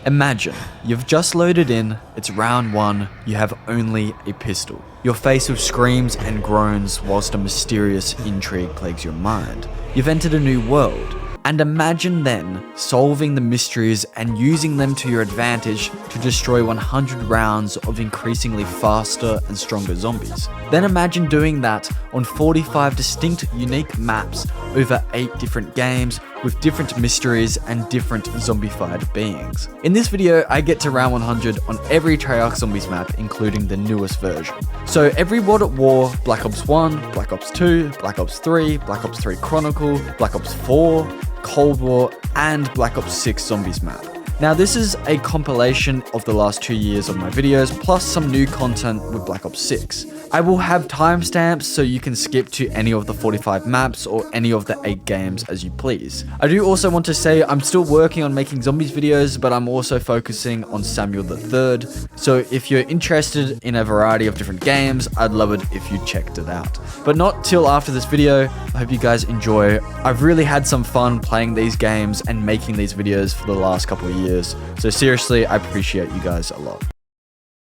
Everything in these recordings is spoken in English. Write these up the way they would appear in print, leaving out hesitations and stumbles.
Imagine, you've just loaded in, it's round 1, you have only a pistol. You're faced with screams and groans whilst a mysterious intrigue plagues your mind. You've entered a new world, and imagine then solving the mysteries and using them to your advantage to destroy 100 rounds of increasingly faster and stronger zombies. Then imagine doing that on 45 distinct unique maps over 8 different games with different mysteries and different zombified beings. In this video, I get to round 100 on every Treyarch Zombies map, including the newest version. So every World at War, Black Ops 1, Black Ops 2, Black Ops 3, Black Ops 3 Chronicle, Black Ops 4, Cold War, and Black Ops 6 Zombies map. Now this is a compilation of the last 2 years of my videos, plus some new content with Black Ops 6. I will have timestamps so you can skip to any of the 45 maps or any of the 8 games as you please. I do also want to say I'm still working on making zombies videos, but I'm also focusing on Samuel the 3rd. So if you're interested in a variety of different games, I'd love it if you checked it out. But not till after this video. I hope you guys enjoy. I've really had some fun playing these games and making these videos for the last couple of years. So seriously, I appreciate you guys a lot.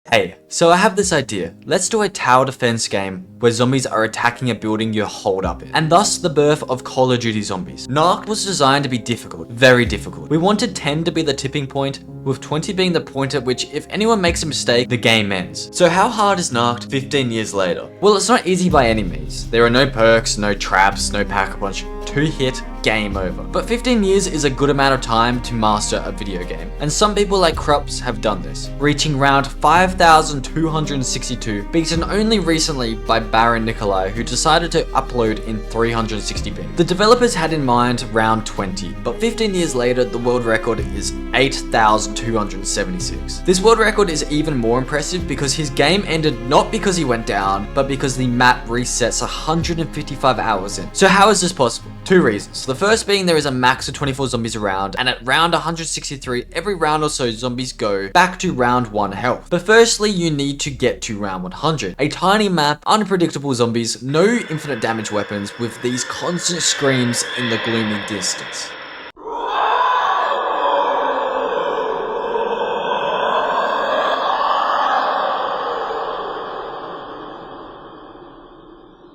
Hey, so I have this idea. Let's do a tower defense game where zombies are attacking a building you're holed up in, and thus the birth of Call of Duty Zombies. Nacht was designed to be difficult, very difficult. We wanted 10 to be the tipping point, with 20 being the point at which if anyone makes a mistake, the game ends. So how hard is Nacht 15 years later? Well, it's not easy by any means. There are no perks, no traps, no pack-a-punch, 2-hit, game over. But 15 years is a good amount of time to master a video game, and some people like Krups have done this, reaching round 5,262, beaten only recently by Baron Nikolai, who decided to upload in 360p. The developers had in mind round 20, but 15 years later the world record is 8,276. This world record is even more impressive because his game ended not because he went down, but because the map resets 155 hours in. So how is this possible? 2 reasons. The first being there is a max of 24 zombies around, and at round 163, every round or so zombies go back to round 1 health. But firstly, you need to get to round 100. A tiny map, unpredictable zombies, no infinite damage weapons, with these constant screams in the gloomy distance.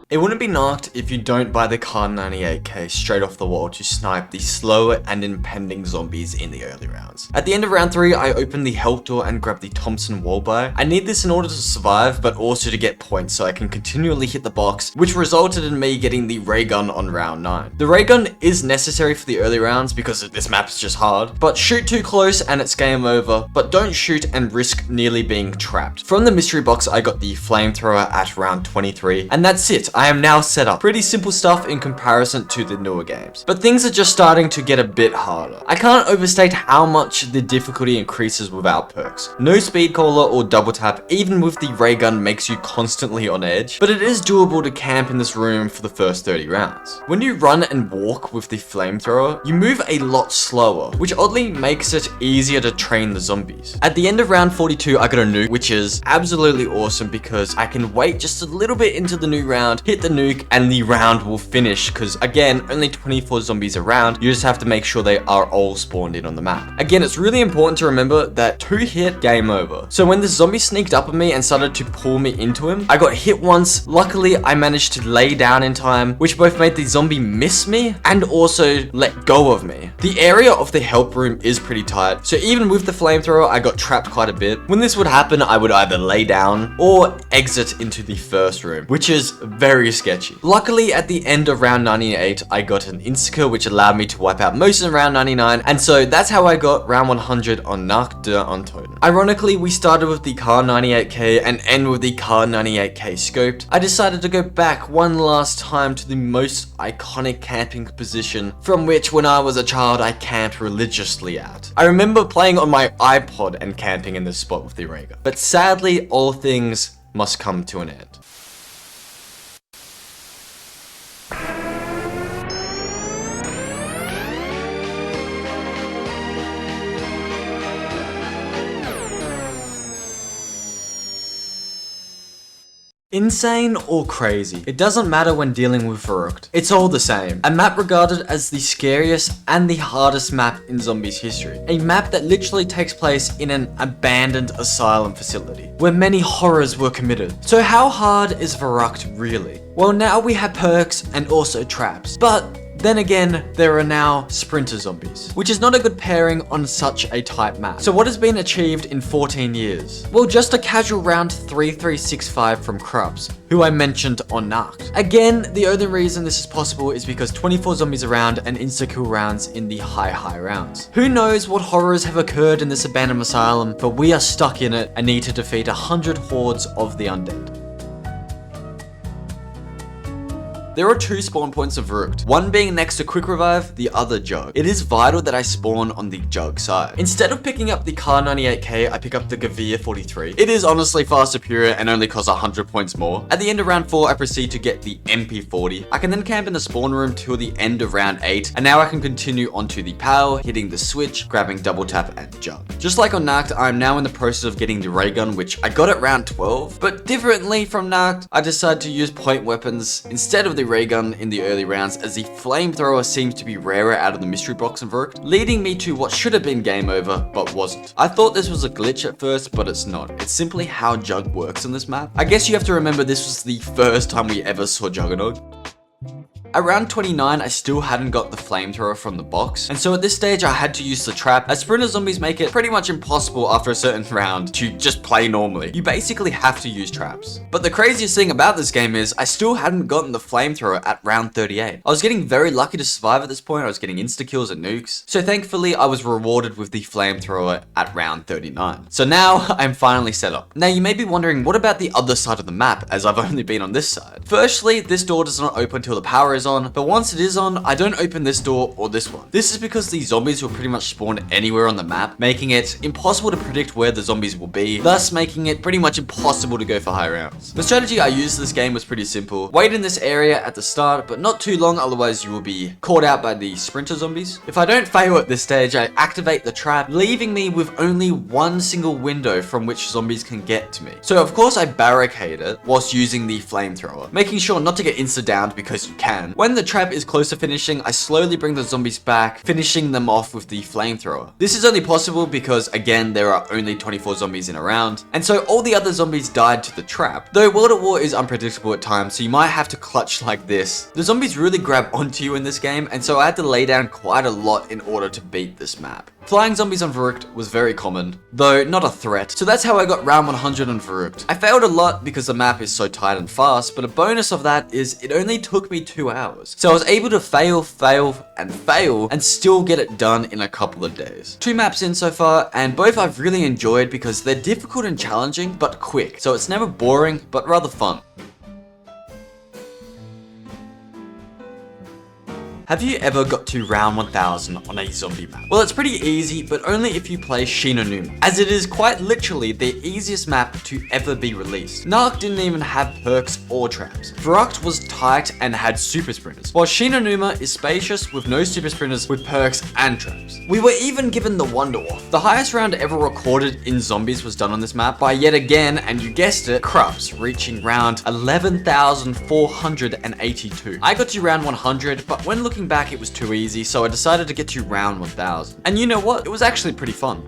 It wouldn't be Nacht if you don't buy the Kar 98K straight off the wall to snipe the slow and impending zombies in the early rounds. At the end of round 3, I opened the health door and grabbed the Thompson wall buy. I need this in order to survive, but also to get points so I can continually hit the box, which resulted in me getting the ray gun on round 9. The ray gun is necessary for the early rounds because this map's just hard, but shoot too close and it's game over, but don't shoot and risk nearly being trapped. From the mystery box, I got the flamethrower at round 23, and that's it. I am now set up. Pretty simple stuff in comparison to the newer games. But things are just starting to get a bit harder. I can't overstate how much the difficulty increases without perks. No speed caller or double tap, even with the ray gun, makes you constantly on edge, but it is doable to camp in this room for the first 30 rounds. When you run and walk with the flamethrower, you move a lot slower, which oddly makes it easier to train the zombies. At the end of round 42, I got a nuke, which is absolutely awesome because I can wait just a little bit into the new round, hit the nuke, and the round will finish because again, only 24 zombies around. You just have to make sure they are all spawned in on the map. Again, it's really important to remember that 2-hit, game over. So when the zombie sneaked up on me and started to pull me into him, I got hit once. Luckily, I managed to lay down in time, which both made the zombie miss me and also let go of me. The area of the help room is pretty tight, so even with the flamethrower, I got trapped quite a bit. When this would happen, I would either lay down or exit into the first room, which is very sketchy. Luckily, at the end of round 98, I got an insta-kill which allowed me to wipe out most of round 99, and so that's how I got round 100 on Nacht Der Untoten. Ironically, we started with the Kar 98K and end with the Kar 98K scoped. I decided to go back one last time to the most iconic camping position from which when I was a child I camped religiously at. I remember playing on my iPod and camping in this spot with the ray gun. But sadly, all things must come to an end. Insane or crazy, it doesn't matter when dealing with Verruckt. It's all the same. A map regarded as the scariest and the hardest map in zombies history. A map that literally takes place in an abandoned asylum facility, where many horrors were committed. So how hard is Verruckt really? Well, now we have perks and also traps, but then again, there are now sprinter zombies, which is not a good pairing on such a tight map. So what has been achieved in 14 years? Well, just a casual round 3365 from Krubs, who I mentioned on Nacht. Again, the only reason this is possible is because 24 zombies around and insta-kill rounds in the high rounds. Who knows what horrors have occurred in this abandoned asylum, but we are stuck in it and need to defeat 100 hordes of the undead. There are two spawn points of Verruckt, one being next to Quick Revive, the other Jug. It is vital that I spawn on the Jug side. Instead of picking up the Kar 98K, I pick up the Gavir 43. It is honestly far superior and only costs 100 points more. At the end of round 4, I proceed to get the MP40. I can then camp in the spawn room till the end of round 8, and now I can continue onto the POW, hitting the switch, grabbing double tap and Jug. Just like on Nacht, I am now in the process of getting the ray gun, which I got at round 12, but differently from Nacht, I decided to use point weapons instead of the ray gun in the early rounds, as the flamethrower seems to be rarer out of the mystery box in Verruckt, leading me to what should have been game over, but wasn't. I thought this was a glitch at first, but it's not. It's simply how Jug works on this map. I guess you have to remember this was the first time we ever saw Juggernaut. Around 29, I still hadn't got the flamethrower from the box, and so at this stage I had to use the trap, as sprinter zombies make it pretty much impossible after a certain round to just play normally. You basically have to use traps. But the craziest thing about this game is I still hadn't gotten the flamethrower at round 38. I was getting very lucky to survive at this point. I was getting insta-kills and nukes, so thankfully I was rewarded with the flamethrower at round 39. So now I'm finally set up. Now you may be wondering, what about the other side of the map, as I've only been on this side? Firstly, this door does not open until the power is on, but once it is on, I don't open this door or this one. This is because the zombies will pretty much spawn anywhere on the map, making it impossible to predict where the zombies will be, thus making it pretty much impossible to go for high rounds. The strategy I used this game was pretty simple. Wait in this area at the start, but not too long, otherwise you will be caught out by the sprinter zombies. If I don't fail at this stage, I activate the trap, leaving me with only one single window from which zombies can get to me. So of course I barricade it whilst using the flamethrower, making sure not to get insta-downed because you can. When the trap is close to finishing, I slowly bring the zombies back, finishing them off with the flamethrower. This is only possible because, again, there are only 24 zombies in a round, and so all the other zombies died to the trap. Though World at War is unpredictable at times, so you might have to clutch like this. The zombies really grab onto you in this game, and so I had to lay down quite a lot in order to beat this map. Flying zombies on Verruckt was very common, though not a threat, so that's how I got round 100 on Verruckt. I failed a lot because the map is so tight and fast, but a bonus of that is it only took me 2 hours. So I was able to fail, and still get it done in a couple of days. 2 maps in so far, and both I've really enjoyed because they're difficult and challenging, but quick. So it's never boring, but rather fun. Have you ever got to round 1000 on a zombie map? Well, it's pretty easy, but only if you play Shi No Numa, as it is quite literally the easiest map to ever be released. Nacht didn't even have perks or traps. Verruckt was tight and had super sprinters, while Shi No Numa is spacious with no super sprinters with perks and traps. We were even given the Wonder Wolf. The highest round ever recorded in zombies was done on this map by, yet again, and you guessed it, Krubs, reaching round 11,482. I got to round 100, but when looking back it was too easy, so I decided to get to round 1000. And you know what? It was actually pretty fun.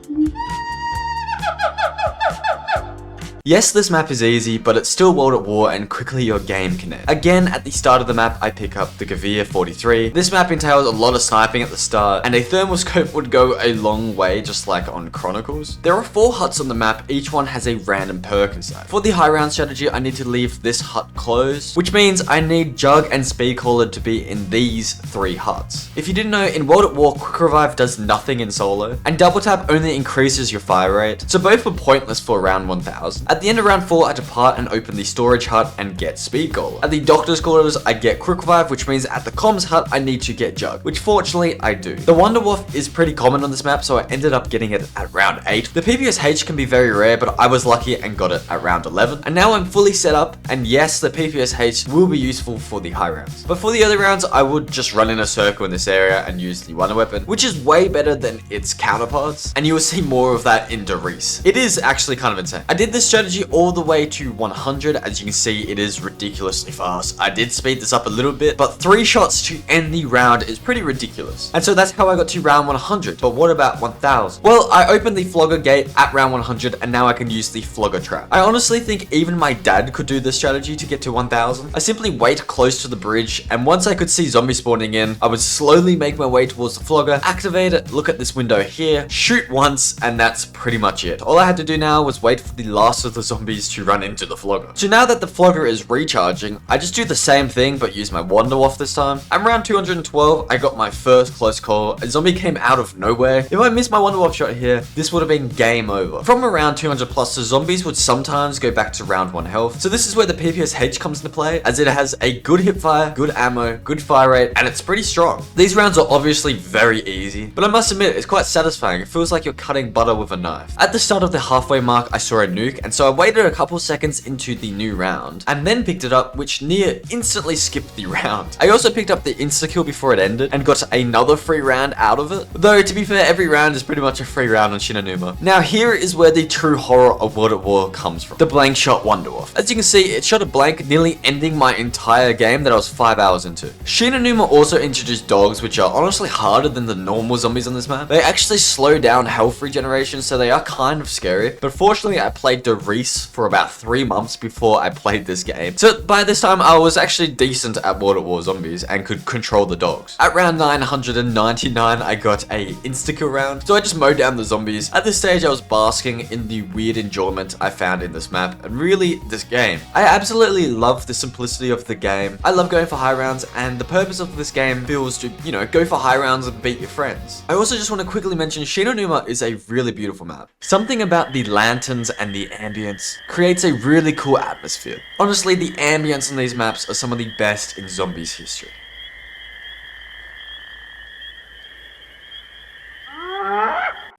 Yes, this map is easy, but it's still World at War and quickly your game can end. Again, at the start of the map, I pick up the Gavir 43. This map entails a lot of sniping at the start, and a thermal scope would go a long way, just like on Chronicles. There are 4 huts on the map, each one has a random perk inside. For the high round strategy, I need to leave this hut closed, which means I need Jug and Speedcaller to be in these 3 huts. If you didn't know, in World at War, Quick Revive does nothing in solo, and Double Tap only increases your fire rate, so both were pointless for round 1000. At the end of round 4, I depart and open the storage hut and get Speed Goal. At the doctor's quarters, I get Quick Revive, which means at the comms hut, I need to get Jug, which fortunately I do. The Wonder Wolf is pretty common on this map, so I ended up getting it at round 8. The PPSH can be very rare, but I was lucky and got it at round 11. And now I'm fully set up, and yes, the PPSH will be useful for the high rounds. But for the early rounds, I would just run in a circle in this area and use the Wonder Weapon, which is way better than its counterparts, and you will see more of that in Riese. It is actually kind of insane. I did this strategy strategy all the way to 100. As you can see, it is ridiculously fast. I did speed this up a little bit, but 3 shots to end the round is pretty ridiculous. And so that's how I got to round 100. But what about 1000? Well, I opened the flogger gate at round 100, and now I can use the flogger trap. I honestly think even my dad could do this strategy to get to 1000. I simply wait close to the bridge, and once I could see zombies spawning in, I would slowly make my way towards the flogger, activate it, look at this window here, shoot once, and that's pretty much it. All I had to do now was wait for the last of the zombies to run into the flogger. So now that the flogger is recharging, I just do the same thing but use my Wanderwolf this time. At round 212, I got my first close call. A zombie came out of nowhere. If I missed my Wanderwolf shot here, this would have been game over. From around 200 plus, the zombies would sometimes go back to round 1 health. So this is where the PPSH comes into play, as it has a good hipfire, good ammo, good fire rate, and it's pretty strong. These rounds are obviously very easy, but I must admit, it's quite satisfying. It feels like you're cutting butter with a knife. At the start of the halfway mark, I saw a nuke, and so I waited a couple seconds into the new round, and then picked it up, which near instantly skipped the round. I also picked up the insta-kill before it ended, and got another free round out of it. Though, to be fair, every round is pretty much a free round on Shi No Numa. Now, here is where the true horror of World at War comes from. The blank shot Wanderwolf. As you can see, it shot a blank, nearly ending my entire game that I was 5 hours into. Shi No Numa also introduced dogs, which are honestly harder than the normal zombies on this map. They actually slow down health regeneration, so they are kind of scary. But fortunately, I played the Riese for about 3 months before I played this game. So by this time, I was actually decent at World at War zombies and could control the dogs. At round 999, I got a insta-kill round, so I just mowed down the zombies. At this stage, I was basking in the weird enjoyment I found in this map, and really, this game. I absolutely love the simplicity of the game. I love going for high rounds, and the purpose of this game feels to, go for high rounds and beat your friends. I also just want to quickly mention Shi No Numa is a really beautiful map. Something about the lanterns and the ambience creates a really cool atmosphere. Honestly, the ambience on these maps are some of the best in zombies history.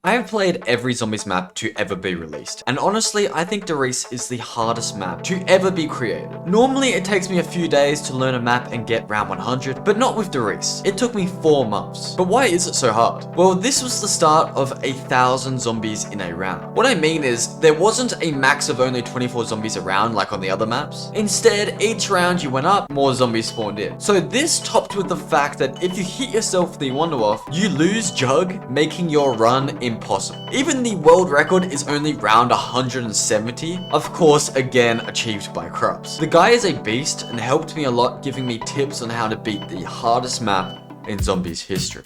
I have played every zombies map to ever be released, and honestly, I think Der Riese is the hardest map to ever be created. Normally, it takes me a few days to learn a map and get round 100, but not with Der Riese. It took me 4 months. But why is it so hard? Well, this was the start of 1,000 zombies in a round. What I mean is, there wasn't a max of only 24 zombies around like on the other maps. Instead, each round you went up, more zombies spawned in. So this topped with the fact that if you hit yourself with the Wanderwolf, you lose Jug, making your run impossible. Even the world record is only round 170, of course again achieved by Krups. The guy is a beast and helped me a lot, giving me tips on how to beat the hardest map in zombies history.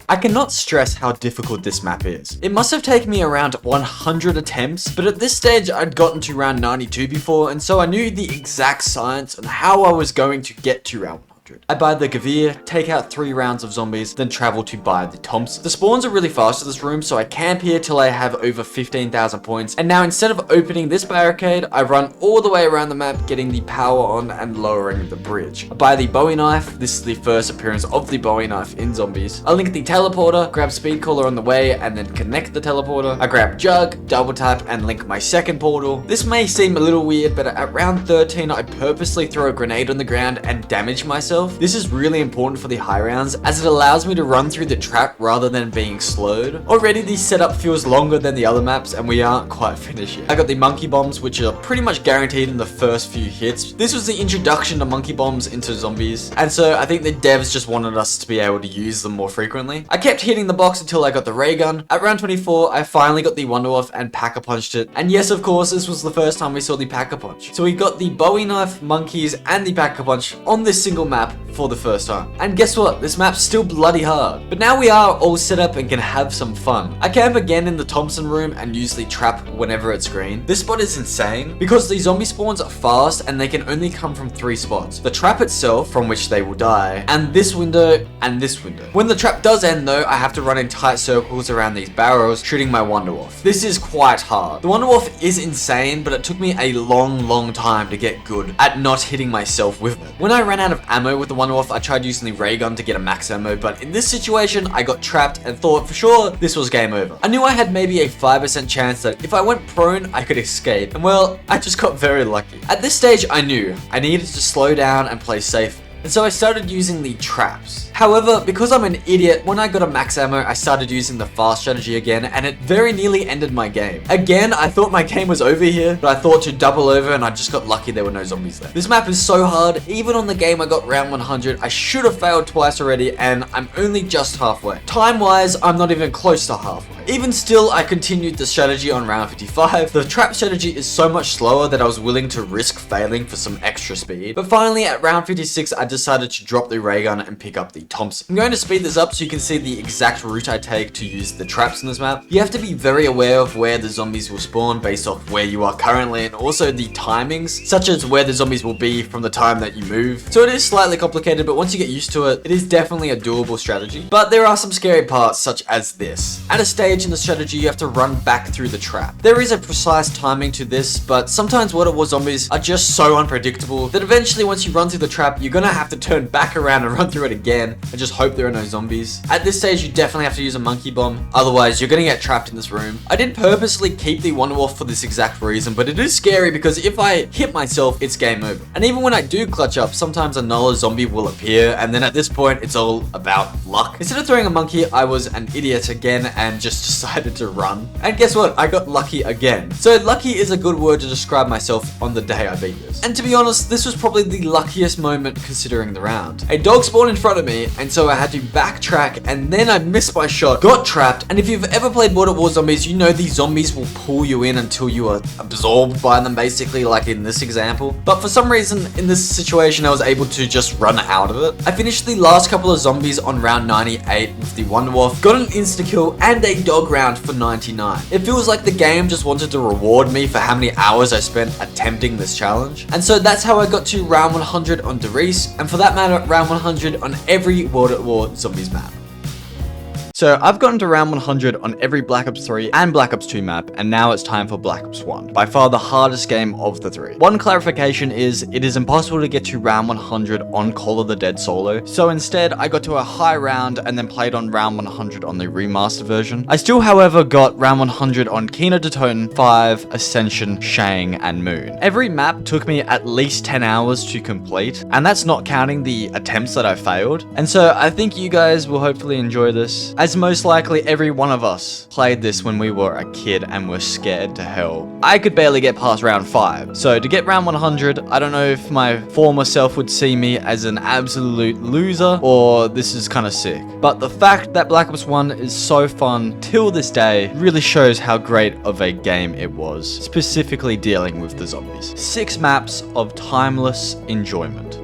I cannot stress how difficult this map is. It must have taken me around 100 attempts, but at this stage I'd gotten to round 92 before, and so I knew the exact science on how I was going to get to round 100. I buy the Gavir, take out 3 rounds of zombies, then travel to buy the Thompson. The spawns are really fast in this room, so I camp here till I have over 15,000 points, and now instead of opening this barricade, I run all the way around the map, getting the power on and lowering the bridge. I buy the Bowie knife. This is the first appearance of the Bowie knife in zombies. I link the teleporter, grab speed caller on the way, and then connect the teleporter. I grab Jug, double tap, and link my second portal. This may seem a little weird, but at round 13, I purposely throw a grenade on the ground and damage myself. This is really important for the high rounds, as it allows me to run through the trap rather than being slowed. Already the setup feels longer than the other maps, and we aren't quite finished yet. I got the monkey bombs, which are pretty much guaranteed in the first few hits. This was the introduction to monkey bombs into zombies, and so I think the devs just wanted us to be able to use them more frequently. I kept hitting the box until I got the ray gun. At round 24, I finally got the Wanderwolf and Pack-a-Punched it. And yes, of course, this was the first time we saw the Pack-a-Punch. So we got the Bowie knife, monkeys, and the Pack-a-Punch on this single map for the first time. And guess what? This map's still bloody hard. But now we are all set up and can have some fun. I camp again in the Thompson room and use the trap whenever it's green. This spot is insane because the zombie spawns are fast and they can only come from 3 spots. The trap itself, from which they will die, and this window, and this window. When the trap does end though, I have to run in tight circles around these barrels, shooting my Wanderwolf. This is quite hard. The Wanderwolf is insane, but it took me a long time to get good at not hitting myself with it. When I ran out of ammo with the Wanderwolf, I tried using the ray gun to get a max ammo, but in this situation, I got trapped and thought for sure this was game over. I knew I had maybe a 5% chance that if I went prone, I could escape, and well, I just got very lucky. At this stage, I knew I needed to slow down and play safe and so I started using the traps. However, because I'm an idiot, when I got a max ammo, I started using the fast strategy again, and it very nearly ended my game. Again, I thought my game was over here, but I thought to double over, and I just got lucky there were no zombies there. This map is so hard. Even on the game I got round 100, I should have failed twice already, and I'm only just halfway. Time-wise, I'm not even close to halfway. Even still, I continued the strategy on round 55. The trap strategy is so much slower that I was willing to risk failing for some extra speed. But finally, at round 56, I decided to drop the ray gun and pick up the Thompson. I'm going to speed this up so you can see the exact route I take to use the traps in this map. You have to be very aware of where the zombies will spawn based off where you are currently, and also the timings, such as where the zombies will be from the time that you move. So it is slightly complicated, but once you get used to it, it is definitely a doable strategy. But there are some scary parts, such as this. At a stage in the strategy, you have to run back through the trap. There is a precise timing to this, but sometimes World at War zombies are just so unpredictable that eventually once you run through the trap, you're gonna have to turn back around and run through it again and just hope there are no zombies. At this stage, you definitely have to use a monkey bomb, otherwise you're gonna get trapped in this room. I did purposely keep the one-off for this exact reason, but it is scary because if I hit myself, it's game over. And even when I do clutch up, sometimes another zombie will appear, and then at this point, it's all about luck. Instead of throwing a monkey, I was an idiot again and just decided to run. And guess what? I got lucky again. So lucky is a good word to describe myself on the day I beat this. And to be honest, this was probably the luckiest moment considering the round. A dog spawned in front of me, and so I had to backtrack, and then I missed my shot, got trapped, and if you've ever played World at War zombies, you know these zombies will pull you in until you are absorbed by them, basically, like in this example. But for some reason, in this situation, I was able to just run out of it. I finished the last couple of zombies on round 98 with the one-off, got an insta-kill, and a dog round for 99. It feels like the game just wanted to reward me for how many hours I spent attempting this challenge. And so that's how I got to round 100 on Riese, and for that matter, round 100 on every World at War zombies map. So I've gotten to round 100 on every Black Ops 3 and Black Ops 2 map, and now it's time for Black Ops 1, by far the hardest game of the three. One clarification is, it is impossible to get to round 100 on Call of the Dead solo, so instead I got to a high round and then played on round 100 on the remaster version. I still, however, got round 100 on Kino Der Toten, 5, Ascension, Shang, and Moon. Every map took me at least 10 hours to complete, and that's not counting the attempts that I failed. And so I think you guys will hopefully enjoy this, as most likely every one of us played this when we were a kid and were scared to hell. I could barely get past round 5, so to get round 100, I don't know if my former self would see me as an absolute loser or this is kind of sick. But the fact that Black Ops 1 is so fun till this day really shows how great of a game it was, specifically dealing with the zombies. 6 maps of timeless enjoyment.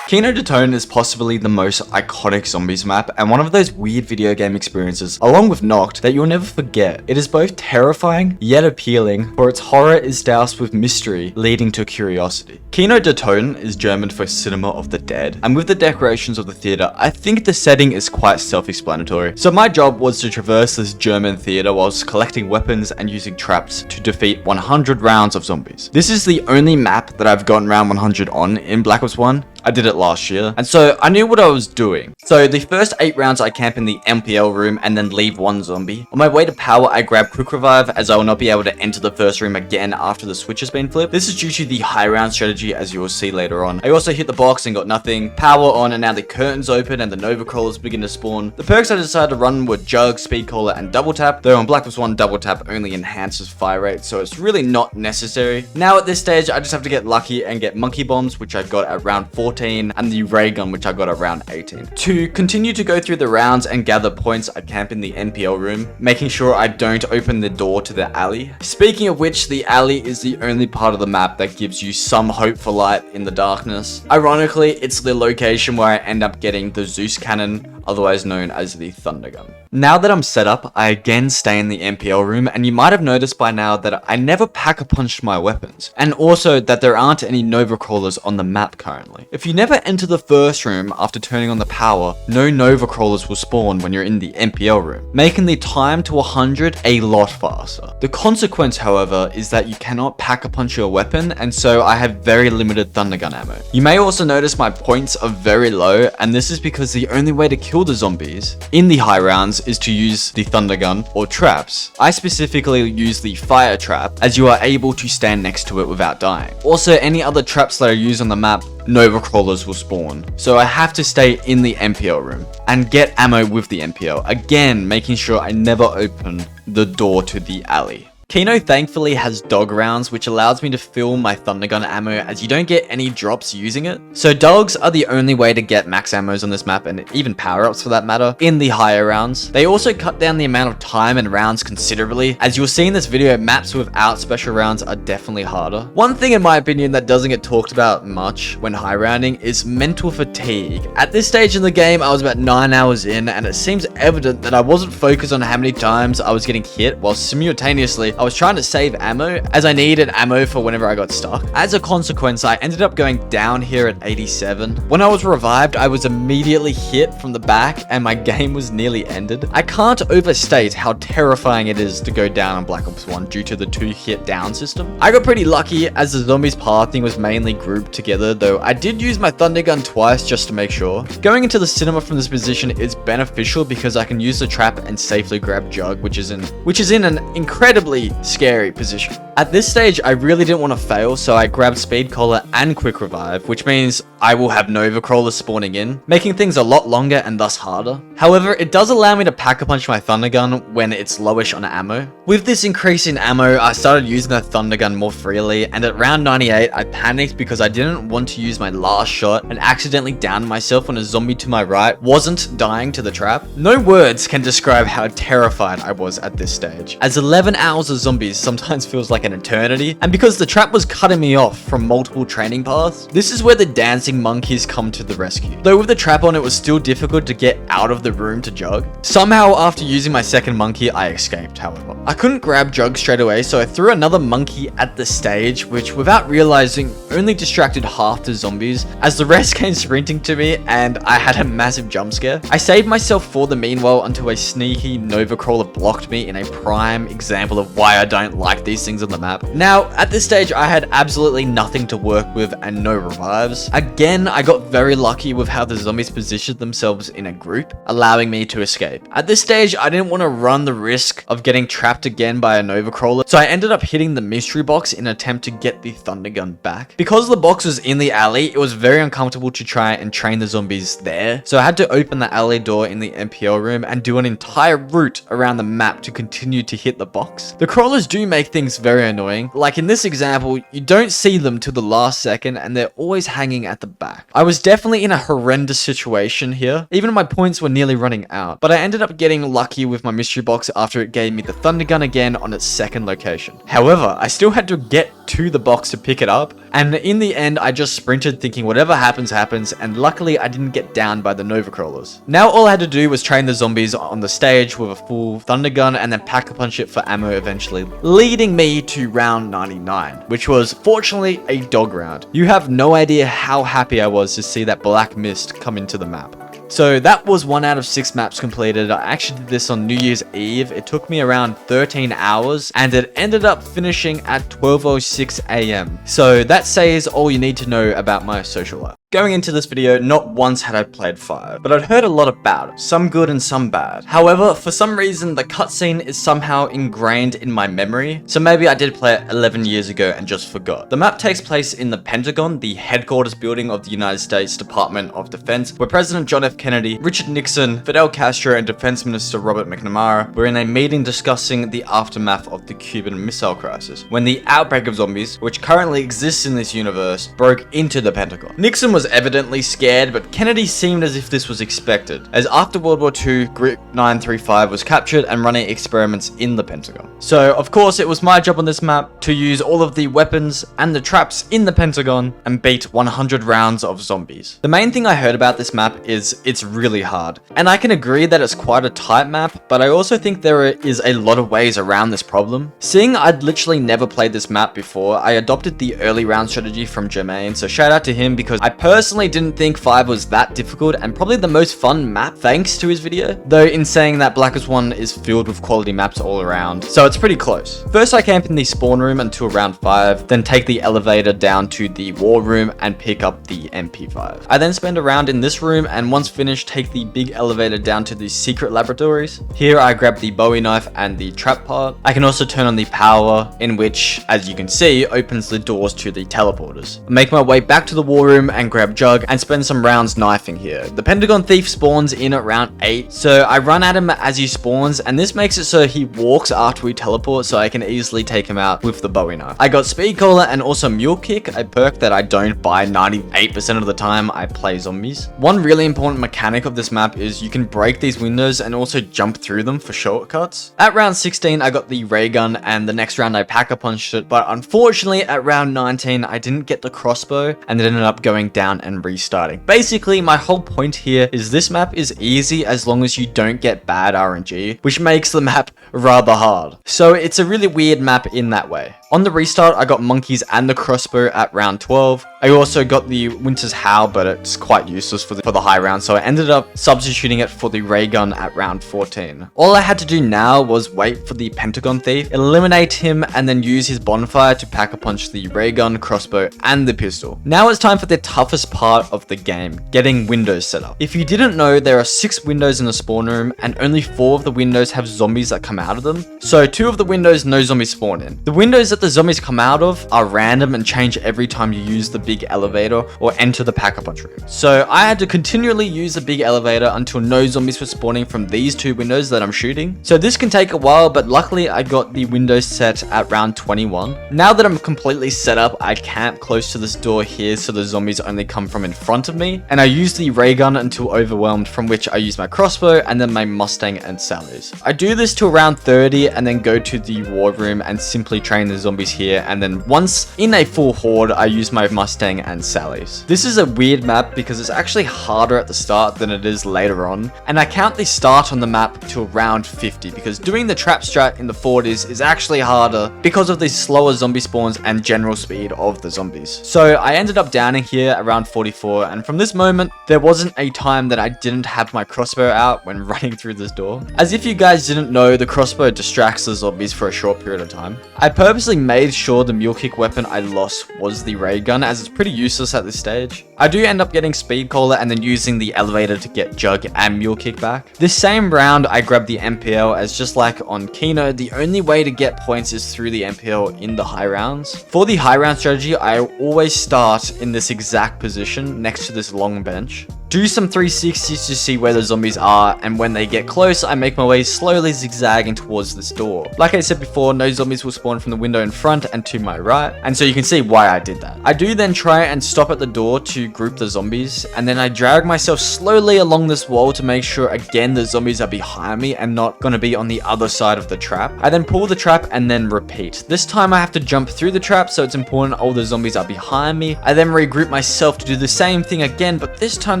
Kino Der Toten is possibly the most iconic zombies map and one of those weird video game experiences, along with Nacht, that you'll never forget. It is both terrifying yet appealing, for its horror is doused with mystery, leading to curiosity. Kino Der Toten is German for Cinema of the Dead, and with the decorations of the theater, I think the setting is quite self-explanatory. So my job was to traverse this German theater whilst collecting weapons and using traps to defeat 100 rounds of zombies. This is the only map that I've gotten round 100 on in Black Ops 1. I did it last year, and so I knew what I was doing. So the first 8 rounds I camp in the MPL room and then leave one zombie. On my way to power, I grab quick revive as I will not be able to enter the first room again after the switch has been flipped. This is due to the high round strategy, as you will see later on. I also hit the box and got nothing. Power on, and now the curtains open and the Nova crawlers begin to spawn. The perks I decided to run were Jug, Speed Caller, and Double Tap, though on Black Ops 1, Double Tap only enhances fire rate, so it's really not necessary. Now at this stage, I just have to get lucky and get Monkey Bombs, which I got at round 14, and the Ray Gun, which I got at round 18. To continue to go through the rounds and gather points, I camp in the NPL room, making sure I don't open the door to the alley. Speaking of which, the alley is the only part of the map that gives you some hope for light in the darkness. Ironically, it's the location where I end up getting the Zeus cannon, otherwise known as the Thunder Gun. Now that I'm set up, I again stay in the MPL room, and you might have noticed by now that I never pack-a-punched my weapons, and also that there aren't any Nova crawlers on the map currently. If you never enter the first room after turning on the power, no Nova crawlers will spawn when you're in the MPL room, making the time to 100 a lot faster. The consequence, however, is that you cannot pack-a-punch your weapon, and so I have very limited Thunder Gun ammo. You may also notice my points are very low, and this is because the only way to kill kill the zombies in the high rounds is to use the thunder gun or traps. I specifically use the fire trap, as you are able to stand next to it without dying. Also, any other traps that I use on the map, Nova crawlers will spawn. So I have to stay in the MPL room and get ammo with the MPL, again making sure I never open the door to the alley. Kino thankfully has dog rounds, which allows me to fill my thunder gun ammo as you don't get any drops using it. So dogs are the only way to get max ammos on this map, and even power-ups for that matter, in the higher rounds. They also cut down the amount of time and rounds considerably. As you'll see in this video, maps without special rounds are definitely harder. One thing in my opinion that doesn't get talked about much when high rounding is mental fatigue. At this stage in the game, I was about 9 hours in, and it seems evident that I wasn't focused on how many times I was getting hit, while simultaneously I was trying to save ammo, as I needed ammo for whenever I got stuck. As a consequence, I ended up going down here at 87. When I was revived, I was immediately hit from the back and my game was nearly ended. I can't overstate how terrifying it is to go down on Black Ops 1 due to the 2-hit down system. I got pretty lucky as the zombies pathing was mainly grouped together, though I did use my thunder gun twice just to make sure. Going into the cinema from this position is beneficial because I can use the trap and safely grab Jug, which is in an incredibly scary position. At this stage, I really didn't want to fail, so I grabbed Speed Collar and Quick Revive, which means I will have Nova Crawlers spawning in, making things a lot longer and thus harder. However, it does allow me to Pack-a-Punch my Thunder Gun when it's lowish on ammo. With this increase in ammo, I started using the Thunder Gun more freely, and at round 98, I panicked because I didn't want to use my last shot and accidentally downed myself when a zombie to my right wasn't dying to the trap. No words can describe how terrified I was at this stage, as 11 hours of zombies sometimes feels like an eternity, and because the trap was cutting me off from multiple training paths, this is where the dancing monkeys come to the rescue. Though with the trap on, it was still difficult to get out of the room to Jug. Somehow, after using my second monkey, I escaped, however. I couldn't grab Jug straight away, so I threw another monkey at the stage, which, without realizing, only distracted half the zombies, as the rest came sprinting to me, and I had a massive jump scare. I saved myself for the meanwhile until a sneaky Nova Crawler blocked me in a prime example of why I don't like these things on the map. Now, at this stage, I had absolutely nothing to work with and no revives. Again, I got very lucky with how the zombies positioned themselves in a group, allowing me to escape. At this stage, I didn't want to run the risk of getting trapped again by a Nova Crawler, so I ended up hitting the mystery box in an attempt to get the thunder gun back. Because the box was in the alley, it was very uncomfortable to try and train the zombies there, so I had to open the alley door in the MPL room and do an entire route around the map to continue to hit the box. The crawlers do make things very annoying. Like in this example, you don't see them till the last second and they're always hanging at the back. I was definitely in a horrendous situation here. Even my points were nearly running out, but I ended up getting lucky with my mystery box after it gave me the thunder gun again on its second location. However, I still had to get to the box to pick it up, and in the end I just sprinted thinking whatever happens happens, and luckily I didn't get down by the Nova Crawlers. Now all I had to do was train the zombies on the stage with a full thunder gun and then Pack-a-Punch it for ammo eventually, leading me to round 99, which was fortunately a dog round. You have no idea how happy I was to see that black mist come into the map. So that was 1 out of 6 maps completed. I actually did this on New Year's Eve. It took me around 13 hours and it ended up finishing at 12:06 AM. So that says all you need to know about my social life. Going into this video, not once had I played 5, but I'd heard a lot about it, some good and some bad. However, for some reason, the cutscene is somehow ingrained in my memory, so maybe I did play it 11 years ago and just forgot. The map takes place in the Pentagon, the headquarters building of the United States Department of Defense, where President John F. Kennedy, Richard Nixon, Fidel Castro, and Defense Minister Robert McNamara were in a meeting discussing the aftermath of the Cuban Missile Crisis, when the outbreak of zombies, which currently exists in this universe, broke into the Pentagon. Nixon was evidently scared, but Kennedy seemed as if this was expected, as after World War II, Group 935 was captured and running experiments in the Pentagon. So, of course, it was my job on this map to use all of the weapons and the traps in the Pentagon and beat 100 rounds of zombies. The main thing I heard about this map is it's really hard, and I can agree that it's quite a tight map, but I also think there is a lot of ways around this problem. Seeing I'd literally never played this map before, I adopted the early round strategy from Jermaine, so shout out to him because I personally didn't think 5 was that difficult and probably the most fun map thanks to his video, though in saying that Black Ops 1 is filled with quality maps all around, so it's pretty close. First I camp in the spawn room until round 5, then take the elevator down to the war room and pick up the MP5. I then spend a round in this room and once finished take the big elevator down to the secret laboratories. Here I grab the Bowie knife and the trap part. I can also turn on the power, in which, as you can see, opens the doors to the teleporters. I make my way back to the war room and grab Jug and spend some rounds knifing here. The Pentagon Thief spawns in at round 8, so I run at him as he spawns, and this makes it so he walks after we teleport, so I can easily take him out with the Bowie knife. I got Speed Collar and also Mule Kick, a perk that I don't buy 98% of the time I play zombies. One really important mechanic of this map is you can break these windows and also jump through them for shortcuts. At round 16 I got the ray gun and the next round I pack-a punched it, but unfortunately at round 19 I didn't get the crossbow and it ended up going down and restarting. Basically my whole point here is this map is easy as long as you don't get bad RNG, which makes the map rather hard. So it's a really weird map in that way. On the restart I got monkeys and the crossbow at round 12. I also got the Winter's Howl, but it's quite useless for the high round, so I ended up substituting it for the ray gun at round 14. All I had to do now was wait for the Pentagon Thief, eliminate him, and then use his bonfire to pack-a-punch the ray gun, crossbow, and the pistol. Now it's time for the toughest part of the game, getting windows set up. If you didn't know, there are 6 windows in the spawn room, and only 4 of the windows have zombies that come out of them. So 2 of the windows no zombies spawn in. The windows that the zombies come out of are random and change every time you use the big elevator or enter the pack-a-punch room. So I had to continually use the big elevator until no zombies were spawning from these 2 windows that I'm shooting. So this can take a while, but luckily I got the windows set at round 21. Now that I'm completely set up, I camp close to this door here so the zombies only come from in front of me, and I use the ray gun until overwhelmed, from which I use my crossbow and then my Mustang and Sallies. I do this till around 30 and then go to the war room and simply train the zombies here, and then once in a full horde I use my Mustang and Sallies. This is a weird map because it's actually harder at the start than it is later on, and I count the start on the map till round 50 because doing the trap strat in the 40s is actually harder because of the slower zombie spawns and general speed of the zombies. So I ended up downing here around 44, and from this moment there wasn't a time that I didn't have my crossbow out when running through this door. As if you guys didn't know, the crossbow distracts the zombies for a short period of time. I purposely made sure the mule kick weapon I lost was the ray gun, as it's pretty useless at this stage. I do end up getting Speed Collar and then using the elevator to get Jug and mule kick back. This same round I grabbed the MPL, as just like on Kino, the only way to get points is through the MPL in the high rounds. For the high round strategy, I always start in this exact position next to this long bench. Do some 360s to see where the zombies are, and when they get close, I make my way slowly zigzagging towards this door. Like I said before, no zombies will spawn from the window in front and to my right, and so you can see why I did that. I do then try and stop at the door to group the zombies, and then I drag myself slowly along this wall to make sure again the zombies are behind me and not gonna be on the other side of the trap. I then pull the trap and then repeat. This time I have to jump through the trap, so it's important all the zombies are behind me. I then regroup myself to do the same thing again, but this time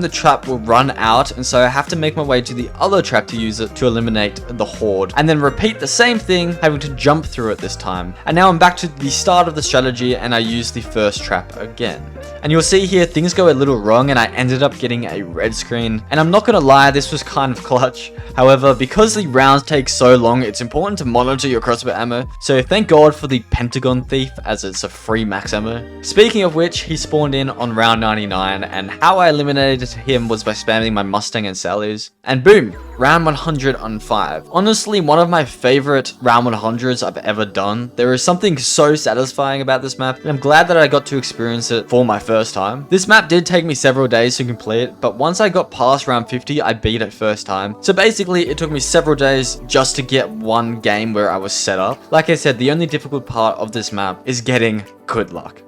the trap will run out, and so I have to make my way to the other trap to use it to eliminate the horde, and then repeat the same thing, having to jump through it this time. And now I'm back to the start of the strategy, and I use the first trap again. And you'll see here things go a little wrong, and I ended up getting a red screen, and I'm not gonna lie, this was kind of clutch. However, because the rounds take so long, it's important to monitor your crossbow ammo, so thank God for the Pentagon Thief, as it's a free max ammo. Speaking of which, he spawned in on round 99, and how I eliminated him was by spamming my Mustang and Sallies, and boom, round 105. Honestly, one of my favorite round 100s I've ever done. There is something so satisfying about this map, and I'm glad that I got to experience it for my first time. This map did take me several days to complete, but once I got past round 50, I beat it first time. So basically, it took me several days just to get one game where I was set up. Like I said, the only difficult part of this map is getting good luck.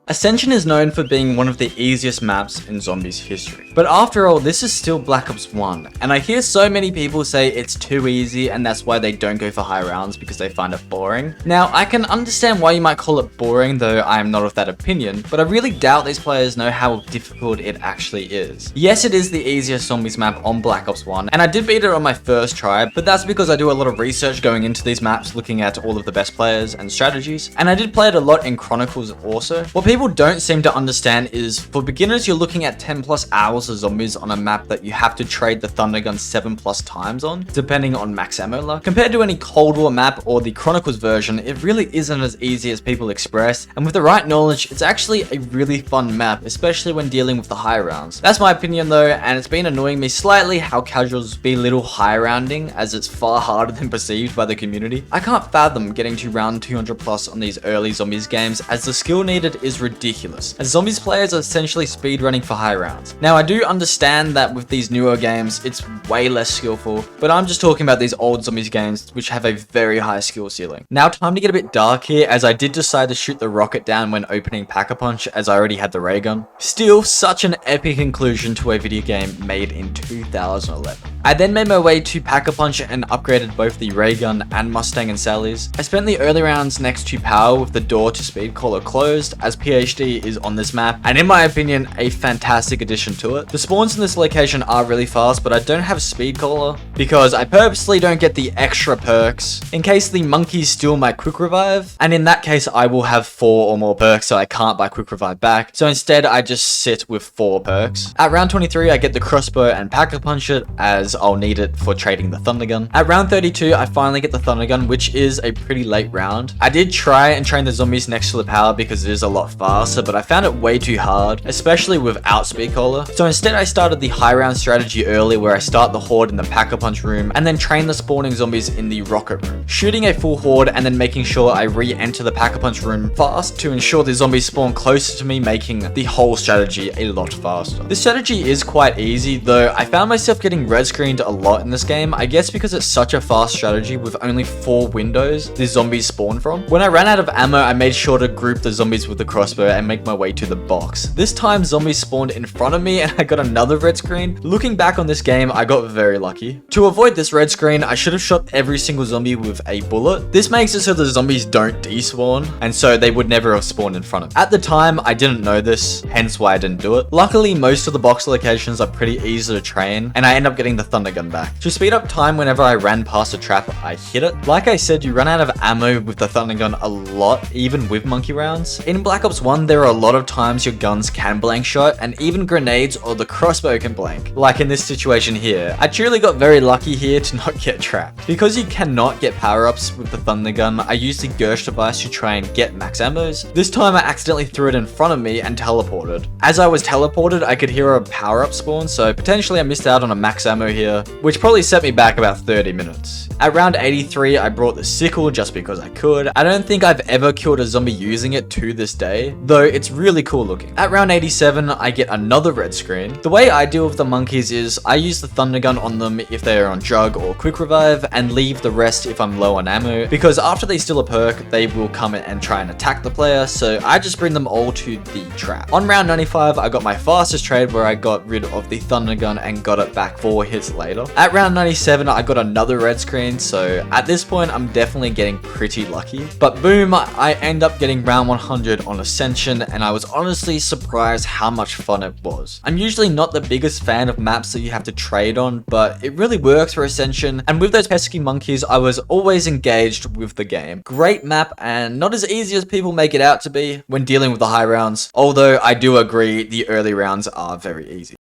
Ascension is known for being one of the easiest maps in zombies history. But after all, this is still Black Ops 1, and I hear so many people say it's too easy and that's why they don't go for high rounds, because they find it boring. Now, I can understand why you might call it boring, though I am not of that opinion, but I really doubt these players know how difficult it actually is. Yes, it is the easiest zombies map on Black Ops 1, and I did beat it on my first try, but that's because I do a lot of research going into these maps, looking at all of the best players and strategies, and I did play it a lot in Chronicles also. What people don't seem to understand is, for beginners, you're looking at 10 plus hours of zombies on a map that you have to trade the thunder gun 7 plus times on, depending on max ammo luck. Compared to any Cold War map or the Chronicles version, it really isn't as easy as people express, and with the right knowledge, it's actually a really fun map, especially when dealing with the high rounds. That's my opinion though, and it's been annoying me slightly how casuals belittle high rounding, as it's far harder than perceived by the community. I can't fathom getting to round 200 plus on these early zombies games, as the skill needed is ridiculous, as zombies players are essentially speedrunning for high rounds. Now I do understand that with these newer games, it's way less skillful, but I'm just talking about these old zombies games which have a very high skill ceiling. Now time to get a bit dark here, as I did decide to shoot the rocket down when opening Pack-a-Punch, as I already had the ray gun. Still, such an epic conclusion to a video game made in 2011. I then made my way to Pack-a-Punch and upgraded both the ray gun and Mustang and Sally's. I spent the early rounds next to Power with the door to speed collar closed, as PhD is on this map, and in my opinion, a fantastic addition to it. The spawns in this location are really fast, but I don't have speed collar because I purposely don't get the extra perks in case the monkeys steal my quick revive, and in that case I will have 4 or more perks, so I can't buy quick revive back. So instead I just sit with 4 perks. At round 23 I get the crossbow and Pack-a-Punch it, as I'll need it for trading the thunder gun. At round 32 I finally get the thunder gun, which is a pretty late round. I did try and train the zombies next to the power because it is a lot faster, but I found it way too hard, especially without speed collar. So instead I started the high round strategy early, where I start the horde in the Pack-a-Punch room and then train the spawning zombies in the rocket room, shooting a full horde and then making sure I re-enter the Pack-a-Punch room fast to ensure the zombies spawn closer to me, making the whole strategy a lot faster. This strategy is quite easy, though I found myself getting red screened a lot in this game, I guess because it's such a fast strategy with only 4 windows the zombies spawn from. When I ran out of ammo, I made sure to group the zombies with the crossbow and make my way to the box. This time zombies spawned in front of me and I got another red screen. Looking back on this game, I got very lucky. To avoid this red screen, I should have shot every single zombie with a bullet. This makes it so the zombies don't despawn, and so they would never have spawned in front of me. At the time, I didn't know this, hence why I didn't do it. Luckily, most of the box locations are pretty easy to train, and I end up getting the thunder gun back. To speed up time whenever I ran past a trap, I hit it. Like I said, you run out of ammo with the thunder gun a lot, even with monkey rounds. In Black Ops 1, there are a lot of times your guns can blank shot, and even grenades or the crossbow can blank, like in this situation here. I truly got very lucky here to not get trapped. Because you cannot get power-ups with the thunder gun, I used the Gersh device to try and get max ammos. This time I accidentally threw it in front of me and teleported. As I was teleported, I could hear a power-up spawn, so potentially I missed out on a max ammo here, which probably set me back about 30 minutes. At round 83, I brought the sickle just because I could. I don't think I've ever killed a zombie using it to this day, though it's really cool looking. At round 87, I get another red screen. The way I deal with the monkeys is I use the thunder gun on them if they are on drug or quick revive, and leave the rest if I'm low on ammo, because after they steal a perk, they will come in and try and attack the player, so I just bring them all to the trap. On round 95, I got my fastest trade where I got rid of the thunder gun and got it back 4 hits later. At round 97, I got another red screen, so at this point, I'm definitely getting pretty lucky. But boom, I end up getting round 100 on Ascension, and I was honestly surprised how much fun it was. I'm usually not the biggest fan of maps that you have to trade on, but it really works for Ascension, and with those pesky monkeys, I was always engaged with the game. Great map, and not as easy as people make it out to be when dealing with the high rounds, although I do agree the early rounds are very easy.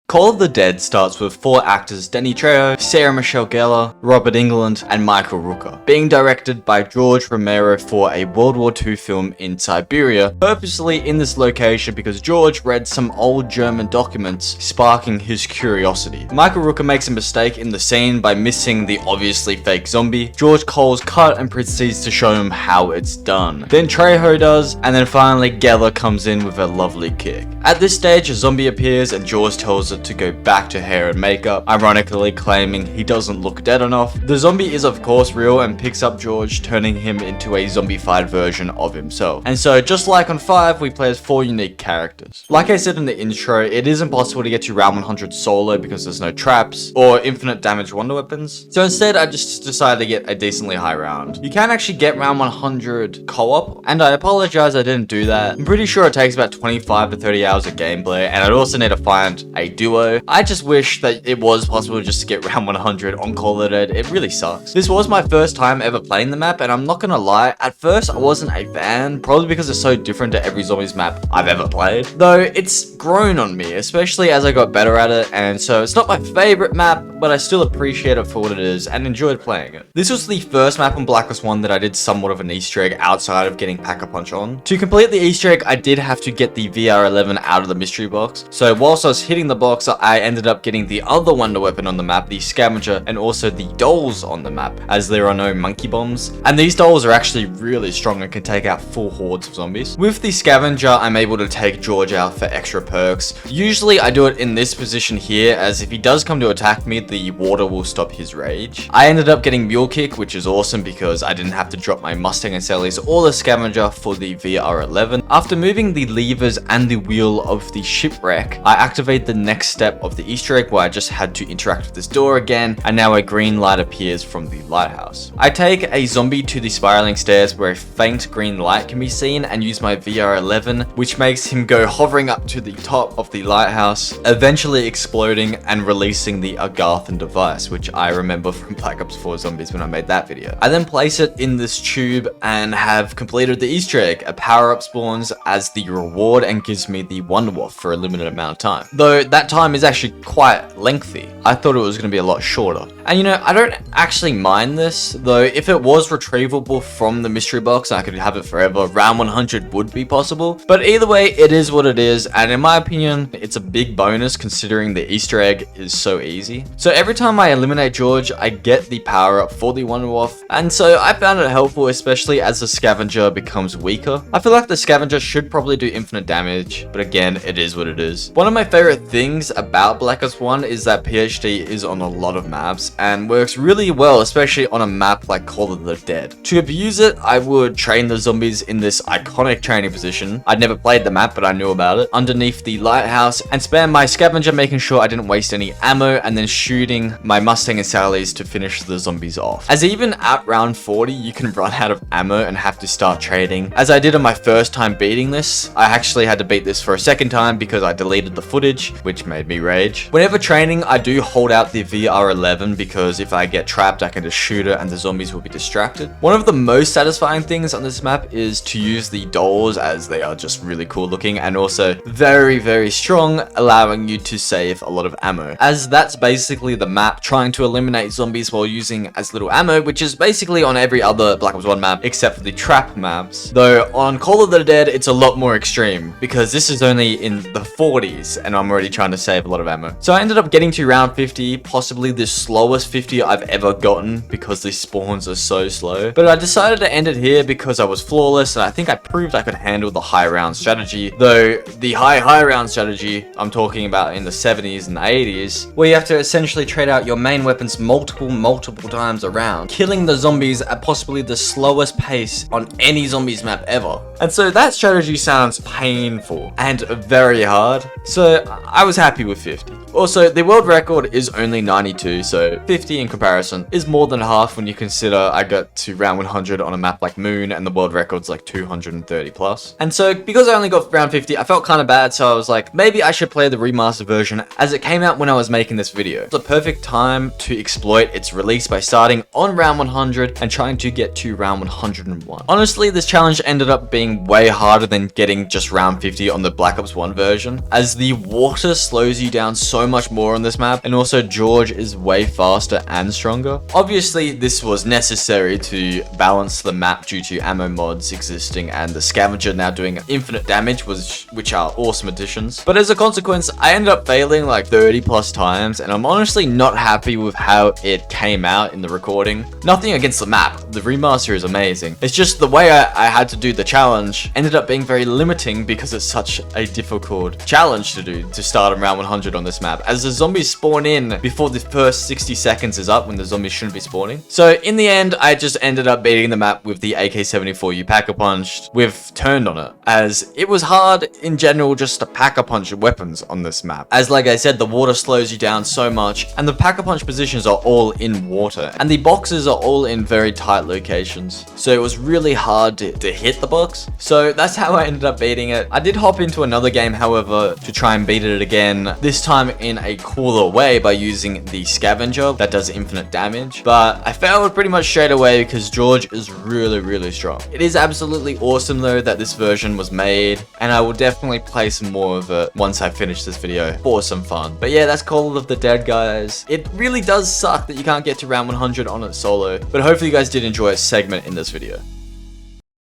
Call of the Dead starts with 4 actors: Danny Trejo, Sarah Michelle Gellar, Robert Englund, and Michael Rooker, being directed by George Romero for a World War II film in Siberia, purposely in this location because George read some old German documents, sparking his curiosity. Michael Rooker makes a mistake in the scene by missing the obviously fake zombie. George calls cut and proceeds to show him how it's done. Then Trejo does, and then finally Gellar comes in with a lovely kick. At this stage, a zombie appears and George tells it to go back to hair and makeup, ironically claiming he doesn't look dead enough. The zombie is of course real and picks up George, turning him into a zombified version of himself. And so just like on 5, we play as 4 unique characters. Like I said in the intro, it is impossible to get to round 100 solo because there's no traps or infinite damage wonder weapons. So instead I just decided to get a decently high round. You can actually get round 100 co-op, and I apologize I didn't do that. I'm pretty sure it takes about 25 to 30 hours of gameplay, and I'd also need to find a duo. I just wish that it was possible just to get round 100 on Call of Dead. It really sucks. This was my first time ever playing the map, and I'm not gonna lie, at first I wasn't a fan, probably because it's so different to every zombies map I've ever played. Though it's grown on me, especially as I got better at it, and so it's not my favorite map, but I still appreciate it for what it is and enjoyed playing it. This was the first map on Black Ops 1 that I did somewhat of an Easter egg outside of getting Pack-a-Punch on. To complete the Easter egg, I did have to get the VR11 out of the mystery box. So whilst I was hitting the box, I ended up getting the other wonder weapon on the map, the scavenger, and also the dolls on the map, as there are no monkey bombs. And these dolls are actually really strong and can take out full hordes of zombies. With the scavenger, I'm able to take George out for extra perks. Usually I do it in this position here, as if he does come to attack me, the water will stop his rage. I ended up getting Mule Kick, which is awesome because I didn't have to drop my Mustang and Sally's or the scavenger for the VR11. After moving the levers and the wheel of the shipwreck, I activate the next step of the Easter egg where I just had to interact with this door again, and now a green light appears from the lighthouse. I take a zombie to the spiraling stairs where a faint green light can be seen and use my VR11, which makes him go hovering up to the top of the lighthouse, eventually exploding and releasing the Agarthan device, which I remember from Black Ops 4 Zombies when I made that video. I then place it in this tube and have completed the Easter egg. A power-up spawns as the reward and gives me the Wonder Waff for a limited amount of time. Though that time is actually quite lengthy. I thought it was going to be a lot shorter. And you know, I don't actually mind this, though if it was retrievable from the mystery box, I could have it forever. Round 100 would be possible. But either way, it is what it is, and in my opinion, it's a big bonus considering the Easter egg is so easy. So every time I eliminate George, I get the power up for the Wonder Waff, and so I found it helpful, especially as the scavenger becomes weaker. I feel like the scavenger should probably do infinite damage, but again, it is what it is. One of my favorite things about Black Ops 1 is that PhD is on a lot of maps and works really well, especially on a map like Call of the Dead. To abuse it, I would train the zombies in this iconic training position. I'd never played the map, but I knew about it, underneath the lighthouse, and spam my scavenger making sure I didn't waste any ammo, and then shooting my Mustang and Sally's to finish the zombies off. As even at round 40, you can run out of ammo and have to start trading. As I did on my first time beating this, I actually had to beat this for a second time because I deleted the footage, which made me rage. Whenever training, I do hold out the VR11 because if I get trapped, I can just shoot it and the zombies will be distracted. One of the most satisfying things on this map is to use the dolls, as they are just really cool looking and also very, very strong, allowing you to save a lot of ammo. As that's basically the map, trying to eliminate zombies while using as little ammo, which is basically on every other Black Ops 1 map except for the trap maps. Though on Call of the Dead, it's a lot more extreme because this is only in the 40s and I'm already trying to save a lot of ammo. So I ended up getting to round 50, possibly the slowest 50 I've ever gotten because these spawns are so slow. But I decided to end it here because I was flawless and I think I proved I could handle the high round strategy. Though the high round strategy I'm talking about in the 70s and the 80s, where you have to essentially trade out your main weapons multiple times around, killing the zombies at possibly the slowest pace on any zombies map ever. And so that strategy sounds painful and very hard. So I was happy with 50. Also, the world record is only 92, so 50 in comparison is more than half when you consider I got to round 100 on a map like Moon and the world record's like 230 plus. And so because I only got round 50, I felt kind of bad, so I was like, maybe I should play the remastered version as it came out when I was making this video. It's the perfect time to exploit its release by starting on round 100 and trying to get to round 101. Honestly, this challenge ended up being way harder than getting just round 50 on the Black Ops 1 version, as the water slows you down so much more on this map, and also George is way faster and stronger. Obviously, this was necessary to balance the map due to ammo mods existing and the scavenger now doing infinite damage, which are awesome additions. But as a consequence, I ended up failing like 30 plus times, and I'm honestly not happy with how it came out in the recording. Nothing against the map, the remaster is amazing. It's just the way I had to do the challenge ended up being very limiting because it's such a difficult challenge to do to start around 100 on this map, as the zombies spawn in before the first 60 seconds is up when the zombies shouldn't be spawning. So in the end, I just ended up beating the map with the AK-74 you pack-a-punched with turned on it, as it was hard in general just to pack-a-punch weapons on this map. As like I said, the water slows you down so much, and the pack-a-punch positions are all in water, and the boxes are all in very tight locations. So it was really hard to hit the box. So that's how I ended up beating it. I did hop into another game, however, to try and beat it again, this time in a cooler way by using the scavenger that does infinite damage, but I failed pretty much straight away because George is really strong. It is absolutely awesome though that this version was made, and I will definitely play some more of it once I finish this video for some fun. But yeah, that's Call of the Dead, guys. It really does suck that you can't get to round 100 on it solo, but hopefully you guys did enjoy a segment in this video.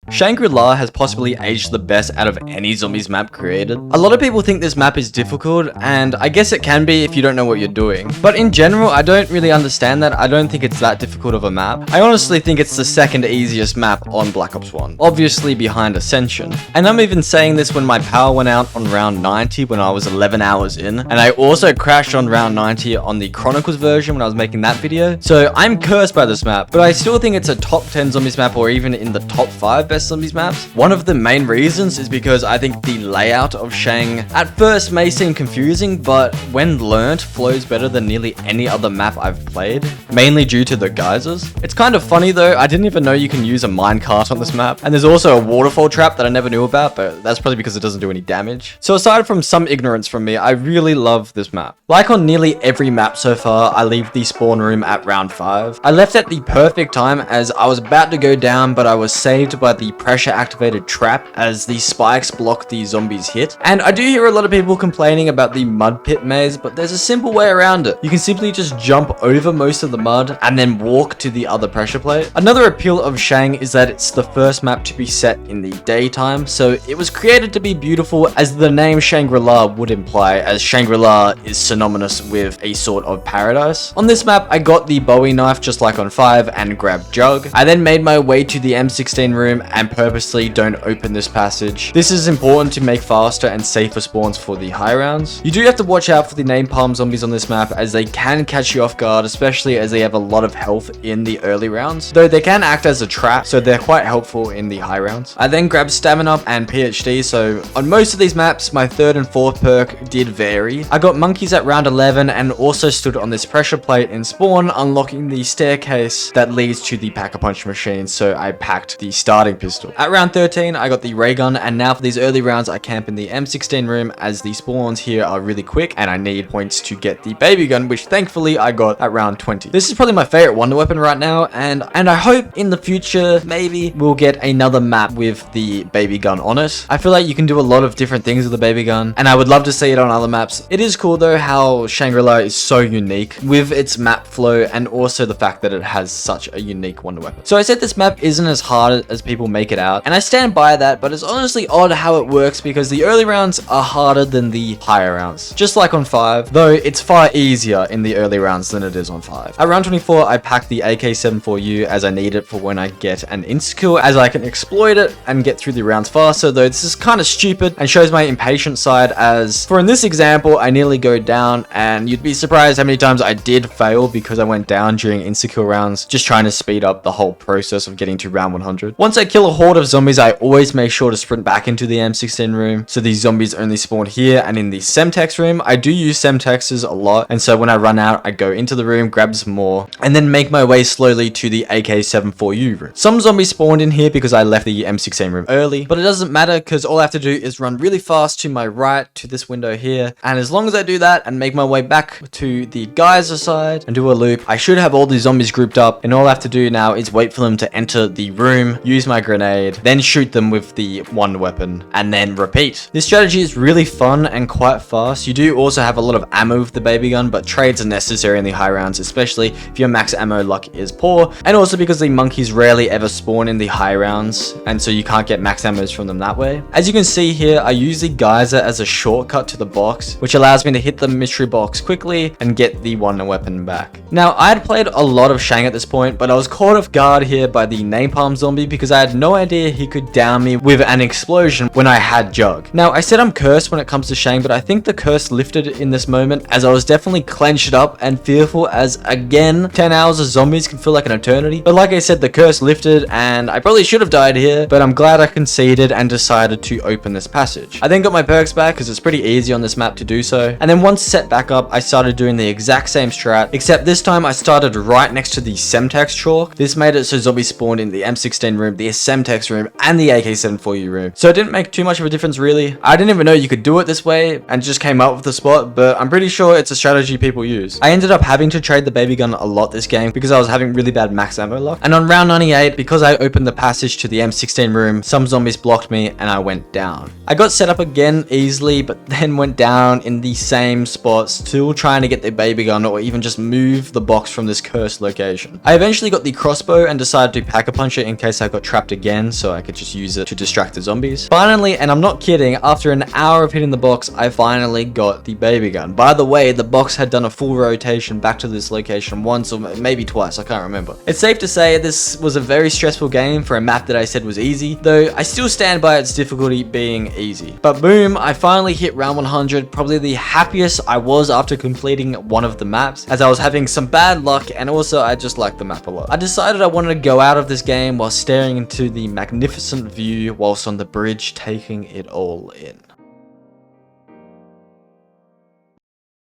Shangri-La has possibly aged the best out of any zombies map created. A lot of people think this map is difficult, and I guess it can be if you don't know what you're doing. But in general, I don't really understand that. I don't think it's that difficult of a map. I honestly think it's the second easiest map on Black Ops 1, obviously behind Ascension. And I'm even saying this when my power went out on round 90 when I was 11 hours in, and I also crashed on round 90 on the Chronicles version when I was making that video. So I'm cursed by this map, but I still think it's a top 10 zombies map or even in the top 5 best zombies maps. One of the main reasons is because I think the layout of Shang at first may seem confusing, but when learnt flows better than nearly any other map I've played, mainly due to the geysers. It's kind of funny though, I didn't even know you can use a minecart on this map, and there's also a waterfall trap that I never knew about, but that's probably because it doesn't do any damage. So aside from some ignorance from me, I really love this map. Like on nearly every map so far, I leave the spawn room at round 5. I left at the perfect time as I was about to go down, but I was saved by the pressure activated trap as the spikes block the zombies hit. And I do hear a lot of people complaining about the mud pit maze, but there's a simple way around it. You can simply just jump over most of the mud and then walk to the other pressure plate. Another appeal of Shang is that it's the first map to be set in the daytime, so it was created to be beautiful, as the name Shangri-La would imply, as Shangri-La is synonymous with a sort of paradise. On this map, I got the Bowie knife just like on 5 and grabbed Jug. I then made my way to the M16 room and purposely don't open this passage. This is important to make faster and safer spawns for the high rounds. You do have to watch out for the napalm zombies on this map, as they can catch you off guard, especially as they have a lot of health in the early rounds, though they can act as a trap, so they're quite helpful in the high rounds. I then grabbed stamina and PhD, so on most of these maps my 3rd and 4th perk did vary. I got monkeys at round 11 and also stood on this pressure plate in spawn, unlocking the staircase that leads to the pack-a-punch machine, so I packed the starting pistol. At round 13, I got the ray gun, and now for these early rounds, I camp in the M16 room as the spawns here are really quick, and I need points to get the baby gun, which thankfully I got at round 20. This is probably my favorite wonder weapon right now, and I hope in the future, maybe we'll get another map with the baby gun on it. I feel like you can do a lot of different things with the baby gun, and I would love to see it on other maps. It is cool though how Shangri-La is so unique with its map flow, and also the fact that it has such a unique wonder weapon. So I said this map isn't as hard as people make it out, and I stand by that, but it's honestly odd how it works because the early rounds are harder than the higher rounds. Just like on 5, though it's far easier in the early rounds than it is on 5. At round 24, I packed the AK-74U as I need it for when I get an insta-kill, as I can exploit it and get through the rounds faster, though this is kind of stupid and shows my impatient side, as for in this example, I nearly go down, and you'd be surprised how many times I did fail because I went down during insta-kill rounds, just trying to speed up the whole process of getting to round 100. Once I kill a horde of zombies, I always make sure to sprint back into the M16 room, so these zombies only spawn here. And in the Semtex room, I do use Semtexes a lot, and so when I run out, I go into the room, grab some more, and then make my way slowly to the AK-74U room. Some zombies spawned in here because I left the M16 room early, but it doesn't matter because all I have to do is run really fast to my right to this window here, and as long as I do that and make my way back to the geyser side and do a loop, I should have all these zombies grouped up, and all I have to do now is wait for them to enter the room, use my grenade, then shoot them with the wonder weapon, and then repeat. This strategy is really fun and quite fast. You do also have a lot of ammo with the baby gun, but trades are necessary in the high rounds, especially if your max ammo luck is poor, and also because the monkeys rarely ever spawn in the high rounds, and so you can't get max ammos from them that way. As you can see here, I use the geyser as a shortcut to the box, which allows me to hit the mystery box quickly and get the wonder weapon back. Now, I had played a lot of Shang at this point, but I was caught off guard here by the napalm zombie because I had no idea he could down me with an explosion when I had Jug. Now, I said I'm cursed when it comes to Shang, but I think the curse lifted in this moment, as I was definitely clenched up and fearful, as again, 10 hours of zombies can feel like an eternity. But like I said, the curse lifted, and I probably should have died here, but I'm glad I conceded and decided to open this passage. I then got my perks back because it's pretty easy on this map to do so, and then once set back up, I started doing the exact same strat, except this time I started right next to the Semtex chalk. This made it so zombies spawned in the M16 room the Semtex room and the AK-74U room. So it didn't make too much of a difference really. I didn't even know you could do it this way and just came up with the spot, but I'm pretty sure it's a strategy people use. I ended up having to trade the baby gun a lot this game because I was having really bad max ammo luck. And on round 98, because I opened the passage to the M16 room, some zombies blocked me and I went down. I got set up again easily, but then went down in the same spot, still trying to get the baby gun or even just move the box from this cursed location. I eventually got the crossbow and decided to pack-a-punch it in case I got trapped again, so I could just use it to distract the zombies. Finally, and I'm not kidding, after an hour of hitting the box, I finally got the baby gun. By the way, the box had done a full rotation back to this location once or maybe twice, I can't remember. It's safe to say this was a very stressful game for a map that I said was easy, though I still stand by its difficulty being easy. But boom, I finally hit round 100, probably the happiest I was after completing one of the maps, as I was having some bad luck and also I just liked the map a lot. I decided I wanted to go out of this game while staring into the magnificent view whilst on the bridge taking it all in.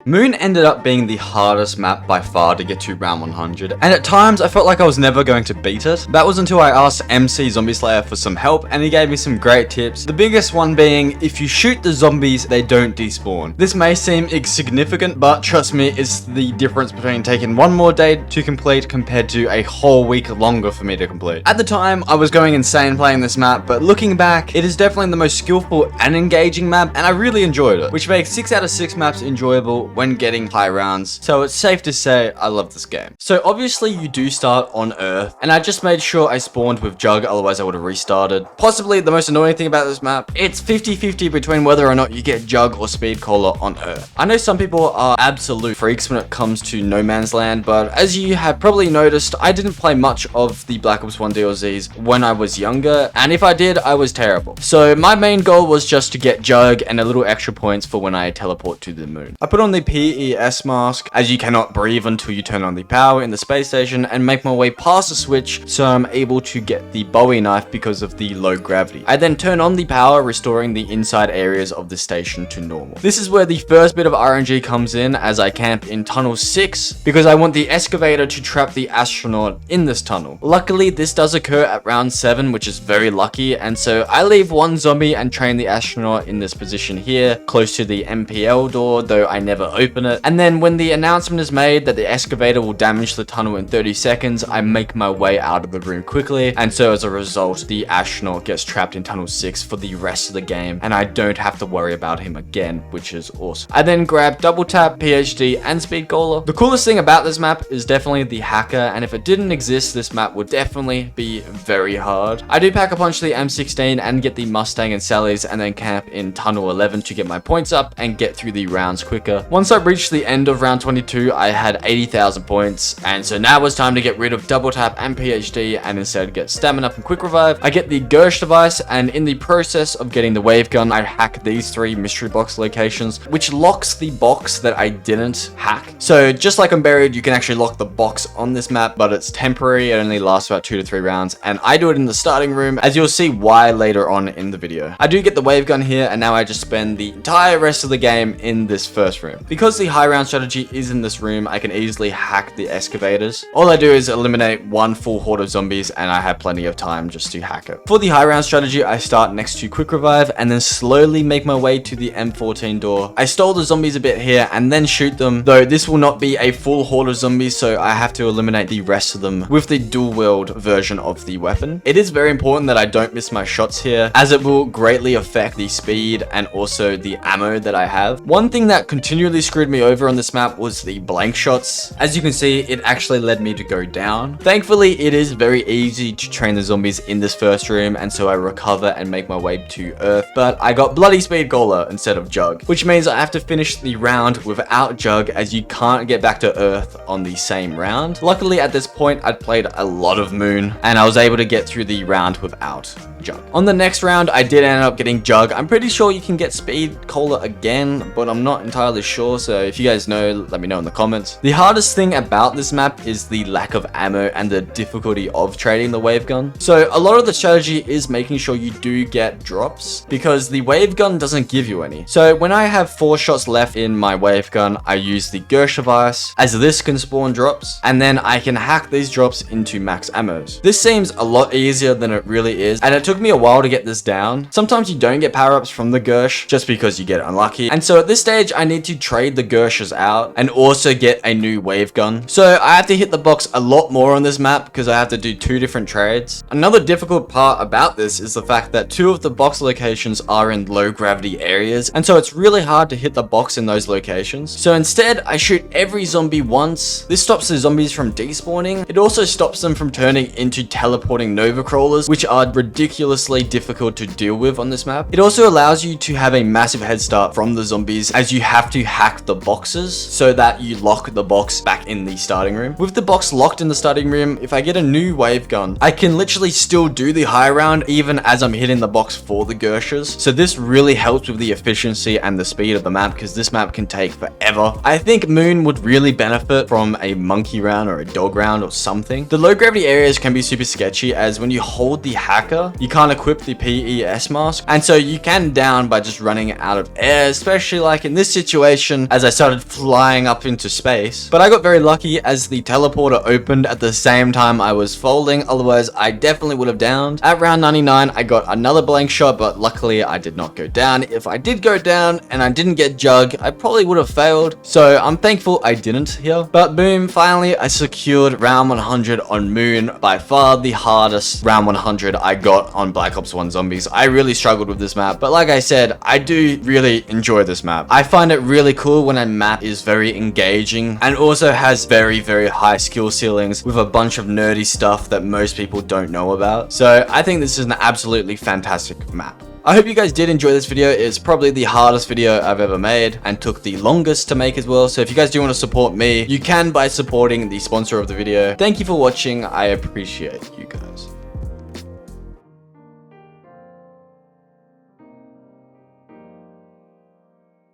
Moon ended up being the hardest map by far to get to round 100, and at times I felt like I was never going to beat it. That was until I asked MC Zombie Slayer for some help, and he gave me some great tips. The biggest one being, if you shoot the zombies, they don't despawn. This may seem insignificant, but trust me, it's the difference between taking one more day to complete compared to a whole week longer for me to complete. At the time, I was going insane playing this map, but looking back, it is definitely the most skillful and engaging map, and I really enjoyed it, which makes 6 out of 6 maps enjoyable when getting high rounds, so it's safe to say I love this game. So obviously you do start on Earth, and I just made sure I spawned with Jug, otherwise I would have restarted. Possibly the most annoying thing about this map, it's 50-50 between whether or not you get Jug or Speedcaller on Earth. I know some people are absolute freaks when it comes to No Man's Land, but as you have probably noticed, I didn't play much of the Black Ops 1 DLCs when I was younger, and if I did, I was terrible. So my main goal was just to get Jug and a little extra points for when I teleport to the moon. I put on the PES mask, as you cannot breathe until you turn on the power in the space station, and make my way past the switch so I'm able to get the Bowie knife because of the low gravity. I then turn on the power, restoring the inside areas of the station to normal. This is where the first bit of RNG comes in, as I camp in tunnel 6 because I want the excavator to trap the astronaut in this tunnel. Luckily, this does occur at round 7, which is very lucky, and so I leave one zombie and train the astronaut in this position here, close to the MPL door, though I never open it. And then when the announcement is made that the excavator will damage the tunnel in 30 seconds, I make my way out of the room quickly, and so as a result, the astronaut gets trapped in tunnel 6 for the rest of the game, and I don't have to worry about him again, which is awesome. I then grab Double Tap, PhD, and Speedcaller. The coolest thing about this map is definitely the hacker, and if it didn't exist, this map would definitely be very hard. I do Pack-a-Punch the M16 and get the Mustang and Sally's, and then camp in tunnel 11 to get my points up and get through the rounds quicker. Once I reached the end of round 22, I had 80,000 points, and so now it's time to get rid of Double Tap and PhD and instead get Stamina up and Quick Revive. I get the Gersh device, and in the process of getting the wave gun, I hack these 3 mystery box locations, which locks the box that I didn't hack. So just like on Buried, you can actually lock the box on this map, but it's temporary. It only lasts about 2 to 3 rounds, and I do it in the starting room, as you'll see why later on in the video. I do get the wave gun here, and now I just spend the entire rest of the game in this first room. Because the high round strategy is in this room, I can easily hack the excavators. All I do is eliminate one full horde of zombies, and I have plenty of time just to hack it. For the high round strategy, I start next to Quick Revive and then slowly make my way to the M14 door. I stole the zombies a bit here and then shoot them, though this will not be a full horde of zombies, so I have to eliminate the rest of them with the dual wield version of the weapon. It is very important that I don't miss my shots here, as it will greatly affect the speed and also the ammo that I have. One thing that continually screwed me over on this map was the blank shots. As you can see, it actually led me to go down. Thankfully, it is very easy to train the zombies in this first room, and so I recover and make my way to Earth, but I got bloody Speedcaller instead of Jug, which means I have to finish the round without Jug, as you can't get back to Earth on the same round. Luckily, at this point, I'd played a lot of Moon, and I was able to get through the round without Jug. On the next round, I did end up getting Jug. I'm pretty sure you can get Speed Cola again, but I'm not entirely sure, so if you guys know, let me know in the comments. The hardest thing about this map is the lack of ammo and the difficulty of trading the wave gun. So a lot of the strategy is making sure you do get drops, because the wave gun doesn't give you any. So when I have 4 shots left in my wave gun, I use the Gersh device, as this can spawn drops, and then I can hack these drops into max ammos. This seems a lot easier than it really is, and it took me a while to get this down. Sometimes you don't get power-ups from the Gersh just because you get unlucky, and so at this stage I need to trade the Gershes out and also get a new wave gun. So I have to hit the box a lot more on this map because I have to do 2 different trades. Another difficult part about this is the fact that 2 of the box locations are in low gravity areas, and so it's really hard to hit the box in those locations. So instead I shoot every zombie once. This stops the zombies from despawning. It also stops them from turning into teleporting Nova Crawlers, which are ridiculously difficult to deal with on this map. It also allows you to have a massive head start from the zombies, as you have to hack the boxes so that you lock the box back in the starting room. With the box locked in the starting room, if I get a new wave gun, I can literally still do the high round even as I'm hitting the box for the Gershes. So this really helps with the efficiency and the speed of the map, because this map can take forever. I think Moon would really benefit from a monkey round or a dog round or something. The low gravity areas can be super sketchy, as when you hold the hacker, you can't equip the PES mask, and so you can down by just running out of air, especially like in this situation as I started flying up into space. But I got very lucky as the teleporter opened at the same time I was folding, otherwise I definitely would have downed. At round 99 I got another blank shot, but luckily I did not go down. If I did go down and I didn't get Jug, I probably would have failed, so I'm thankful I didn't here. But boom, finally I secured round 100 on Moon, by far the hardest round 100 I got on Black Ops 1 Zombies. I really struggled with this map, but like I said, I do really enjoy this map. I find it really cool when a map is very engaging and also has very, very high skill ceilings with a bunch of nerdy stuff that most people don't know about. So I think this is an absolutely fantastic map. I hope you guys did enjoy this video. It's probably the hardest video I've ever made and took the longest to make as well. So if you guys do want to support me, you can by supporting the sponsor of the video. Thank you for watching. I appreciate you guys.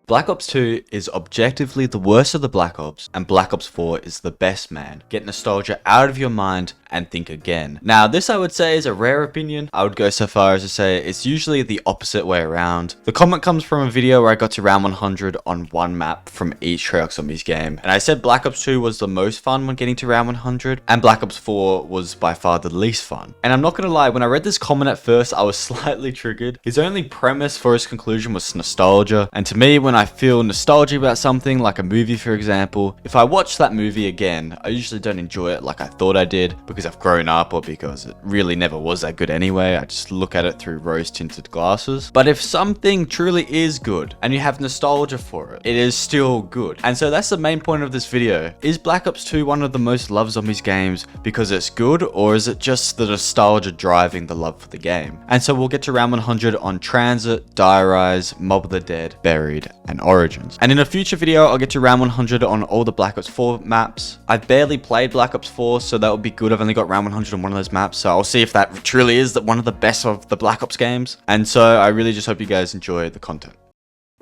Black Ops 2 is objectively the worst of the Black Ops, and Black Ops 4 is the best, man. Get nostalgia out of your mind and think again. Now, this I would say is a rare opinion. I would go so far as to say it's usually the opposite way around. The comment comes from a video where I got to round 100 on one map from each Treyarch Zombies game, and I said Black Ops 2 was the most fun when getting to round 100, and Black Ops 4 was by far the least fun. And I'm not gonna lie, when I read this comment at first, I was slightly triggered. His only premise for his conclusion was nostalgia, and to me, when I feel nostalgia about something, like a movie for example, if I watch that movie again, I usually don't enjoy it like I thought I did, because I've grown up or because it really never was that good anyway. I just look at it through rose-tinted glasses. But if something truly is good and you have nostalgia for it, it is still good. And so that's the main point of this video. Is Black Ops 2 one of the most loved Zombies games because it's good, or is it just the nostalgia driving the love for the game? And so we'll get to round 100 on Tranzit, Rise, Mob of the Dead, Buried, and Origins. And in a future video, I'll get to round 100 on all the Black Ops 4 maps. I've barely played Black Ops 4, so that would be good. I've only got round 100 on one of those maps, so I'll see if that truly is one of the best of the Black Ops games. And so I really just hope you guys enjoy the content.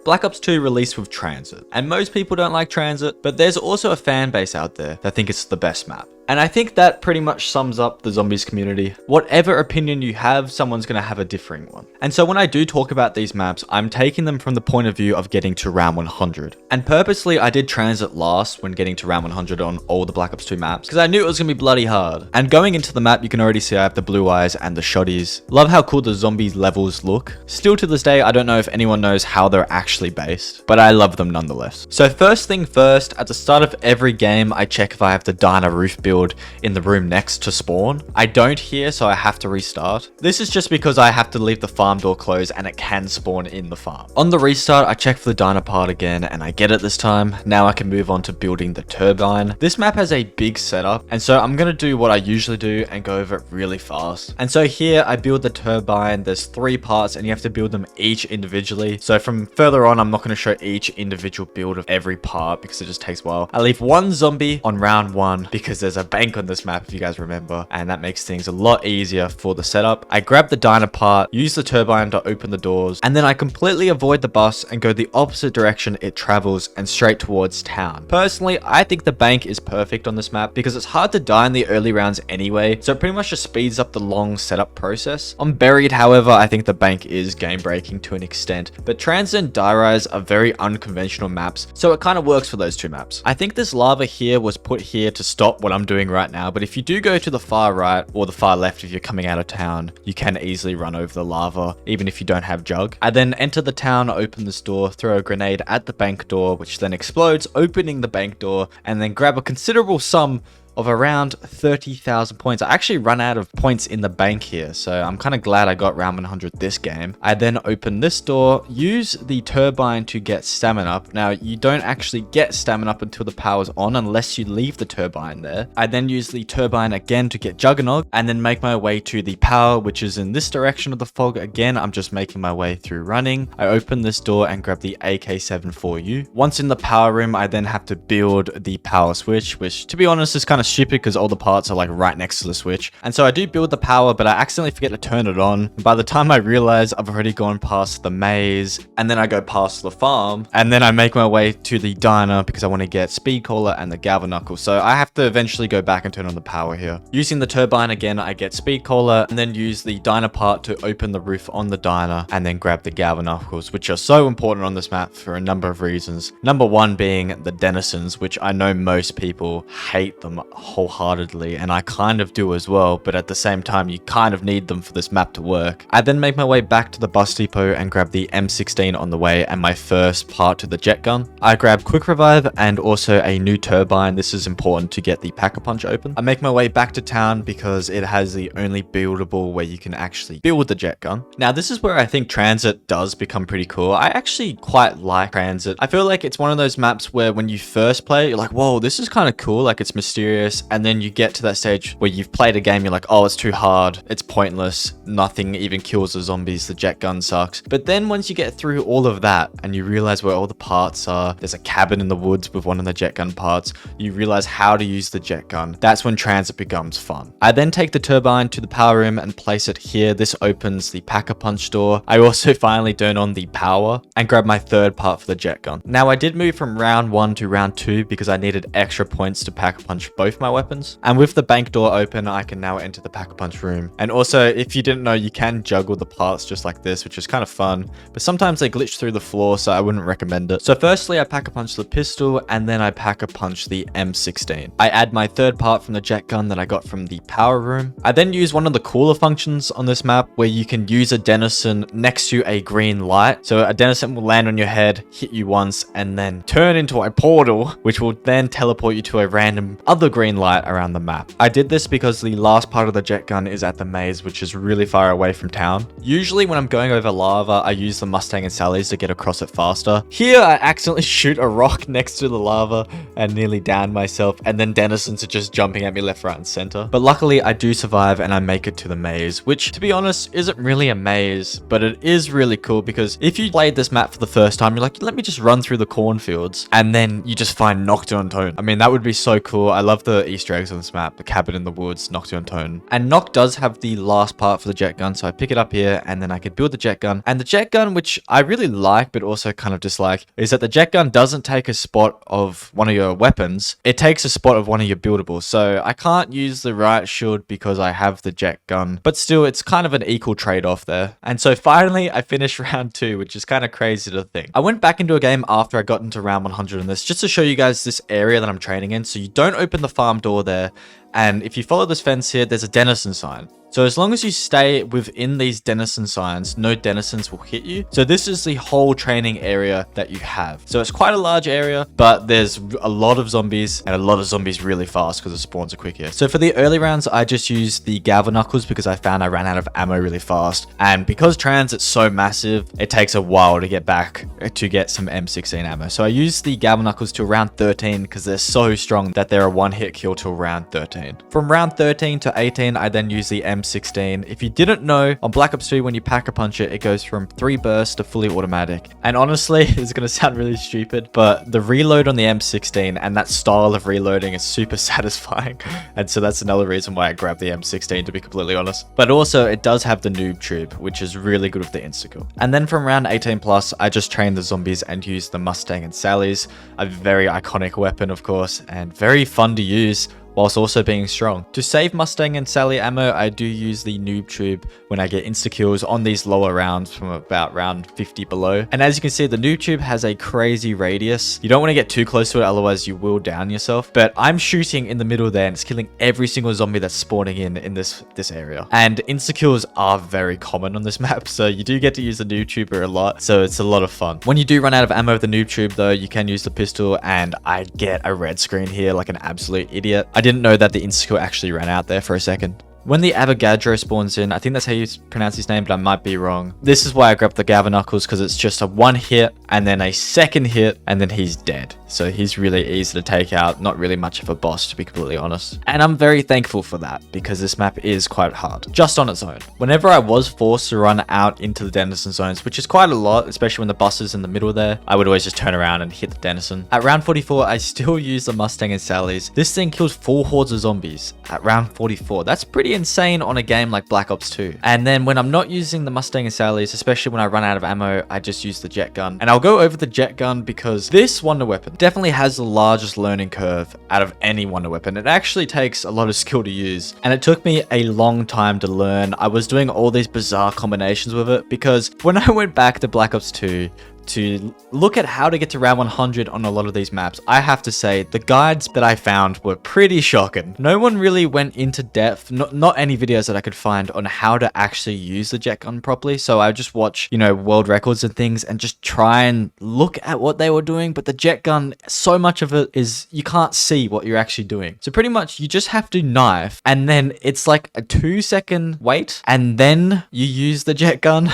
Black Ops 2 released with Tranzit, and most people don't like Tranzit, but there's also a fan base out there that think it's the best map. And I think that pretty much sums up the Zombies community. Whatever opinion you have, someone's going to have a differing one. And so when I do talk about these maps, I'm taking them from the point of view of getting to round 100. And purposely, I did Tranzit last when getting to round 100 on all the Black Ops 2 maps, because I knew it was going to be bloody hard. And going into the map, you can already see I have the blue eyes and the shotties. Love how cool the Zombies levels look. Still to this day, I don't know if anyone knows how they're actually based, but I love them nonetheless. So first thing first, at the start of every game, I check if I have the Diner roof build in the room next to spawn. I don't here, so I have to restart. This is just because I have to leave the farm door closed and it can spawn in the farm. On the restart, I check for the Diner part again and I get it this time. Now I can move on to building the turbine. This map has a big setup, and so I'm going to do what I usually do and go over it really fast. And so here I build the turbine. There's 3 parts and you have to build them each individually. So from further on, I'm not going to show each individual build of every part because it just takes a while. I leave 1 zombie on round 1 because there's a bank on this map if you guys remember, and that makes things a lot easier for the setup. I grab the diner part, use the turbine to open the doors, and then I completely avoid the bus and go the opposite direction it travels and straight towards town. Personally, I think the bank is perfect on this map because it's hard to die in the early rounds anyway, so it pretty much just speeds up the long setup process. On Buried, however, I think the bank is game breaking to an extent, but Tranzit and Die Rise are very unconventional maps, so it kind of works for those two maps. I think this lava here was put here to stop what I'm doing right now, but if you do go to the far right or the far left if you're coming out of town, you can easily run over the lava, even if you don't have jug. I then enter the town, open this door, throw a grenade at the bank door, which then explodes, opening the bank door, and then grab a considerable sum of around 30,000 points. I actually run out of points in the bank here, so I'm kind of glad I got round 100 this game. I then open this door, use the turbine to get stamina up. Now, you don't actually get stamina up until the power's on unless you leave the turbine there. I then use the turbine again to get Juggernog, and then make my way to the power, which is in this direction of the fog. Again, I'm just making my way through running. I open this door and grab the AK-74U. Once in the power room, I then have to build the power switch, which, to be honest, is kind of stupid because all the parts are like right next to the switch. And so I do build the power, but I accidentally forget to turn it on. By the time I realize, I've already gone past the maze, and then I go past the farm, and then I make my way to the diner because I want to get Speed Caller and the Galvaknuckle. So I have to eventually go back and turn on the power here. Using the turbine again, I get Speed Caller and then use the diner part to open the roof on the diner and then grab the Galvaknuckles, which are so important on this map for a number of reasons. Number one being the denizens, which I know most people hate them wholeheartedly, and I kind of do as well, but at the same time you kind of need them for this map to work. I then make my way back to the bus depot and grab the M16 on the way and my first part to the jet gun. I grab Quick Revive and also a new turbine. This is important to get the Pack-a-Punch open. I make my way back to town because it has the only buildable where you can actually build the jet gun. Now this is where I think Tranzit does become pretty cool. I actually quite like Tranzit. I feel like it's one of those maps where when you first play it, you're like, whoa, this is kind of cool, like it's mysterious, and then you get to that stage where you've played a game, you're like, oh, it's too hard, it's pointless, nothing even kills the zombies, the jet gun sucks. But then once you get through all of that and you realize where all the parts are, there's a cabin in the woods with one of the jet gun parts, you realize how to use the jet gun. That's when Tranzit becomes fun. I then take the turbine to the power room and place it here. This opens the Pack-a-Punch door. I also finally turn on the power and grab my third part for the jet gun. Now I did move from round 1 to round 2 because I needed extra points to Pack-a-Punch both my weapons. And with the bank door open, I can now enter the Pack-a-Punch room. And also, if you didn't know, you can juggle the parts just like this, which is kind of fun, but sometimes they glitch through the floor, so I wouldn't recommend it. So firstly, I Pack-a-Punch the pistol, and then I Pack-a-Punch the M16. I add my third part from the jet gun that I got from the power room. I then use one of the cooler functions on this map where you can use a denizen next to a green light. So a denizen will land on your head, hit you once, and then turn into a portal, which will then teleport you to a random other green light around the map. I did this because the last part of the jet gun is at the maze, which is really far away from town. Usually when I'm going over lava, I use the Mustang and Sally's to get across it faster. Here, I accidentally shoot a rock next to the lava and nearly downed myself, and then denizens are just jumping at me left, right, and center. But luckily, I do survive and I make it to the maze, which, to be honest, isn't really a maze, but it is really cool because if you played this map for the first time, you're like, let me just run through the cornfields, and then you just find Nacht Der Untoten. I mean, that would be so cool. I love the Easter eggs on this map, the cabin in the woods, Nacht Der Untoten. And Nacht does have the last part for the jet gun, so I pick it up here, and then I could build the jet gun. And the jet gun, which I really like, but also kind of dislike, is that the jet gun doesn't take a spot of one of your weapons. It takes a spot of one of your buildables. So I can't use the riot shield because I have the jet gun, but still, it's kind of an equal trade-off there. And so finally, I finished round 2, which is kind of crazy to think. I went back into a game after I got into round 100 in this, just to show you guys this area that I'm training in. So you don't open the farm door there. And if you follow this fence here, there's a denizen sign. So as long as you stay within these denizen signs, no denizens will hit you. So this is the whole training area that you have. So it's quite a large area, but there's a lot of zombies, and a lot of zombies really fast because the spawns are quick here. So for the early rounds, I just used the Galvaknuckles because I found I ran out of ammo really fast. And because Transit's so massive, it takes a while to get back to get some M16 ammo. So I used the Galvaknuckles to round 13 because they're so strong that they're a one-hit kill till round 13. From round 13 to 18, I then used the M16 M16. If you didn't know, on Black Ops 2, when you pack a punch it goes from 3 bursts to fully automatic. And honestly, it's going to sound really stupid, but the reload on the M16 and that style of reloading is super satisfying. And so that's another reason why I grabbed the M16, to be completely honest. But also, it does have the noob tube, which is really good with the insta-kill. And then from round 18 plus, I just trained the zombies and used the Mustang and Sally's, a very iconic weapon, of course, and very fun to use, whilst also being strong. To save Mustang and Sally ammo, I do use the noob tube when I get insta-kills on these lower rounds from about round 50 below. And as you can see, the noob tube has a crazy radius. You don't want to get too close to it, otherwise you will down yourself. But I'm shooting in the middle there, and it's killing every single zombie that's spawning in this area. And insta-kills are very common on this map, so you do get to use the noob tuber a lot, so it's a lot of fun. When you do run out of ammo with the noob tube though, you can use the pistol, and I get a red screen here like an absolute idiot. I didn't know that the insta-kill actually ran out there for a second. When the Avogadro spawns in, I think that's how you pronounce his name, but I might be wrong. This is why I grabbed the Gava Knuckles, because it's just a 1 hit and then a 2nd hit and then he's dead. So he's really easy to take out, not really much of a boss, to be completely honest. And I'm very thankful for that, because this map is quite hard, just on its own. Whenever I was forced to run out into the Denizen zones, which is quite a lot, especially when the bus is in the middle there, I would always just turn around and hit the Denizen. At round 44, I still use the Mustang and Sally's. This thing kills full hordes of zombies at round 44. That's pretty insane on a game like Black Ops 2. And then when I'm not using the Mustang and Sally's, especially when I run out of ammo, I just use the jet gun. And I'll go over the jet gun because this wonder weapon definitely has the largest learning curve out of any wonder weapon. It actually takes a lot of skill to use, and it took me a long time to learn. I was doing all these bizarre combinations with it, because when I went back to Black Ops 2 to look at how to get to round 100 on a lot of these maps, I have to say the guides that I found were pretty shocking. No one really went into depth, not any videos that I could find on how to actually use the jet gun properly. So I just watch, you know, world records and things and just try and look at what they were doing. But the jet gun, so much of it is you can't see what you're actually doing. So pretty much you just have to knife, and then it's like a 2-second wait, and then you use the jet gun.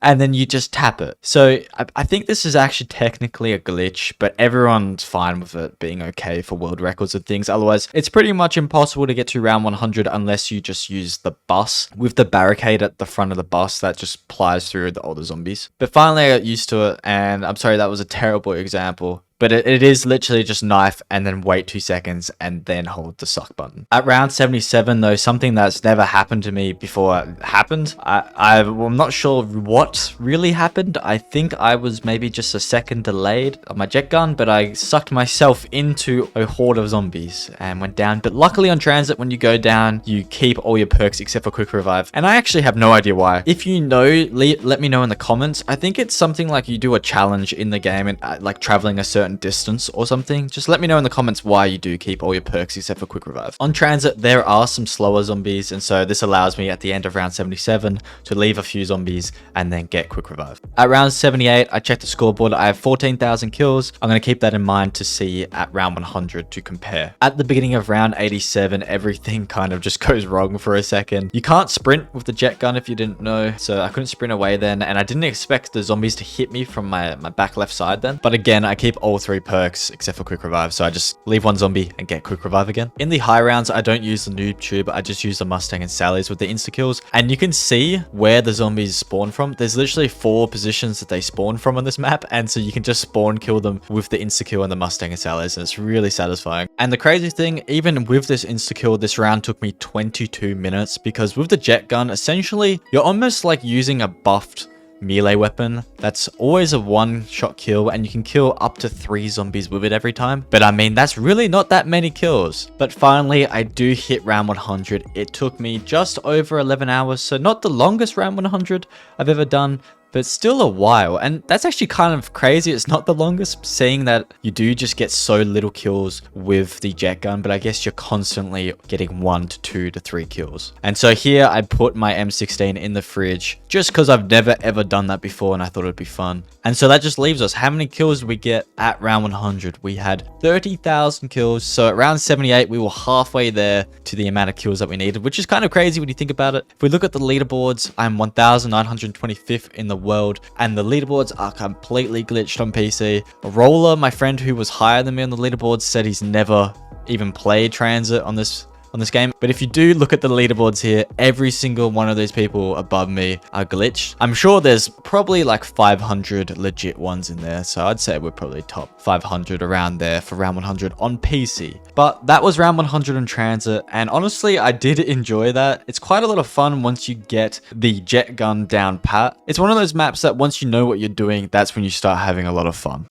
And then you just tap it. So I think this is actually technically a glitch, but everyone's fine with it being okay for world records and things. Otherwise, it's pretty much impossible to get to round 100 unless you just use the bus with the barricade at the front of the bus that just plies through all the zombies. But finally, I got used to it, and I'm sorry that was a terrible example. But it is literally just knife and then wait 2 seconds and then hold the suck button. At round 77 though, something that's never happened to me before happened. I'm not sure what really happened. I think I was maybe just a second delayed on my jet gun, but I sucked myself into a horde of zombies and went down. But luckily on Tranzit, when you go down, you keep all your perks except for quick revive. And I actually have no idea why. If you know, let me know in the comments. I think it's something like you do a challenge in the game and like traveling a certain distance or something. Just let me know in the comments why you do keep all your perks except for quick revive. On Tranzit, there are some slower zombies, and so this allows me at the end of round 77 to leave a few zombies and then get quick revive. At round 78, I checked the scoreboard. I have 14,000 kills. I'm going to keep that in mind to see at round 100 to compare. At the beginning of round 87, everything kind of just goes wrong for a second. You can't sprint with the jet gun if you didn't know, so I couldn't sprint away then, and I didn't expect the zombies to hit me from my back left side then. But again, I keep all 3 perks except for quick revive, so I just leave 1 zombie and get quick revive again. In the high rounds, I don't use the noob tube. I just use the Mustang and Sally's with the insta kills, and you can see where the zombies spawn from. There's literally 4 positions that they spawn from on this map, and so you can just spawn kill them with the insta kill and the Mustang and Sally's, and it's really satisfying. And the crazy thing, even with this insta kill, this round took me 22 minutes, because with the jet gun, essentially you're almost like using a buffed melee weapon that's always a 1-shot kill, and you can kill up to 3 zombies with it every time. But I mean, that's really not that many kills. But finally, I do hit round 100. It took me just over 11 hours, so not the longest round 100 I've ever done, but still a while. And that's actually kind of crazy. It's not the longest, seeing that you do just get so little kills with the jet gun, but I guess you're constantly getting 1 to 2 to 3 kills. And so here I put my M16 in the fridge just because I've never ever done that before, and I thought it'd be fun. And so that just leaves us, how many kills did we get at round 100? We had 30,000 kills. So at round 78, we were halfway there to the amount of kills that we needed, which is kind of crazy when you think about it. If we look at the leaderboards, I'm 1,925th in the world, and the leaderboards are completely glitched on PC. Roller, my friend who was higher than me on the leaderboards, said he's never even played Tranzit on this on this game. But if you do look at the leaderboards here, every single one of these people above me are glitched. I'm sure there's probably like 500 legit ones in there. So I'd say we're probably top 500 around there for round 100 on PC. But that was round 100 in Transit. And honestly, I did enjoy that. It's quite a lot of fun once you get the jet gun down pat. It's one of those maps that once you know what you're doing, that's when you start having a lot of fun.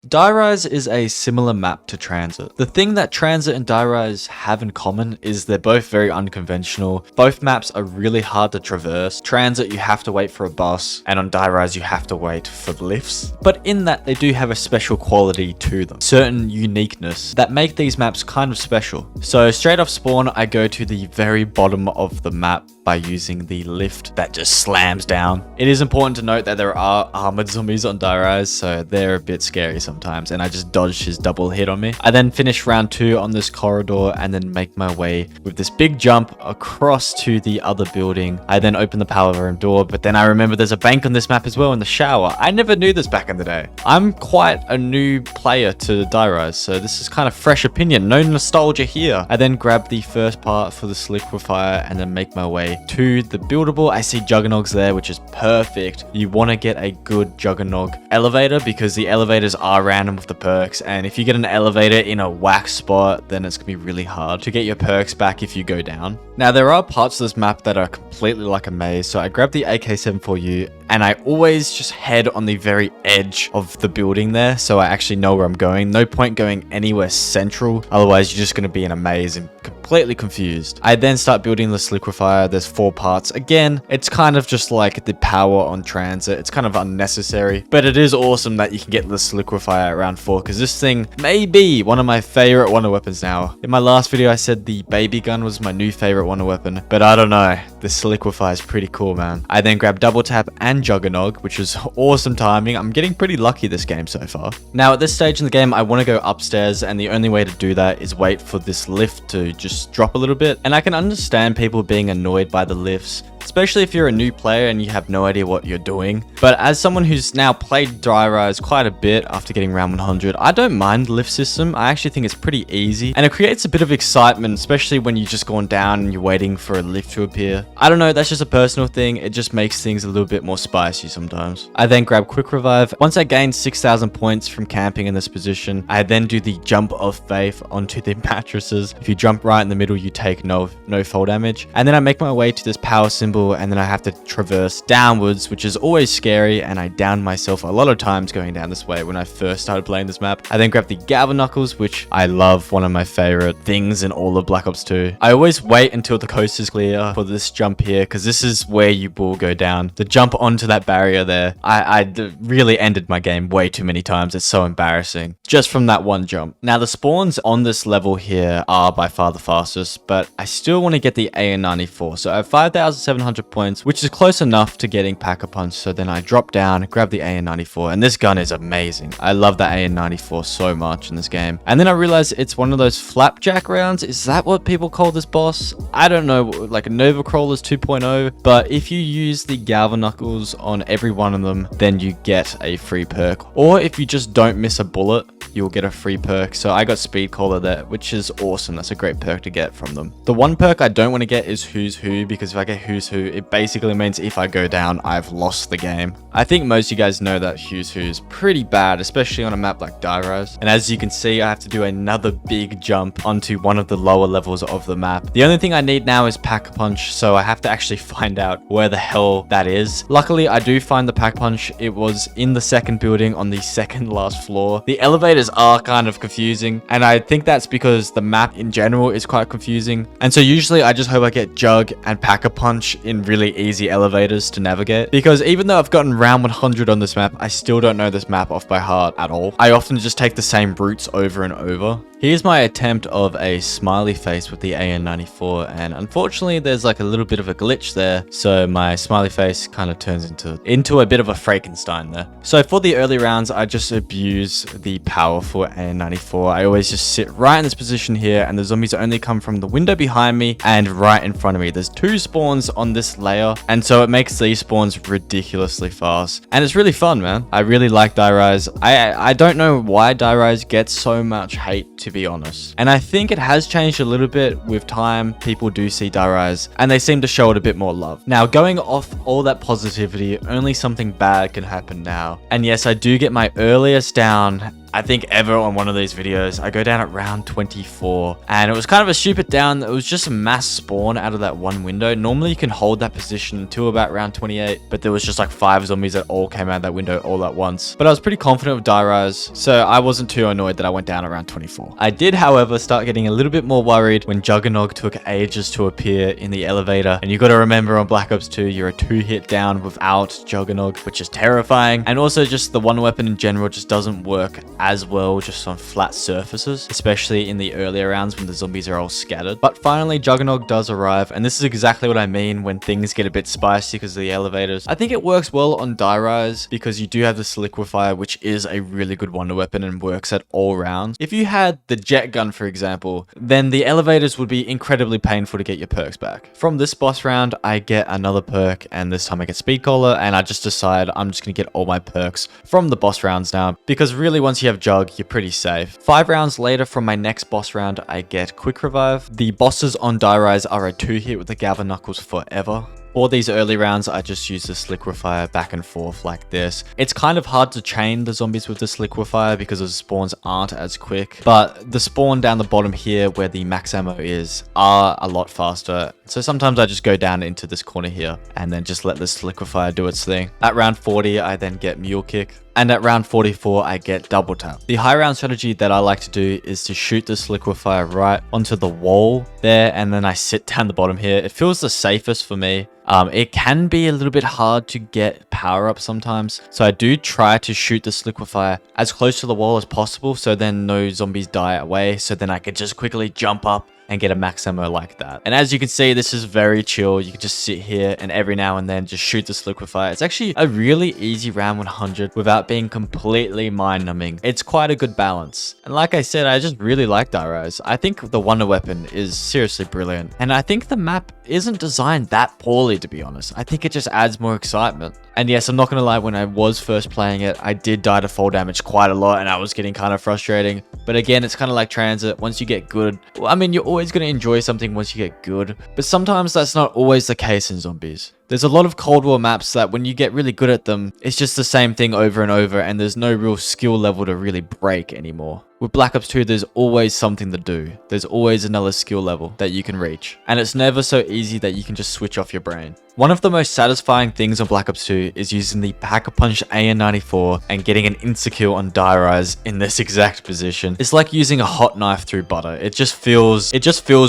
Die Rise is a similar map to Transit. The thing that Transit and Die Rise have in common is they're both very unconventional. Both maps are really hard to traverse. Transit, you have to wait for a bus, and on Die Rise, you have to wait for lifts. But in that, they do have a special quality to them, certain uniqueness that make these maps kind of special. So straight off spawn, I go to the very bottom of the map by using the lift that just slams down. It is important to note that there are armored zombies on Die Rise, so they're a bit scary sometimes, and I just dodged his double hit on me. I then finish round 2 on this corridor and then make my way with this big jump across to the other building. I then open the power room door, but then I remember there's a bank on this map as well in the shower. I never knew this back in the day. I'm quite a new player to Die Rise, so this is kind of fresh opinion, no nostalgia here. I then grab the first part for the liquefier and then make my way to the buildable. I see Juggernauts there, which is perfect. You want to get a good Juggernaut elevator because the elevators are random with the perks, and if you get an elevator in a whack spot, then it's gonna be really hard to get your perks back if you go down. Now there are parts of this map that are completely like a maze, so I grab the AK-74U and I always just head on the very edge of the building there, so I actually know where I'm going. No point going anywhere central, otherwise you're just going to be in a maze and completely confused. I then start building this liquefier. There's 4 parts. Again, it's kind of just like the power on Transit. It's kind of unnecessary, but it is awesome that you can get this liquefier around 4 because this thing may be one of my favorite wonder weapons now. In my last video, I said the baby gun was my new favorite wonder weapon, but I don't know. This liquefier is pretty cool, man. I then grab double tap and Juggernog, which is awesome timing. I'm getting pretty lucky this game so far. Now at this stage in the game, I want to go upstairs, and the only way to do that is wait for this lift to just drop a little bit. And I can understand people being annoyed by the lifts, especially if you're a new player and you have no idea what you're doing. But as someone who's now played Die Rise quite a bit after getting round 100, I don't mind the lift system. I actually think it's pretty easy, and it creates a bit of excitement, especially when you're just going down and you're waiting for a lift to appear. I don't know, that's just a personal thing. It just makes things a little bit more spicy sometimes. I then grab Quick Revive. Once I gain 6,000 points from camping in this position, I then do the Jump of Faith onto the mattresses. If you jump right in the middle, you take no fall damage. And then I make my way to this power symbol, and then I have to traverse downwards, which is always scary, and I downed myself a lot of times going down this way when I first started playing this map. I then grab the Galva Knuckles, which I love, one of my favorite things in all of Black Ops 2. I always wait until the coast is clear for this jump here, because this is where you will go down. The jump onto that barrier there, I really ended my game way too many times. It's so embarrassing just from that one jump. Now the spawns on this level here are by far the fastest, but I still want to get the AN-94. So I have 5,700 points, which is close enough to getting Pack-a-Punch. So then I drop down, grab the AN-94, and this gun is amazing. I love the AN-94 so much in this game. And then I realized it's one of those flapjack rounds. Is that what people call this boss? I don't know, like a Nova Crawlers 2.0, but if you use the Galva Knuckles on every one of them, then you get a free perk. Or if you just don't miss a bullet, you'll get a free perk. So I got Speed Caller there, which is awesome. That's a great perk to get from them. The one perk I don't want to get is Who's Who, because if I get Who's Who, it basically means if I go down, I've lost the game. I think most of you guys know that Who's Who is pretty bad, especially on a map like Die Rise. And as you can see, I have to do another big jump onto one of the lower levels of the map. The only thing I need now is Pack-a-Punch, so I have to actually find out where the hell that is. Luckily, I do find the Pack-a-Punch. It was in the second building on the second last floor. The elevators are kind of confusing, and I think that's because the map in general is quite confusing. And so usually I just hope I get Jug and Pack-a-Punch in really easy elevators to navigate, because even though I've gotten round 100 on this map, I still don't know this map off by heart at all. I often just take the same routes over and over. Here's my attempt of a smiley face with the AN-94, and unfortunately there's like a little bit of a glitch there, so my smiley face kind of turns into a bit of a Frankenstein there. So for the early rounds, I just abuse the power powerful AN94. I always just sit right in this position here, and the zombies only come from the window behind me and right in front of me. There's 2 spawns on this layer, and so it makes these spawns ridiculously fast. And it's really fun, man. I really like Die Rise. I don't know why Die Rise gets so much hate, to be honest. And I think it has changed a little bit with time. People do see Die Rise, and they seem to show it a bit more love. Now, going off all that positivity, only something bad can happen now. And yes, I do get my earliest down, I think, ever on one of these videos. I go down at round 24, and it was kind of a stupid down. It was just a mass spawn out of that one window. Normally you can hold that position until about round 28, but there was just like 5 zombies that all came out of that window all at once. But I was pretty confident with Die Rise, so I wasn't too annoyed that I went down around 24. I did, however, start getting a little bit more worried when Juggernog took ages to appear in the elevator. And you got to remember, on Black Ops 2, you're a 2-hit down without Juggernog, which is terrifying. And also just the one weapon in general just doesn't work as well just on flat surfaces, especially in the earlier rounds when the zombies are all scattered. But finally, Juggernog does arrive, and this is exactly what I mean when things get a bit spicy because of the elevators. I think it works well on Die Rise because you do have this liquefier, which is a really good wonder weapon and works at all rounds. If you had the jet gun, for example, then the elevators would be incredibly painful to get your perks back. From this boss round, I get another perk, and this time I get Speed Collar, and I just decide I'm just gonna get all my perks from the boss rounds now, because really once you have Jug, you're pretty safe. 5 rounds later from my next boss round, I get Quick Revive. The bosses on Die Rise are a 2-hit with the Galva Knuckles forever. For these early rounds, I just use this liquefier back and forth like this. It's kind of hard to chain the zombies with this liquefier because the spawns aren't as quick, but the spawn down the bottom here where the max ammo is are a lot faster. So sometimes I just go down into this corner here and then just let this liquefier do its thing. At round 40, I then get Mule Kick. And at round 44, I get Double Tap. The high round strategy that I like to do is to shoot this liquefier right onto the wall there, and then I sit down the bottom here. It feels the safest for me. It can be a little bit hard to get power up sometimes, so I do try to shoot this liquefier as close to the wall as possible, so then no zombies die away, so then I could just quickly jump up and get a max ammo like that. And as you can see, this is very chill. You can just sit here and every now and then just shoot this liquefier. It's actually a really easy round 100 without being completely mind-numbing. It's quite a good balance. And like I said, I just really like Die Rise. I think the wonder weapon is seriously brilliant. And I think the map isn't designed that poorly, to be honest. I think it just adds more excitement. And yes, I'm not gonna lie, when I was first playing it, I did die to fall damage quite a lot and I was getting kind of frustrating. But again, it's kind of like Tranzit. Once you get good, well, I mean, you're always gonna enjoy something once you get good, but sometimes that's not always the case in zombies. There's a lot of Cold War maps that when you get really good at them, it's just the same thing over and over, and there's no real skill level to really break anymore. With Black Ops 2, there's always something to do. There's always another skill level that you can reach. And it's never so easy that you can just switch off your brain. One of the most satisfying things on Black Ops 2 is using the Pack-a-Punch AN94 and getting an insta-kill on Die Rise in this exact position. It's like using a hot knife through butter. It just feels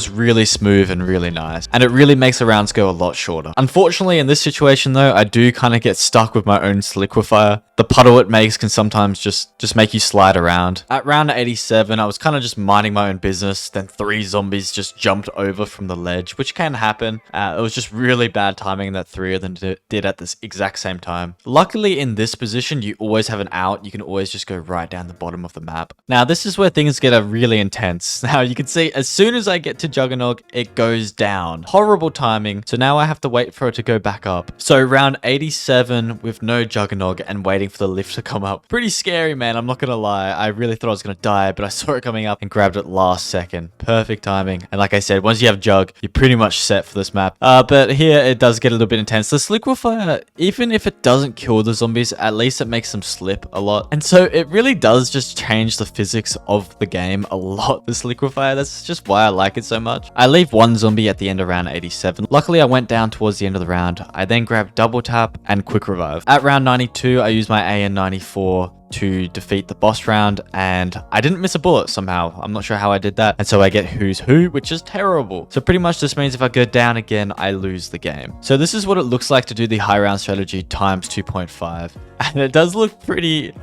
really smooth and really nice. And it really makes the rounds go a lot shorter. Unfortunately, in this situation though, I do kind of get stuck with my own liquefier. The puddle it makes can sometimes just make you slide around. At round 87, I was kind of just minding my own business. Then 3 zombies just jumped over from the ledge, which can happen. It was just really bad timing that 3 of them did at this exact same time. Luckily, in this position, you always have an out. You can always just go right down the bottom of the map. Now, this is where things get really intense. Now, you can see as soon as I get to Juggernog, it goes down. Horrible timing. So now I have to wait for it to go back up. So round 87 with no Juggernog and waiting for the lift to come up. Pretty scary, man. I'm not gonna lie. I really thought I was gonna die, but I saw it coming up and grabbed it last second. Perfect timing. And like I said, once you have Jug, you're pretty much set for this map. But here it does get a little bit intense. This liquefier, even if it doesn't kill the zombies, at least it makes them slip a lot. And so it really does just change the physics of the game a lot, this liquefier. That's just why I like it so much. I leave 1 zombie at the end of round 87. Luckily, I went down towards the end of the round. I then grabbed Double Tap and Quick Revive. At round 92, I used my AN94 to defeat the boss round, and I didn't miss a bullet somehow. I'm not sure how I did that. And so I get Who's Who, which is terrible. So pretty much this means if I go down again, I lose the game. So this is what it looks like to do the high round strategy times 2.5. And it does look pretty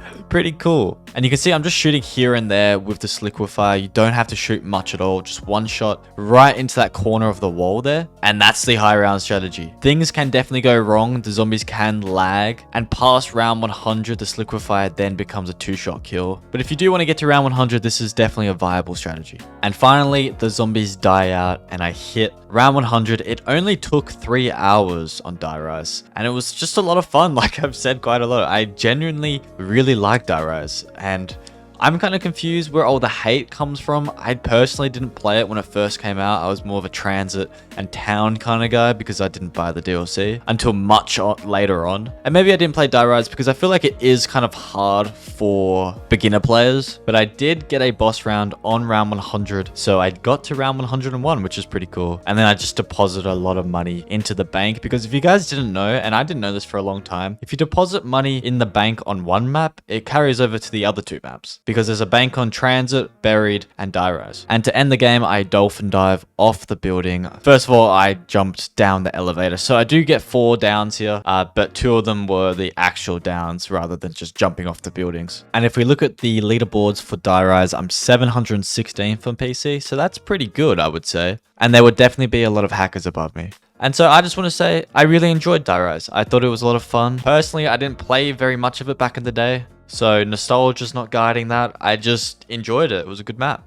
cool. And you can see I'm just shooting here and there with this liquefier. You don't have to shoot much at all, just one shot right into that corner of the wall there. And that's the high round strategy. Things can definitely go wrong. The zombies can lag, and past round 100, this liquefier then becomes a 2-shot kill. But if you do want to get to round 100, this is definitely a viable strategy. And finally, the zombies die out and I hit round 100. It only took 3 hours on Die Rise, and it was just a lot of fun. Like I've said quite a lot, I genuinely really like Die Rise, and I'm kind of confused where all the hate comes from. I personally didn't play it when it first came out. I was more of a Transit and Town kind of guy because I didn't buy the DLC until much later on. And maybe I didn't play Die Rise because I feel like it is kind of hard for beginner players. But I did get a boss round on round 100. So I got to round 101, which is pretty cool. And then I just deposited a lot of money into the bank, because if you guys didn't know, and I didn't know this for a long time, if you deposit money in the bank on one map, it carries over to the other 2 maps, because there's a bank on Transit, Buried, and Die Rise. And to end the game, I dolphin dive off the building. First of all, I jumped down the elevator. So I do get 4 downs here, but 2 of them were the actual downs rather than just jumping off the buildings. And if we look at the leaderboards for Die Rise, I'm 716th on PC. So that's pretty good, I would say. And there would definitely be a lot of hackers above me. And so I just want to say, I really enjoyed Die Rise. I thought it was a lot of fun. Personally, I didn't play very much of it back in the day, so nostalgia's not guiding that. I just enjoyed it. It was a good map.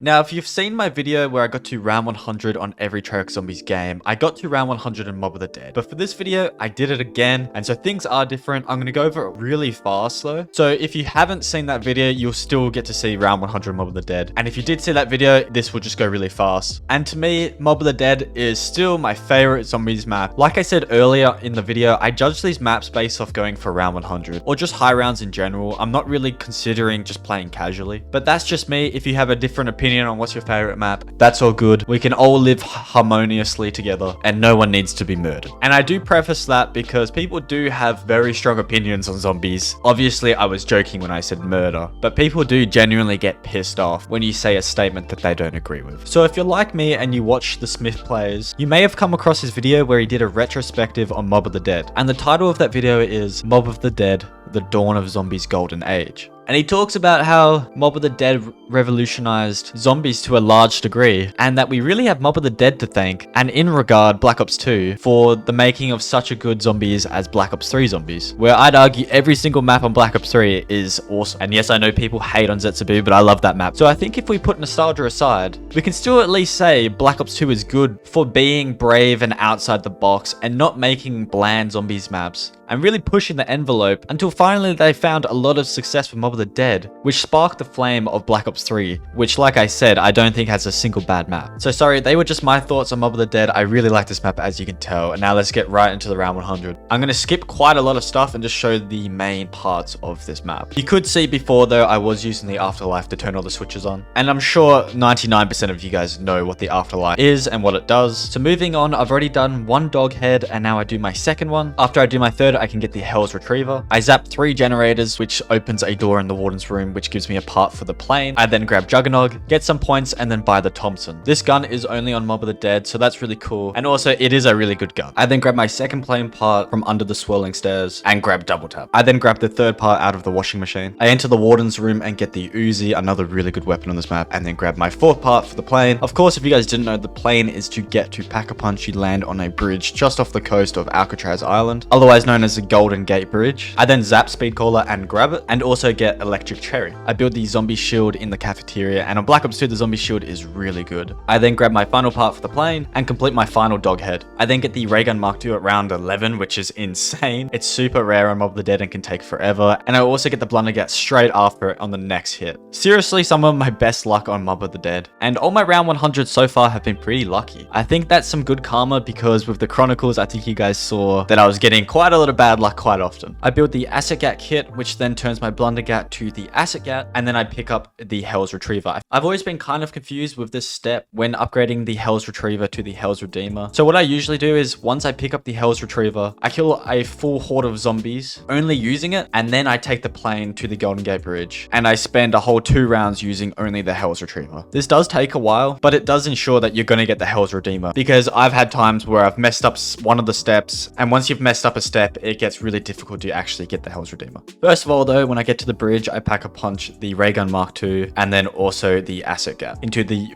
Now, if you've seen my video where I got to round 100 on every Treyarch Zombies game, I got to round 100 in Mob of the Dead. But for this video, I did it again, and so things are different. I'm going to go over it really fast though. So if you haven't seen that video, you'll still get to see round 100 Mob of the Dead. And if you did see that video, this will just go really fast. And to me, Mob of the Dead is still my favorite Zombies map. Like I said earlier in the video, I judge these maps based off going for round 100 or just high rounds in general. I'm not really considering just playing casually, but that's just me. If you have a different opinion on what's your favorite map, that's all good. We can all live harmoniously together and no one needs to be murdered. And I do preface that because people do have very strong opinions on zombies. Obviously, I was joking when I said murder, but people do genuinely get pissed off when you say a statement that they don't agree with. So if you're like me and you watch the Smith plays, you may have come across his video where he did a retrospective on Mob of the Dead. And the title of that video is Mob of the Dead, The Dawn of Zombies' Golden Age. And he talks about how Mob of the Dead revolutionized zombies to a large degree, and that we really have Mob of the Dead to thank, and in regard Black Ops 2, for the making of such a good zombies as Black Ops 3 zombies, where I'd argue every single map on Black Ops 3 is awesome. And yes, I know people hate on Zetsubou, but I love that map. So I think if we put nostalgia aside, we can still at least say Black Ops 2 is good for being brave and outside the box and not making bland zombies maps, and really pushing the envelope until finally they found a lot of success with Mob of the Dead, which sparked the flame of Black Ops 3, which, like I said, I don't think has a single bad map. So sorry, they were just my thoughts on Mob of the Dead. I really like this map, as you can tell, and now let's get right into the round 100. I'm going to skip quite a lot of stuff and just show the main parts of this map. You could see before though, I was using the Afterlife to turn all the switches on, and I'm sure 99% of you guys know what the Afterlife is and what it does. So moving on, I've already done 1 dog head, and now I do my second one. After I do my third, I can get the Hell's Retriever. I zap 3 generators, which opens a door in the Warden's room, which gives me a part for the plane. I then grab Juggernog, get some points, and then buy the Thompson. This gun is only on Mob of the Dead, so that's really cool. And also, it is a really good gun. I then grab my second plane part from under the swirling stairs and grab Double Tap. I then grab the third part out of the washing machine. I enter the Warden's room and get the Uzi, another really good weapon on this map, and then grab my 4th part for the plane. Of course, if you guys didn't know, the plane is to get to Pack-a-Punch. You land on a bridge just off the coast of Alcatraz Island, otherwise known as the Golden Gate Bridge. I then zap Speedcaller and grab it, and also get Electric Cherry. I build the zombie shield in the cafeteria, and on Black Ops 2 the zombie shield is really good. I then grab my final part for the plane and complete my final dog head. I then get the Ray Gun Mark II at round 11, which is insane. It's super rare on Mob of the Dead and can take forever, and I also get the Blundergat straight after it on the next hit. Seriously, some of my best luck on Mob of the Dead, and all my round 100 so far have been pretty lucky. I think that's some good karma, because with the Chronicles, I think you guys saw that I was getting quite a lot of bad luck quite often. I build the Asset Gat kit, which then turns my Blundergat that to the Asset Gat, and then I pick up the Hell's Retriever. I've always been kind of confused with this step when upgrading the Hell's Retriever to the Hell's Redeemer. So what I usually do is once I pick up the Hell's Retriever, I kill a full horde of zombies, only using it, and then I take the plane to the Golden Gate Bridge, and I spend a whole 2 rounds using only the Hell's Retriever. This does take a while, but it does ensure that you're going to get the Hell's Redeemer, because I've had times where I've messed up one of the steps, and once you've messed up a step, it gets really difficult to actually get the Hell's Redeemer. First of all though, when I get to the bridge, I pack a punch the Ray Gun Mark II, and then also the Asset Gat into the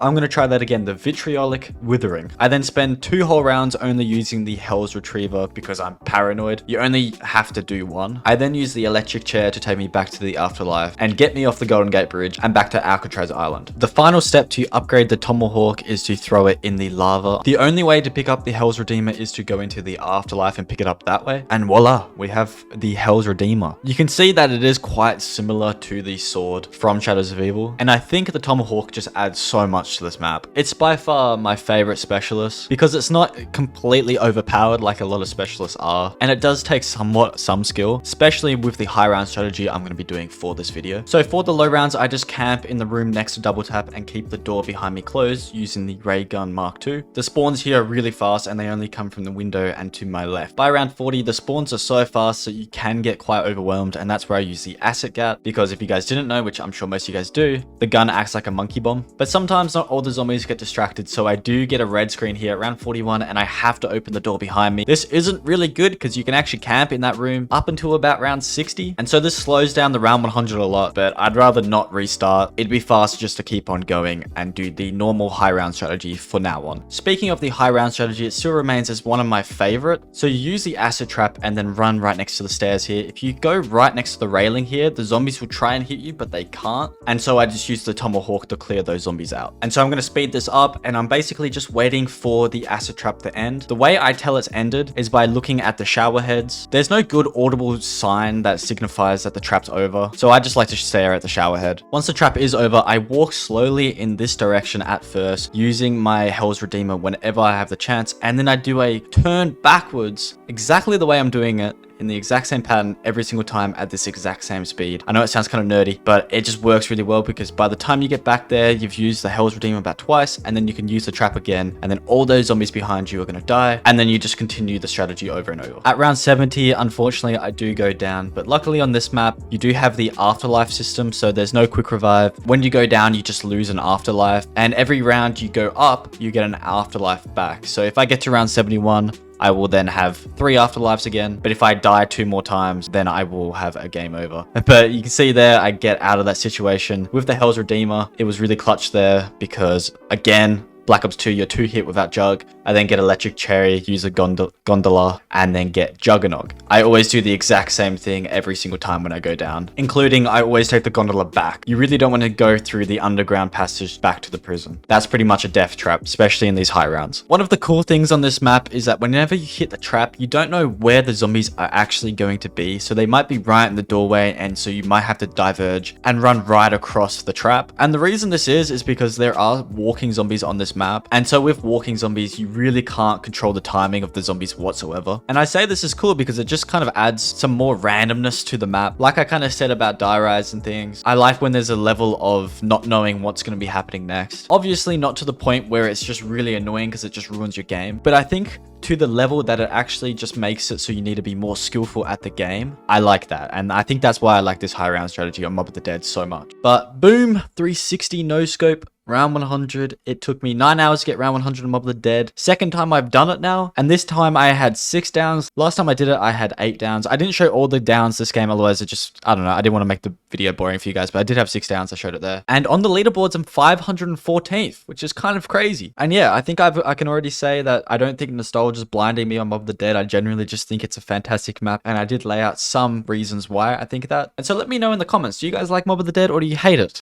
I'm going to try that again, the Vitriolic Withering. I then spend 2 whole rounds only using the Hell's Retriever because I'm paranoid. You only have to do 1. I then use the electric chair to take me back to the afterlife and get me off the Golden Gate Bridge and back to Alcatraz Island. The final step to upgrade the Tomahawk is to throw it in the lava. The only way to pick up the Hell's Redeemer is to go into the afterlife and pick it up that way. And voila, we have the Hell's Redeemer. You can see that it is quite similar to the sword from Shadows of Evil. And I think the Tomahawk just adds so much to this map. It's by far my favorite specialist because it's not completely overpowered like a lot of specialists are, and it does take some skill, especially with the high round strategy I'm going to be doing for this video. So for the low rounds, I just camp in the room next to double tap and keep the door behind me closed using the Ray Gun Mark II. The spawns here are really fast and they only come from the window and to my left. By round 40, the spawns are so fast that you can get quite overwhelmed, and that's where I use the Asset Gat, because if you guys didn't know, which I'm sure most of you guys do, the gun acts like a monkey bomb. But sometimes not all the zombies get distracted, so I do get a red screen here at round 41 and I have to open the door behind me. This isn't really good because you can actually camp in that room up until about round 60, and so this slows down the round 100 a lot, but I'd rather not restart. It'd be faster just to keep on going and do the normal high round strategy for now on. Speaking of the high round strategy, it still remains as one of my favorite. So you use the acid trap and then run right next to the stairs here. If you go right next to the railing here, the zombies will try and hit you, but they can't, and so I just use the Tomahawk to clear those zombies out. And so I'm going to speed this up, and I'm basically just waiting for the acid trap to end. The way I tell it's ended is by looking at the shower heads. There's no good audible sign that signifies that the trap's over, so I just like to stare at the shower head. Once the trap is over, I walk slowly in this direction at first, using my Hell's Redeemer whenever I have the chance, and then I do a turn backwards, exactly the way I'm doing it, in the exact same pattern every single time at this exact same speed. I know it sounds kind of nerdy, but it just works really well because by the time you get back there, you've used the Hell's Redeemer about twice, and then you can use the trap again, and then all those zombies behind you are going to die, and then you just continue the strategy over and over. At round 70, unfortunately, I do go down, but luckily on this map, you do have the afterlife system, so there's no quick revive. When you go down, you just lose an afterlife, and every round you go up, you get an afterlife back. So if I get to round 71, I will then have 3 afterlives again, but if I die 2 more times, then I will have a game over. But you can see there, I get out of that situation with the Hell's Redeemer. It was really clutch there because, again, Black Ops 2, you're 2 hit without Jug. I then get Electric Cherry, use a Gondola, and then get Juggernog. I always do the exact same thing every single time when I go down, including I always take the Gondola back. You really don't want to go through the underground passage back to the prison. That's pretty much a death trap, especially in these high rounds. One of the cool things on this map is that whenever you hit the trap, you don't know where the zombies are actually going to be. So they might be right in the doorway, and so you might have to diverge and run right across the trap. And the reason this is because there are walking zombies on this map. And so with walking zombies, you really can't control the timing of the zombies whatsoever. And I say this is cool because it just kind of adds some more randomness to the map. Like I kind of said about die rise and things, I like when there's a level of not knowing what's going to be happening next. Obviously not to the point where it's just really annoying because it just ruins your game. But I think to the level that it actually just makes it so you need to be more skillful at the game. I like that. And I think that's why I like this high round strategy on Mob of the Dead so much. But boom, 360 no scope. Round 100. It took me 9 hours to get round 100 of Mob of the Dead. Second time I've done it now, and this time I had 6 downs. Last time I did it, I had 8 downs. I didn't show all the downs this game, otherwise it just, I don't know, I didn't want to make the video boring for you guys, but I did have 6 downs. I showed it there. And on the leaderboards, I'm 514th, which is kind of crazy. And yeah, I think I can already say that I don't think nostalgia is blinding me on Mob of the Dead. I genuinely just think it's a fantastic map, and I did lay out some reasons why I think that. And so let me know in the comments, do you guys like Mob of the Dead or do you hate it?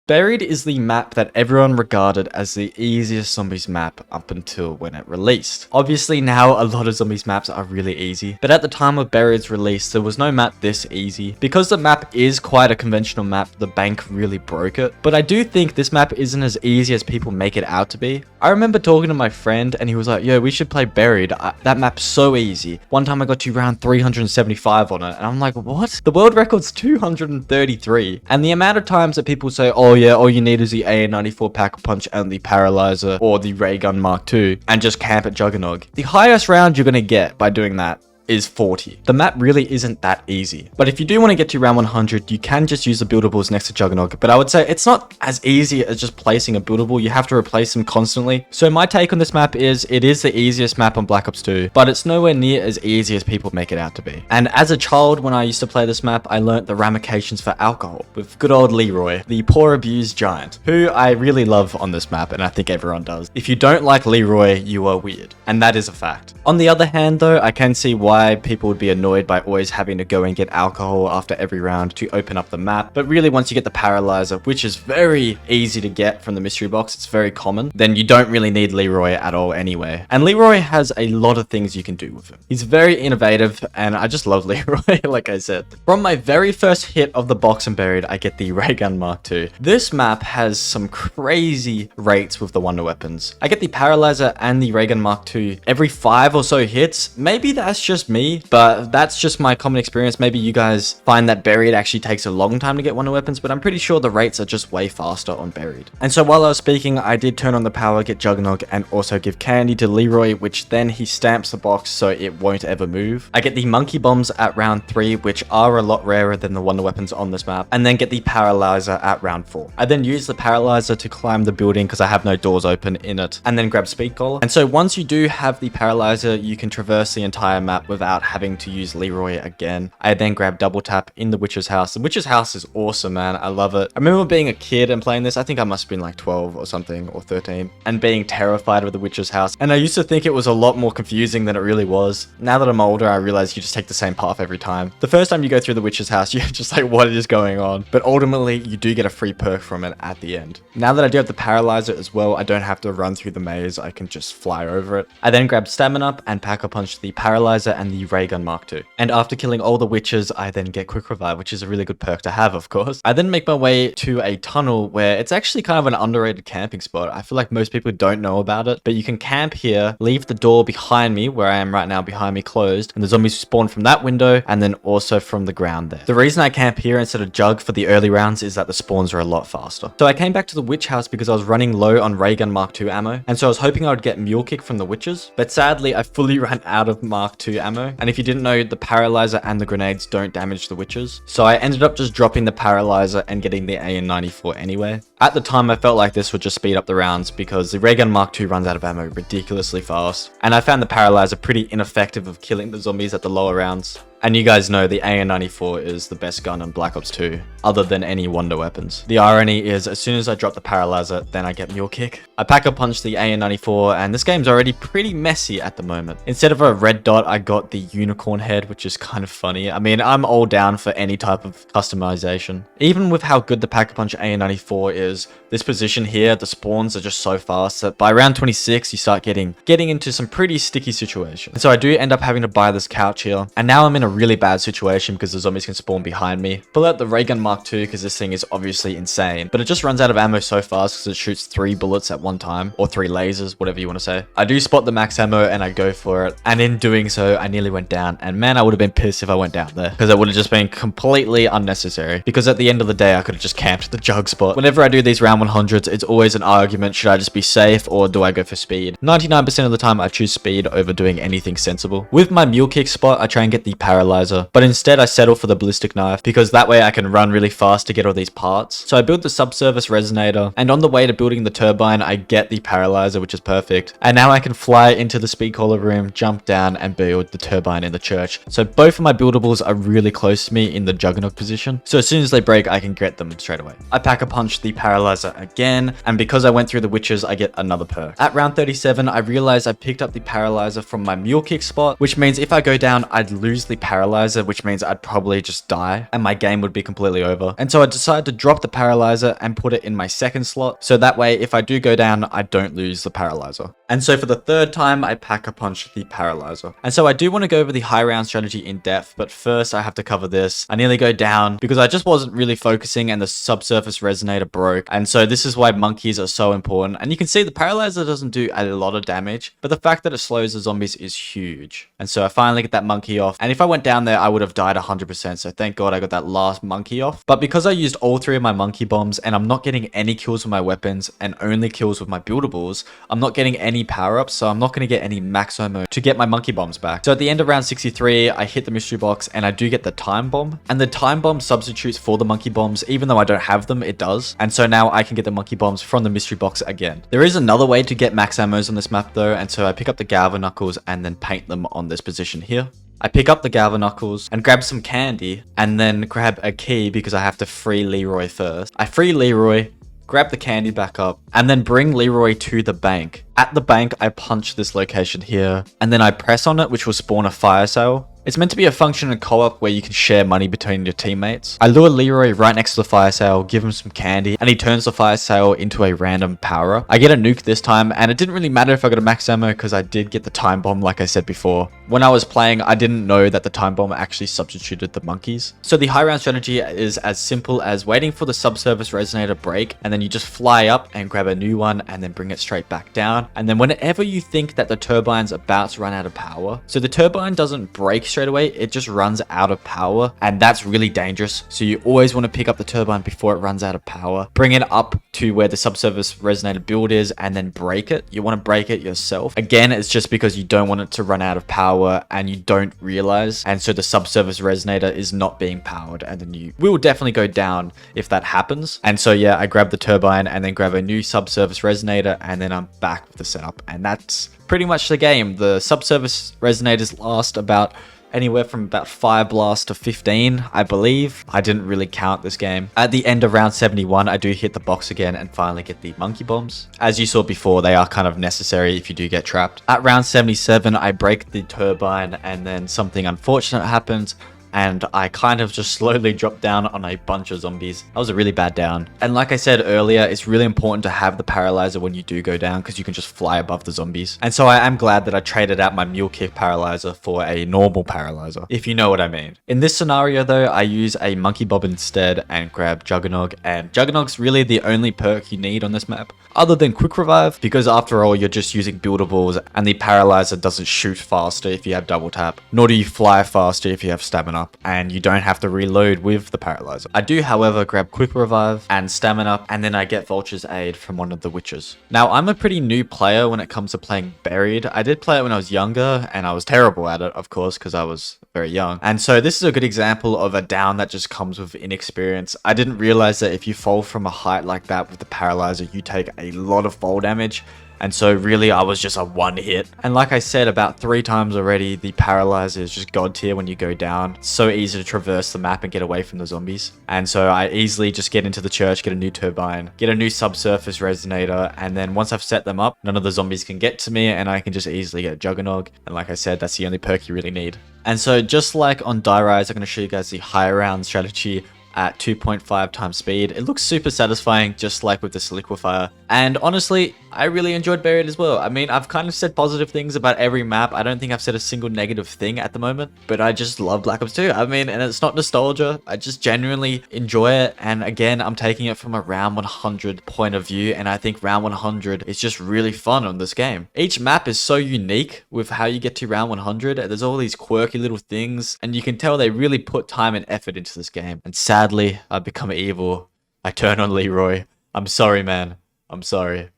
Buried is the map that everyone regarded as the easiest zombies map up until when it released. Obviously now a lot of zombies maps are really easy, but at the time of Buried's release there was no map this easy. Because the map is quite a conventional map, the bank really broke it. But I do think this map isn't as easy as people make it out to be. I remember talking to my friend and he was like, yo, we should play Buried. That map's so easy. One time I got to round 375 on it and I'm like, what? The world record's 233. And the amount of times that people say, oh yeah, all you need is the AN94 Pack-a-Punch and the Paralyzer or the Ray Gun Mark II and just camp at Juggernog. The highest round you're going to get by doing that is 40. The map really isn't that easy. But if you do want to get to round 100, you can just use the buildables next to Juggernog. But I would say it's not as easy as just placing a buildable. You have to replace them constantly. So my take on this map is it is the easiest map on Black Ops 2, but it's nowhere near as easy as people make it out to be. And as a child, when I used to play this map, I learnt the ramifications for alcohol with good old Leroy, the poor abused giant, who I really love on this map, and I think everyone does. If you don't like Leroy, you are weird. And that is a fact. On the other hand though, I can see why people would be annoyed by always having to go and get alcohol after every round to open up the map. But really, once you get the Paralyzer, which is very easy to get from the mystery box, it's very common, then you don't really need Leroy at all anyway. And Leroy has a lot of things you can do with him. He's very innovative and I just love Leroy, like I said. From my very first hit of the box and Buried, I get the Ray Gun Mark II. This map has some crazy rates with the wonder weapons. I get the Paralyzer and the Ray Gun Mark II every 5 or so hits. Maybe that's just me, but that's just my common experience. Maybe you guys find that Buried actually takes a long time to get wonder weapons, but I'm pretty sure the rates are just way faster on Buried. And so while I was speaking, I did turn on the power, get Juggernog, and also give candy to Leroy, which then he stamps the box so it won't ever move. I get the monkey bombs at round 3, which are a lot rarer than the wonder weapons on this map, and then get the Paralyzer at round 4. I then use the Paralyzer to climb the building because I have no doors open in it, and then grab Speed Collar. And so once you do have the Paralyzer, you can traverse the entire map without having to use Leroy again. I then grab Double Tap in the Witch's house. The Witch's house is awesome, man. I love it. I remember being a kid and playing this. I think I must have been like 12 or something, or 13, and being terrified of the Witch's house. And I used to think it was a lot more confusing than it really was. Now that I'm older, I realize you just take the same path every time. The first time you go through the Witch's house, you're just like, what is going on? But ultimately, you do get a free perk from it at the end. Now that I do have the Paralyzer as well, I don't have to run through the maze. I can just fly over it. I then grab Stamina Up and Pack-a-Punch the Paralyzer and the Ray Gun Mark II. And after killing all the witches, I then get Quick Revive, which is a really good perk to have, of course. I then make my way to a tunnel where it's actually kind of an underrated camping spot. I feel like most people don't know about it, but you can camp here, leave the door behind me, where I am right now, behind me closed, and the zombies spawn from that window and then also from the ground there. The reason I camp here instead of Jug for the early rounds is that the spawns are a lot faster. So I came back to the witch house because I was running low on Ray Gun Mark II ammo, and so I was hoping I would get Mule Kick from the witches, but sadly I fully ran out of Mark II ammo. And if you didn't know, the Paralyzer and the grenades don't damage the witches, so I ended up just dropping the Paralyzer and getting the AN94 anyway. At the time I felt like this would just speed up the rounds because the Ray Gun Mark II runs out of ammo ridiculously fast, and I found the Paralyzer pretty ineffective of killing the zombies at the lower rounds. And you guys know the AN94 is the best gun on Black Ops 2, other than any wonder weapons. The irony is, as soon as I drop the Paralyzer, then I get Mule Kick. I Pack-a-Punch the AN94, and this game's already pretty messy at the moment. Instead of a red dot, I got the unicorn head, which is kind of funny. I mean, I'm all down for any type of customization. Even with how good the Pack-a-Punch AN94 is, this position here, the spawns are just so fast that by round 26, you start getting into some pretty sticky situations. And so I do end up having to buy this couch here, and now I'm in a really bad situation because the zombies can spawn behind me. Pull out the Ray Gun Mark II because this thing is obviously insane, but it just runs out of ammo so fast because it shoots 3 bullets at one time, or 3 lasers, whatever you want to say. I do spot the max ammo and I go for it, and in doing so, I nearly went down, and man, I would have been pissed if I went down there because it would have just been completely unnecessary, because at the end of the day, I could have just camped the Jug spot. Whenever I do these round 100s, it's always an argument, should I just be safe or do I go for speed? 99% of the time, I choose speed over doing anything sensible. With my Mule Kick spot, I try and get the Paralyzer, but instead I settle for the ballistic knife because that way I can run really fast to get all these parts. So I build the subsurface resonator, and on the way to building the turbine, I get the Paralyzer, which is perfect. And now I can fly into the speed collar room, jump down, and build the turbine in the church. So both of my buildables are really close to me in the Juggernog position. So as soon as they break, I can get them straight away. I Pack-a-Punch the paralyzer again, and because I went through the witches, I get another perk. At round 37, I realized I picked up the paralyzer from my mule kick spot, which means if I go down, I'd lose the paralyzer, which means I'd probably just die and my game would be completely over. And so I decided to drop the paralyzer and put it in my second slot, so that way if I do go down, I don't lose the paralyzer. And so for the third time, I pack-a-punch the paralyzer. And so I do want to go over the high round strategy in depth, but first I have to cover this. I nearly go down because I just wasn't really focusing and the subsurface resonator broke. And so this is why monkeys are so important. And you can see the paralyzer doesn't do a lot of damage, but the fact that it slows the zombies is huge. And so I finally get that monkey off. And if I went down there, I would have died 100%. So thank God I got that last monkey off. But because I used all 3 of my monkey bombs and I'm not getting any kills with my weapons and only kills with my buildables, I'm not getting any power-ups, so I'm not going to get any max ammo to get my monkey bombs back. So at the end of round 63, I hit the mystery box and I do get the time bomb. And the time bomb substitutes for the monkey bombs, even though I don't have them, it does. And so now I can get the monkey bombs from the mystery box again. There is another way to get max ammos on this map though, and so I pick up the Galva Knuckles and then paint them on this position here. I pick up the Galva Knuckles and grab some candy and then grab a key because I have to free Leroy first. I free Leroy, grab the candy back up, and then bring Leroy to the bank. At the bank, I punch this location here, and then I press on it, which will spawn a fire sale. It's meant to be a function in co-op where you can share money between your teammates. I lure Leroy right next to the fire sale, give him some candy, and he turns the fire sale into a random power-up. I get a nuke this time, and it didn't really matter if I got a max ammo because I did get the time bomb like I said before. When I was playing, I didn't know that the time bomb actually substituted the monkeys. So the high round strategy is as simple as waiting for the subsurface resonator break, and then you just fly up and grab a new one and then bring it straight back down. And then whenever you think that the turbine's about to run out of power, so the turbine doesn't break straight away, it just runs out of power, and that's really dangerous. So you always want to pick up the turbine before it runs out of power, bring it up to where the subsurface resonator build is, and then break it. You want to break it yourself. Again, it's just because you don't want it to run out of power and you don't realize, and so the subsurface resonator is not being powered, and then you will definitely go down if that happens. And so yeah, I grab the turbine and then grab a new subsurface resonator, and then I'm back with the setup, and that's pretty much the game. The subsurface resonators last about anywhere from about 5 blasts to 15, I believe. I didn't really count this game. At the end of round 71, I do hit the box again and finally get the monkey bombs. As you saw before, they are kind of necessary if you do get trapped. At round 77, I break the turbine and then something unfortunate happens, and I kind of just slowly dropped down on a bunch of zombies. That was a really bad down. And like I said earlier, it's really important to have the paralyzer when you do go down because you can just fly above the zombies. And so I am glad that I traded out my mule kick paralyzer for a normal paralyzer, if you know what I mean. In this scenario though, I use a monkey bob instead and grab Juggernog, and Juggernog really the only perk you need on this map, other than quick revive, because after all, you're just using buildables and the paralyzer doesn't shoot faster if you have double tap, nor do you fly faster if you have stamina up, and you don't have to reload with the paralyzer. I do, however, grab quick revive and stamina up, and then I get Vulture's aid from one of the witches. Now, I'm a pretty new player when it comes to playing Buried. I did play it when I was younger, and I was terrible at it, of course, because I was very young. And so this is a good example of a down that just comes with inexperience. I didn't realize that if you fall from a height like that with the paralyzer, you take a lot of fall damage. And so really I was just a one hit. And like I said about 3 times already, the paralyzer is just god tier when you go down. It's so easy to traverse the map and get away from the zombies. And so I easily just get into the church, get a new turbine, get a new subsurface resonator, and then once I've set them up, none of the zombies can get to me and I can just easily get a Juggernog. And like I said, that's the only perk you really need. And so just like on Die Rise, I'm going to show you guys the high round strategy at 2.5 times speed. It looks super satisfying, just like with this liquefier. And honestly, I really enjoyed Buried as well. I mean, I've kind of said positive things about every map. I don't think I've said a single negative thing at the moment, but I just love Black Ops 2. I mean, and it's not nostalgia. I just genuinely enjoy it. And again, I'm taking it from a round 100 point of view. And I think round 100 is just really fun on this game. Each map is so unique with how you get to round 100. There's all these quirky little things, and you can tell they really put time and effort into this game. And sadly, I've become evil. I turn on Leroy. I'm sorry, man. I'm sorry.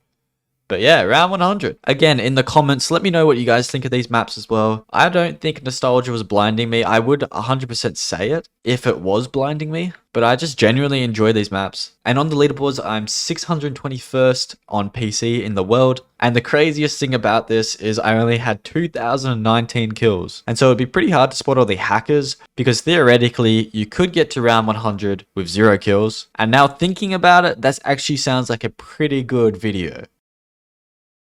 But yeah, round 100. Again, in the comments, let me know what you guys think of these maps as well. I don't think nostalgia was blinding me. I would 100% say it if it was blinding me, but I just genuinely enjoy these maps. And on the leaderboards, I'm 621st on PC in the world. And the craziest thing about this is I only had 2019 kills. And so it'd be pretty hard to spot all the hackers because theoretically you could get to round 100 with 0 kills. And now thinking about it, that actually sounds like a pretty good video.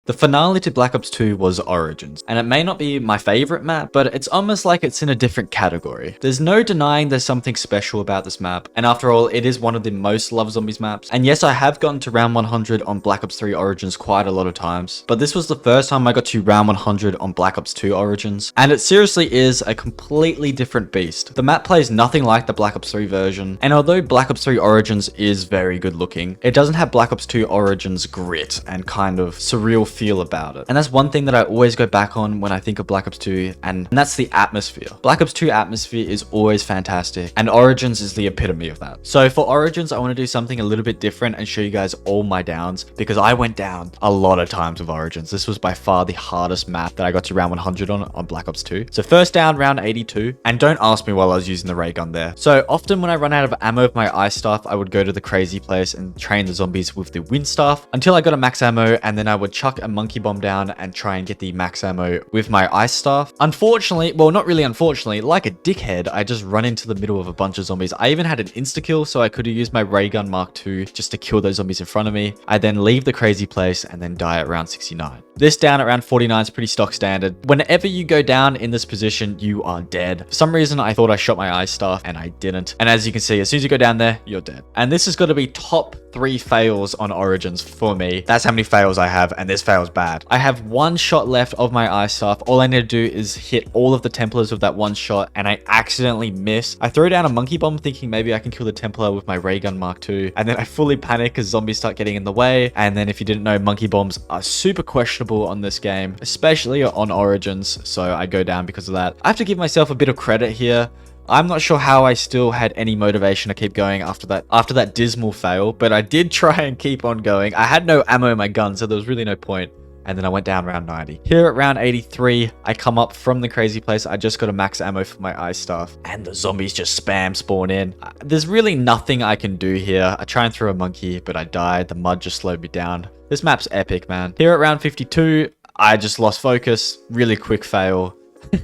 The finale to Black Ops 2 was Origins, and it may not be my favorite map, but it's almost like it's in a different category. There's no denying there's something special about this map, and after all, it is one of the most loved zombies maps. And yes, I have gotten to round 100 on Black Ops 3 Origins quite a lot of times, but this was the first time I got to round 100 on Black Ops 2 Origins, and it seriously is a completely different beast. The map plays nothing like the Black Ops 3 version, and although Black Ops 3 Origins is very good looking, it doesn't have Black Ops 2 Origins grit and kind of surreal feel about it. And that's one thing that I always go back on when I think of Black Ops 2, and that's the atmosphere. Black Ops 2 atmosphere is always fantastic, and Origins is the epitome of that. So for Origins, I want to do something a little bit different and show you guys all my downs, because I went down a lot of times with Origins. This was by far the hardest map that I got to round 100 on Black Ops 2. So first down, round 82, and don't ask me while I was using the ray gun there. So often when I run out of ammo with my ice staff, I would go to the crazy place and train the zombies with the wind staff until I got a max ammo, and then I would chuck a monkey bomb down and try and get the max ammo with my ice staff. Unfortunately, well, not really unfortunately, like a dickhead, I just run into the middle of a bunch of zombies. I even had an insta-kill, so I could have used my ray gun Mark II just to kill those zombies in front of me. I then leave the crazy place and then die at round 69. This down at round 49 is pretty stock standard. Whenever you go down in this position, you are dead. For some reason, I thought I shot my ice staff and I didn't. And as you can see, as soon as you go down there, you're dead. And this has got to be top 3 fails on Origins for me. That's how many fails I have, and this fail's bad. I have 1 shot left of my ice staff. All I need to do is hit all of the Templars with that 1 shot, and I accidentally miss. I throw down a monkey bomb thinking maybe I can kill the Templar with my ray gun Mark II, and then I fully panic because zombies start getting in the way. And then if you didn't know, monkey bombs are super questionable on this game, especially on Origins, so I go down because of that. I have to give myself a bit of credit here. I'm not sure how I still had any motivation to keep going after that dismal fail, but I did try and keep on going. I had no ammo in my gun, so there was really no point. And then I went down round 90. Here at round 83, I come up from the crazy place. I just got a max ammo for my ice staff, and the zombies just spam spawn in. There's really nothing I can do here. I try and throw a monkey, but I died. The mud just slowed me down. This map's epic, man. Here at round 52, I just lost focus. Really quick fail.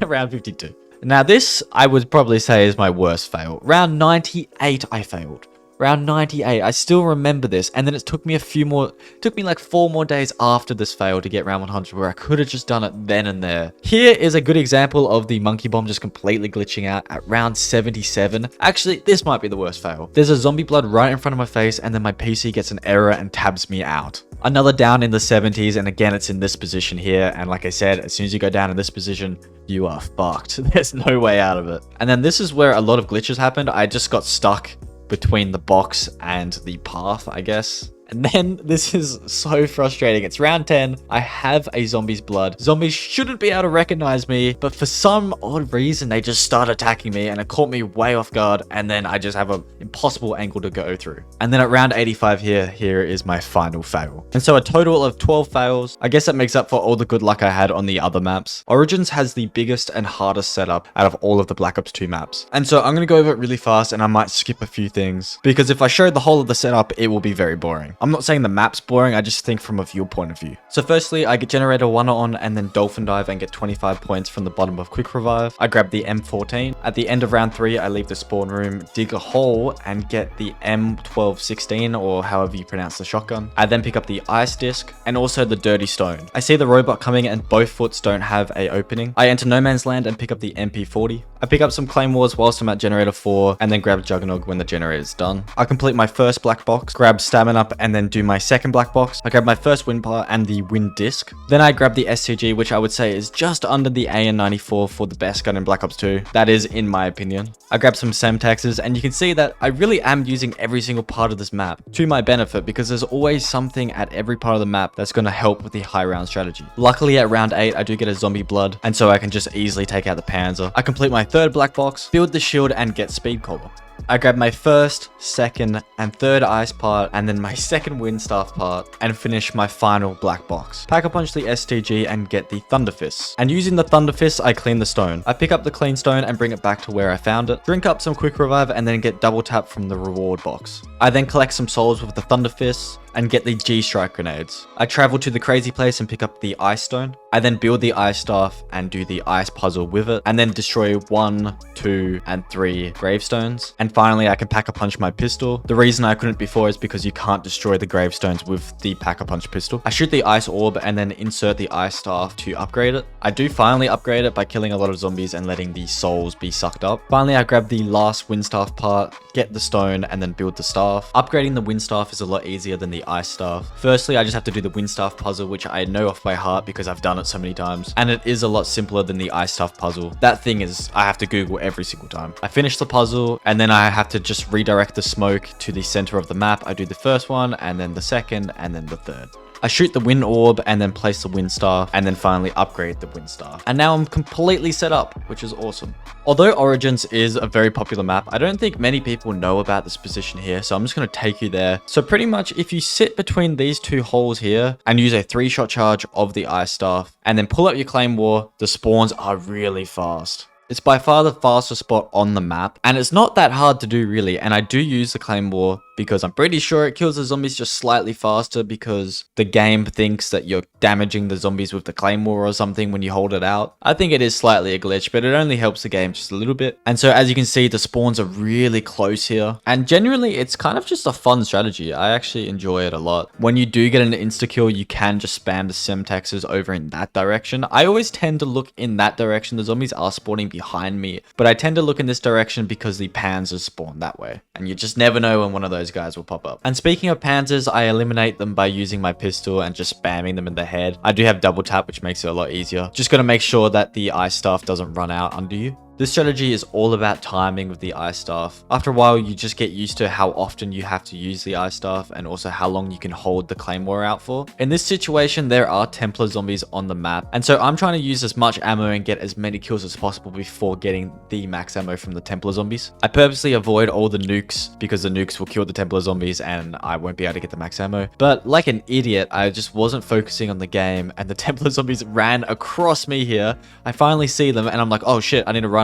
Round 52. Now this, I would probably say, is my worst fail. Round 98, I failed. Round 98, I still remember this, and then it took me like 4 more days after this fail to get round 100, where I could have just done it then and there. Here is a good example of the monkey bomb just completely glitching out at round 77. Actually, this might be the worst fail. There's a zombie blood right in front of my face, and then my PC gets an error and tabs me out. Another down in the 70s, and again, it's in this position here, and like I said, as soon as you go down in this position, you are fucked. There's no way out of it. And then this is where a lot of glitches happened. I just got stuck between the box and the path, I guess. And then this is so frustrating. It's round 10. I have a zombie's blood. Zombies shouldn't be able to recognize me, but for some odd reason, they just start attacking me and it caught me way off guard. And then I just have an impossible angle to go through. And then at round 85 here is my final fail. And so a total of 12 fails. I guess that makes up for all the good luck I had on the other maps. Origins has the biggest and hardest setup out of all of the Black Ops 2 maps. And so I'm going to go over it really fast, and I might skip a few things, because if I show the whole of the setup, it will be very boring. I'm not saying the map's boring, I just think from a viewpoint of view. So firstly, I get Generator 1 on and then Dolphin Dive and get 25 points from the bottom of Quick Revive. I grab the M14. At the end of round 3, I leave the spawn room, dig a hole, and get the M1216, or however you pronounce the shotgun. I then pick up the Ice Disc and also the Dirty Stone. I see the robot coming and both foots don't have a opening. I enter No Man's Land and pick up the MP40. I pick up some Claymores whilst I'm at Generator 4 and then grab Juggernog when the generator is done. I complete my first black box, grab Stamina Up, and then do my second black box. I grab my first wind bar and the wind disc. Then I grab the STG, which I would say is just under the AN94 for the best gun in Black Ops 2. That is in my opinion. I grab some Semtaxes, and you can see that I really am using every single part of this map to my benefit, because there's always something at every part of the map that's going to help with the high round strategy. Luckily at round 8, I do get a zombie blood, and so I can just easily take out the Panzer. I complete my third black box, build the shield, and get speed cover. I grab my first, second, and third ice part, and then my second wind staff part, and finish my final black box. Pack a punch the STG and get the Thunder Fists. And using the Thunder Fists, I clean the stone. I pick up the clean stone and bring it back to where I found it, drink up some quick revive, and then get double tap from the reward box. I then collect some souls with the Thunder Fists, and get the G-Strike grenades. I travel to the crazy place and pick up the ice stone. I then build the ice staff and do the ice puzzle with it, and then destroy 1, 2, and 3 gravestones. And finally, I can pack-a-punch my pistol. The reason I couldn't before is because you can't destroy the gravestones with the pack-a-punch pistol. I shoot the ice orb and then insert the ice staff to upgrade it. I do finally upgrade it by killing a lot of zombies and letting the souls be sucked up. Finally, I grab the last wind staff part, get the stone, and then build the staff. Upgrading the wind staff is a lot easier than the ice staff. Firstly, I just have to do the wind staff puzzle, which I know off by heart because I've done it so many times, and it is a lot simpler than the ice staff puzzle. That thing is, I have to Google every single time. I finish the puzzle, and then I have to just redirect the smoke to the center of the map. I do the first one, and then the second, and then the third. I shoot the wind orb and then place the wind staff and then finally upgrade the wind staff. And now I'm completely set up, which is awesome. Although Origins is a very popular map, I don't think many people know about this position here, so I'm just going to take you there. So pretty much if you sit between these two holes here and use a 3-shot charge of the ice staff and then pull up your claymore, the spawns are really fast. It's by far the fastest spot on the map, and it's not that hard to do really, and I do use the claymore because I'm pretty sure it kills the zombies just slightly faster because the game thinks that you're damaging the zombies with the claymore or something when you hold it out. I think it is slightly a glitch, but it only helps the game just a little bit. And so as you can see, the spawns are really close here, and generally it's kind of just a fun strategy. I actually enjoy it a lot. When you do get an insta-kill, you can just spam the semtexes over in that direction. I always tend to look in that direction. The zombies are spawning behind me, but I tend to look in this direction because the panzers spawn that way, and you just never know when one of those guys will pop up. And speaking of panzers, I eliminate them by using my pistol and just spamming them in the head. I do have double tap, which makes it a lot easier. Just gotta make sure that the ice staff doesn't run out under you. This strategy is all about timing with the ice staff. After a while, you just get used to how often you have to use the ice staff and also how long you can hold the claymore out for. In this situation, there are Templar zombies on the map, and so I'm trying to use as much ammo and get as many kills as possible before getting the max ammo from the Templar zombies. I purposely avoid all the nukes because the nukes will kill the Templar zombies and I won't be able to get the max ammo. But like an idiot, I just wasn't focusing on the game and the Templar zombies ran across me here. I finally see them and I'm like, oh shit, I need to run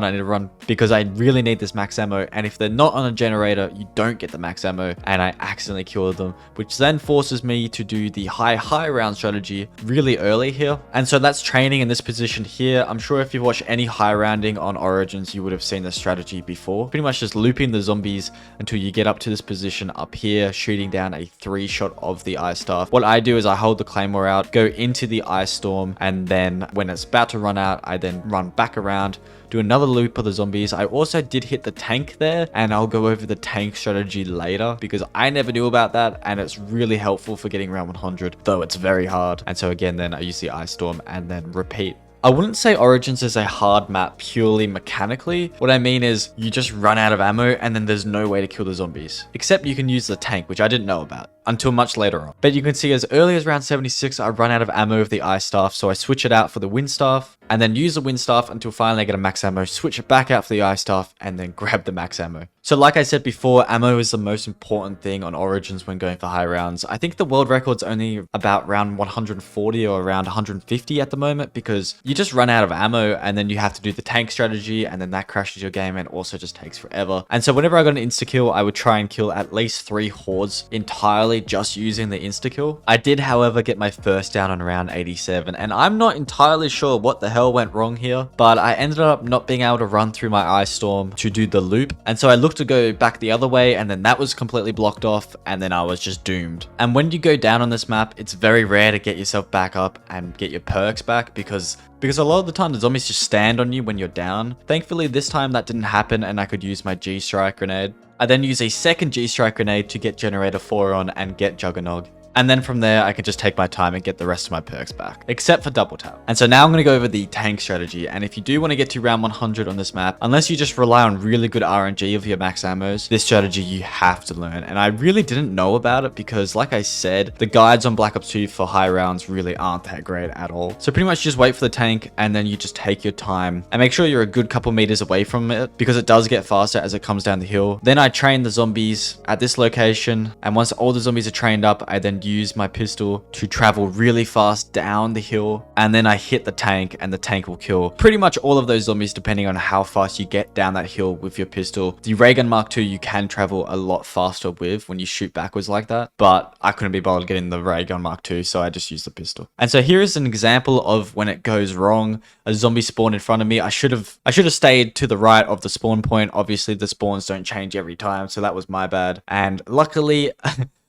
because I really need this max ammo, and if they're not on a generator, you don't get the max ammo, and I accidentally killed them, which then forces me to do the high round strategy really early here. And so that's training in this position here. I'm sure if you've watched any high rounding on Origins, you would have seen this strategy before. Pretty much just looping the zombies until you get up to this position up here, shooting down a 3-shot of the ice staff. What I do is I hold the claymore out, go into the ice storm, and then when it's about to run out, I then run back around, do another loop of the zombies. I also did hit the tank there, and I'll go over the tank strategy later because I never knew about that, and it's really helpful for getting around 100, though it's very hard. And so again, then I use the ice storm and then repeat. I wouldn't say Origins is a hard map purely mechanically. What I mean is you just run out of ammo and then there's no way to kill the zombies. Except you can use the tank, which I didn't know about until much later on. But you can see as early as round 76, I run out of ammo with the ice staff, so I switch it out for the wind staff and then use the wind staff until finally I get a max ammo, switch it back out for the ice staff, and then grab the max ammo. So like I said before, ammo is the most important thing on Origins when going for high rounds. I think the world record's only about round 140 or around 150 at the moment because you just run out of ammo and then you have to do the tank strategy and then that crashes your game and also just takes forever. And so whenever I got an insta-kill, I would try and kill at least 3 hordes entirely just using the insta-kill. I did, however, get my first down on round 87, and I'm not entirely sure what the hell went wrong here, but I ended up not being able to run through my ice storm to do the loop, and so I looked to go back the other way, and then that was completely blocked off, and then I was just doomed. And when you go down on this map, it's very rare to get yourself back up and get your perks back because a lot of the time the zombies just stand on you when you're down. Thankfully this time that didn't happen and I could use my G-Strike grenade. I then use a second G-Strike grenade to get Generator 4 on and get Juggernog. And then from there, I can just take my time and get the rest of my perks back, except for double tap. And so now I'm going to go over the tank strategy. And if you do want to get to round 100 on this map, unless you just rely on really good RNG of your max ammos, this strategy you have to learn. And I really didn't know about it because, like I said, the guides on Black Ops 2 for high rounds really aren't that great at all. So pretty much just wait for the tank and then you just take your time and make sure you're a good couple meters away from it because it does get faster as it comes down the hill. Then I train the zombies at this location, and once all the zombies are trained up, I then use my pistol to travel really fast down the hill, and then I hit the tank and the tank will kill pretty much all of those zombies depending on how fast you get down that hill with your pistol. The ray gun Mark II you can travel a lot faster with when you shoot backwards like that, but I couldn't be bothered getting the ray gun Mark II, so I just used the pistol. And so here is an example of when it goes wrong. A zombie spawned in front of me. I should have stayed to the right of the spawn point. Obviously the spawns don't change every time, so that was my bad. And luckily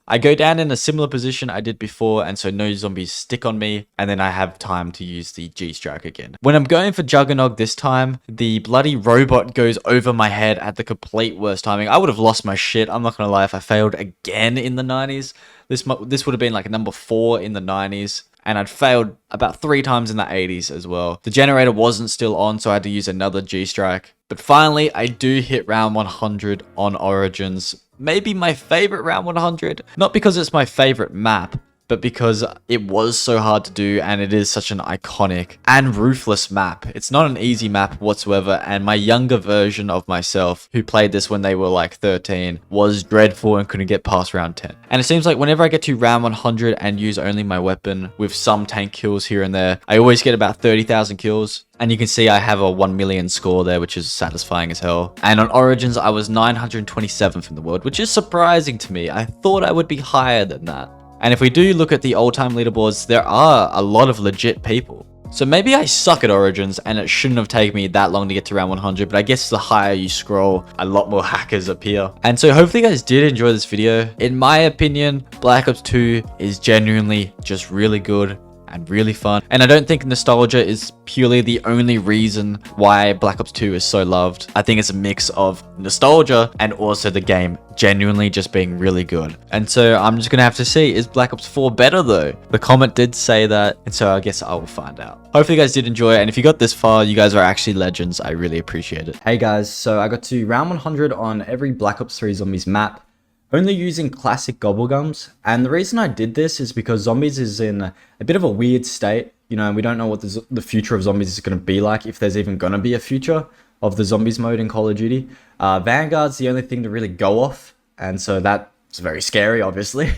I go down in a similar position I did before, and so no zombies stick on me, and then I have time to use the G-Strike again. When I'm going for Juggernog this time, the bloody robot goes over my head at the complete worst timing. I would have lost my shit, I'm not gonna lie, if I failed again in the 90s. This would have been like number 4 in the 90s. And I'd failed about 3 times in the 80s as well. The generator wasn't still on, so I had to use another G-Strike. But finally, I do hit round 100 on Origins. Maybe my favorite round 100. Not because it's my favorite map, but because it was so hard to do and it is such an iconic and ruthless map. It's not an easy map whatsoever, and my younger version of myself, who played this when they were like 13, was dreadful and couldn't get past round 10. And it seems like whenever I get to round 100 and use only my weapon with some tank kills here and there, I always get about 30,000 kills. And you can see I have a 1 million score there, which is satisfying as hell. And on Origins, I was 927th in the world, which is surprising to me. I thought I would be higher than that. And if we do look at the all-time leaderboards, there are a lot of legit people. So maybe I suck at Origins and it shouldn't have taken me that long to get to round 100, but I guess the higher you scroll, a lot more hackers appear. And so hopefully you guys did enjoy this video. In my opinion, Black Ops 2 is genuinely just really good and really fun. And I don't think nostalgia is purely the only reason why Black Ops 2 is so loved. I think it's a mix of nostalgia and also the game genuinely just being really good. And so I'm just gonna have to see, is Black Ops 4 better though? The comment did say that, and so I guess I will find out. Hopefully you guys did enjoy it, and if you got this far, you guys are actually legends. I really appreciate it. Hey guys, so I got to round 100 on every Black Ops 3 Zombies map, only using classic gobblegums. And the reason I did this is because Zombies is in a bit of a weird state. You know, we don't know what the future of Zombies is going to be like, if there's even going to be a future of the Zombies mode in Call of Duty. Vanguard's the only thing to really go off, and so that's very scary, obviously.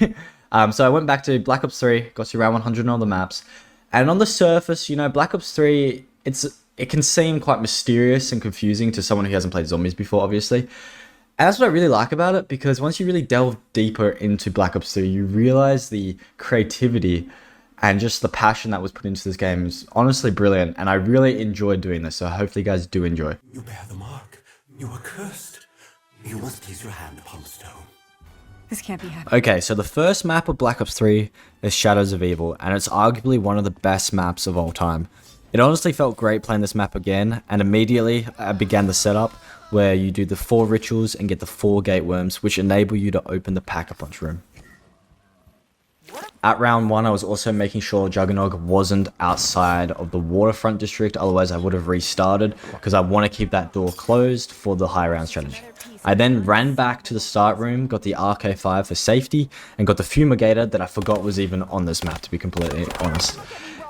So I went back to Black Ops 3, got to round 100 on all the maps. And on the surface, you know, Black Ops 3, it can seem quite mysterious and confusing to someone who hasn't played Zombies before, obviously. And that's what I really like about it, because once you really delve deeper into Black Ops 3, you realize the creativity and just the passion that was put into this game is honestly brilliant, and I really enjoyed doing this, so hopefully you guys do enjoy. You bear the mark. You are cursed. You must place your hand upon the stone. This can't be happening. Okay, so the first map of Black Ops 3 is Shadows of Evil, and it's arguably one of the best maps of all time. It honestly felt great playing this map again, and immediately I began the setup where you do the 4 rituals and get the 4 gate worms, which enable you to open the Pack-a-Punch room. At round 1, I was also making sure Juggernog wasn't outside of the waterfront district, otherwise I would have restarted, because I want to keep that door closed for the high round strategy. I then ran back to the start room, got the RK5 for safety, and got the Fumigator that I forgot was even on this map, to be completely honest.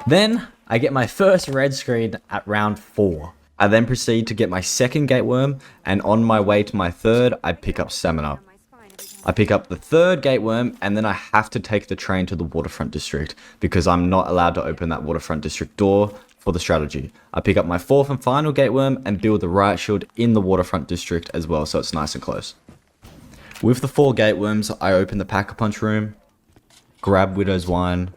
Then I get my first red screen at round 4. I then proceed to get my second gate worm, and on my way to my third, I pick up stamina. I pick up the third gate worm, and then I have to take the train to the waterfront district, because I'm not allowed to open that waterfront district door for the strategy. I pick up my fourth and final gate worm and build the riot shield in the waterfront district as well, so it's nice and close. With the 4 gate worms, I open the Pack-a-Punch room, grab Widow's Wine,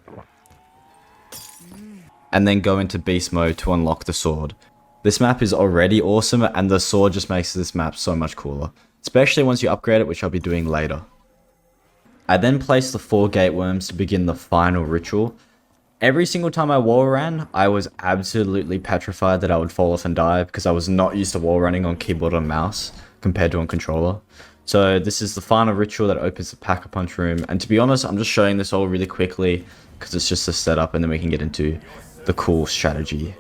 and then go into beast mode to unlock the sword. This map is already awesome, and the sword just makes this map so much cooler, especially once you upgrade it, which I'll be doing later. I then place the 4 gate worms to begin the final ritual. Every single time I wall ran, I was absolutely petrified that I would fall off and die, because I was not used to wall running on keyboard and mouse compared to on controller. So this is the final ritual that opens the Pack-a-Punch room. And to be honest, I'm just showing this all really quickly because it's just a setup, and then we can get into the cool strategy.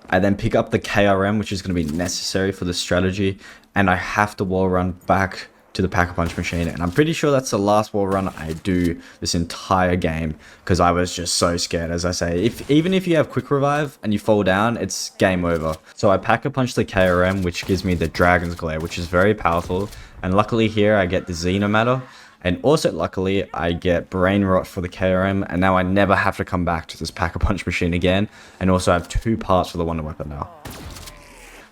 I then pick up the KRM, which is going to be necessary for this strategy, and I have to wall run back to the Pack-a-Punch machine, and I'm pretty sure that's the last wall run I do this entire game, because I was just so scared. As I say, even if you have quick revive and you fall down, it's game over. So I Pack-a-Punch the KRM, which gives me the Dragon's Glare, which is very powerful, and luckily here I get the Xenomatter, and also luckily I get Brain Rot for the KRM, and now I never have to come back to this Pack-a-Punch machine again, and also I have 2 parts for the Wonder Weapon now.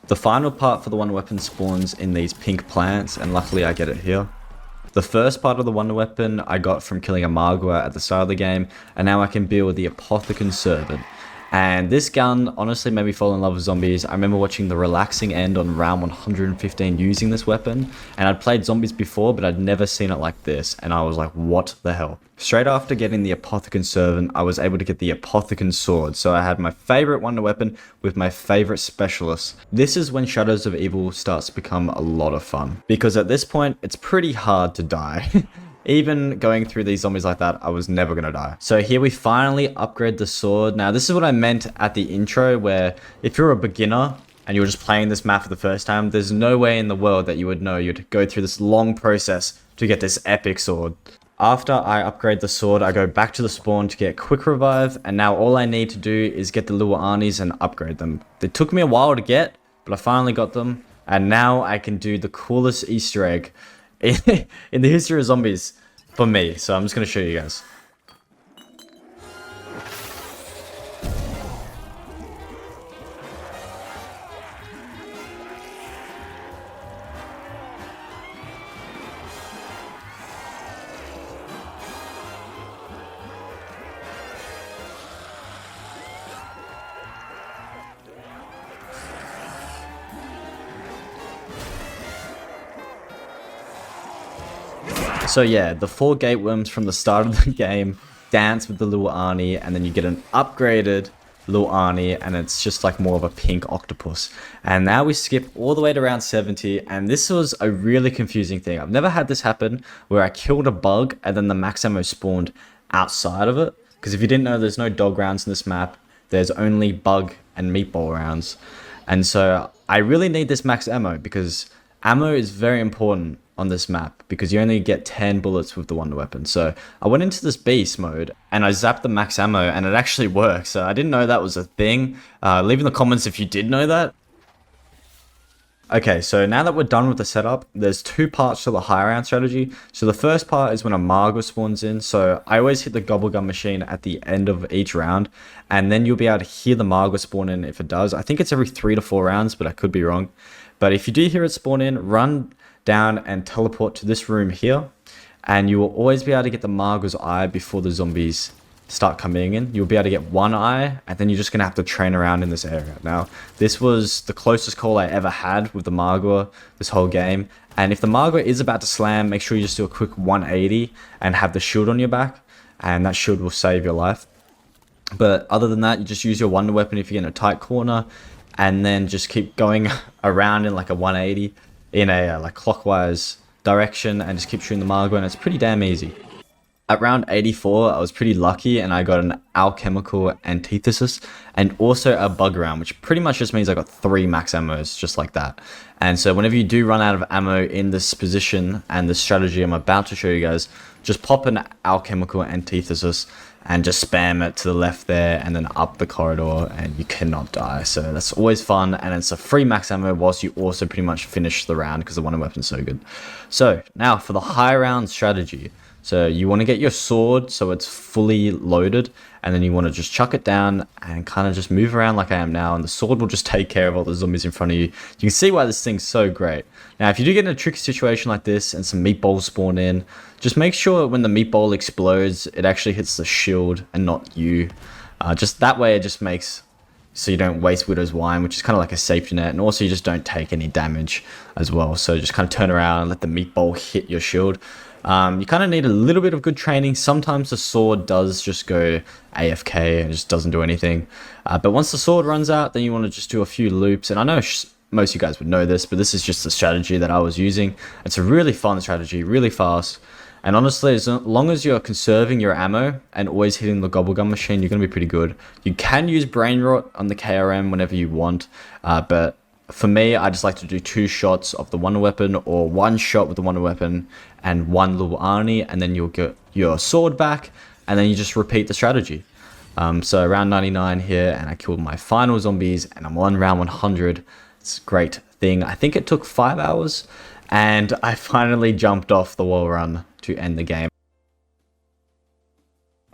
The final part for the Wonder Weapon spawns in these pink plants, and luckily I get it here. The first part of the Wonder Weapon I got from killing a Margwa at the start of the game, and now I can build the Apothecon Servant. And this gun honestly made me fall in love with zombies. I remember watching the relaxing end on round 115 using this weapon, and I'd played zombies before, but I'd never seen it like this, and I was like, what the hell? Straight after getting the Apothecon Servant, I was able to get the Apothecon Sword, so I had my favorite Wonder Weapon with my favorite specialist. This is when Shadows of Evil starts to become a lot of fun, because at this point, it's pretty hard to die. Even going through these zombies like that, I was never going to die. So here we finally upgrade the sword. Now, this is what I meant at the intro, where if you're a beginner and you're just playing this map for the first time, there's no way in the world that you would know you'd go through this long process to get this epic sword. After I upgrade the sword, I go back to the spawn to get quick revive, and now all I need to do is get the little Arnies and upgrade them. It took me a while to get, but I finally got them, and now I can do the coolest Easter egg in the history of zombies for me. So I'm just going to show you guys. So yeah, the 4 gate worms from the start of the game dance with the little Arnie, and then you get an upgraded little Arnie, and it's just like more of a pink octopus. And now we skip all the way to round 70, and this was a really confusing thing. I've never had this happen where I killed a bug and then the max ammo spawned outside of it. Because if you didn't know, there's no dog rounds in this map. There's only bug and meatball rounds. And so I really need this max ammo, because ammo is very important on this map, because you only get 10 bullets with the Wonder Weapon. So I went into this beast mode and I zapped the max ammo, and it actually worked. So I didn't know that was a thing. Leave in the comments if you did know that. Okay, so now that we're done with the setup, there's 2 parts to the high round strategy. So the first part is when a Margwa spawns in. So I always hit the Gobblegun machine at the end of each round, and then you'll be able to hear the Margwa spawn in if it does. I think it's every 3 to 4 rounds, but I could be wrong. But if you do hear it spawn in, run down and teleport to this room here, and you will always be able to get the Margwa's eye before the zombies start coming in. You'll be able to get 1 eye, and then you're just going to have to train around in this area. Now, this was the closest call I ever had with the Margwa this whole game, and if the Margwa is about to slam, make sure you just do a quick 180 and have the shield on your back, and that shield will save your life. But other than that, you just use your Wonder Weapon if you're in a tight corner, and then just keep going around in like a 180 in a like clockwise direction, and just keep shooting the Margwa, and it's pretty damn easy. At round 84, I was pretty lucky, and I got an alchemical antithesis and also a bug round, which pretty much just means I got 3 max ammos just like that. And so whenever you do run out of ammo in this position and the strategy I'm about to show you guys, just pop an alchemical antithesis and just spam it to the left there and then up the corridor, and you cannot die. So that's always fun, and it's a free max ammo whilst you also pretty much finish the round because the Wonder Weapon's so good. So now for the high round strategy. So you want to get your sword so it's fully loaded, and then you want to just chuck it down and kind of just move around like I am now, and the sword will just take care of all the zombies in front of you. You can see why this thing's so great. Now, if you do get in a tricky situation like this and some meatballs spawn in, just make sure when the meatball explodes, it actually hits the shield and not you. Just that way, it just makes so you don't waste Widow's Wine, which is kind of like a safety net, and also you just don't take any damage as well. So just kind of turn around and let the meatball hit your shield. You kind of need a little bit of good training. Sometimes the sword does just go AFK and just doesn't do anything. But once the sword runs out, then you want to just do a few loops. And I know most of you guys would know this, but this is just the strategy that I was using. It's a really fun strategy, really fast. And honestly, as long as you're conserving your ammo and always hitting the Gobblegum machine, you're going to be pretty good. You can use Brain Rot on the KRM whenever you want, but for me, I just like to do 2 shots of the Wonder Weapon, or 1 shot with the Wonder Weapon and 1 little Arnie, and then you'll get your sword back, and then you just repeat the strategy. So round 99 here, and I killed my final zombies, and I'm on round 100. It's a great thing. I think it took 5 hours, and I finally jumped off the wall run to end the game.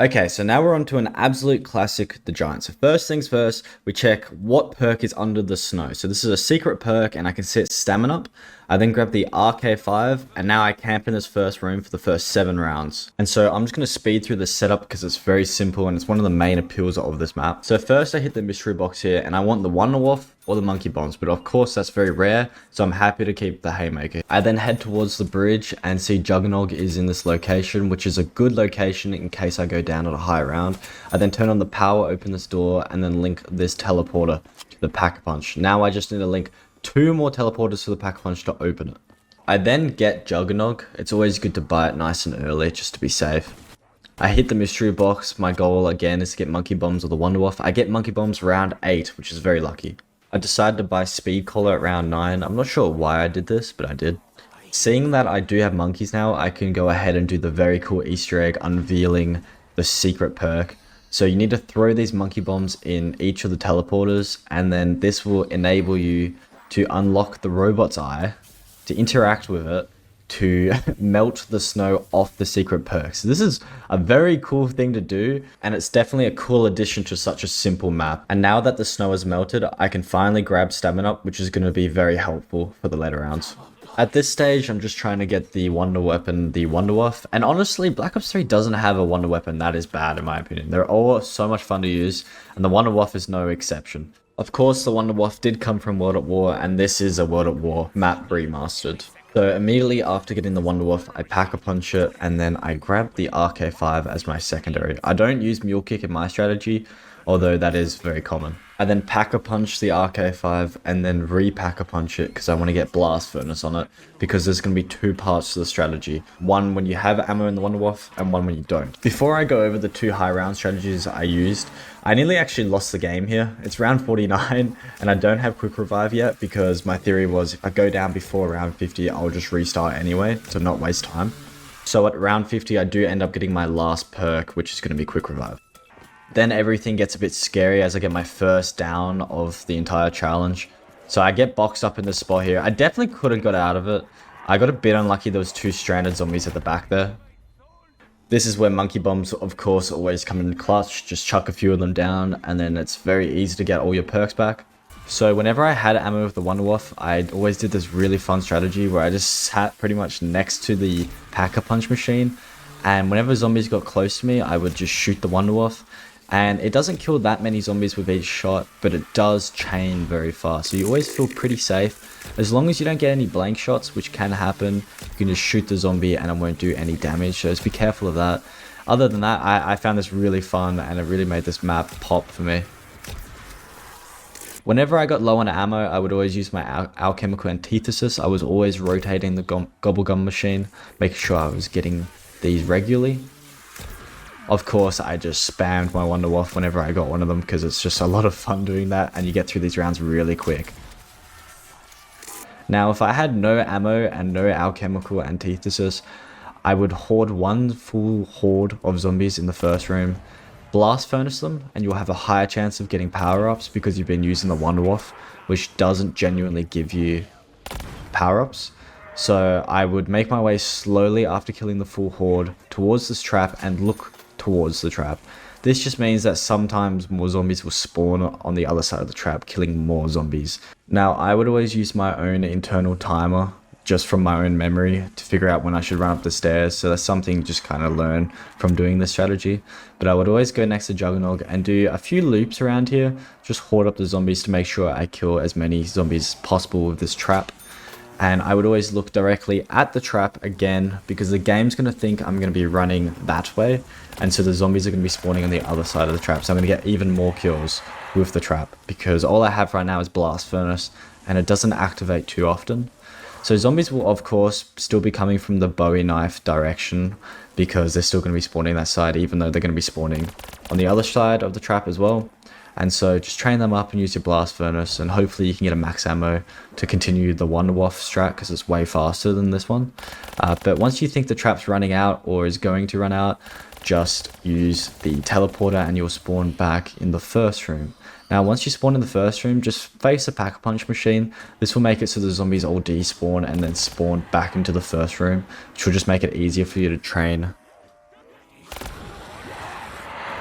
Okay, so now we're on to an absolute classic, the Giant. So first things first, we check what perk is under the snow. So this is a secret perk, and I can set stamina up. I then grab the RK5, and now I camp in this first room for the first 7 rounds. And so I'm just going to speed through the setup because it's very simple, and it's one of the main appeals of this map. So first I hit the mystery box here, and I want the Wonder Waff or the Monkey Bombs, but of course that's very rare, so I'm happy to keep the Haymaker. I then head towards the bridge and see Juggernog is in this location, which is a good location in case I go down at a high round. I then turn on the power, open this door, and then link this teleporter to the Pack-a-Punch. Now I just need to link 2 more teleporters to the Pack-a-Punch to open it. I then get Juggernog. It's always good to buy it nice and early just to be safe. I hit the mystery box. My goal again is to get Monkey Bombs or the Wonder Waff. I get Monkey Bombs round 8, which is very lucky. I decided to buy Speed Collar at round 9. I'm not sure why I did this, but I did. Seeing that I do have monkeys now, I can go ahead and do the very cool Easter egg unveiling the secret perk. So you need to throw these Monkey Bombs in each of the teleporters, and then this will enable you to unlock the robot's eye, to interact with it, to melt the snow off the secret perk. So this is a very cool thing to do, and it's definitely a cool addition to such a simple map. And now that the snow is melted, I can finally grab stamina up, which is going to be very helpful for the later rounds. At this stage, I'm just trying to get the Wonder Weapon, the Wonder Waff, and honestly, Black Ops 3 doesn't have a Wonder Weapon that is bad in my opinion. They're all so much fun to use, and the Wonder Waff is no exception. Of course, the Wonder Waff did come from World at War, and this is a World at War map remastered. So immediately after getting the Wonder Waff, I Pack-a-Punch it, and then I grab the RK5 as my secondary. I don't use Mule Kick in my strategy, although that is very common. I then Pack-a-Punch the RK5 and then re-Pack-a-Punch it because I want to get Blast Furnace on it, because there's going to be 2 parts to the strategy. One when you have ammo in the Wonder Waff, and one when you don't. Before I go over the 2 high round strategies I used, I nearly actually lost the game here. It's round 49 and I don't have quick revive yet because my theory was if I go down before round 50, I'll just restart anyway to not waste time. So at round 50, I do end up getting my last perk, which is going to be quick revive. Then everything gets a bit scary as I get my first down of the entire challenge. So I get boxed up in this spot here. I definitely could have got out of it. I got a bit unlucky. There was 2 stranded zombies at the back there. This is where Monkey Bombs, of course, always come in clutch. Just chuck a few of them down, and then it's very easy to get all your perks back. So whenever I had ammo with the Wonder Waff, I always did this really fun strategy where I just sat pretty much next to the Pack-a-Punch machine. And whenever zombies got close to me, I would just shoot the Wonder Waff. And it doesn't kill that many zombies with each shot, but it does chain very fast. So you always feel pretty safe. As long as you don't get any blank shots, which can happen, you can just shoot the zombie and it won't do any damage. So just be careful of that. Other than that, I found this really fun and it really made this map pop for me. Whenever I got low on ammo, I would always use my alchemical antithesis. I was always rotating the Gobblegum machine, making sure I was getting these regularly. Of course, I just spammed my Wonder Waff whenever I got one of them because it's just a lot of fun doing that and you get through these rounds really quick. Now, if I had no ammo and no alchemical antithesis, I would horde 1 full horde of zombies in the first room, blast furnace them, and you'll have a higher chance of getting power-ups because you've been using the Wonder Waff, which doesn't genuinely give you power-ups. So I would make my way slowly after killing the full horde towards this trap and look towards the trap. This just means that sometimes more zombies will spawn on the other side of the trap, killing more zombies. Now, I would always use my own internal timer, just from my own memory, to figure out when I should run up the stairs. So that's something just kind of learn from doing this strategy. But I would always go next to Juggernog and do a few loops around here, just hoard up the zombies to make sure I kill as many zombies as possible with this trap. And I would always look directly at the trap again, because the game's going to think I'm going to be running that way. And so the zombies are going to be spawning on the other side of the trap. So I'm going to get even more kills with the trap, because all I have right now is Blast Furnace and it doesn't activate too often. So zombies will of course still be coming from the Bowie knife direction, because they're still going to be spawning that side, even though they're going to be spawning on the other side of the trap as well. And so just train them up and use your Blast Furnace, and hopefully you can get a max ammo to continue the Wonder Waff strat, because it's way faster than this one. But once you think the trap's running out or is going to run out, just use the teleporter and you'll spawn back in the first room. Now once you spawn in the first room, just face a Pack-a-Punch machine. This will make it so the zombies all despawn and then spawn back into the first room, which will just make it easier for you to train.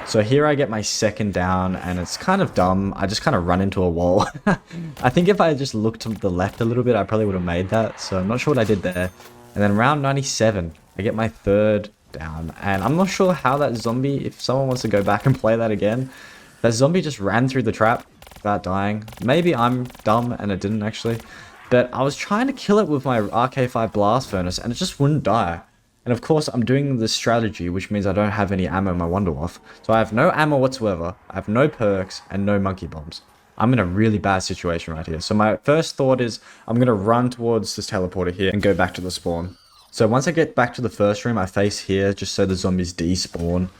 So here I get my second down, and it's kind of dumb. I just kind of run into a wall. I think if I just looked to the left a little bit, I probably would have made that. So I'm not sure what I did there. And then round 97, I get my third down. And I'm not sure how that zombie, if someone wants to go back and play that again, that zombie just ran through the trap without dying. Maybe I'm dumb and it didn't actually. But I was trying to kill it with my RK5 Blast Furnace and it just wouldn't die. And of course, I'm doing this strategy, which means I don't have any ammo in my Wonder Waff. So I have no ammo whatsoever, I have no perks, and no monkey bombs. I'm in a really bad situation right here. So my first thought is, I'm going to run towards this teleporter here and go back to the spawn. So once I get back to the first room, I face here just so the zombies despawn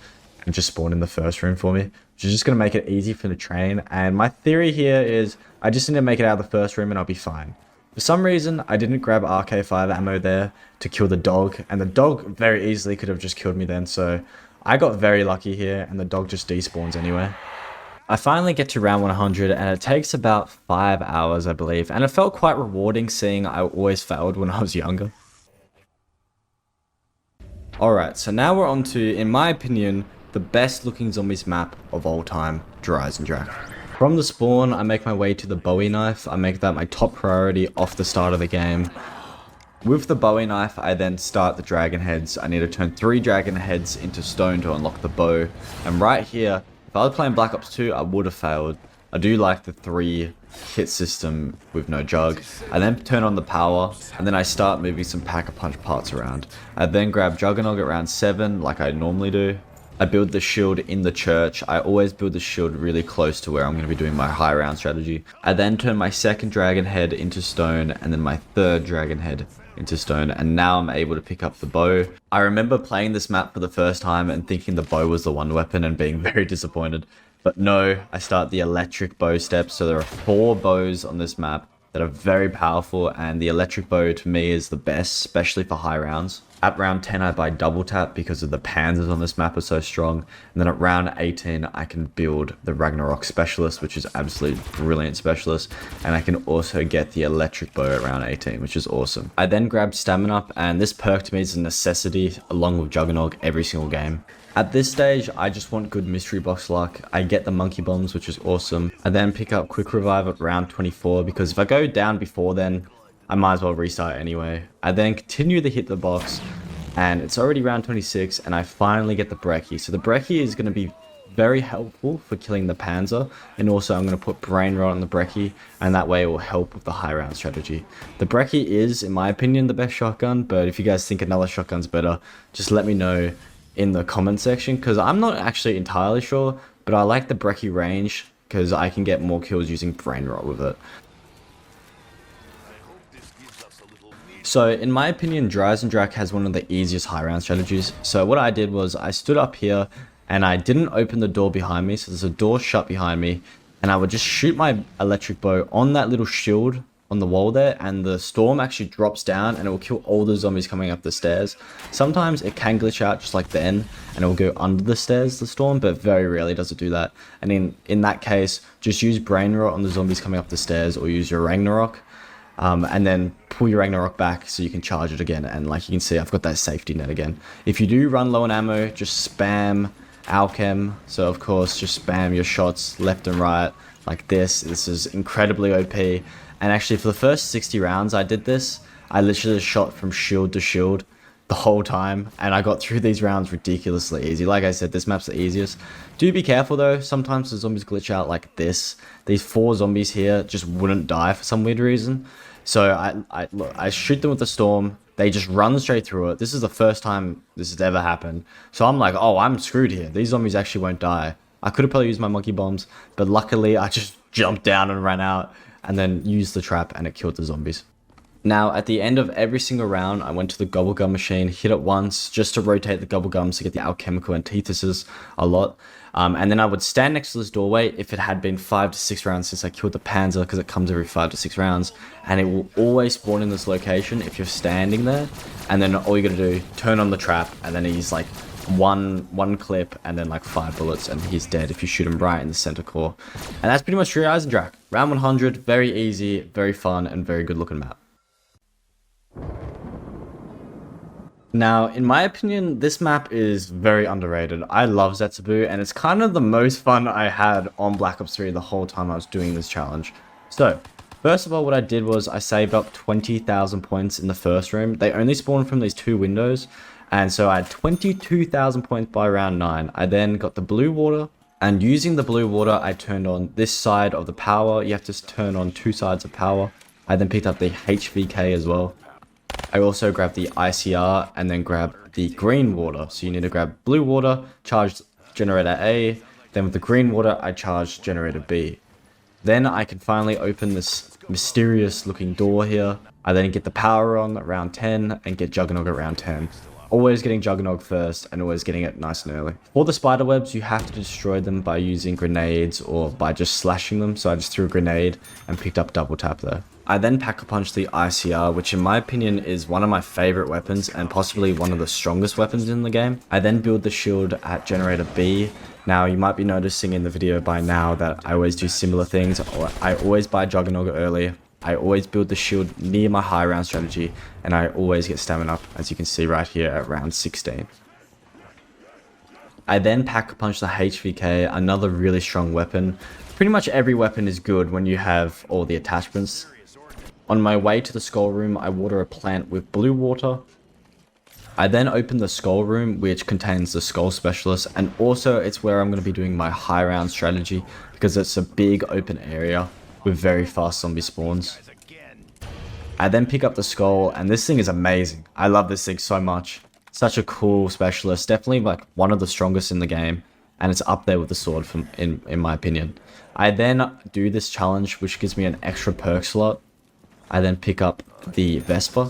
and just spawn in the first room for me, which is just going to make it easy for the train. And my theory here is, I just need to make it out of the first room and I'll be fine. For some reason, I didn't grab RK5 ammo there to kill the dog, and the dog very easily could have just killed me then, so I got very lucky here, and the dog just despawns anyway. I finally get to round 100, and it takes about 5 hours, I believe, and it felt quite rewarding seeing I always failed when I was younger. Alright, so now we're on to, in my opinion, the best looking zombies map of all time, Eisendrache. From the spawn, I make my way to the Bowie knife. I make that my top priority off the start of the game. With the Bowie knife, I then start the dragon heads. I need to turn 3 dragon heads into stone to unlock the bow. And right here, if I was playing Black Ops 2, I would have failed. I do like the 3 hit system with no jug. I then turn on the power, and then I start moving some Pack-a-Punch parts around. I then grab Juggernog at round 7, like I normally do. I build the shield in the church. I always build the shield really close to where I'm going to be doing my high round strategy. I then turn my second dragon head into stone, and then my third dragon head into stone, and now I'm able to pick up the bow. I remember playing this map for the first time and thinking the bow was the one weapon and being very disappointed. But no, I start the electric bow steps. So there are 4 bows on this map that are very powerful, and the electric bow to me is the best, especially for high rounds. At round 10 I buy double tap because of the panzers on this map are so strong, and then at round 18 I can build the Ragnarok specialist, which is absolutely brilliant specialist, and I can also get the electric bow at round 18, which is awesome. I then grab stamina up, and this perk to me is a necessity along with Juggernog every single game. At this stage, I just want good mystery box luck. I get the monkey bombs, which is awesome. I then pick up quick revive at round 24, because if I go down before then, I might as well restart anyway. I then continue to hit the box, and it's already round 26, and I finally get the Brecci. So the Brecci is going to be very helpful for killing the Panzer, and also I'm going to put Brain Rot on the Brecci, and that way it will help with the high round strategy. The Brecci is, in my opinion, the best shotgun, but if you guys think another shotgun's better, just let me know in the comment section, because I'm not actually entirely sure, but I like the Brecci range because I can get more kills using Brain Rot with it. So in my opinion, Eisendrache has one of the easiest high round strategies. So what I did was I stood up here and I didn't open the door behind me, so there's a door shut behind me, and I would just shoot my electric bow on that little shield on the wall there, and the storm actually drops down and it will kill all the zombies coming up the stairs. Sometimes it can glitch out just like then and it will go under the stairs, the storm, but very rarely does it do that. And in that case, just use Brain Rot on the zombies coming up the stairs, or use your Ragnarok. And then pull your Ragnarok back so you can charge it again, and like you can see, I've got that safety net again. If you do run low on ammo, just spam Alchem. So of course, just spam your shots left and right like this. This is incredibly OP. And actually for the first 60 rounds I did this, I literally just shot from shield to shield the whole time, and I got through these rounds ridiculously easy. Like I said, this map's the easiest. Do be careful though, sometimes the zombies glitch out like this. These 4 zombies here just wouldn't die for some weird reason. So I shoot them with the storm. They just run straight through it. This is the first time this has ever happened. So I'm like, oh, I'm screwed here. These zombies actually won't die. I could have probably used my monkey bombs, but luckily I just jumped down and ran out and then used the trap and it killed the zombies. Now, at the end of every single round, I went to the Gobblegum machine, hit it once, just to rotate the Gobblegums to get the alchemical antithesis a lot. And then I would stand next to this doorway if it had been 5 to 6 rounds since I killed the Panzer, because it comes every 5 to 6 rounds. And it will always spawn in this location if you're standing there. And then all you gotta do, turn on the trap, and then he's like one clip, and then like 5 bullets, and he's dead if you shoot him right in the center core. And that's pretty much True Eisendrache. Round 100, very easy, very fun, and very good looking map. Now, in my opinion, this map is very underrated. I love Zetsubou, and it's kind of the most fun I had on Black Ops 3 the whole time I was doing this challenge. So, first of all, what I did was I saved up 20,000 points in the first room. They only spawned from these 2 windows, and so I had 22,000 points by round 9. I then got the blue water, and using the blue water, I turned on this side of the power. You have to turn on 2 sides of power. I then picked up the HVK as well. I also grabbed the ICR and then grabbed the green water. So you need to grab blue water, charge generator A. Then with the green water, I charged generator B. Then I can finally open this mysterious looking door here. I then get the power on at round 10 and get Juggernog at round 10. Always getting Juggernog first and always getting it nice and early. For the spider webs, you have to destroy them by using grenades or by just slashing them. So I just threw a grenade and picked up double tap there. I then pack-a-punch the ICR, which in my opinion is one of my favorite weapons and possibly one of the strongest weapons in the game. I then build the shield at generator B. Now you might be noticing in the video by now that I always do similar things. I always buy Juggernog early. I always build the shield near my high round strategy, and I always get stamina up, as you can see right here at round 16. I then pack-a-punch the HVK, another really strong weapon. Pretty much every weapon is good when you have all the attachments. On my way to the skull room, I water a plant with blue water. I then open the skull room, which contains the skull specialist, and also it's where I'm going to be doing my high round strategy because it's a big open area with very fast zombie spawns. I then pick up the skull, and this thing is amazing. I love this thing so much. Such a cool specialist, definitely like one of the strongest in the game, and it's up there with the sword in my opinion. I then do this challenge, which gives me an extra perk slot. I then pick up the Vesper,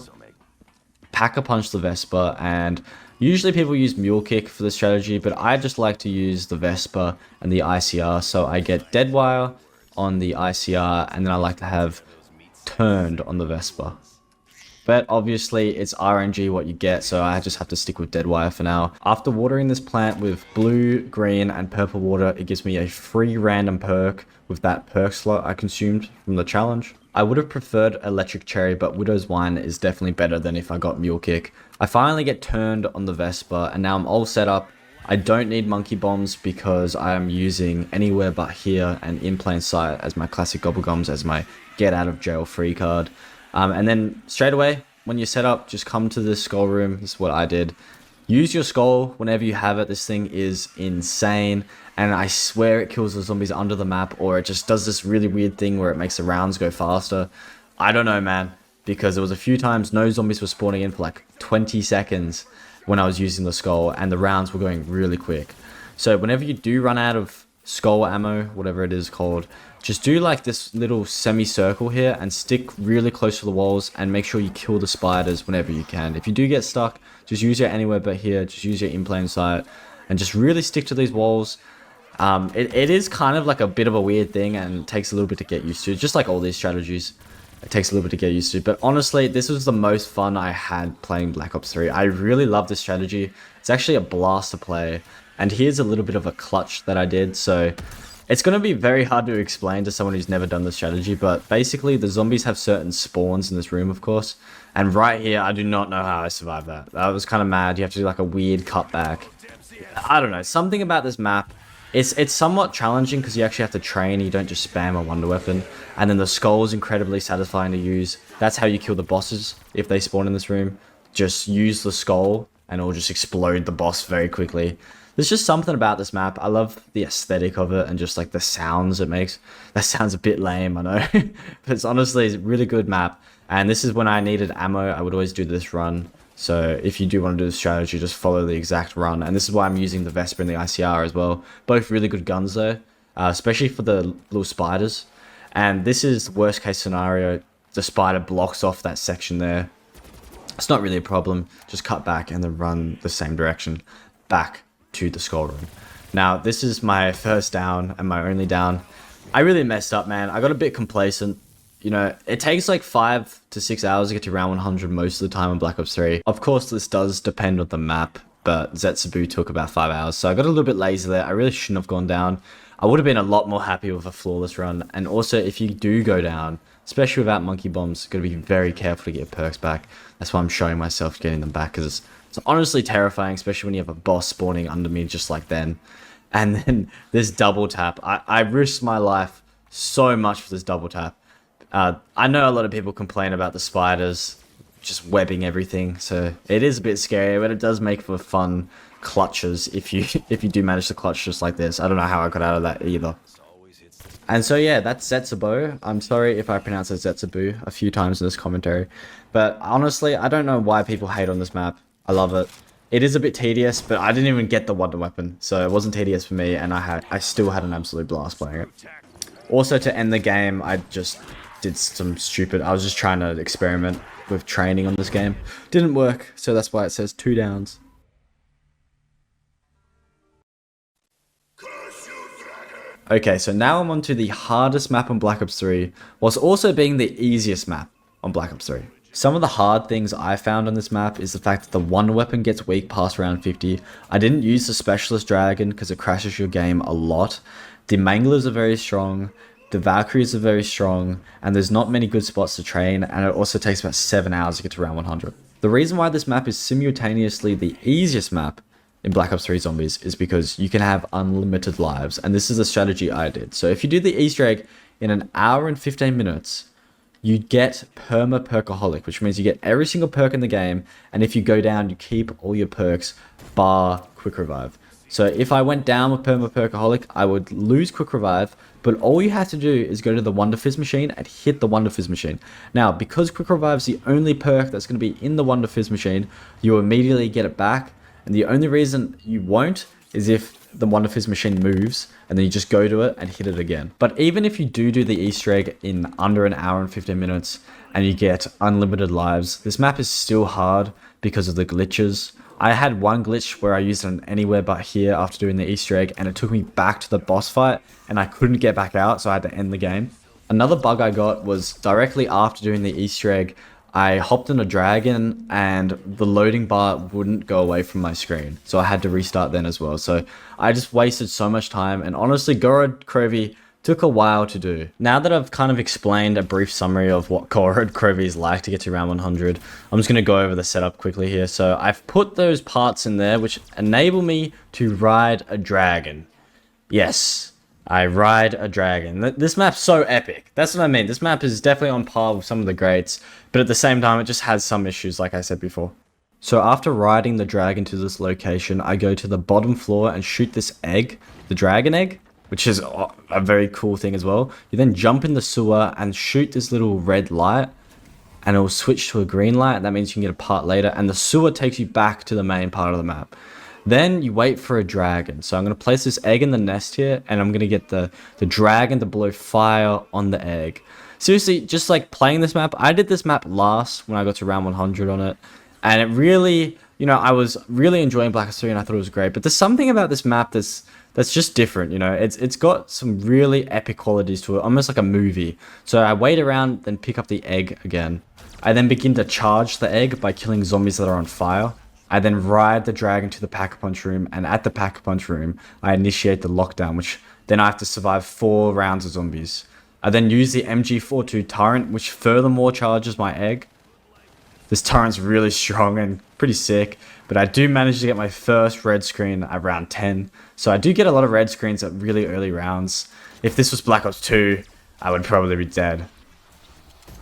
pack-a-punch the Vesper, and usually people use Mule Kick for the strategy, but I just like to use the Vesper and the ICR, so I get Deadwire on the ICR, and then I like to have turned on the Vesper. But obviously it's RNG what you get, so I just have to stick with Deadwire for now. After watering this plant with blue, green, and purple water, it gives me a free random perk with that perk slot I consumed from the challenge. I would have preferred Electric Cherry, but Widow's Wine is definitely better than if I got Mule Kick. I finally get turned on the Vesper, and now I'm all set up. I don't need Monkey Bombs because I am using Anywhere But Here and In Plain Sight as my classic Gobblegums as my get out of jail free card. And then straight away, when you're set up, just come to this skull room. This is what I did. Use your skull whenever you have it. This thing is insane. And I swear it kills the zombies under the map, or it just does this really weird thing where it makes the rounds go faster. I don't know, man. Because there was a few times no zombies were spawning in for like 20 seconds when I was using the skull, and the rounds were going really quick. So whenever you do run out of skull ammo, whatever it is called, just do like this little semicircle here and stick really close to the walls and make sure you kill the spiders whenever you can. If you do get stuck, just use your Anywhere But Here, just use your In Plain Sight, and just really stick to these walls. It is kind of like a bit of a weird thing and it takes a little bit to get used to, just like all these strategies. It takes a little bit to get used to, but honestly, this was the most fun I had playing Black Ops 3. I really love this strategy. It's actually a blast to play, and here's a little bit of a clutch that I did, so it's going to be very hard to explain to someone who's never done this strategy, but basically the zombies have certain spawns in this room, of course, and right here, I do not know how I survived that. That was kind of mad. You have to do like a weird cutback. I don't know, something about this map. It's somewhat challenging because you actually have to train, you don't just spam a wonder weapon. And then the skull is incredibly satisfying to use. That's how you kill the bosses if they spawn in this room. Just use the skull and it'll just explode the boss very quickly. There's just something about this map. I love the aesthetic of it and just like the sounds it makes. That sounds a bit lame, I know. But it's honestly a really good map. And this is when I needed ammo. I would always do this run. So if you do want to do the strategy, just follow the exact run. And this is why I'm using the Vesper and the ICR as well. Both really good guns though, especially for the little spiders. And this is the worst case scenario. The spider blocks off that section there. It's not really a problem. Just cut back and then run the same direction back to the skull room. Now, this is my first down and my only down. I really messed up, man. I got a bit complacent. You know, it takes like 5 to 6 hours to get to round 100 most of the time in Black Ops 3. Of course, this does depend on the map, but Zetsubou took about 5 hours. So I got a little bit lazy there. I really shouldn't have gone down. I would have been a lot more happy with a flawless run. And also, if you do go down, especially without monkey bombs, got to be very careful to get your perks back. That's why I'm showing myself getting them back, because it's honestly terrifying, especially when you have a boss spawning under me just like then. And then this double tap. I risked my life so much for this double tap. I know a lot of people complain about the spiders just webbing everything, so it is a bit scary, but it does make for fun clutches if you do manage to clutch just like this. I don't know how I got out of that either. And so yeah, that's Zetsubou. I'm sorry if I pronounce it Zetsubou a few times in this commentary, but honestly, I don't know why people hate on this map. I love it. It is a bit tedious, but I didn't even get the wonder weapon, so it wasn't tedious for me, and I still had an absolute blast playing it. Also, to end the game, I just did some stupid. I was just trying to experiment with training on this game. Didn't work, so that's why it says 2 downs. Okay, so now I'm on to the hardest map on Black Ops 3, whilst also being the easiest map on Black Ops 3. Some of the hard things I found on this map is the fact that the wonder weapon gets weak past round 50. I didn't use the specialist dragon because it crashes your game a lot. The manglers are very strong. The Valkyries are very strong, and there's not many good spots to train, and it also takes about 7 hours to get to round 100. The reason why this map is simultaneously the easiest map in Black Ops 3 Zombies is because you can have unlimited lives, and this is the strategy I did. So if you do the Easter egg in an hour and 15 minutes, you get perma-perkaholic, which means you get every single perk in the game, and if you go down, you keep all your perks bar quick revive. So if I went down with perma-perkaholic, I would lose quick revive, but all you have to do is go to the Wonder Fizz machine and hit the Wonder Fizz machine. Now, because quick revive is the only perk that's going to be in the Wonder Fizz machine, you immediately get it back, and the only reason you won't is if the Wonder Fizz machine moves, and then you just go to it and hit it again. But even if you do the Easter egg in under an hour and 15 minutes, and you get unlimited lives, this map is still hard because of the glitches. I had one glitch where I used it anywhere but here after doing the Easter egg, and it took me back to the boss fight, and I couldn't get back out, so I had to end the game. Another bug I got was directly after doing the Easter egg, I hopped on a dragon, and the loading bar wouldn't go away from my screen, so I had to restart then as well. So I just wasted so much time, and honestly, Gorod Krovi took a while to do. Now that I've kind of explained a brief summary of what Gorod Krovi is like to get to round 100, I'm just going to go over the setup quickly here. So I've put those parts in there which enable me to ride a dragon. Yes, I ride a dragon. This map's so epic. That's what I mean. This map is definitely on par with some of the greats, but at the same time, it just has some issues, like I said before. So after riding the dragon to this location, I go to the bottom floor and shoot this egg, the dragon egg, which is a very cool thing as well. You then jump in the sewer and shoot this little red light, and it will switch to a green light. That means you can get a part later, and the sewer takes you back to the main part of the map. Then you wait for a dragon. So I'm going to place this egg in the nest here, and I'm going to get the dragon to blow fire on the egg. Seriously, just like playing this map, I did this map last when I got to round 100 on it, and it really, you know, I was really enjoying Black Ops 3 and I thought it was great, but there's something about this map that's just different, you know. It's got some really epic qualities to it, almost like a movie. So I wait around, then pick up the egg again. I then begin to charge the egg by killing zombies that are on fire. I then ride the dragon to the Pack-a-Punch room, and at the Pack-a-Punch room, I initiate the lockdown, which then I have to survive 4 rounds of zombies. I then use the MG42 turret, which furthermore charges my egg. This turret's really strong and pretty sick, but I do manage to get my first red screen at round 10. So I do get a lot of red screens at really early rounds. If this was Black Ops 2, I would probably be dead.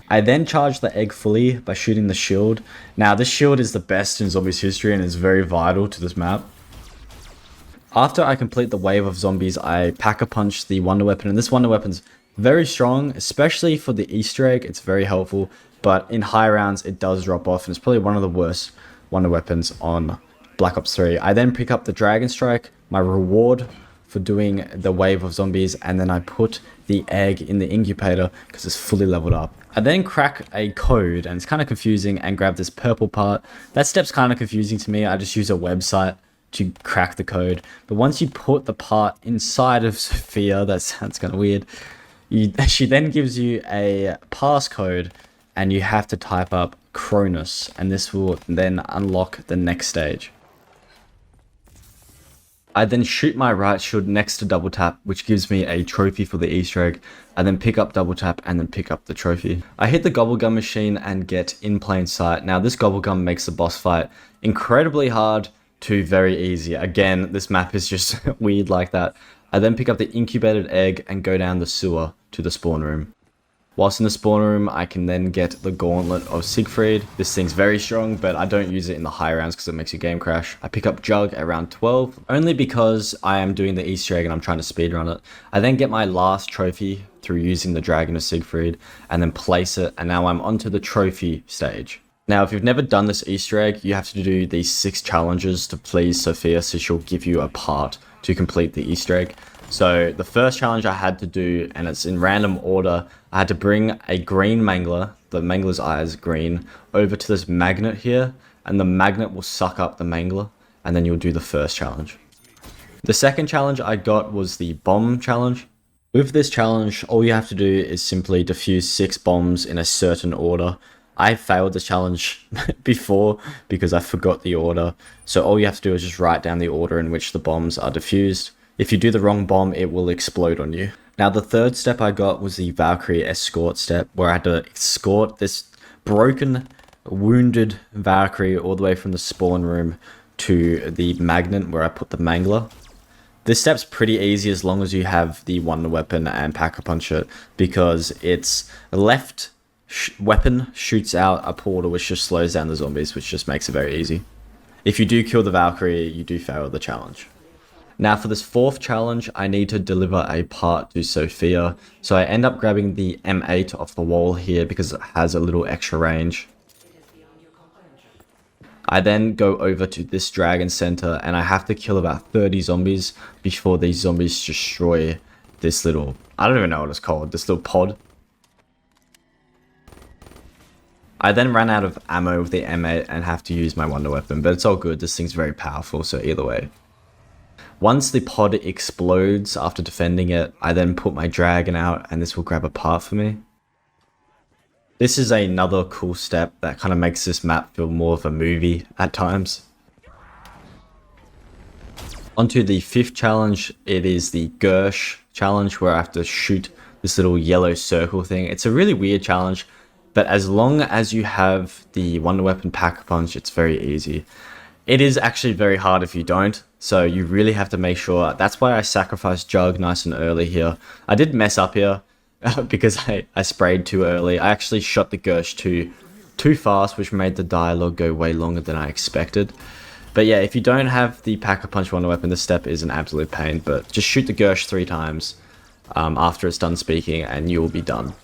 I then charge the egg fully by shooting the shield. Now this shield is the best in Zombies history and is very vital to this map. After I complete the wave of zombies, I pack-a-punch the wonder weapon, and this wonder weapon's very strong, especially for the Easter egg. It's very helpful, but in high rounds it does drop off, and it's probably one of the worst wonder weapons on Black Ops 3. I then pick up the Dragon Strike, my reward for doing the wave of zombies, and then I put the egg in the incubator because it's fully leveled up. I then crack a code, and it's kind of confusing, and grab this purple part. That step's kind of confusing to me. I just use a website to crack the code, but once you put the part inside of Sophia, that sounds kind of weird, she then gives you a passcode, and you have to type up Cronus, and this will then unlock the next stage. I then shoot my right shield next to double tap, which gives me a trophy for the Easter egg. I then pick up double tap and then pick up the trophy. I hit the gobblegum machine and get in plain sight. Now this gobblegum makes the boss fight incredibly hard to very easy. Again, this map is just weird like that. I then pick up the incubated egg and go down the sewer to the spawn room. Whilst in the spawn room, I can then get the Gauntlet of Siegfried. This thing's very strong, but I don't use it in the high rounds because it makes your game crash. I pick up Jug at round 12, only because I am doing the Easter egg and I'm trying to speedrun it. I then get my last trophy through using the Dragon of Siegfried, and then place it, and now I'm onto the trophy stage. Now, if you've never done this Easter egg, you have to do these 6 challenges to please Sophia, so she'll give you a part to complete the Easter egg. So the first challenge I had to do, and it's in random order, I had to bring a green mangler, the mangler's eye is green, over to this magnet here, and the magnet will suck up the mangler, and then you'll do the first challenge. The second challenge I got was the bomb challenge. With this challenge, all you have to do is simply defuse 6 bombs in a certain order. I failed this challenge before because I forgot the order, so all you have to do is just write down the order in which the bombs are defused. If you do the wrong bomb, it will explode on you. Now, the third step I got was the Valkyrie escort step, where I had to escort this broken, wounded Valkyrie all the way from the spawn room to the magnet where I put the mangler. This step's pretty easy as long as you have the wonder weapon and pack-a-punch it, because its left weapon shoots out a portal which just slows down the zombies, which just makes it very easy. If you do kill the Valkyrie, you do fail the challenge. Now for this fourth challenge, I need to deliver a part to Sophia, so I end up grabbing the M8 off the wall here because it has a little extra range. I then go over to this dragon center, and I have to kill about 30 zombies before these zombies destroy this little, I don't even know what it's called, this little pod. I then ran out of ammo with the M8 and have to use my wonder weapon, but it's all good, this thing's very powerful, so either way. Once the pod explodes after defending it, I then put my dragon out, and this will grab a part for me. This is another cool step that kind of makes this map feel more of a movie at times. Onto the fifth challenge, it is the Gersh challenge, where I have to shoot this little yellow circle thing. It's a really weird challenge, but as long as you have the wonder weapon pack-a-punch, it's very easy. It is actually very hard if you don't, so you really have to make sure. That's why I sacrificed Jug nice and early here. I did mess up here because I sprayed too early. I actually shot the Gersh too fast, which made the dialogue go way longer than I expected. But yeah, if you don't have the pack-a-punch wonder weapon, this step is an absolute pain, but just shoot the Gersh 3 times after it's done speaking, and you will be done.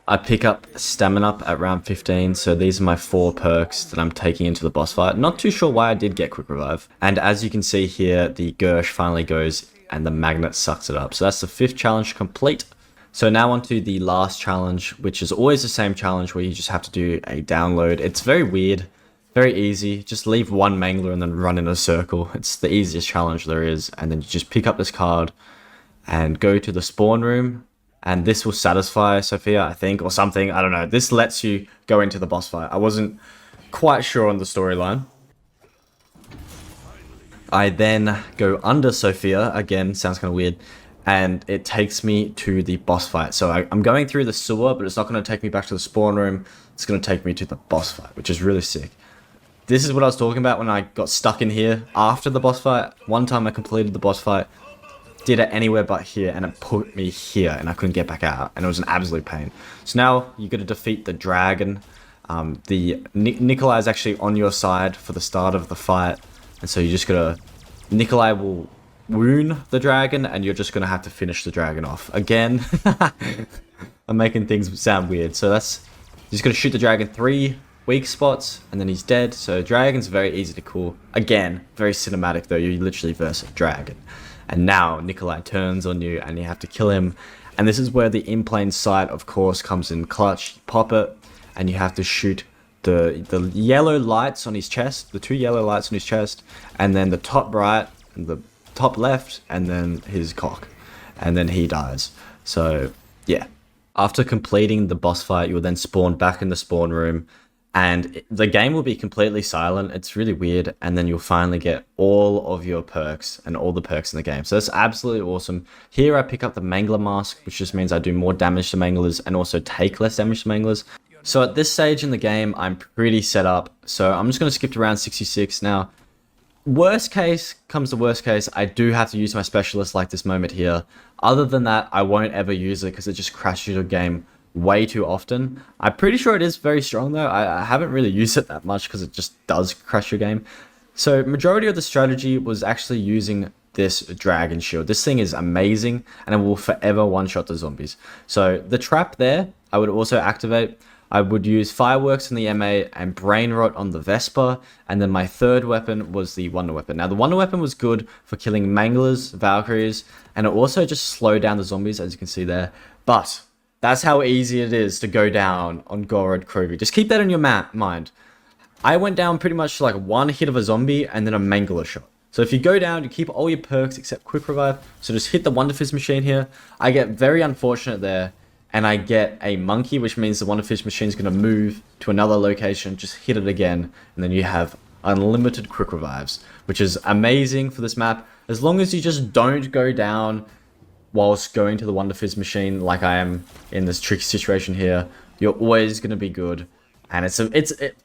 I pick up Stamina Up at round 15, so these are my 4 perks that I'm taking into the boss fight. Not too sure why I did get Quick Revive. And as you can see here, the Gersh finally goes and the magnet sucks it up. So that's the 5th challenge complete. So now onto the last challenge, which is always the same challenge where you just have to do a download. It's very weird, very easy. Just leave one mangler and then run in a circle. It's the easiest challenge there is. And then you just pick up this card and go to the spawn room. And this will satisfy Sophia, I think, or something. I don't know. This lets you go into the boss fight. I wasn't quite sure on the storyline. I then go under Sophia. Again, sounds kind of weird. And it takes me to the boss fight. So I'm going through the sewer, but it's not going to take me back to the spawn room. It's going to take me to the boss fight, which is really sick. This is what I was talking about when I got stuck in here after the boss fight. One time I completed the boss fight. Did it anywhere but here, and it put me here, and I couldn't get back out, and it was an absolute pain. So now you got to defeat the dragon. The Nikolai is actually on your side for the start of the fight, and so you just gotta. Nikolai will wound the dragon, and you're just going to have to finish the dragon off. Again, I'm making things sound weird. So that's, just going to shoot the dragon 3 weak spots, and then he's dead. So dragon's very easy to kill. Again, very cinematic though. You literally verse a dragon. And now Nikolai turns on you, and you have to kill him. And this is where the in plain sight, of course, comes in clutch. You pop it, and you have to shoot the yellow lights on his chest, the 2 yellow lights on his chest, and then the top right and the top left, and then his cock, and then he dies. So yeah, after completing the boss fight, you will then spawn back in the spawn room, and the game will be completely silent. It's really weird, and then you'll finally get all of your perks and all the perks in the game. So that's absolutely awesome. Here I pick up the Mangler mask, which just means I do more damage to Manglers and also take less damage to Manglers. So at this stage in the game, I'm pretty set up. So I'm just going to skip to round 66 now. Worst case comes to worst case, I do have to use my specialist like this moment here. Other than that, I won't ever use it because it just crashes your game way too often. I'm pretty sure it is very strong though. I haven't really used it that much because it just does crash your game. So majority of the strategy was actually using this dragon shield. This thing is amazing, and it will forever one-shot the zombies. So the trap there, I would also activate. I would use fireworks on the MA and brain rot on the Vesper, and then my third weapon was the wonder weapon. Now the wonder weapon was good for killing Manglers, Valkyries, and it also just slowed down the zombies, as you can see there. But that's how easy it is to go down on Gorod Krovi. Just keep that in your mind. I went down pretty much like 1 hit of a zombie and then a Mangler shot. So if you go down, you keep all your perks except quick revive. So just hit the Wonder Fizz machine here. I get very unfortunate there, and I get a monkey, which means the Wonder Fizz machine is going to move to another location. Just hit it again, and then you have unlimited quick revives, which is amazing for this map. As long as you just don't go down whilst going to the Wonder Fizz machine like I am in this tricky situation here, you're always going to be good. And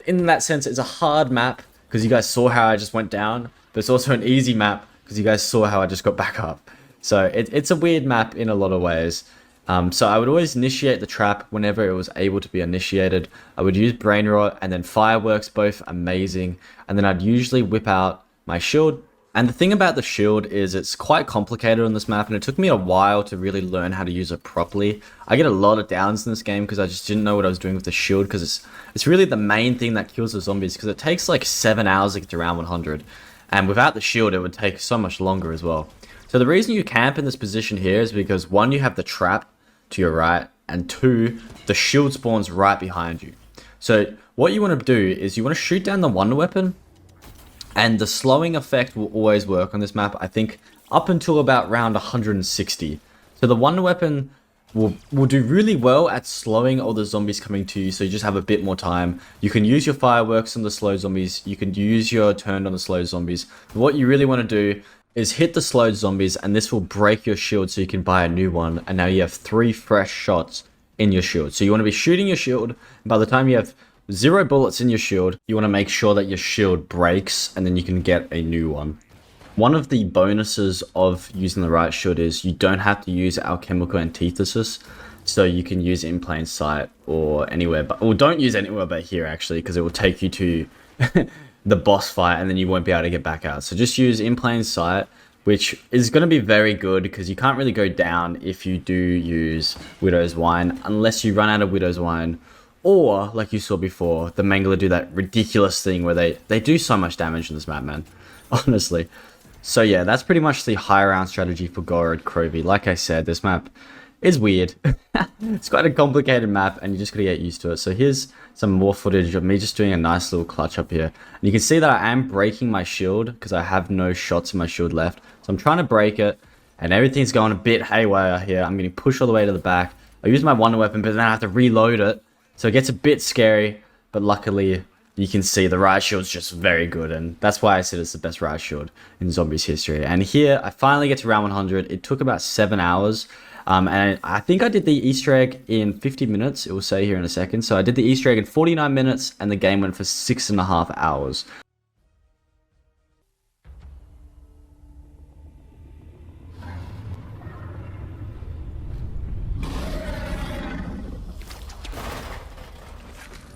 in that sense, it's a hard map because you guys saw how I just went down, but it's also an easy map because you guys saw how I just got back up. So it's a weird map in a lot of ways. So I would always initiate the trap whenever it was able to be initiated. I would use brain rot and then fireworks, both amazing. And then I'd usually whip out my shield. And the thing about the shield is it's quite complicated on this map, and it took me a while to really learn how to use it properly. I get a lot of downs in this game because I just didn't know what I was doing with the shield, because it's really the main thing that kills the zombies, because it takes like 7 hours to get to round 100. And without the shield, it would take so much longer as well. So the reason you camp in this position here is because 1, you have the trap to your right, and 2, the shield spawns right behind you. So what you want to do is you want to shoot down the wonder weapon, and the slowing effect will always work on this map, I think, up until about round 160. So the wonder weapon will do really well at slowing all the zombies coming to you, so you just have a bit more time. You can use your fireworks on the slow zombies, you can use your turn on the slow zombies. But what you really want to do is hit the slowed zombies, and this will break your shield so you can buy a new one, and now you have 3 fresh shots in your shield. So you want to be shooting your shield, and by the time you have 0 bullets in your shield, you want to make sure that your shield breaks, and then you can get a new one. One of the bonuses of using the right shield is you don't have to use alchemical antithesis, so you can use it in plain sight or anywhere, or don't use anywhere but here actually, because it will take you to the boss fight, and then you won't be able to get back out. So just use in plain sight, which is going to be very good because you can't really go down if you do use Widow's Wine, unless you run out of Widow's Wine, or like you saw before, the Mangler do that ridiculous thing where they do so much damage in this map, man. Honestly. So yeah, that's pretty much the high round strategy for Gorod Krovi. Like I said, this map is weird. It's quite a complicated map, and you just gotta get used to it. So here's some more footage of me just doing a nice little clutch up here. And you can see that I am breaking my shield because I have no shots in my shield left. So I'm trying to break it, and everything's going a bit haywire here. I'm getting pushed all the way to the back. I use my wonder weapon, but then I have to reload it. So it gets a bit scary, but luckily you can see the riot shield's just very good, and that's why I said it's the best riot shield in Zombies history. And here, I finally get to round 100. It took about 7 hours, and I think I did the Easter egg in 50 minutes, it will say here in a second. So I did the Easter egg in 49 minutes, and the game went for 6.5 hours.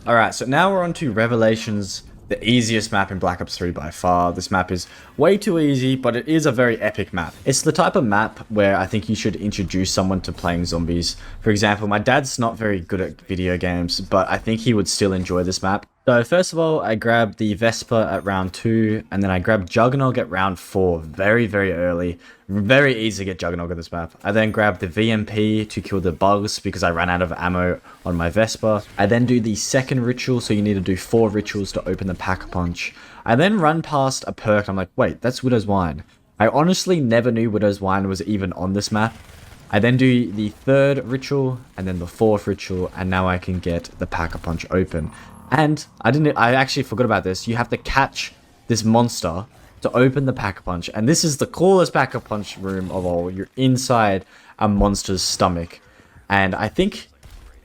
Alright, so now we're on to Revelations the easiest map in Black Ops 3 by far. This map is way too easy, but it is a very epic map. It's the type of map where I think you should introduce someone to playing zombies. For example, my dad's not very good at video games, but I think he would still enjoy this map. So first of all, I grabbed the Vesper at round 2, and then I grabbed Juggernog at round 4, very, very early. Very easy to get Juggernog at this map. I then grabbed the VMP to kill the bugs because I ran out of ammo on my Vesper. I then do the second ritual, so you need to do 4 rituals to open the Pack-a-Punch. I then run past a perk, and I'm like, wait, that's Widow's Wine. I honestly never knew Widow's Wine was even on this map. I then do the 3rd ritual, and then the 4th ritual, and now I can get the Pack-a-Punch open. And I actually forgot about this. You have to catch this monster to open the Pack-a-Punch. And this is the coolest Pack-a-Punch room of all. You're inside a monster's stomach. And I think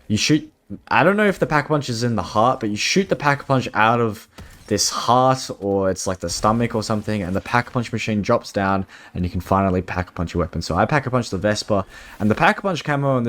you shoot... I don't know if the Pack-a-Punch is in the heart, but you shoot the Pack-a-Punch out of this heart, or it's like the stomach or something, and the Pack-a-Punch machine drops down, and you can finally Pack-a-Punch your weapon. So I Pack-a-Punch the Vesper, and the Pack-a-Punch camo on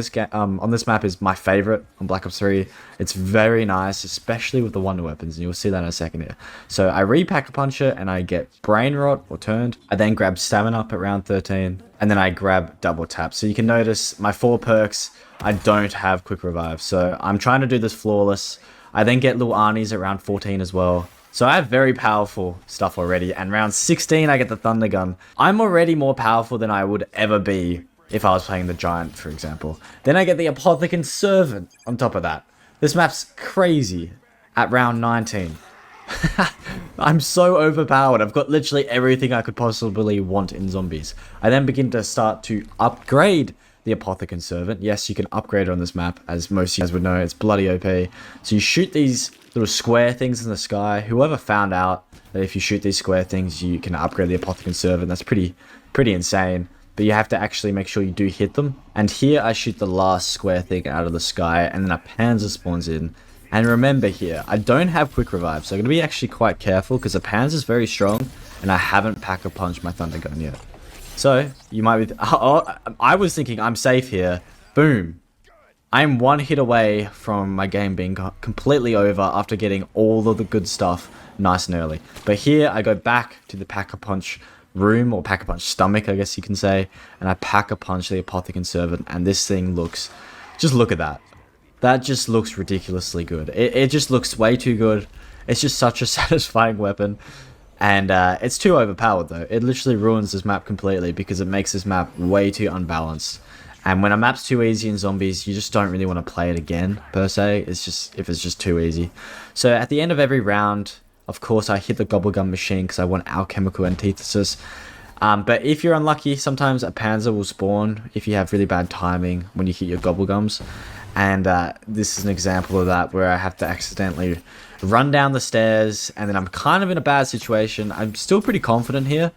this map is my favorite on Black Ops 3. It's very nice, especially with the wonder weapons, and you'll see that in a second here. So I re-Pack-a-Punch it, and I get Brain Rot, or Turned. I then grab Stamina up at round 13, and then I grab Double Tap. So you can notice my 4 perks, I don't have Quick Revive, so I'm trying to do this flawless. I then get Little Arnie's at round 14 as well. So I have very powerful stuff already, and round 16 I get the Thunder Gun. I'm already more powerful than I would ever be if I was playing the Giant, for example. Then I get the Apothecant Servant on top of that. This map's crazy at round 19. I'm so overpowered. I've got literally everything I could possibly want in zombies. I then begin to start to upgrade the Apothecant Servant. Yes, you can upgrade it on this map, as most of you guys would know. It's bloody OP. So you shoot these little square things in the sky. Whoever found out that if you shoot these square things, you can upgrade the Apothecant Servant, that's pretty insane. But you have to actually make sure you do hit them. And here I shoot the last square thing out of the sky, and then a Panzer spawns in. And remember here, I don't have Quick Revive, so I'm going to be actually quite careful, because the Panzer is very strong, and I haven't Pack-a-Punched my Thunder Gun yet. So, you might be... I was thinking I'm safe here. Boom. I'm 1 hit away from my game being completely over after getting all of the good stuff nice and early. But here, I go back to the Pack-a-Punch room, or Pack-a-Punch stomach, I guess you can say, and I Pack-a-Punch the Apothecant Servant, and this thing looks... Just look at that. That just looks ridiculously good. It just looks way too good. It's just such a satisfying weapon. And it's too overpowered though. It literally ruins this map completely because it makes this map way too unbalanced. And when a map's too easy in zombies, you just don't really want to play it again, per se. It's just, if it's just too easy. So at the end of every round, of course, I hit the Gobblegum machine because I want alchemical antithesis. But if you're unlucky, sometimes a Panzer will spawn if you have really bad timing when you hit your Gobblegums. And this is an example of that, where I have to accidentally run down the stairs, and then I'm kind of in a bad situation. I'm still pretty confident here.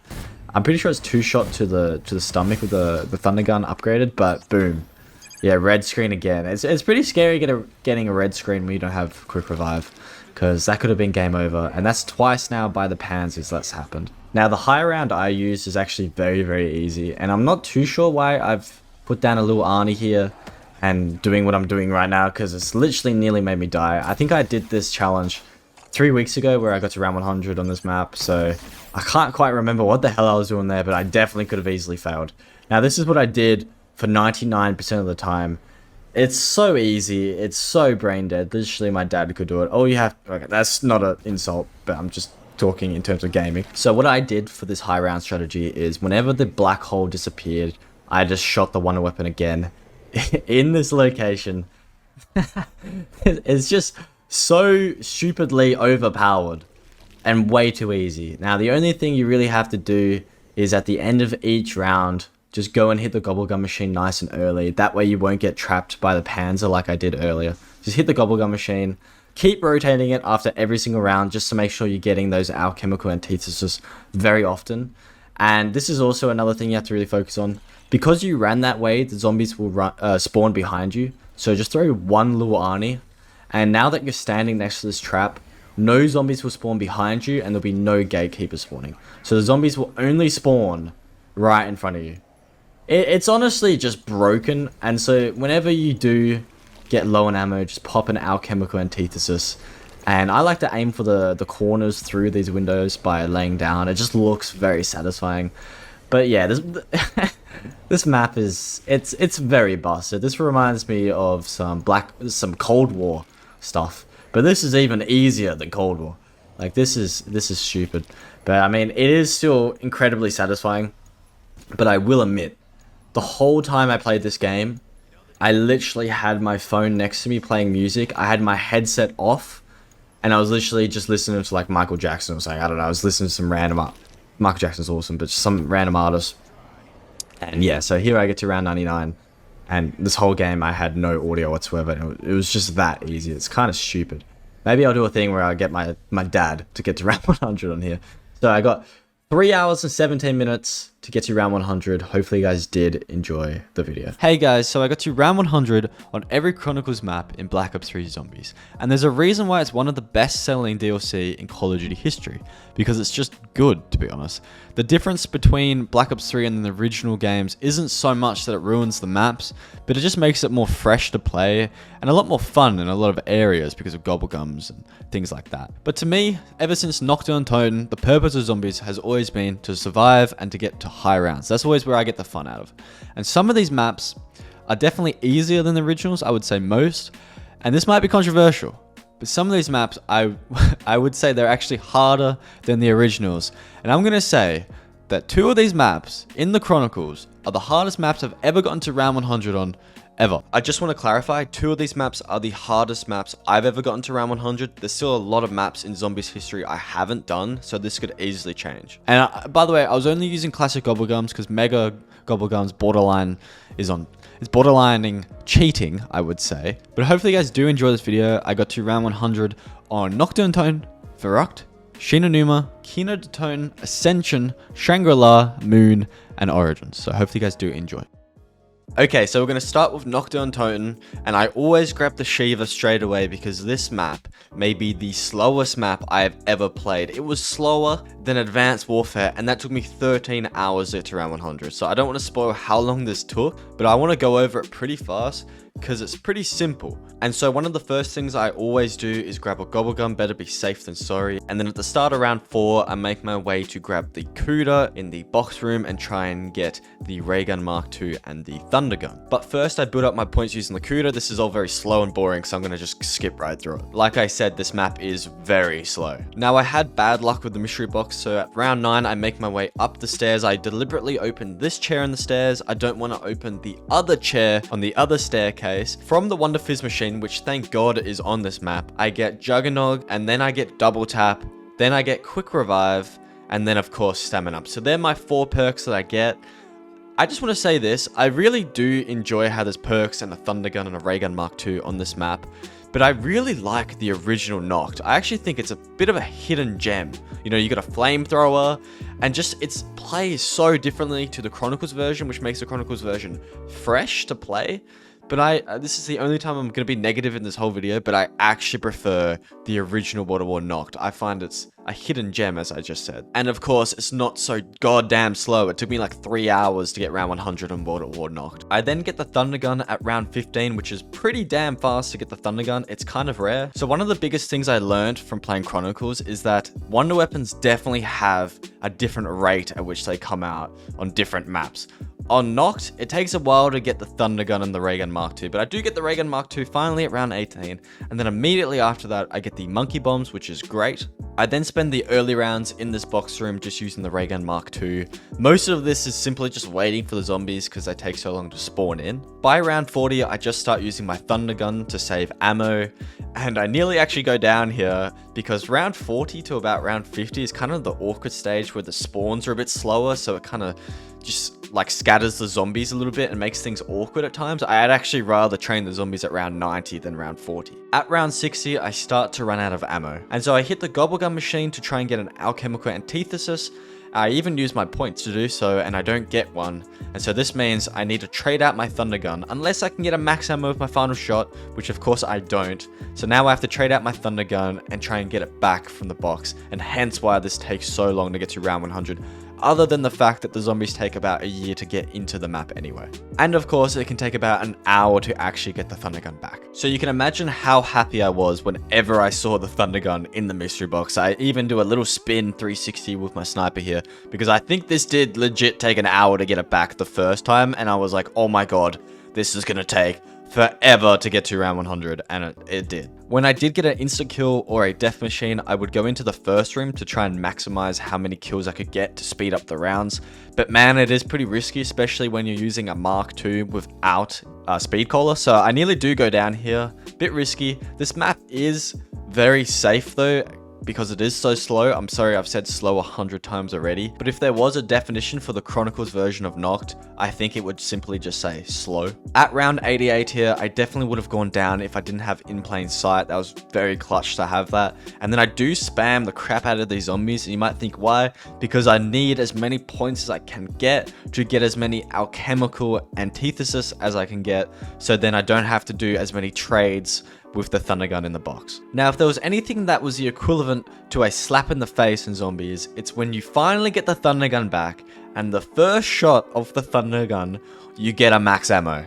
I'm pretty sure it's 2-shot to the stomach with the Thunder Gun upgraded, but boom. Yeah, red screen again. It's pretty scary getting a red screen when you don't have Quick Revive, because that could have been game over, and that's twice now by the Panzers that's happened. Now, the high round I use is actually very, very easy, and I'm not too sure why I've put down a little Arnie here and doing what I'm doing right now, because it's literally nearly made me die. I think I did this challenge 3 weeks ago where I got to round 100 on this map, so I can't quite remember what the hell I was doing there, but I definitely could have easily failed. Now, this is what I did for 99% of the time. It's so easy, it's so brain dead. Literally, my dad could do it. All you have... Okay, that's not an insult, but I'm just talking in terms of gaming. So what I did for this high round strategy is whenever the black hole disappeared, I just shot the wonder weapon again in this location. It's just so stupidly overpowered and way too easy. Now, the only thing you really have to do is at the end of each round, just go and hit the Gobblegum machine nice and early. That way you won't get trapped by the Panzer like I did earlier. Just hit the Gobblegum machine, keep rotating it after every single round just to make sure you're getting those alchemical antithesis very often. And this is also another thing you have to really focus on. Because you ran that way, the zombies will spawn behind you. So just throw one little Arnie. And now that you're standing next to this trap, no zombies will spawn behind you and there'll be no gatekeeper spawning. So the zombies will only spawn right in front of you. It's honestly just broken. And so whenever you do get low on ammo, just pop an alchemical antithesis. And I like to aim for the corners through these windows by laying down. It just looks very satisfying. But yeah, this map is it's very busted. This reminds me of some Cold War stuff. But this is even easier than Cold War. Like this is stupid. But I mean, it is still incredibly satisfying. But I will admit, the whole time I played this game, I literally had my phone next to me playing music. I had my headset off, and I was literally just listening to like Michael Jackson or something. I don't know. I was listening to some random Michael Jackson's awesome, but just some random artist. And yeah, so here I get to round 99, and this whole game I had no audio whatsoever. And it was just that easy. It's kind of stupid. Maybe I'll do a thing where I get my dad to get to round 100 on here. So I got 3 hours and 17 minutes to get to round 100. Hopefully you guys did enjoy the video. Hey guys, so I got to round 100 on every Chronicles map in Black Ops 3 Zombies. And there's a reason why it's one of the best selling DLC in Call of Duty history. Because it's just good, to be honest. The difference between Black Ops 3 and the original games isn't so much that it ruins the maps, but it just makes it more fresh to play and a lot more fun in a lot of areas because of gobblegums and things like that. But to me, ever since Nacht Der Untoten, the purpose of zombies has always been to survive and to get to high rounds. That's always where I get the fun out of. And some of these maps are definitely easier than the originals, I would say most. And this might be controversial, but some of these maps, I would say they're actually harder than the originals. And I'm going to say that 2 of these maps in the Chronicles are the hardest maps I've ever gotten to round 100 on, ever. I just want to clarify, 2 of these maps are the hardest maps I've ever gotten to round 100. There's still a lot of maps in Zombies history I haven't done, so this could easily change. And by the way, I was only using classic gobblegums because Mega Gobblegums borderline it's borderlining cheating, I would say. But hopefully you guys do enjoy this video. I got to round 100 on Nacht Der Untoten, Verruckt, Shi No Numa, Kino Der Toten, Ascension, Shangri-La, Moon, and Origins. So hopefully you guys do enjoy. Okay, so we're going to start with Nacht Der Untoten, and I always grab the Shiva straight away because this map may be the slowest map I have ever played. It was slower than Advanced Warfare, and that took me 13 hours to get to round 100. So I don't want to spoil how long this took, but I want to go over it pretty fast because it's pretty simple. And so one of the first things I always do is grab a gobblegum, better be safe than sorry. And then at the start of round 4, I make my way to grab the Kuda in the box room and try and get the Ray Gun Mark II and the Thunder Gun. But first I build up my points using the Kuda. This is all very slow and boring, so I'm going to just skip right through it. Like I said, this map is very slow. Now I had bad luck with the mystery box, so at round 9 I make my way up the stairs. I deliberately open this chair in the stairs. I don't want to open the other chair on the other staircase. From the Wonder Fizz machine, which thank God is on this map, I get Juggernog, and then I get Double Tap, then I get Quick Revive, and then of course Stamina Up. So they're my 4 perks that I get. I just want to say this, I really do enjoy how there's perks and a Thunder Gun and a Ray Gun Mark II on this map, but I really like the original Nacht. I actually think it's a bit of a hidden gem. You know, you got a flamethrower, and just it plays so differently to the Chronicles version, which makes the Chronicles version fresh to play. But this is the only time I'm going to be negative in this whole video, but I actually prefer the original World of War Nacht. I find it's a hidden gem, as I just said. And of course, it's not so goddamn slow. It took me like 3 hours to get round 100 on World of War Nacht. I then get the Thunder Gun at round 15, which is pretty damn fast to get the Thunder Gun. It's kind of rare. So one of the biggest things I learned from playing Chronicles is that Wonder Weapons definitely have a different rate at which they come out on different maps. On Nacht, it takes a while to get the Thunder Gun and the Ray Gun Mark II, but I do get the Ray Gun Mark II finally at round 18, and then immediately after that, I get the Monkey Bombs, which is great. I then spend the early rounds in this box room just using the Ray Gun Mark II. Most of this is simply just waiting for the zombies because they take so long to spawn in. By round 40, I just start using my Thunder Gun to save ammo, and I nearly actually go down here because round 40 to about round 50 is kind of the awkward stage where the spawns are a bit slower, so it kind of just like scatters the zombies a little bit and makes things awkward at times. I'd actually rather train the zombies at round 90 than round 40. At round 60, I start to run out of ammo. And so I hit the Gobblegum machine to try and get an alchemical antithesis. I even use my points to do so, and I don't get one. And so this means I need to trade out my Thunder Gun, unless I can get a max ammo with my final shot, which of course I don't. So now I have to trade out my Thunder Gun and try and get it back from the box, and hence why this takes so long to get to round 100. other than the fact that the zombies take about a year to get into the map anyway. And of course, it can take about an hour to actually get the thunder gun back. So you can imagine how happy I was whenever I saw the thunder gun in the mystery box. I even do a little spin 360 with my sniper here, because I think this did legit take an hour to get it back the first time, and I was like, oh my god, this is gonna take forever to get to round 100, and it did. When I did get an insta kill or a death machine, I would go into the first room to try and maximize how many kills I could get to speed up the rounds. But man, it is pretty risky, especially when you're using a Mark II without a speed caller. So I nearly do go down here. Bit risky. This map is very safe though, because it is so slow. I'm sorry, I've said slow 100 times already, but if there was a definition for the Chronicles version of Nacht, I think it would simply just say slow. At round 88 here, I definitely would have gone down if I didn't have in plain sight. That was very clutch to have that. And then I do spam the crap out of these zombies, and you might think why? Because I need as many points as I can get to get as many alchemical antithesis as I can get, so then I don't have to do as many trades with the thunder gun in the box. Now, if there was anything that was the equivalent to a slap in the face in zombies, it's when you finally get the thunder gun back, and the first shot of the thunder gun, you get a max ammo.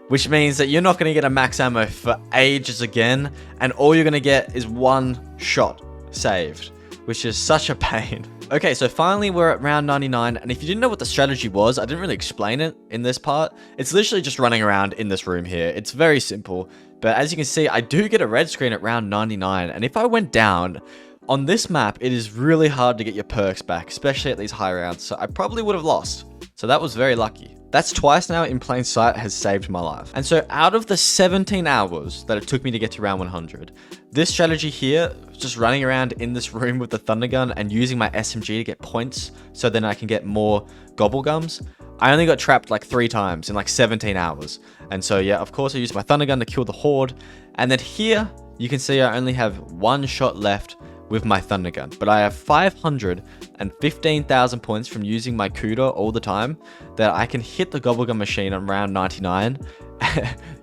Which means that you're not going to get a max ammo for ages again, and all you're going to get is one shot saved, which is such a pain. Okay, so finally we're at round 99, and if you didn't know what the strategy was, I didn't really explain it in this part. It's literally just running around in this room here. It's very simple. But as you can see, I do get a red screen at round 99, and if I went down, on this map, it is really hard to get your perks back, especially at these high rounds, so I probably would have lost. So that was very lucky. That's twice now in plain sight has saved my life. And so out of the 17 hours that it took me to get to round 100, this strategy here, just running around in this room with the thunder gun and using my SMG to get points so then I can get more gobblegums, I only got trapped like 3 times in like 17 hours. And so yeah, of course I used my thunder gun to kill the horde. And then here, you can see I only have 1 shot left with my thunder gun, but I have 515,000 points from using my CUDA all the time that I can hit the gobblegum machine on round 99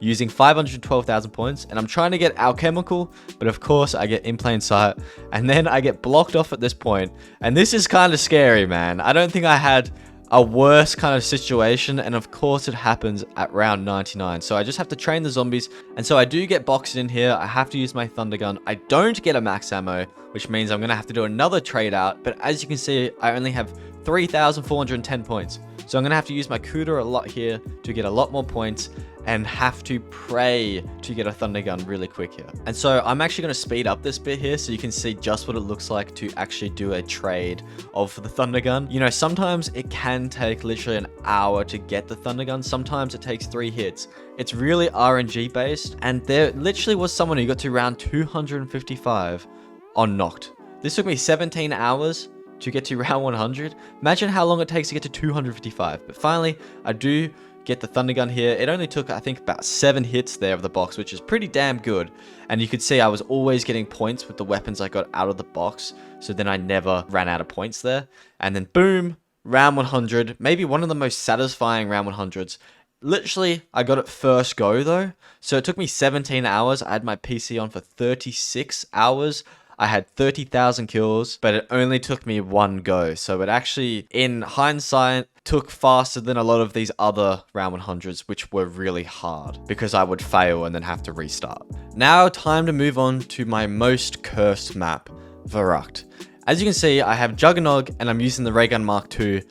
using 512,000 points, and I'm trying to get alchemical, but of course I get in plain sight, and then I get blocked off at this point, and this is kind of scary, man. I don't think I had a worse kind of situation, and of course it happens at round 99. So I just have to train the zombies, and so I do get boxed in here. I have to use my thunder gun. I don't get a max ammo, which means I'm gonna have to do another trade out, but as you can see, I only have 3,410 points. So I'm gonna have to use my CUDA a lot here to get a lot more points, and have to pray to get a thunder gun really quick here. And so I'm actually going to speed up this bit here so you can see just what it looks like to actually do a trade of the thunder gun. You know, sometimes it can take literally an hour to get the thunder gun. Sometimes it takes 3 hits. It's really RNG based, and there literally was someone who got to round 255 on Nacht. This took me 17 hours to get to round 100. Imagine how long it takes to get to 255. But finally, I do get the thunder gun here. It only took, I think, about 7 hits there of the box, which is pretty damn good. And you could see I was always getting points with the weapons I got out of the box, so then I never ran out of points there. And then boom, round 100, maybe one of the most satisfying round 100s. Literally, I got it first go though, so it took me 17 hours. I had my PC on for 36 hours. I had 30,000 kills, but it only took me 1 go. So it actually, in hindsight, took faster than a lot of these other round 100s, which were really hard because I would fail and then have to restart. Now, time to move on to my most cursed map, Verruckt. As you can see, I have Juggernog and I'm using the Ray Gun Mark II.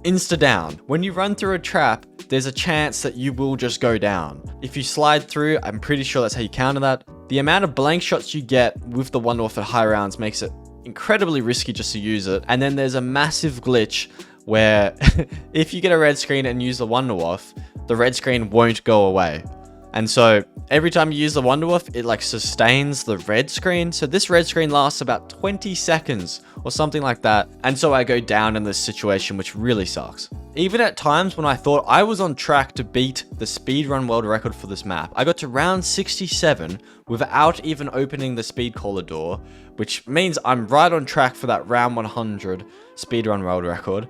Insta down. When you run through a trap, there's a chance that you will just go down. If you slide through, I'm pretty sure that's how you counter that. The amount of blank shots you get with the one-off at high rounds makes it incredibly risky just to use it. And then there's a massive glitch where if you get a red screen and use the one-off, the red screen won't go away. And so every time you use the Wonderwolf, it like sustains the red screen. So this red screen lasts about 20 seconds or something like that. And so I go down in this situation, which really sucks. Even at times when I thought I was on track to beat the speedrun world record for this map, I got to round 67 without even opening the speed caller door, which means I'm right on track for that round 100 speedrun world record.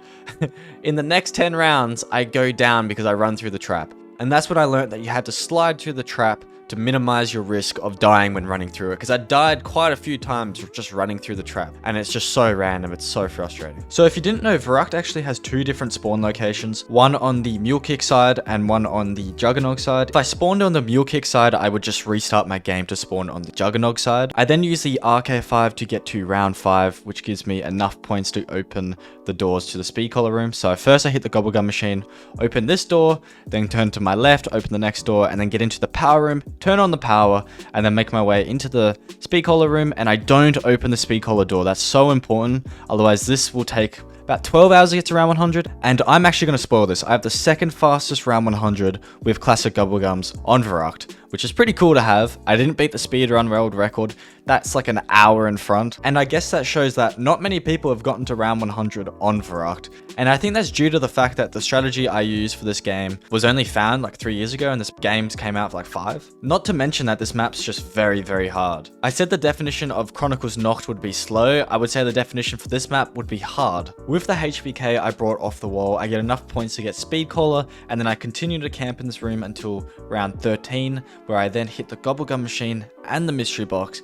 In the next 10 rounds, I go down because I run through the trap. And that's when I learned that you had to slide through the trap to minimize your risk of dying when running through it, because I died quite a few times just running through the trap, and it's just so random, it's so frustrating. So if you didn't know, Verruckt actually has two different spawn locations, one on the mule kick side and one on the juggernog side. If I spawned on the mule kick side, I would just restart my game to spawn on the juggernog side. I then use the RK5 to get to round 5, which gives me enough points to open the doors to the speed collar room. So first I hit the gobblegum machine, open this door, then turn to my left, open the next door, and then get into the power room, turn on the power, and then make my way into the speed collar room. And I don't open the speed collar door. That's so important. Otherwise this will take about 12 hours to get to round 100, and I'm actually going to spoil this. I have the second fastest round 100 with classic gobblegums on Verruckt, which is pretty cool to have. I didn't beat the speedrun world record. That's like an hour in front, and I guess that shows that not many people have gotten to round 100 on Verruckt, and I think that's due to the fact that the strategy I used for this game was only found like 3 years ago, and this game came out for like 5. Not to mention that this map's just very, very hard. I said the definition of Chronicles Nacht would be slow. I would say the definition for this map would be hard. With the HVK I brought off the wall, I get enough points to get speed collar, and then I continue to camp in this room until round 13, where I then hit the gobblegum machine and the mystery box.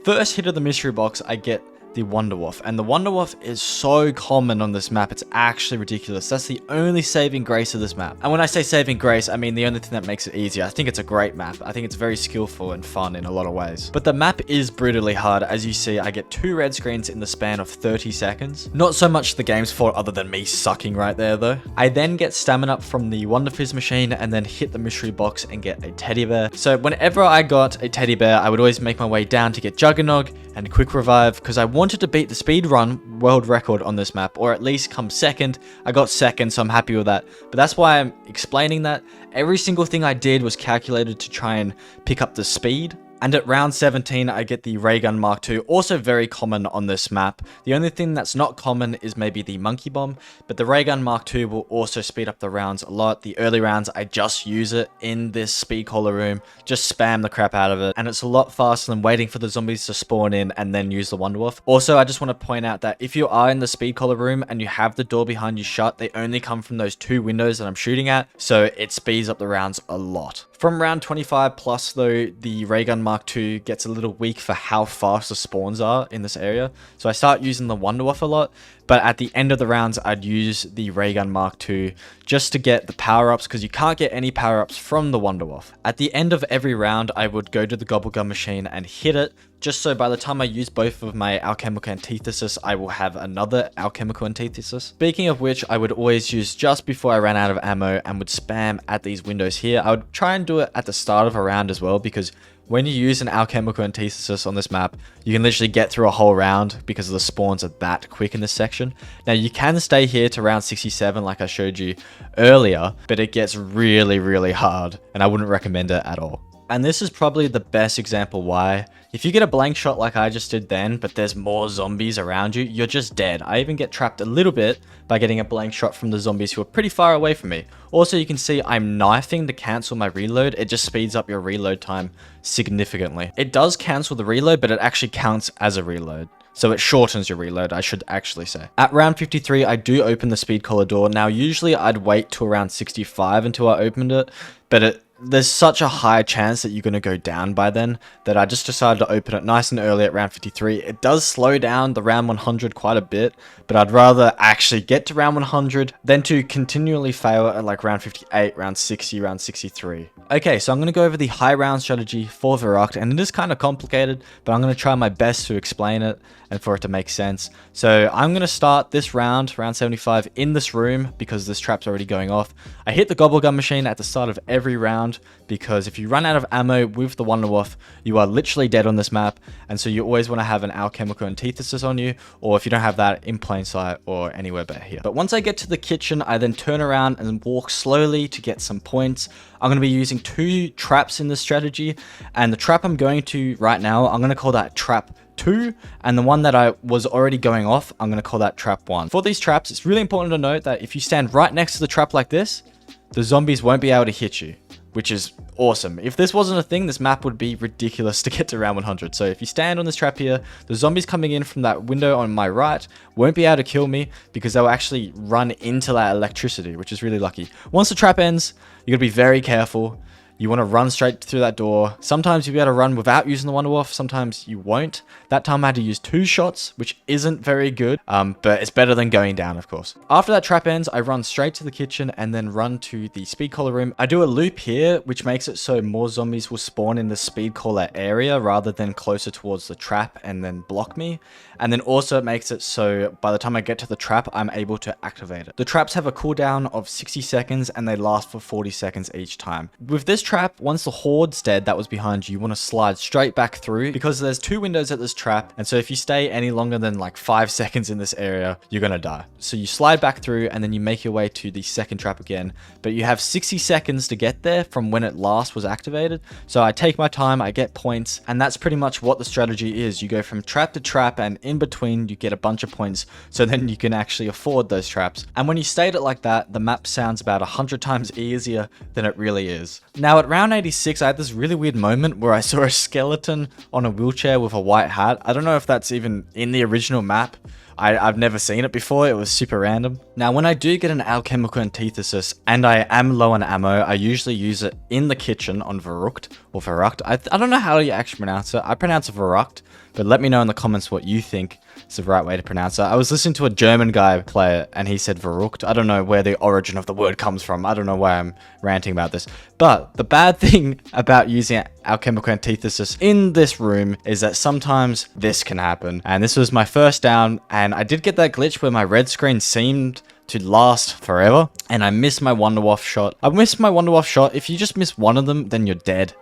First hit of the mystery box, I get the Wonderwolf, and the Wonderwolf is so common on this map, it's actually ridiculous. That's the only saving grace of this map. And when I say saving grace, I mean the only thing that makes it easier. I think it's a great map. I think it's very skillful and fun in a lot of ways. But the map is brutally hard. As you see, I get 2 red screens in the span of 30 seconds. Not so much the game's fault other than me sucking right there though. I then get stamina up from the Wonder Fizz machine and then hit the mystery box and get a teddy bear. So whenever I got a teddy bear, I would always make my way down to get Juggernog and Quick Revive, because I wanted to beat the speedrun world record on this map, or at least come second. I got second, so I'm happy with that. But that's why I'm explaining that every single thing I did was calculated to try and pick up the speed. And at round 17, I get the Ray Gun Mark II, also very common on this map. The only thing that's not common is maybe the Monkey Bomb, but the Ray Gun Mark II will also speed up the rounds a lot. The early rounds, I just use it in this speed collar room, just spam the crap out of it, and it's a lot faster than waiting for the zombies to spawn in and then use the Wonderwolf. Also, I just want to point out that if you are in the speed collar room and you have the door behind you shut, they only come from those 2 windows that I'm shooting at, so it speeds up the rounds a lot. From round 25 plus though, the Ray Gun Mark II gets a little weak for how fast the spawns are in this area. So I start using the Wonderwolf a lot, but at the end of the rounds, I'd use the Ray Gun Mark II just to get the power-ups, because you can't get any power-ups from the Wonderwolf. At the end of every round, I would go to the Gobblegum machine and hit it, just so by the time I use both of my alchemical antithesis, I will have another alchemical antithesis. Speaking of which, I would always use just before I ran out of ammo and would spam at these windows here. I would try and do it at the start of a round as well, because when you use an alchemical antithesis on this map, you can literally get through a whole round because the spawns are that quick in this section. Now you can stay here to round 67 like I showed you earlier, but it gets really, really hard and I wouldn't recommend it at all. And this is probably the best example why. If you get a blank shot like I just did then, but there's more zombies around you, you're just dead. I even get trapped a little bit by getting a blank shot from the zombies who are pretty far away from me. Also, you can see I'm knifing to cancel my reload. It just speeds up your reload time significantly. It does cancel the reload, but it actually counts as a reload. So it shortens your reload, I should actually say. At round 53, I do open the speed collar door. Now, usually I'd wait till around 65 until I opened it, but there's such a high chance that you're going to go down by then that I just decided to open it nice and early at round 53. It does slow down the round 100 quite a bit, but I'd rather actually get to round 100 than to continually fail at like round 58, round 60, round 63. Okay, so I'm going to go over the high round strategy for Verruckt, and it is kind of complicated, but I'm going to try my best to explain it and for it to make sense. So I'm going to start this round 75, in this room because this trap's already going off. I hit the Gobblegum machine at the start of every round because if you run out of ammo with the Wonderwolf, you are literally dead on this map, and so you always want to have an alchemical antithesis on you, or if you don't have that, in plain sight or anywhere but here. But once I get to the kitchen, I then turn around and walk slowly to get some points. I'm going to be using 2 traps in this strategy, and the trap I'm going to right now, I'm going to call that trap 2, and the one that I was already going off, I'm going to call that trap 1. For these traps, it's really important to note that if you stand right next to the trap like this, the zombies won't be able to hit you, which is awesome. If this wasn't a thing, this map would be ridiculous to get to round 100. So if you stand on this trap here, the zombies coming in from that window on my right won't be able to kill me because they'll actually run into that electricity, which is really lucky. Once the trap ends, you gotta be very careful. You want to run straight through that door. Sometimes you'll be able to run without using the Wonder Waff, sometimes you won't. That time I had to use 2 shots, which isn't very good, but it's better than going down, of course. After that trap ends, I run straight to the kitchen and then run to the speed collar room. I do a loop here, which makes it so more zombies will spawn in the speed collar area rather than closer towards the trap and then block me. And then also it makes it so by the time I get to the trap, I'm able to activate it. The traps have a cooldown of 60 seconds and they last for 40 seconds each time. With this trap, once the horde's dead that was behind you, you want to slide straight back through because there's 2 windows at this trap. And so if you stay any longer than like 5 seconds in this area, you're going to die. So you slide back through and then you make your way to the second trap again, but you have 60 seconds to get there from when it last was activated. So I take my time, I get points, and that's pretty much what the strategy is. You go from trap to trap and in between you get a bunch of points so then you can actually afford those traps. And when you state it like that, the map sounds about 100 times easier than it really is. Now at round 86, I had this really weird moment where I saw a skeleton on a wheelchair with a white hat. I don't know if that's even in the original map. I've never seen it before. It was super random. Now, when I do get an alchemical antithesis and I am low on ammo, I usually use it in the kitchen on Verruckt or Verruckt. I don't know how you actually pronounce it. I pronounce it Verruckt, but let me know in the comments what you think is the right way to pronounce it. I was listening to a German guy play it and he said Verruckt. I don't know where the origin of the word comes from. I don't know why I'm ranting about this. But the bad thing about using alchemical antithesis in this room is that sometimes this can happen. And this was my first down, and I did get that glitch where my red screen seemed to last forever, and I missed my Wonder Waff shot. I missed my Wonder Waff shot. If you just miss one of them, then you're dead.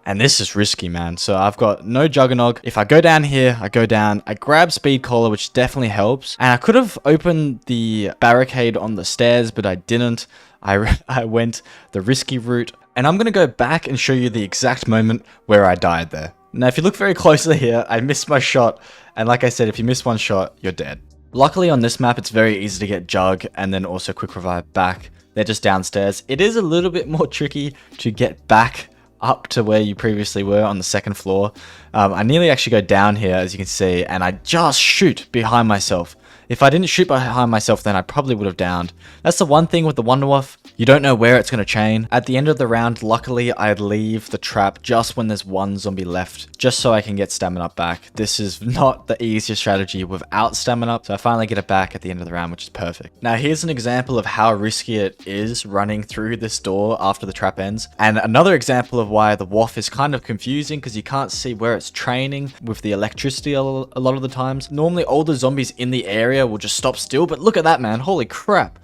And this is risky, man. So I've got no Juggernog. If I go down here, I go down. I grab Speed Collar, which definitely helps. And I could have opened the barricade on the stairs, but I didn't. I went the risky route. And I'm going to go back and show you the exact moment where I died there. Now, if you look very closely here, I missed my shot. And like I said, if you miss one shot, you're dead. Luckily on this map, it's very easy to get Jug and then also quick revive back. They're just downstairs. It is a little bit more tricky to get back up to where you previously were on the second floor. I nearly actually go down here, as you can see, and I just shoot behind myself. If I didn't shoot behind myself, then I probably would have downed. That's the one thing with the Wonder Waff. You don't know where it's going to chain. At the end of the round, luckily, I'd leave the trap just when there's one zombie left, just so I can get stamina up back. This is not the easiest strategy without stamina up, so I finally get it back at the end of the round, which is perfect. Now, here's an example of how risky it is running through this door after the trap ends, and another example of why the Waff is kind of confusing because you can't see where it's training with the electricity a lot of the times. Normally, all the zombies in the area will just stop still, but look at that, man. Holy crap.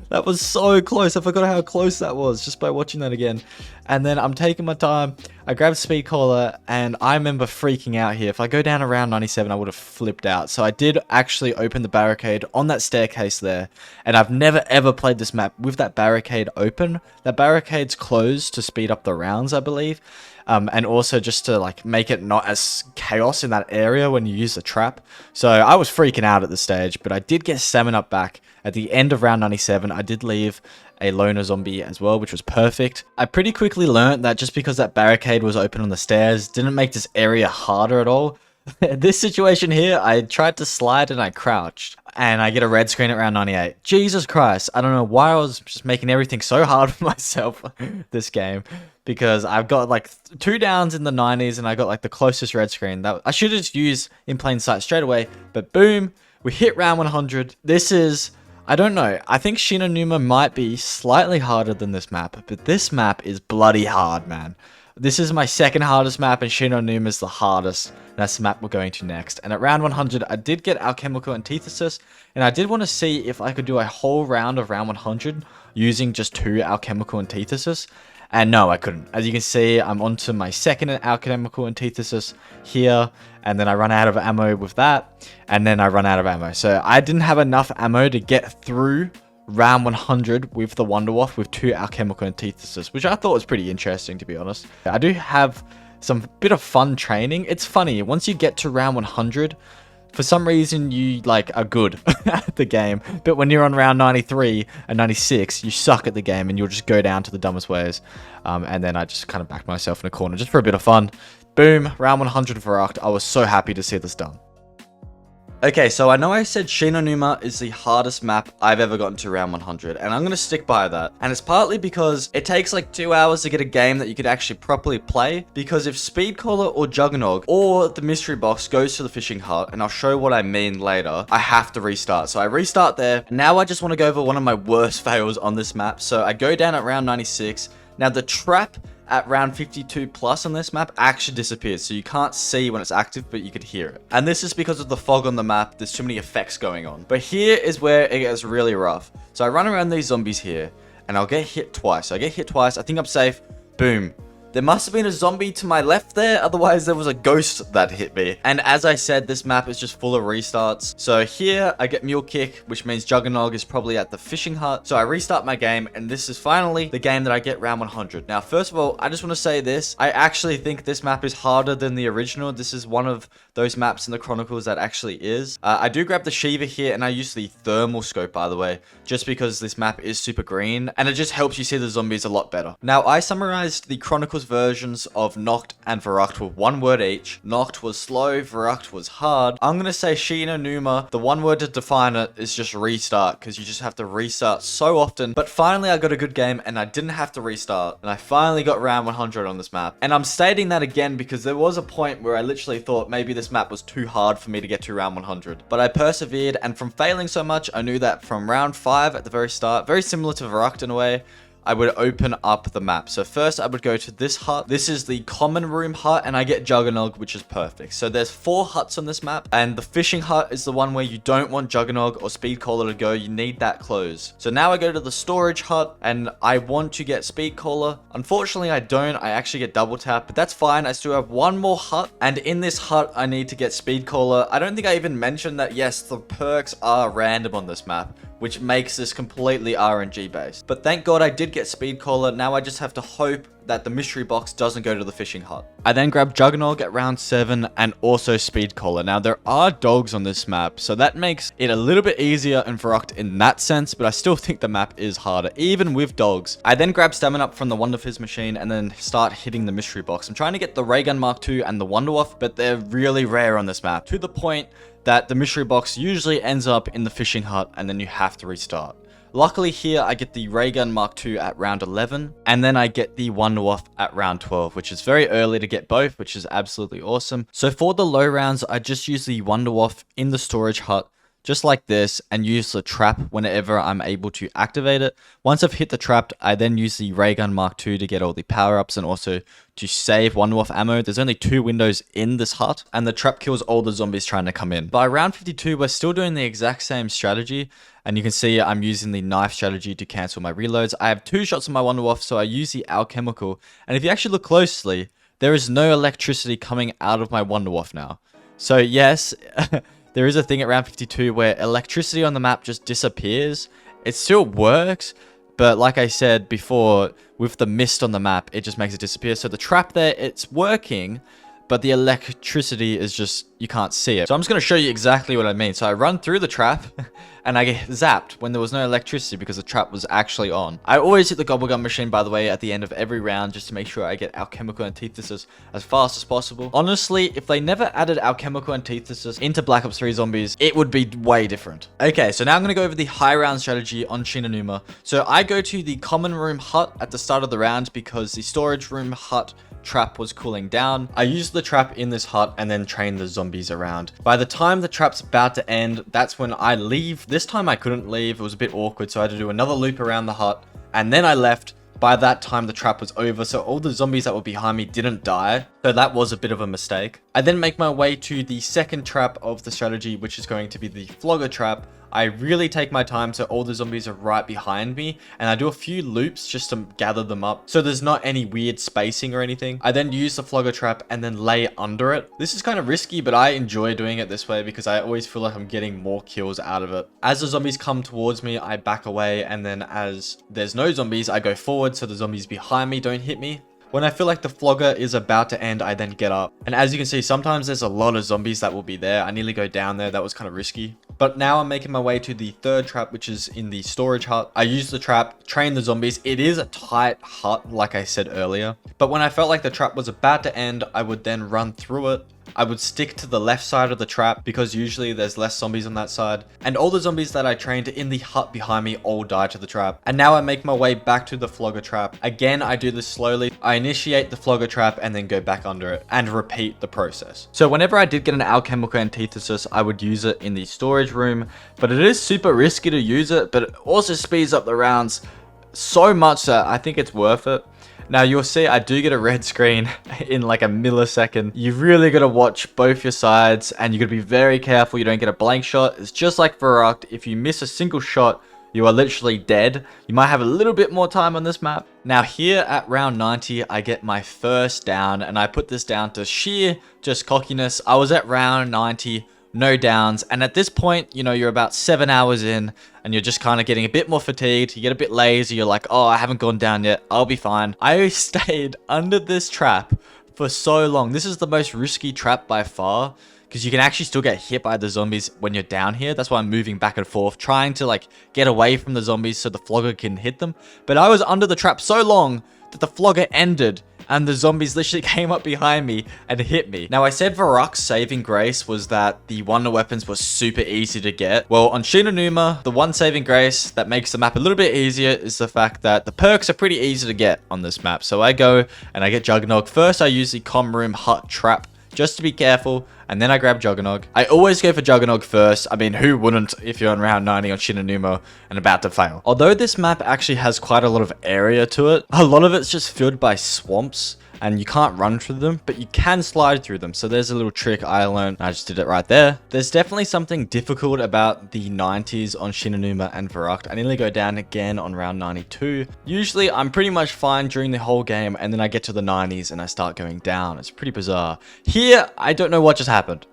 That was so close. I forgot how close that was just by watching that again. And then I'm taking my time. I grabbed Speed Collar and I remember freaking out here. If I go down around 97, I would have flipped out. So I did actually open the barricade on that staircase there. And I've never ever played this map with that barricade open. That barricade's closed to speed up the rounds, I believe. And also just to like make it not as chaos in that area when you use the trap. So I was freaking out at this stage, but I did get stamina up back. At the end of round 97, I did leave a loner zombie as well, which was perfect. I pretty quickly learned that just because that barricade was open on the stairs didn't make this area harder at all. This situation here, I tried to slide and I crouched. And I get a red screen at round 98. Jesus Christ, I don't know why I was just making everything so hard for myself this game. Because I've got like 2 downs in the 90s and I got like the closest red screen. That I should have just used in plain sight straight away. But boom, we hit round 100. This is, I don't know, I think Shi No Numa might be slightly harder than this map. But this map is bloody hard, man. This is my second hardest map and Shi No Numa is the hardest. And that's the map we're going to next. And at round 100, I did get alchemical antithesis. And I did want to see if I could do a whole round of round 100 using just 2 alchemical antithesis. And no, I couldn't. As you can see, I'm onto my second alchemical antithesis here. And then I run out of ammo with that. And then I run out of ammo. So I didn't have enough ammo to get through round 100 with the Wonder Waff with 2 alchemical antithesis, which I thought was pretty interesting, to be honest. I do have some bit of fun training. It's funny, once you get to round 100, for some reason you like are good at the game, but when you're on round 93 and 96, you suck at the game and you'll just go down to the dumbest ways. And then I just kind of backed myself in a corner just for a bit of fun. Boom, round 100 Verruckt. I was so happy to see this done. Okay, so I know I said Shi No Numa is the hardest map I've ever gotten to round 100, and I'm going to stick by that. And it's partly because it takes like 2 hours to get a game that you could actually properly play, because if Speedcaller or Juggernog or the mystery box goes to the fishing hut, and I'll show what I mean later, I have to restart. So I restart there. Now I just want to go over one of my worst fails on this map. So I go down at round 96. Now the trap at round 52 plus on this map actually disappears, so you can't see when it's active, but you could hear it. And this is because of the fog on the map. There's too many effects going on. But here is where it gets really rough. So I run around these zombies here, and I'll get hit twice. So I get hit twice. I think I'm safe. Boom. There must have been a zombie to my left there, otherwise there was a ghost that hit me. And as I said, this map is just full of restarts. So here I get Mule Kick, which means Juggernog is probably at the fishing hut. So I restart my game, and this is finally the game that I get round 100. Now, first of all, I just want to say this. I actually think this map is harder than the original. This is one of those maps in the Chronicles that actually is. I do grab the Shiva here, and I use the thermal scope, by the way, just because this map is super green, and it just helps you see the zombies a lot better. Now, I summarized the Chronicles versions of Nacht and Verruckt with one word each. Nacht was slow, Verruckt was hard. I'm gonna say Shi No Numa, the one word to define it is just restart, because you just have to restart so often. But finally I got a good game and I didn't have to restart, and I finally got round 100 on this map. And I'm stating that again because there was a point where I literally thought maybe this map was too hard for me to get to round 100. But I persevered, and from failing so much, I knew that from round 5 at the very start, very similar to Verruckt in a way, I would open up the map. So first I would go to this hut. This is the common room hut, and I get Juggernog, which is perfect. So there's 4 huts on this map, and the fishing hut is the one where you don't want Juggernog or Speedcaller to go. You need that closed. So now I go to the storage hut, and I want to get Speedcaller. Unfortunately I don't. I actually get double tap, but that's fine. I still have one more hut, and in this hut I need to get Speedcaller. I don't think I even mentioned that yes, the perks are random on this map, which makes this completely RNG based. But thank God I did get Speedcaller. Now I just have to hope that the mystery box doesn't go to the fishing hut. I then grab Juggernog at round 7 and also Speedcaller. Now there are dogs on this map, so that makes it a little bit easier in Verruckt in that sense, but I still think the map is harder, even with dogs. I then grab Stamina up from the Wonder Fizz machine and then start hitting the mystery box. I'm trying to get the Ray Gun Mark II and the Wonder Waff, but they're really rare on this map, to the point that the mystery box usually ends up in the fishing hut and then you have to restart. Luckily here I get the Ray Gun Mark II at round 11, and then I get the Wonder Waff at round 12, which is very early to get both, which is absolutely awesome. So for the low rounds, I just use the Wonder Waff in the storage hut, just like this, and use the trap whenever I'm able to activate it. Once I've hit the trap, I then use the Ray Gun Mark II to get all the power-ups and also to save Wonder Waff ammo. There's only 2 windows in this hut, and the trap kills all the zombies trying to come in. By round 52, we're still doing the exact same strategy, and you can see I'm using the knife strategy to cancel my reloads. I have 2 shots on my Wonder Waff, so I use the alchemical, and if you actually look closely, there is no electricity coming out of my Wonder Waff now. So yes, there is a thing at round 52 where electricity on the map just disappears. It still works, but like I said before, with the mist on the map, it just makes it disappear. So the trap there, it's working, but the electricity is just, you can't see it. So I'm just going to show you exactly what I mean. So I run through the trap and I get zapped when there was no electricity because the trap was actually on. I always hit the Gobblegum machine, by the way, at the end of every round just to make sure I get alchemical antithesis as fast as possible. Honestly, if they never added alchemical antithesis into Black Ops 3 zombies, it would be way different. Okay, so now I'm going to go over the high round strategy on Shi No Numa. So I go to the common room hut at the start of the round because the storage room hut trap was cooling down. I use the trap in this hut and then train the zombies around. By the time the trap's about to end, that's when I leave. This time I couldn't leave. It was a bit awkward, so I had to do another loop around the hut, and then I left. By that time, the trap was over, so all the zombies that were behind me didn't die. So that was a bit of a mistake. I then make my way to the second trap of the strategy, which is going to be the Flogger trap. I really take my time so all the zombies are right behind me, and I do a few loops just to gather them up so there's not any weird spacing or anything. I then use the Flogger trap and then lay under it. This is kind of risky, but I enjoy doing it this way because I always feel like I'm getting more kills out of it. As the zombies come towards me, I back away, and then as there's no zombies, I go forward so the zombies behind me don't hit me. When I feel like the Flogger is about to end, I then get up. And as you can see, sometimes there's a lot of zombies that will be there. I nearly go down there. That was kind of risky. But now I'm making my way to the third trap, which is in the storage hut. I use the trap, train the zombies. It is a tight hut, like I said earlier. But when I felt like the trap was about to end, I would then run through it, I would stick to the left side of the trap because usually there's less zombies on that side. And all the zombies that I trained in the hut behind me all die to the trap. And now I make my way back to the flogger trap. Again, I do this slowly. I initiate the flogger trap and then go back under it and repeat the process. So whenever I did get an alchemical antithesis, I would use it in the storage room, but it is super risky to use it, but it also speeds up the rounds so much that I think it's worth it. Now you'll see I do get a red screen in like a millisecond. You've really got to watch both your sides and you got to be very careful you don't get a blank shot. It's just like Verruckt. If you miss a single shot, you are literally dead. You might have a little bit more time on this map. Now here at round 90, I get my first down, and I put this down to sheer just cockiness. I was at round 90, no downs, and at this point, you know, you're about 7 hours in, and you're just kind of getting a bit more fatigued. You get a bit lazy. You're like, oh, I haven't gone down yet. I'll be fine. I stayed under this trap for so long. This is the most risky trap by far, because you can actually still get hit by the zombies when you're down here. That's why I'm moving back and forth, trying to like get away from the zombies so the flogger can hit them. But I was under the trap so long that the flogger ended and the zombies literally came up behind me and hit me. Now I said Verruckt's saving grace was that the wonder weapons were super easy to get. Well, on Shi No Numa, the one saving grace that makes the map a little bit easier is the fact that the perks are pretty easy to get on this map. So I go and I get Juggernog. First I use the comm room hut trap just to be careful, and then I grab Juggernog. I always go for Juggernog first. I mean, who wouldn't if you're on round 90 on Shi No Numa and about to fail? Although this map actually has quite a lot of area to it, a lot of it's just filled by swamps, and you can't run through them, but you can slide through them. So there's a little trick I learned. I just did it right there. There's definitely something difficult about the 90s on Shi No Numa and Verruckt. I nearly go down again on round 92. Usually I'm pretty much fine during the whole game, and then I get to the 90s and I start going down. It's pretty bizarre. Here, I don't know what just happened.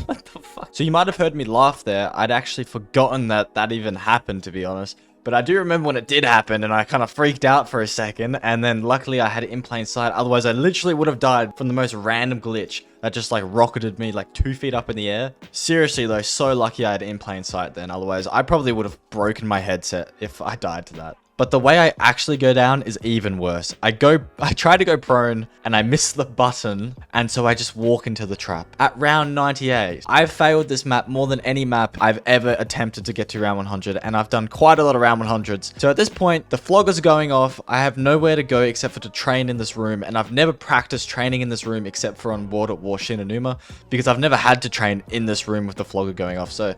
What the fuck? So you might have heard me laugh there. I'd actually forgotten that that even happened, to be honest. But I do remember when it did happen, and I kind of freaked out for a second, and then luckily I had it in plain sight. Otherwise, I literally would have died from the most random glitch that just like rocketed me like 2 feet up in the air. Seriously though, so lucky I had it in plain sight then. Otherwise, I probably would have broken my headset if I died to that. But the way I actually go down is even worse. I try to go prone and I miss the button, and so I just walk into the trap. At round 98, I've failed this map more than any map I've ever attempted to get to round 100, and I've done quite a lot of round 100s. So at this point, the flogger's going off. I have nowhere to go except for to train in this room, and I've never practiced training in this room except for on World at War Shi No Numa, because I've never had to train in this room with the flogger going off. So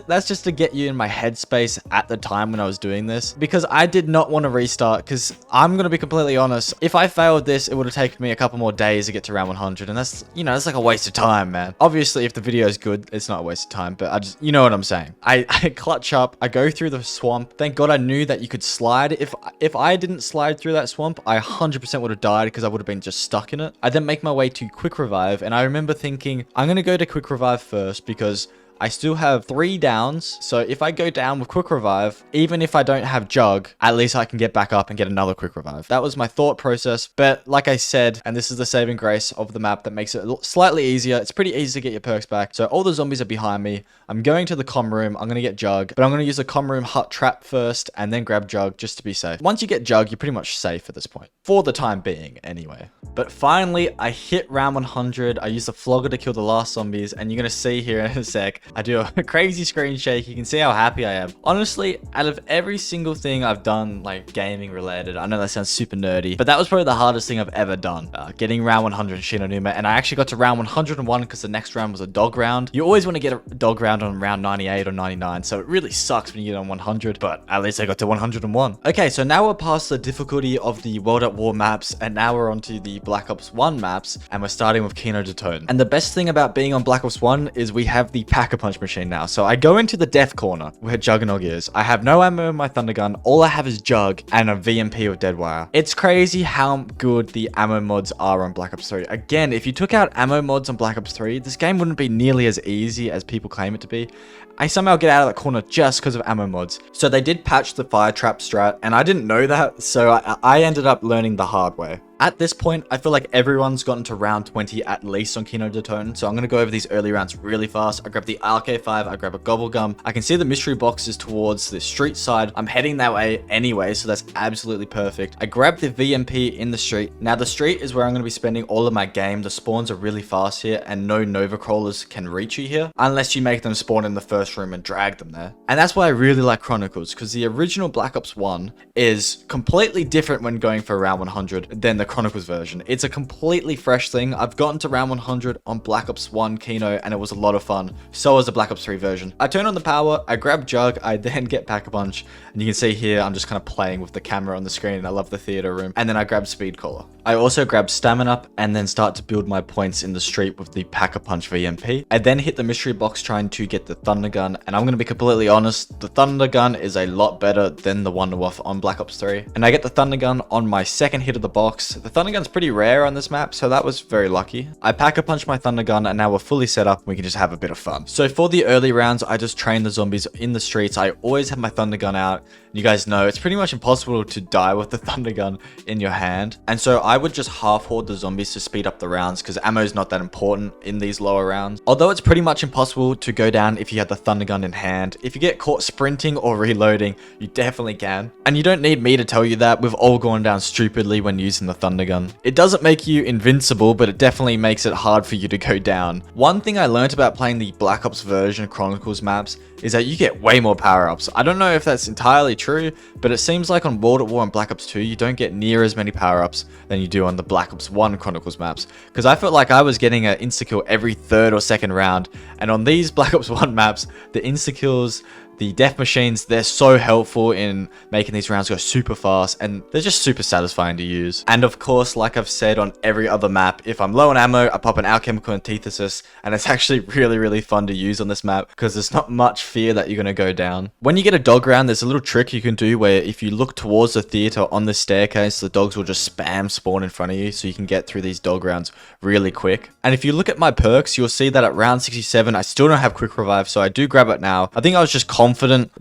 that's just to get you in my headspace at the time when I was doing this, because I did not want to restart, because I'm going to be completely honest, if I failed this, it would have taken me a couple more days to get to round 100, and that's, you know, that's like a waste of time, man. Obviously, if the video is good, it's not a waste of time, but I just, you know what I'm saying. I clutch up, I go through the swamp. Thank God I knew that you could slide. If I didn't slide through that swamp, I 100% would have died, because I would have been just stuck in it. I then make my way to quick revive, and I remember thinking, I'm going to go to quick revive first, because I still have 3 downs, so if I go down with quick revive, even if I don't have jug, at least I can get back up and get another quick revive. That was my thought process, but like I said, and this is the saving grace of the map that makes it slightly easier. It's pretty easy to get your perks back. So all the zombies are behind me. I'm going to the comm room. I'm going to get jug, but I'm going to use the comm room hut trap first and then grab jug just to be safe. Once you get jug, you're pretty much safe at this point, for the time being anyway. But finally, I hit round 100. I use the flogger to kill the last zombies, and you're going to see here in a sec, I do a crazy screen shake. You can see how happy I am. Honestly, out of every single thing I've done, like gaming related, I know that sounds super nerdy, but that was probably the hardest thing I've ever done. Getting round 100 in Shi No Numa, and I actually got to round 101 because the next round was a dog round. You always want to get a dog round on round 98 or 99, so it really sucks when you get on 100, but at least I got to 101. Okay, so now we're past the difficulty of the World at War maps, and now we're onto the Black Ops 1 maps, and we're starting with Kino Der Toten. And the best thing about being on Black Ops 1 is we have the Pack-a-Punch machine now. So I go into the death corner where Juggernog is. I have no ammo in my thunder gun. All I have is jug and a VMP of dead wire. It's crazy how good the ammo mods are on Black Ops 3. Again, if you took out ammo mods on Black Ops 3, this game wouldn't be nearly as easy as people claim it to be. I somehow get out of that corner just because of ammo mods. So they did patch the fire trap strat, and I didn't know that, so I ended up learning the hard way. At this point, I feel like everyone's gotten to round 20 at least on Kino Der Toten, so I'm going to go over these early rounds really fast. I grab the RK5, I grab a Gobblegum. I can see the mystery box is towards the street side. I'm heading that way anyway, so that's absolutely perfect. I grab the VMP in the street. Now the street is where I'm going to be spending all of my game. The spawns are really fast here, and no Nova Crawlers can reach you here, unless you make them spawn in the first room and drag them there. And that's why I really like Chronicles, because the original Black Ops 1 is completely different when going for round 100 than the Chronicles version. It's a completely fresh thing. I've gotten to round 100 on Black Ops 1 Kino, and it was a lot of fun. So was the Black Ops 3 version. I turn on the power, I grab Jug, I then get Pack-a-Punch, and you can see here I'm just kind of playing with the camera on the screen. I love the theater room. And then I grab Speed Collar. I also grab Stamina Up and then start to build my points in the street with the Pack-a-Punch VMP. I then hit the mystery box trying to get the Thunder Gun, and I'm going to be completely honest, the Thunder Gun is a lot better than the Wonderwaffe on Black Ops 3. And I get the Thunder Gun on my second hit of the box. The Thunder Gun's pretty rare on this map, so that was very lucky. I Pack-a-Punch my Thunder Gun, and now we're fully set up and we can just have a bit of fun. So for the early rounds, I just train the zombies in the streets. I always have my Thunder Gun out. You guys know it's pretty much impossible to die with the Thunder Gun in your hand. And so I would just half hoard the zombies to speed up the rounds, because ammo is not that important in these lower rounds. Although it's pretty much impossible to go down if you have the Thunder Gun in hand. If you get caught sprinting or reloading, you definitely can. And you don't need me to tell you that. We've all gone down stupidly when using the Thunder Gun. It doesn't make you invincible, but it definitely makes it hard for you to go down. One thing I learned about playing the Black Ops version Chronicles maps is that you get way more power-ups. I don't know if that's entirely true, but it seems like on World at War and Black Ops 2, you don't get near as many power-ups than you do on the Black Ops 1 Chronicles maps. Because I felt like I was getting an insta-kill every third or second round, and on these Black Ops 1 maps, the insta-kills, the death machines, they're so helpful in making these rounds go super fast, and they're just super satisfying to use. And of course, like I've said on every other map, if I'm low on ammo, I pop an alchemical antithesis, and it's actually really fun to use on this map because there's not much fear that you're going to go down. When you get a dog round, there's a little trick you can do where if you look towards the theater on the staircase, the dogs will just spam spawn in front of you, so you can get through these dog rounds really quick. And if you look at my perks, you'll see that at round 67, I still don't have quick revive, so I do grab it now. I think I was just confident,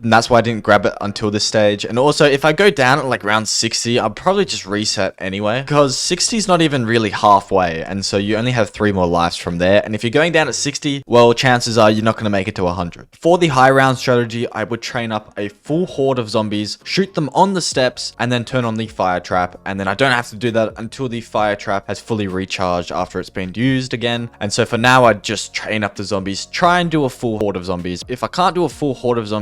and that's why I didn't grab it until this stage. And also, if I go down at like round 60, I'll probably just reset anyway, because 60 is not even really halfway, and so you only have 3 more lives from there. And if you're going down at 60, well, chances are you're not going to make it to 100. For the high round strategy, I would train up a full horde of zombies, shoot them on the steps, and then turn on the fire trap. And then I don't have to do that until the fire trap has fully recharged after it's been used again. And so for now, I'd just train up the zombies, try and do a full horde of zombies. If I can't do a full horde of zombies,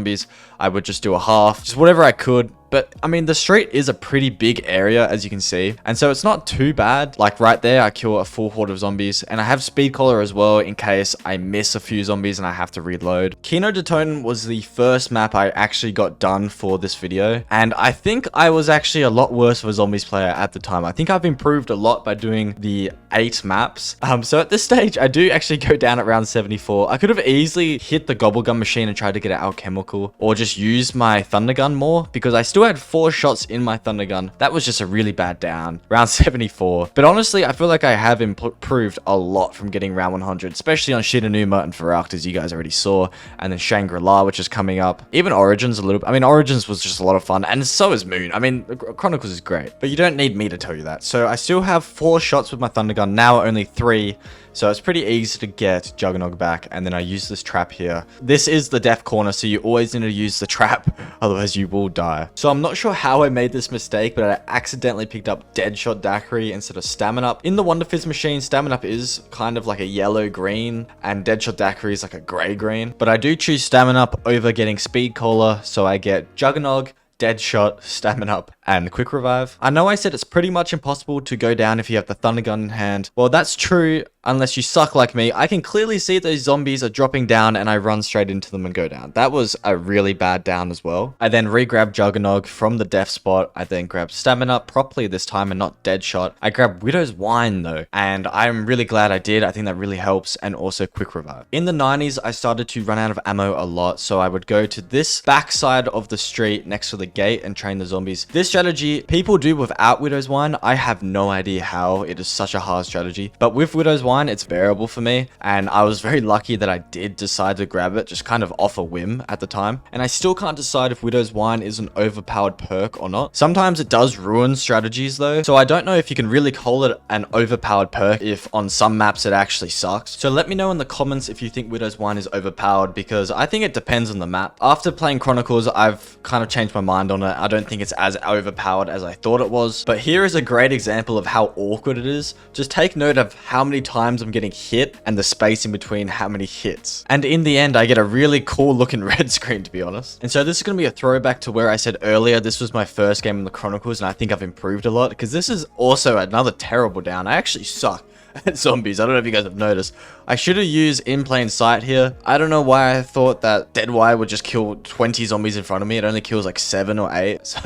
I would just do a half, just whatever I could. But I mean, the street is a pretty big area, as you can see, and so it's not too bad. Like right there, I kill a full horde of zombies, and I have Speed Collar as well in case I miss a few zombies and I have to reload. Kino Der Toten was the first map I actually got done for this video, and I think I was actually a lot worse of a zombies player at the time. I think I've improved a lot by doing the 8 maps. So at this stage, I do actually go down at round 74. I could have easily hit the Gobblegum machine and tried to get an alchemical, or just use my Thunder Gun more, because I still had 4 shots in my Thunder Gun. That was just a really bad down. Round 74. But honestly, I feel like I have improved a lot from getting round 100, especially on Shi No Numa and Verruckt, as you guys already saw. And then Shangri, which is coming up. Even Origins a little bit. I mean, Origins was just a lot of fun. And so is Moon. I mean, Chronicles is great. But you don't need me to tell you that. So I still have 4 shots with my Thunder Gun. Now only 3. So it's pretty easy to get Juggernog back, and then I use this trap here. This is the death corner, so you always need to use the trap, otherwise you will die. So I'm not sure how I made this mistake, but I accidentally picked up Deadshot Daiquiri instead of Stamina Up. In the Wonder Fizz machine, Stamina Up is kind of like a yellow-green, and Deadshot Daiquiri is like a grey-green. But I do choose Stamina Up over getting Speed Collar, so I get Juggernog, Deadshot, Stamina Up, and Quick Revive. I know I said it's pretty much impossible to go down if you have the Thunder Gun in hand. Well, that's true unless you suck like me. I can clearly see those zombies are dropping down and I run straight into them and go down. That was a really bad down as well. I then re-grab Juggernog from the death spot. I then grab Stamina properly this time and not Deadshot. I grab Widow's Wine though, and I'm really glad I did. I think that really helps, and also Quick Revive. In the 90s, I started to run out of ammo a lot, so I would go to this back side of the street next to the gate and train the zombies. This strategy people do without Widow's Wine. I have no idea how. It is such a hard strategy. But with Widow's Wine, it's variable for me. And I was very lucky that I did decide to grab it just kind of off a whim at the time. And I still can't decide if Widow's Wine is an overpowered perk or not. Sometimes it does ruin strategies though. So I don't know if you can really call it an overpowered perk if on some maps it actually sucks. So let me know in the comments if you think Widow's Wine is overpowered, because I think it depends on the map. After playing Chronicles, I've kind of changed my mind on it. I don't think it's as overpowered as I thought it was. But here is a great example of how awkward it is. Just take note of how many times I'm getting hit and the space in between how many hits. And in the end, I get a really cool looking red screen, to be honest. And so this is going to be a throwback to where I said earlier, this was my first game in the Chronicles, and I think I've improved a lot, because this is also another terrible down. I actually suck at zombies. I don't know if you guys have noticed. I should have used in plain sight here. I don't know why I thought that dead wire would just kill 20 zombies in front of me. It only kills like 7 or 8. So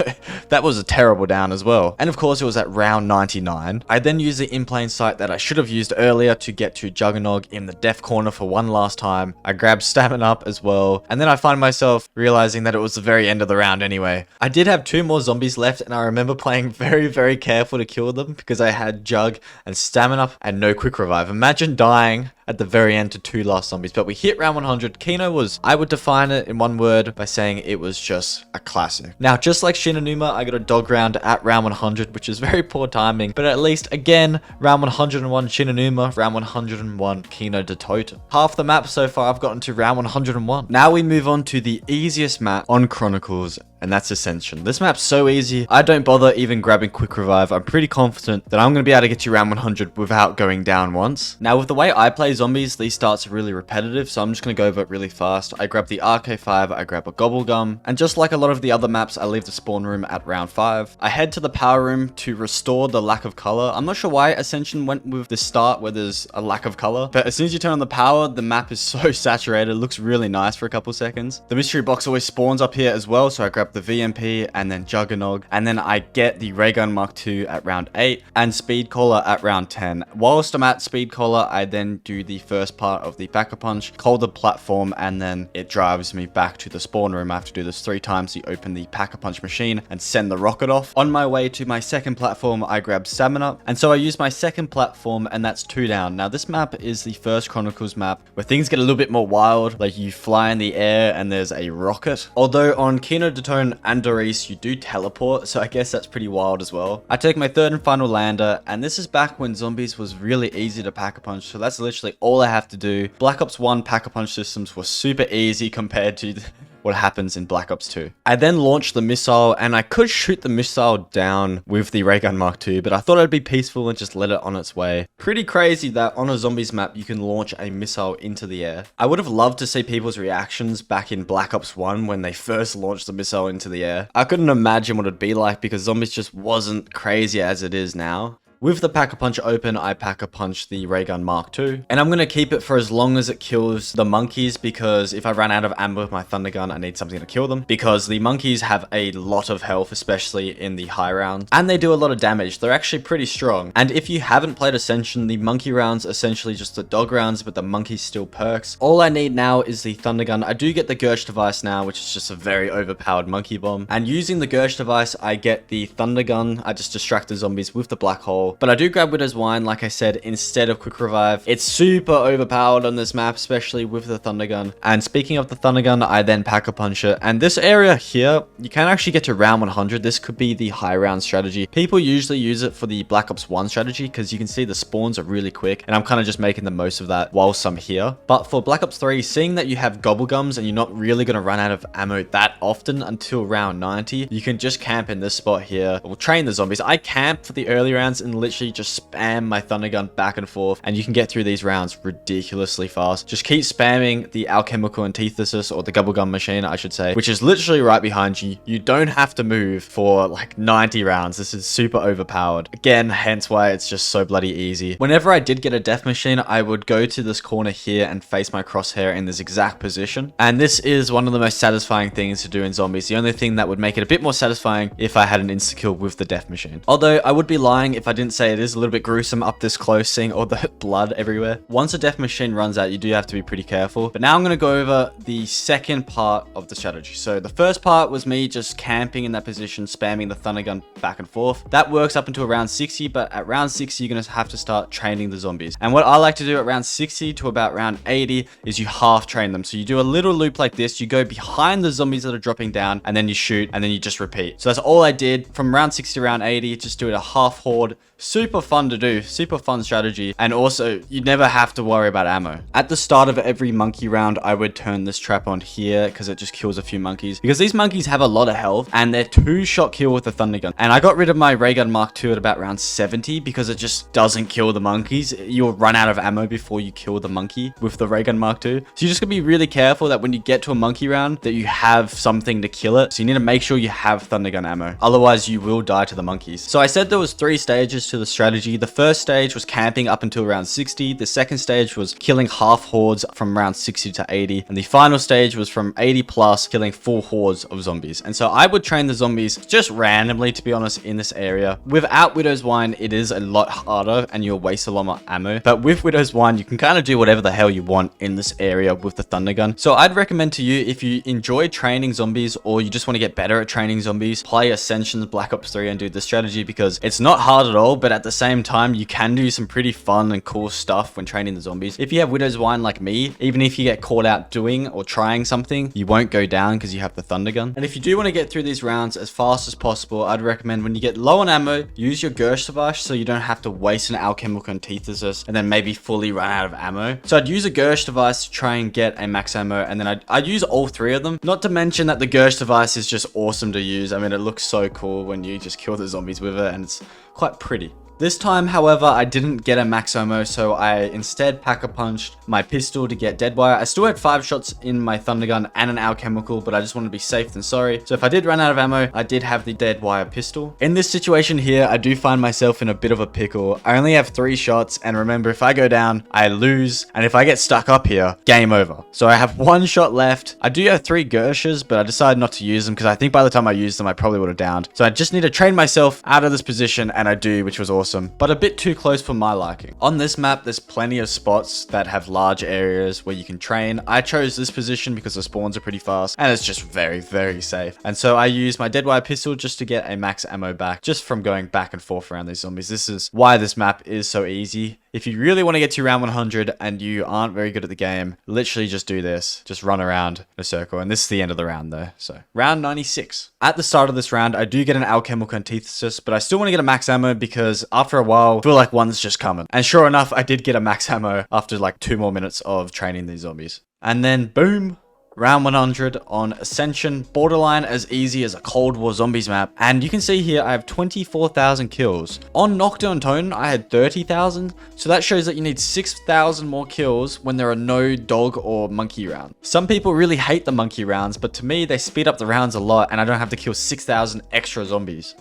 that was a terrible down as well. And of course it was at round 99. I then used the in plain sight that I should have used earlier to get to Juggernog in the death corner for one last time. I grabbed Stamina up as well. And then I find myself realizing that it was the very end of the round anyway. I did have 2 more zombies left, and I remember playing very, very careful to kill them because I had Jug and Stamina and no quick revive. Imagine dying at the very end to 2 last zombies. But we hit round 100. Kino was, I would define it in one word by saying it was just a classic. Now, just like Shi No Numa, I got a dog round at round 100, which is very poor timing. But at least, again, round 101 Shi No Numa, round 101 Kino Der Toten. Half the map so far, I've gotten to round 101. Now we move on to the easiest map on Chronicles, and that's Ascension. This map's so easy, I don't bother even grabbing quick revive. I'm pretty confident that I'm going to be able to get to round 100 without going down once. Now, with the way I play zombies, these starts are really repetitive, so I'm just going to go over it really fast. I grab the RK5, I grab a Gobblegum, and just like a lot of the other maps, I leave the spawn room at round 5. I head to the power room to restore the lack of color. I'm not sure why Ascension went with the start where there's a lack of color, but as soon as you turn on the power, the map is so saturated. It looks really nice for a couple seconds. The mystery box always spawns up here as well, so I grab the VMP and then Juggernog, and then I get the Ray Gun Mark II at round 8 and Speed Caller at round 10. Whilst I'm at Speed Caller, I then do the first part of the Pack-a-Punch, call the platform, and then it drives me back to the spawn room. I have to do this 3 times to open the Pack-a-Punch machine and send the rocket off. On my way to my second platform, I grab Stamina, and so I use my second platform, and that's 2 down. Now this map is the first Chronicles map where things get a little bit more wild, like you fly in the air and there's a rocket. Although on Kino Der Toten and Riese you do teleport, so I guess that's pretty wild as well. I take my third and final lander, and this is back when zombies was really easy to Pack-a-Punch, so that's literally all I have to do. Black Ops 1 Pack-a-Punch systems were super easy compared to what happens in Black Ops 2. I then launched the missile, and I could shoot the missile down with the Ray Gun Mark II, but I thought I'd be peaceful and just let it on its way. Pretty crazy that on a zombies map you can launch a missile into the air. I would have loved to see people's reactions back in Black Ops 1 when they first launched the missile into the air. I couldn't imagine what it'd be like because zombies just wasn't crazy as it is now. With the Pack-a-Punch open, I Pack-a-Punch the Ray Gun Mark II, and I'm going to keep it for as long as it kills the monkeys, because if I run out of ammo with my Thunder Gun, I need something to kill them, because the monkeys have a lot of health, especially in the high rounds, and they do a lot of damage. They're actually pretty strong. And if you haven't played Ascension, the monkey rounds are essentially just the dog rounds, but the monkeys still perks. All I need now is the Thunder Gun. I do get the Gurch device now, which is just a very overpowered monkey bomb, and using the Gurch device, I get the Thunder Gun. I just distract the zombies with the black hole. But I do grab Widow's Wine, like I said, instead of Quick Revive. It's super overpowered on this map, especially with the Thunder Gun. And speaking of the Thunder Gun, I then Pack-a-Punch it. And this area here, you can actually get to round 100. This could be the high round strategy. People usually use it for the Black Ops 1 strategy because you can see the spawns are really quick. And I'm kind of just making the most of that whilst I'm here. But for Black Ops 3, seeing that you have Gobblegums and you're not really going to run out of ammo that often until round 90, you can just camp in this spot here. We'll train the zombies. I camp for the early rounds and literally just spam my Thunder Gun back and forth, and you can get through these rounds ridiculously fast. Just keep spamming the alchemical antithesis, or the Gobblegum machine I should say, which is literally right behind you. You don't have to move for like 90 rounds. This is super overpowered. Again, hence why it's just so bloody easy. Whenever I did get a death machine, I would go to this corner here and face my crosshair in this exact position. And this is one of the most satisfying things to do in zombies. The only thing that would make it a bit more satisfying if I had an insta-kill with the death machine. Although I would be lying if I didn't didn't say, it is a little bit gruesome up this close, seeing all the blood everywhere. Once a death machine runs out, you do have to be pretty careful. But now I'm going to go over the second part of the strategy. So the first part was me just camping in that position, spamming the thunder gun back and forth. That works up until round 60, but at round 60, you're going to have to start training the zombies. And what I like to do at round 60 to about round 80 is you half train them. So you do a little loop like this, you go behind the zombies that are dropping down, and then you shoot, and then you just repeat. So that's all I did from round 60 to round 80, just do it a half horde. Super fun to do, super fun strategy, and also you never have to worry about ammo. At the start of every monkey round, I would turn this trap on here because it just kills a few monkeys, because these monkeys have a lot of health and they're 2-shot kill with the thunder gun. And I got rid of my ray gun Mark II at about round 70 because it just doesn't kill the monkeys. You'll run out of ammo before you kill the monkey with the ray gun Mark II. So you're just gonna be really careful that when you get to a monkey round that you have something to kill it. So you need to make sure you have thunder gun ammo, otherwise you will die to the monkeys. So I said there was 3 stages to the strategy. The first stage was camping up until round 60. The second stage was killing half hordes from round 60 to 80. And the final stage was from 80 plus, killing full hordes of zombies. And so I would train the zombies just randomly, to be honest, in this area. Without Widow's Wine, it is a lot harder and you'll waste a lot more ammo. But with Widow's Wine, you can kind of do whatever the hell you want in this area with the thunder gun. So I'd recommend to you, if you enjoy training zombies or you just want to get better at training zombies, play Ascension's Black Ops 3 and do this strategy, because it's not hard at all, but at the same time, you can do some pretty fun and cool stuff when training the zombies. If you have Widow's Wine like me, even if you get caught out doing or trying something, you won't go down because you have the thunder gun. And if you do want to get through these rounds as fast as possible, I'd recommend when you get low on ammo, use your Gershdevice so you don't have to waste an alchemical antithesis and then maybe fully run out of ammo. So I'd use a Gershdevice to try and get a max ammo, and then I'd use all 3 of them. Not to mention that the Gershdevice is just awesome to use. I mean, it looks so cool when you just kill the zombies with it, and it's quite pretty. This time, however, I didn't get a max ammo, so I instead pack-a-punched my pistol to get dead wire. I still had 5 shots in my thunder gun and an alchemical, but I just wanted to be safe than sorry. So if I did run out of ammo, I did have the dead wire pistol. In this situation here, I do find myself in a bit of a pickle. I only have 3 shots, and remember, if I go down, I lose, and if I get stuck up here, game over. So I have 1 shot left. I do have 3 Gershes, but I decided not to use them because I think by the time I used them, I probably would have downed. So I just need to train myself out of this position, and I do, which was awesome. But a bit too close for my liking. On this map, there's plenty of spots that have large areas where you can train. I chose this position because the spawns are pretty fast and it's just very, very safe. And so I used my deadwire pistol just to get a max ammo back, just from going back and forth around these zombies. This is why this map is so easy. If you really want to get to round 100 and you aren't very good at the game, literally just do this. Just run around in a circle. And this is the end of the round though. So round 96. At the start of this round, I do get an alchemical antithesis, but I still want to get a max ammo because after a while, I feel like one's just coming. And sure enough, I did get a max ammo after like 2 more minutes of training these zombies. And then boom. Round 100 on Ascension, borderline as easy as a Cold War zombies map. And you can see here I have 24,000 kills. On Nacht Der Untoten, I had 30,000. So that shows that you need 6,000 more kills when there are no dog or monkey rounds. Some people really hate the monkey rounds, but to me, they speed up the rounds a lot and I don't have to kill 6,000 extra zombies.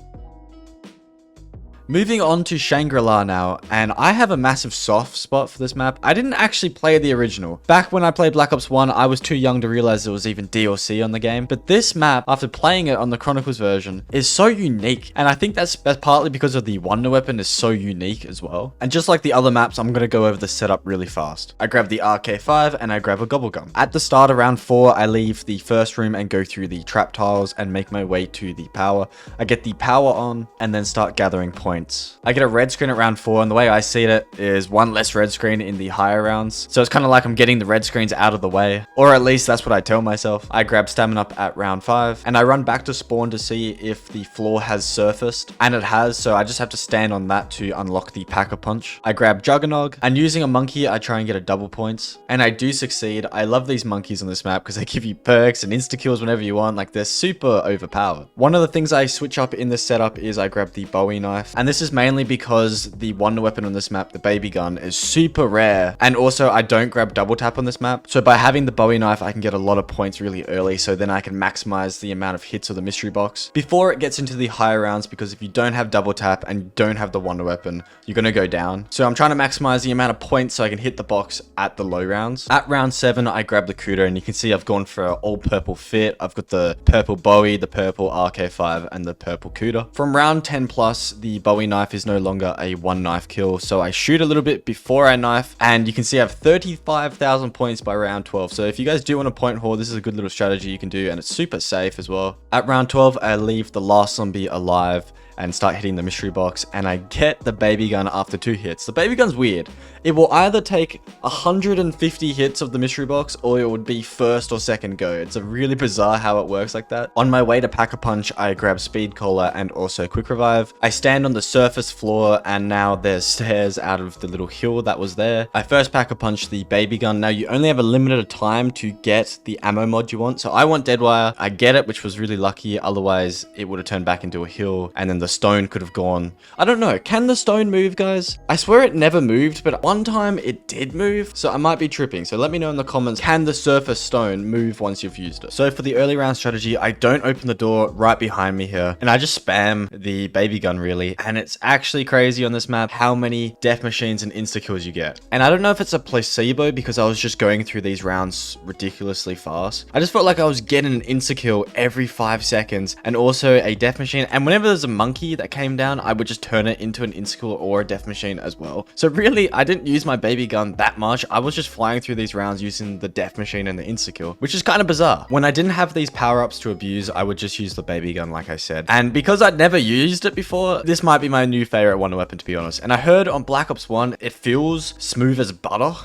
Moving on to Shangri now, and I have a massive soft spot for this map. I didn't actually play the original. Back when I played Black Ops 1, I was too young to realize there was even DLC on the game. But this map, after playing it on the Chronicles version, is so unique. And I think that's partly because of the wonder weapon is so unique as well. And just like the other maps, I'm going to go over the setup really fast. I grab the RK5 and I grab a gobblegum. At the start of round 4, I leave the first room and go through the trap tiles and make my way to the power. I get the power on and then start gathering points. I get a red screen at round 4, and the way I see it is 1 less red screen in the higher rounds. So it's kind of like I'm getting the red screens out of the way, or at least that's what I tell myself. I grab stamina up at round 5, and I run back to spawn to see if the floor has surfaced, and it has, so I just have to stand on that to unlock the pack-a-punch. I grab Juggernog, and using a monkey, I try and get a double points, and I do succeed. I love these monkeys on this map because they give you perks and insta-kills whenever you want. Like, they're super overpowered. One of the things I switch up in this setup is I grab the Bowie knife, and this is mainly because the wonder weapon on this map, the baby gun, is super rare. And also I don't grab double tap on this map. So by having the Bowie knife, I can get a lot of points really early. So then I can maximize the amount of hits of the mystery box before it gets into the higher rounds, because if you don't have double tap and you don't have the wonder weapon, you're going to go down. So I'm trying to maximize the amount of points so I can hit the box at the low rounds. At round 7, I grab the Kudo, and you can see I've gone for an all purple fit. I've got the purple Bowie, the purple RK5, and the purple Kudo. From round 10 plus, the Bowie Bowie knife is no longer a 1 knife kill. So I shoot a little bit before I knife, and you can see I have 35,000 points by round 12. So if you guys do want to point haul, this is a good little strategy you can do, and it's super safe as well. At round 12, I leave the last zombie alive and start hitting the mystery box, and I get the baby gun after 2 hits. The baby gun's weird. It will either take 150 hits of the mystery box, or it would be first or second go. It's a really bizarre how it works like that. On my way to pack a punch, I grab speed cola and also quick revive. I stand on the surface floor, and now there's stairs out of the little hill that was there. I first pack a punch the baby gun. Now you only have a limited time to get the ammo mod you want. So I want Deadwire. I get it, which was really lucky. Otherwise, it would have turned back into a hill, and then the stone could have gone. I don't know. Can the stone move, guys? I swear it never moved, but one time it did move. So I might be tripping. So let me know in the comments, can the surface stone move once you've used it? So for the early round strategy, I don't open the door right behind me here, and I just spam the baby gun really. And it's actually crazy on this map how many death machines and insta kills you get. And I don't know if it's a placebo because I was just going through these rounds ridiculously fast. I just felt like I was getting an insta kill every 5 seconds, and also a death machine. And whenever there's a monkey that came down, I would just turn it into an insta kill or a death machine as well. So really, I didn't use my baby gun that much. I was just flying through these rounds using the death machine and the insta kill, which is kind of bizarre. When I didn't have these power-ups to abuse, I would just use the baby gun like I said. And because I'd never used it before, this might be my new favorite wonder weapon, to be honest. And I heard on Black Ops 1, it feels smooth as butter.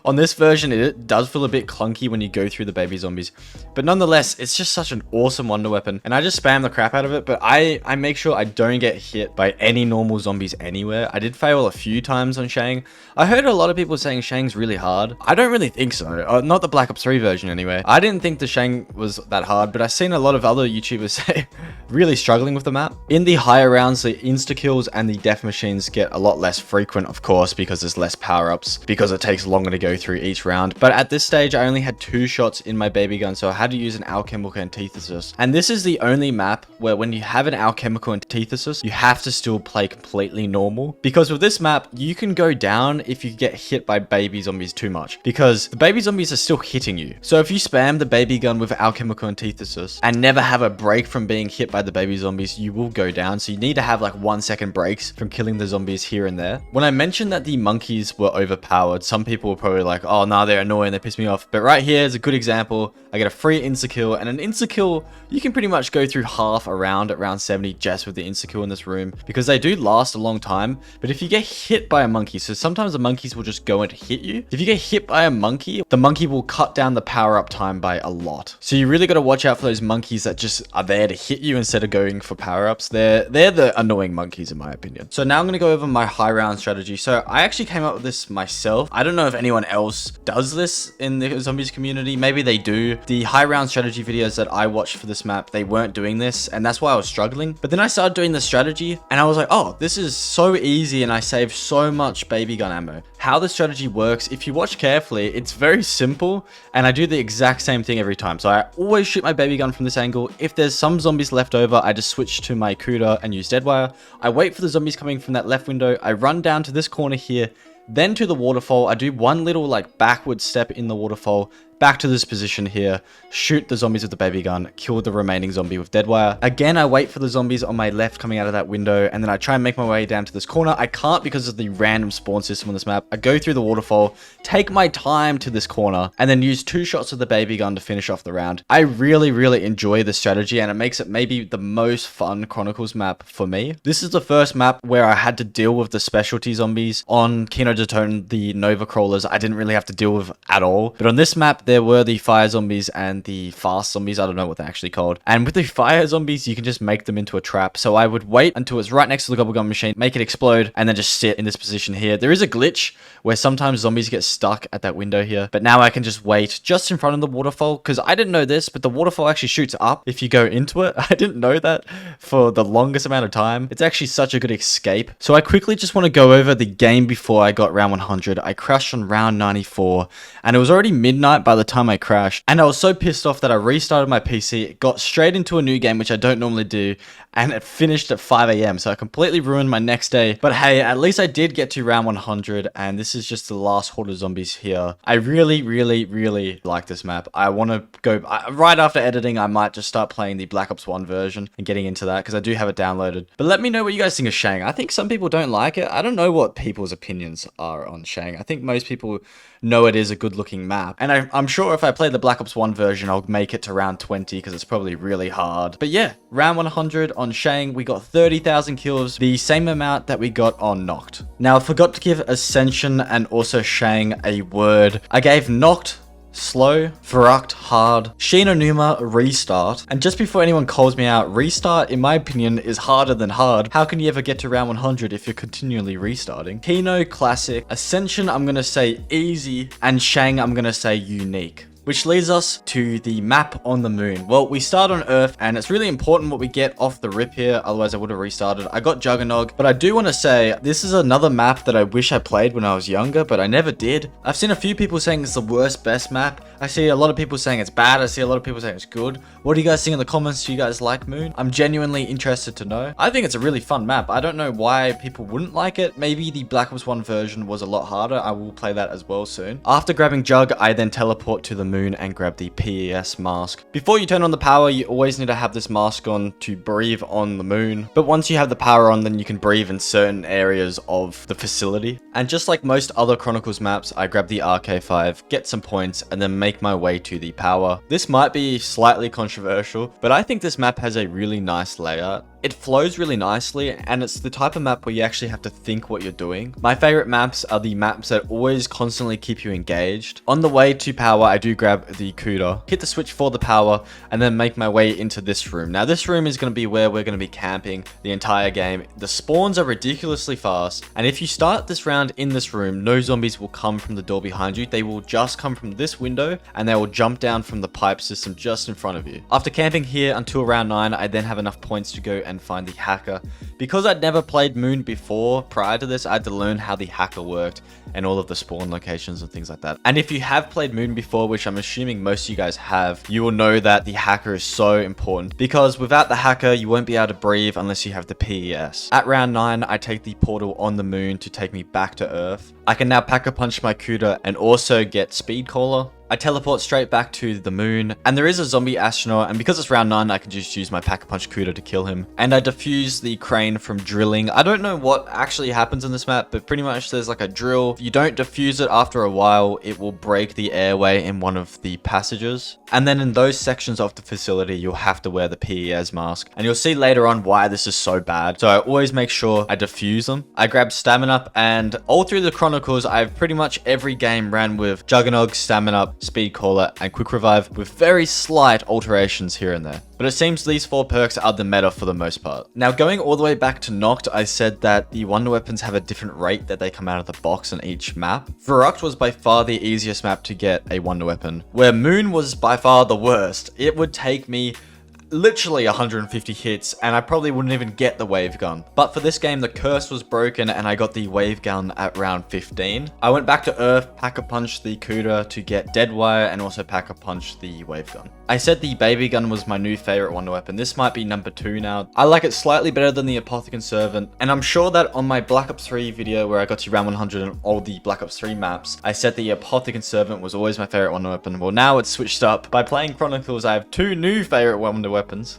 On this version, it does feel a bit clunky when you go through the baby zombies, but nonetheless, it's just such an awesome wonder weapon, and I just spam the crap out of it. But I make sure I don't get hit by any normal zombies anywhere. I did fail a few times on Shang. I heard a lot of people saying Shang's really hard. I don't really think so. Not the Black Ops 3 version anyway. I didn't think the Shang was that hard, but I've seen a lot of other YouTubers say really struggling with the map. In the higher rounds, the insta kills and the death machines get a lot less frequent, of course, because there's less power-ups, because it takes longer to go through each round. But at this stage, I only had 2 shots in my baby gun, so I had to use an alchemical antithesis. And this is the only map where when you have an alchemical antithesis, you have to still play completely normal, because with this map, you can go down if you get hit by baby zombies too much, because the baby zombies are still hitting you. So if you spam the baby gun with alchemical antithesis and never have a break from being hit by the baby zombies, you will go down. So you need to have like 1 second breaks from killing the zombies here and there. When I mentioned that the monkeys were overpowered, some people were probably like, oh no, they're annoying, they piss me off. But right here is a good example. I get a free insta kill, and an insta kill, you can pretty much go through half a round at round 70 just with the insta kill in this room, because they do last a long time. But if you get hit by a monkey, so sometimes the monkeys will just go and hit you. If you get hit by a monkey, the monkey will cut down the power up time by a lot. So you really got to watch out for those monkeys that just are there to hit you instead of going for power ups. They're the annoying monkeys in my opinion. So now I'm going to go over my high round strategy. So I actually came up with this myself. I don't know if anyone else does this in the zombies community. Maybe they do. The high round strategy videos that I watched for this map, they weren't doing this, and that's why I was struggling. But then I started doing the strategy, and I was like, oh, this is so easy, and I save so much baby gun ammo. How the strategy works, if you watch carefully, it's very simple, and I do the exact same thing every time. So I always shoot my baby gun from this angle. If there's some zombies left over, I just switch to my Kuda and use Deadwire. I wait for the zombies coming from that left window. I run down to this corner here, then to the waterfall. I do one little like backward step in the waterfall, back to this position here, shoot the zombies with the baby gun, kill the remaining zombie with Deadwire. Again, I wait for the zombies on my left coming out of that window, and then I try and make my way down to this corner. I can't because of the random spawn system on this map. I go through the waterfall, take my time to this corner, and then use 2 shots of the baby gun to finish off the round. I really, really enjoy this strategy, and it makes it maybe the most fun Chronicles map for me. This is the first map where I had to deal with the specialty zombies. On Kino Der Toten, the Nova Crawlers, I didn't really have to deal with at all. But on this map, there were the fire zombies and the fast zombies. I don't know what they're actually called. And with the fire zombies, you can just make them into a trap. So I would wait until it's right next to the gobble gun machine, make it explode, and then just sit in this position here. There is a glitch where sometimes zombies get stuck at that window here. But now I can just wait just in front of the waterfall, because I didn't know this, but the waterfall actually shoots up if you go into it. I didn't know that for the longest amount of time. It's actually such a good escape. So I quickly just want to go over the game before I got round 100. I crashed on round 94, and it was already midnight by the time I crashed. And I was so pissed off that I restarted my PC, got straight into a new game, which I don't normally do, and it finished at 5 a.m. So I completely ruined my next day. But hey, at least I did get to round 100, and this is just the last horde of zombies here. I really, really, really like this map. I want to go, right after editing, I might just start playing the Black Ops 1 version and getting into that, because I do have it downloaded. But let me know what you guys think of Shang. I think some people don't like it. I don't know what people's opinions are on Shang. I think most people know it is a good looking map. And I'm sure if I play the Black Ops 1 version, I'll make it to round 20, because it's probably really hard. But yeah, round 100 on Shang, we got 30,000 kills, the same amount that we got on Nacht. Now, I forgot to give Ascension and also Shang a word. I gave Nacht slow, Verruckt hard, Shi No Numa Restart. And just before anyone calls me out, Restart, in my opinion, is harder than hard. How can you ever get to round 100 if you're continually restarting? Kino classic, Ascension I'm gonna say easy, and Shang I'm gonna say unique. Which leads us to the map on the moon. Well, we start on Earth, and it's really important what we get off the rip here, otherwise I would have restarted. I got Juggernog, but I do want to say, this is another map that I wish I played when I was younger, but I never did. I've seen a few people saying it's the worst, best map. I see a lot of people saying it's bad, I see a lot of people saying it's good. What do you guys think in the comments? Do you guys like Moon? I'm genuinely interested to know. I think it's a really fun map. I don't know why people wouldn't like it. Maybe the Black Ops 1 version was a lot harder. I will play that as well soon. After grabbing Jug, I then teleport to the moon and grab the PES mask. Before you turn on the power, you always need to have this mask on to breathe on the moon. But once you have the power on, then you can breathe in certain areas of the facility. And just like most other Chronicles maps, I grab the RK5, get some points, and then make my way to the power. This might be slightly controversial, but I think this map has a really nice layout. It flows really nicely, and it's the type of map where you actually have to think what you're doing. My favorite maps are the maps that always constantly keep you engaged. On the way to power, I do grab the Cuda, hit the switch for the power, and then make my way into this room. Now, this room is going to be where we're going to be camping the entire game. The spawns are ridiculously fast, and if you start this round in this room, no zombies will come from the door behind you. They will just come from this window, and they will jump down from the pipe system just in front of you. After camping here until round 9, I then have enough points to go and find the hacker. Because I'd never played Moon before, prior to this, I had to learn how the hacker worked and all of the spawn locations and things like that. And if you have played Moon before, which I'm assuming most of you guys have, you will know that the hacker is so important, because without the hacker, you won't be able to breathe unless you have the PES. At round 9, I take the portal on the moon to take me back to Earth. I can now pack-a-punch my Cuda and also get Speed Caller. I teleport straight back to the moon, and there is a zombie astronaut, and because it's round 9, I can just use my Pack-a-Punch Cuda to kill him. And I defuse the crane from drilling. I don't know what actually happens in this map, but pretty much there's like a drill. If you don't defuse it after a while, it will break the airway in one of the passages. And then in those sections of the facility, you'll have to wear the PES mask. And you'll see later on why this is so bad. So I always make sure I defuse them. I grab Stamina Up, and all through the Chronicles, I've pretty much every game ran with Juggernog, Stamina Up, Speed Caller, and Quick Revive, with very slight alterations here and there. But it seems these 4 perks are the meta for the most part. Now, going all the way back to Nacht, I said that the wonder weapons have a different rate that they come out of the box on each map. Verruckt was by far the easiest map to get a wonder weapon, where Moon was by far the worst. It would take me literally 150 hits, and I probably wouldn't even get the wave gun. But for this game, the curse was broken, and I got the wave gun at round 15. I went back to Earth, pack-a-punch the Cuda to get dead wire, and also pack-a-punch the wave gun. I said the baby gun was my new favorite wonder weapon. This might be number 2 now. I like it slightly better than the Apothecary Servant, and I'm sure that on my Black Ops 3 video where I got to round 100 on all the Black Ops 3 maps, I said the Apothecary Servant was always my favorite wonder weapon. Well, now it's switched up. By playing Chronicles, I have 2 new favorite wonder weapons.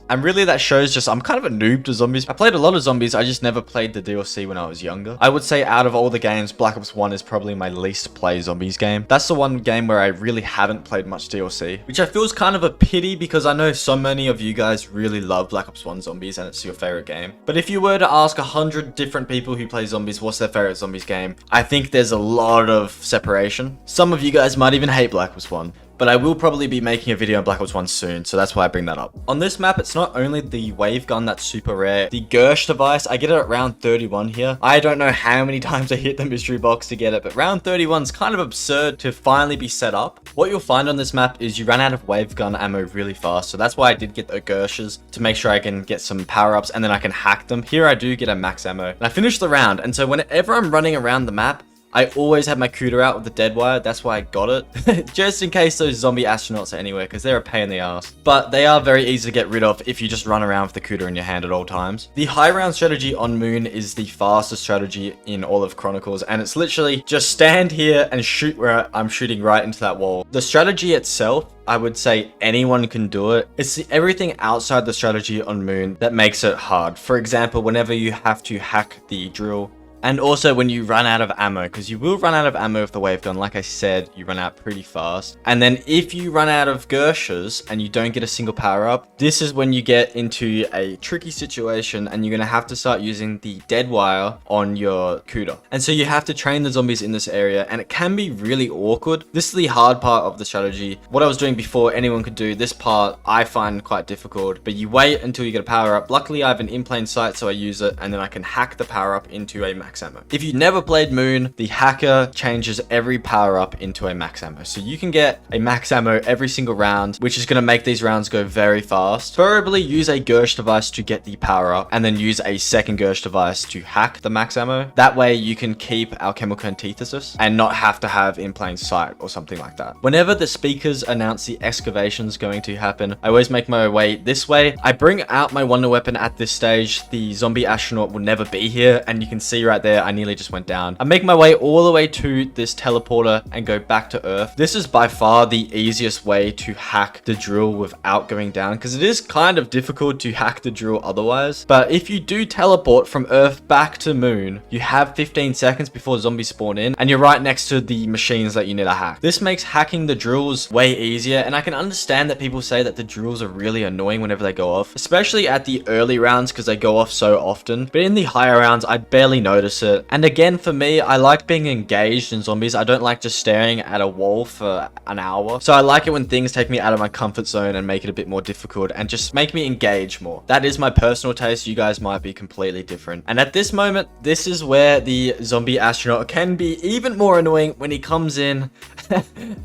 And really that shows just I'm kind of a noob to zombies. I played a lot of zombies, I just never played the DLC when I was younger. I would say out of all the games, Black Ops 1 is probably my least play zombies game. That's the one game where I really haven't played much DLC, which I feel is kind of a pity, because I know so many of you guys really love Black Ops 1 zombies and it's your favorite game. But if you were to ask 100 different people who play zombies what's their favorite zombies game, I think there's a lot of separation. Some of you guys might even hate Black Ops 1. But I will probably be making a video on Black Ops 1 soon, so that's why I bring that up. On this map, it's not only the wave gun that's super rare. The Gersh device, I get it at round 31 here. I don't know how many times I hit the mystery box to get it, but round 31 is kind of absurd to finally be set up. What you'll find on this map is you run out of wave gun ammo really fast, so that's why I did get the Gershes, to make sure I can get some power-ups and then I can hack them. Here I do get a max ammo. And I finished the round, and so whenever I'm running around the map, I always have my Cuda out with the dead wire. That's why I got it. Just in case those zombie astronauts are anywhere, because they're a pain in the ass. But they are very easy to get rid of if you just run around with the Cuda in your hand at all times. The high round strategy on Moon is the fastest strategy in all of Chronicles, and it's literally just stand here and shoot where I'm shooting right into that wall. The strategy itself, I would say anyone can do it. It's everything outside the strategy on Moon that makes it hard. For example, whenever you have to hack the drill, and also when you run out of ammo, because you will run out of ammo with the wave gun. Like I said, you run out pretty fast. And then if you run out of Gershas and you don't get a single power up, this is when you get into a tricky situation and you're going to have to start using the dead wire on your Cuda. And so you have to train the zombies in this area, and it can be really awkward. This is the hard part of the strategy. What I was doing before, anyone could do. This part I find quite difficult, but you wait until you get a power up. Luckily I have an in plain sight, so I use it, and then I can hack the power up into a max ammo. If you never played Moon, the hacker changes every power up into a max ammo. So you can get a max ammo every single round, which is going to make these rounds go very fast. Preferably use a Gersh device to get the power up, and then use a second Gersh device to hack the max ammo. That way you can keep alchemical antithesis and not have to have in plain sight or something like that. Whenever the speakers announce the excavation's going to happen, I always make my way this way. I bring out my wonder weapon at this stage. The zombie astronaut will never be here, and you can see right there I nearly just went down. I make my way all the way to this teleporter and go back to Earth. This is by far the easiest way to hack the drill without going down, because it is kind of difficult to hack the drill otherwise. But if you do teleport from Earth back to Moon, you have 15 seconds before zombies spawn in, and you're right next to the machines that you need to hack. This makes hacking the drills way easier, and I can understand that people say that the drills are really annoying whenever they go off, especially at the early rounds because they go off so often. But in the higher rounds, I barely notice it. And again, for me, I like being engaged in zombies. I don't like just staring at a wall for an hour. So I like it when things take me out of my comfort zone and make it a bit more difficult and just make me engage more. That is my personal taste. You guys might be completely different. And at this moment, this is where the zombie astronaut can be even more annoying when he comes in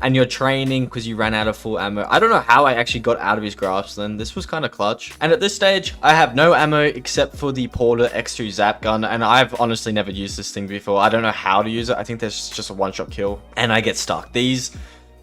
and you're training because you ran out of full ammo. I don't know how I actually got out of his grasp then. This was kind of clutch. And at this stage, I have no ammo except for the Porter X2 Zap gun, and I've honestly never used this thing before. I don't know how to use it. I think there's just a one-shot kill, and I get stuck. These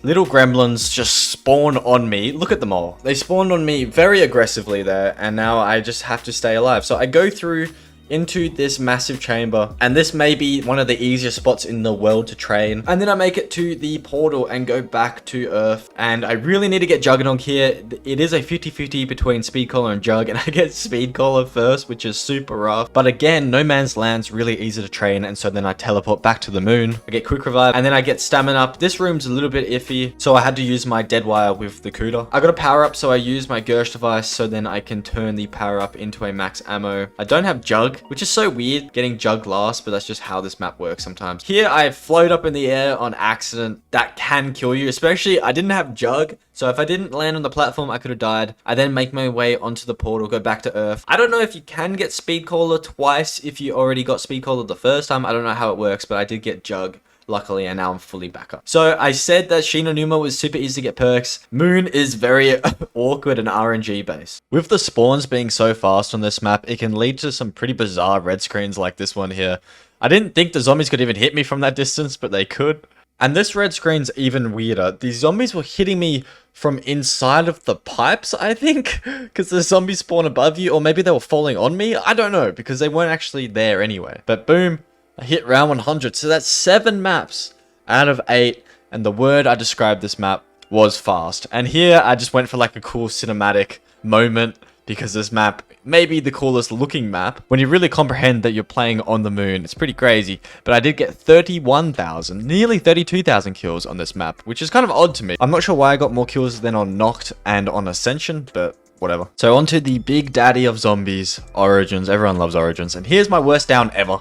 little gremlins just spawn on me. Look at them all. They spawned on me very aggressively there, and now I just have to stay alive. So I go through into this massive chamber, and this may be one of the easiest spots in the world to train, and then I make it to the portal and go back to Earth, and I really need to get Juggernog here. It is a 50-50 between Speed Collar and Jug, and I get Speed Collar first, which is super rough. But again, No Man's Land's really easy to train, and so then I teleport back to the Moon. I get Quick Revive, and then I get Stamina up. This room's a little bit iffy, so I had to use my Dead Wire with the Cuda. I got a power up, so I use my Gersh device, so then I can turn the power up into a max ammo. I don't have Jug, which is so weird getting Jug last, but that's just how this map works sometimes. Here I float up in the air on accident. That can kill you, especially I didn't have Jug, so if I didn't land on the platform I could have died. I then make my way onto the portal, go back to Earth. I don't know if you can get Speed Collar twice if you already got Speed Collar the first time. I don't know how it works, but I did get Jug, luckily, and now I'm fully back up. So I said that Shi No Numa was super easy to get perks. Moon is very awkward and RNG based. With the spawns being so fast on this map, it can lead to some pretty bizarre red screens like this one here. I didn't think the zombies could even hit me from that distance, but they could. And this red screen's even weirder. The zombies were hitting me from inside of the pipes, I think, because the zombies spawn above you, or maybe they were falling on me. I don't know, because they weren't actually there anyway. But boom, I hit round 100. So that's 7 maps out of 8. And the word I described this map was fast. And here I just went for like a cool cinematic moment, because this map may be the coolest looking map. When you really comprehend that you're playing on the Moon, it's pretty crazy. But I did get 31,000, nearly 32,000 kills on this map, which is kind of odd to me. I'm not sure why I got more kills than on Nacht and on Ascension, but whatever. So onto the big daddy of zombies, Origins. Everyone loves Origins. And here's my worst down ever.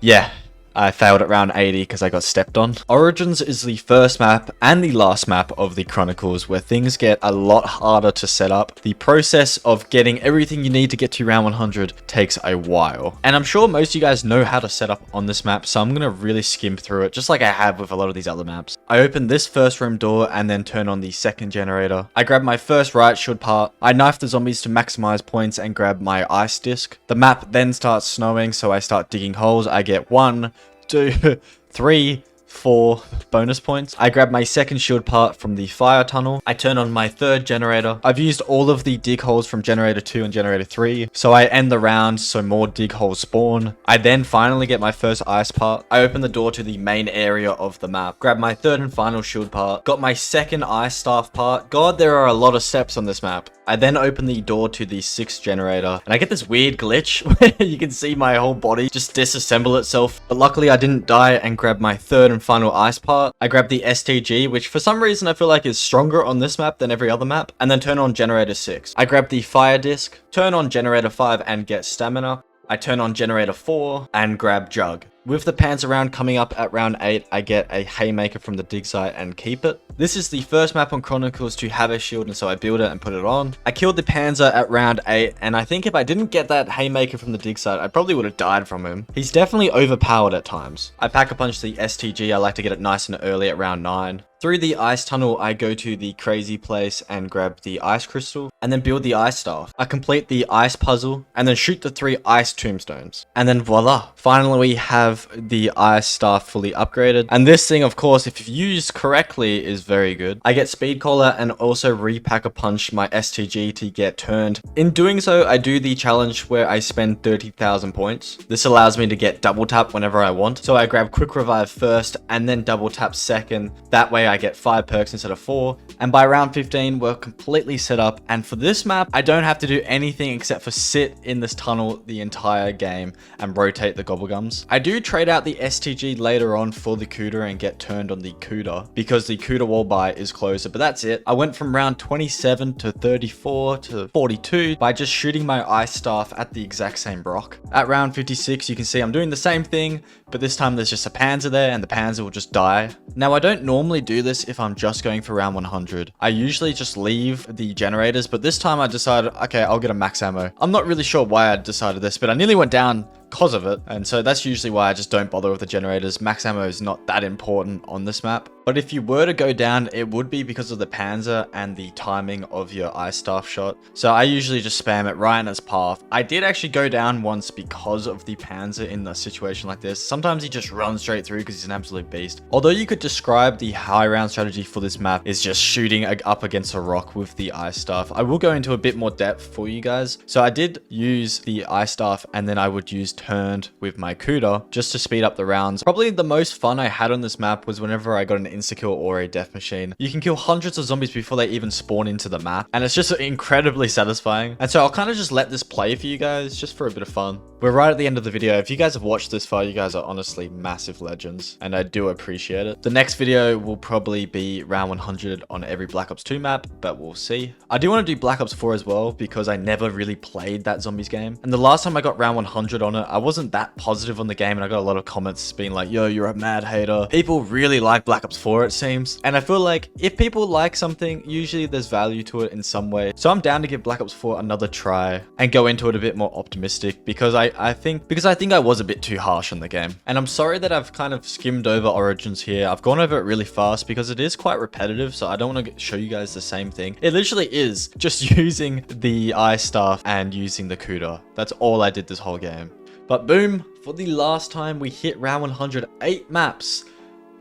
Yeah, I failed at round 80 because I got stepped on. Origins is the first map and the last map of the Chronicles where things get a lot harder to set up. The process of getting everything you need to get to round 100 takes a while. And I'm sure most of you guys know how to set up on this map, so I'm going to really skim through it just like I have with a lot of these other maps. I open this first room door and then turn on the second generator. I grab my first riot shield part. I knife the zombies to maximize points and grab my ice disc. The map then starts snowing, so I start digging holes. I get 1, 2, 3, 4 bonus points. I grab my second shield part from the fire tunnel. I turn on my third generator. I've used all of the dig holes from generator 2 and generator 3. So I end the round so more dig holes spawn. I then finally get my first ice part. I open the door to the main area of the map. Grab my third and final shield part. Got my second ice staff part. God, there are a lot of steps on this map. I then open the door to the 6th generator and I get this weird glitch where you can see my whole body just disassemble itself. But luckily I didn't die and grab my third and final ice part. I grab the STG, which for some reason I feel like is stronger on this map than every other map, and then turn on generator 6. I grab the fire disc, turn on generator 5 and get stamina. I turn on generator 4 and grab jug. With the Panzer round coming up at round 8, I get a haymaker from the dig site and keep it. This is the first map on Chronicles to have a shield, and so I build it and put it on. I killed the Panzer at round 8, and I think if I didn't get that haymaker from the dig site, I probably would have died from him. He's definitely overpowered at times. I pack a punch the STG, I like to get it nice and early at round 9. Through the ice tunnel, I go to the crazy place and grab the ice crystal, and then build the ice staff. I complete the ice puzzle, and then shoot the 3 ice tombstones. And then voila! Finally we have the ice staff fully upgraded. And this thing, of course, if used correctly, is very good. I get speed collar and also repack a punch my STG to get turned. In doing so, I do the challenge where I spend 30,000 points. This allows me to get double tap whenever I want. So I grab quick revive first, and then double tap second. That way I get 5 perks instead of 4, and by round 15 we're completely set up. And for this map I don't have to do anything except for sit in this tunnel the entire game and rotate the gobblegums. I do trade out the STG later on for the Cuda and get turned on the Cuda because the Cuda wall buy is closer, but that's it. I went from round 27 to 34 to 42 by just shooting my ice staff at the exact same rock. At round 56 you can see I'm doing the same thing, but this time there's just a Panzer there and the Panzer will just die. Now I don't normally do this if I'm just going for round 100. I usually just leave the generators, but this time I decided, okay, I'll get a max ammo. I'm not really sure why I decided this, but I nearly went down because of it, and so that's usually why I just don't bother with the generators. Max ammo is not that important on this map, but if you were to go down, it would be because of the Panzer and the timing of your ice staff shot. So I usually just spam it right in its path. I did actually go down once because of the Panzer in a situation like this. Sometimes he just runs straight through because he's an absolute beast. Although you could describe the high round strategy for this map is just shooting up against a rock with the ice staff. I will go into a bit more depth for you guys. So I did use the ice staff, and then I would use turned with my Cuda just to speed up the rounds. Probably the most fun I had on this map was whenever I got an insta-kill or a death machine. You can kill hundreds of zombies before they even spawn into the map, and it's just incredibly satisfying. And so I'll kind of just let this play for you guys just for a bit of fun. We're right at the end of the video. If you guys have watched this far, you guys are honestly massive legends, and I do appreciate it. The next video will probably be round 100 on every Black Ops 2 map, but we'll see. I do want to do Black Ops 4 as well because I never really played that zombies game, and the last time I got round 100 on it, I wasn't that positive on the game, and I got a lot of comments being like, yo, you're a mad hater. People really like Black Ops 4, it seems, and I feel like if people like something, usually there's value to it in some way. So I'm down to give Black Ops 4 another try and go into it a bit more optimistic because I think I was a bit too harsh on the game. And I'm sorry that I've kind of skimmed over Origins here. I've gone over it really fast because it is quite repetitive, so I don't want to show you guys the same thing. It literally is just using the ice staff and using the Cuda. That's all I did this whole game. But boom, for the last time we hit round 100, 8 maps.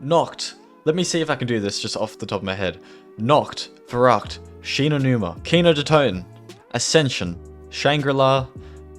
Nacht. Let me see if I can do this just off the top of my head. Nacht, Verruckt, Shi No Numa, Kino Der Toten, Ascension, Shangri,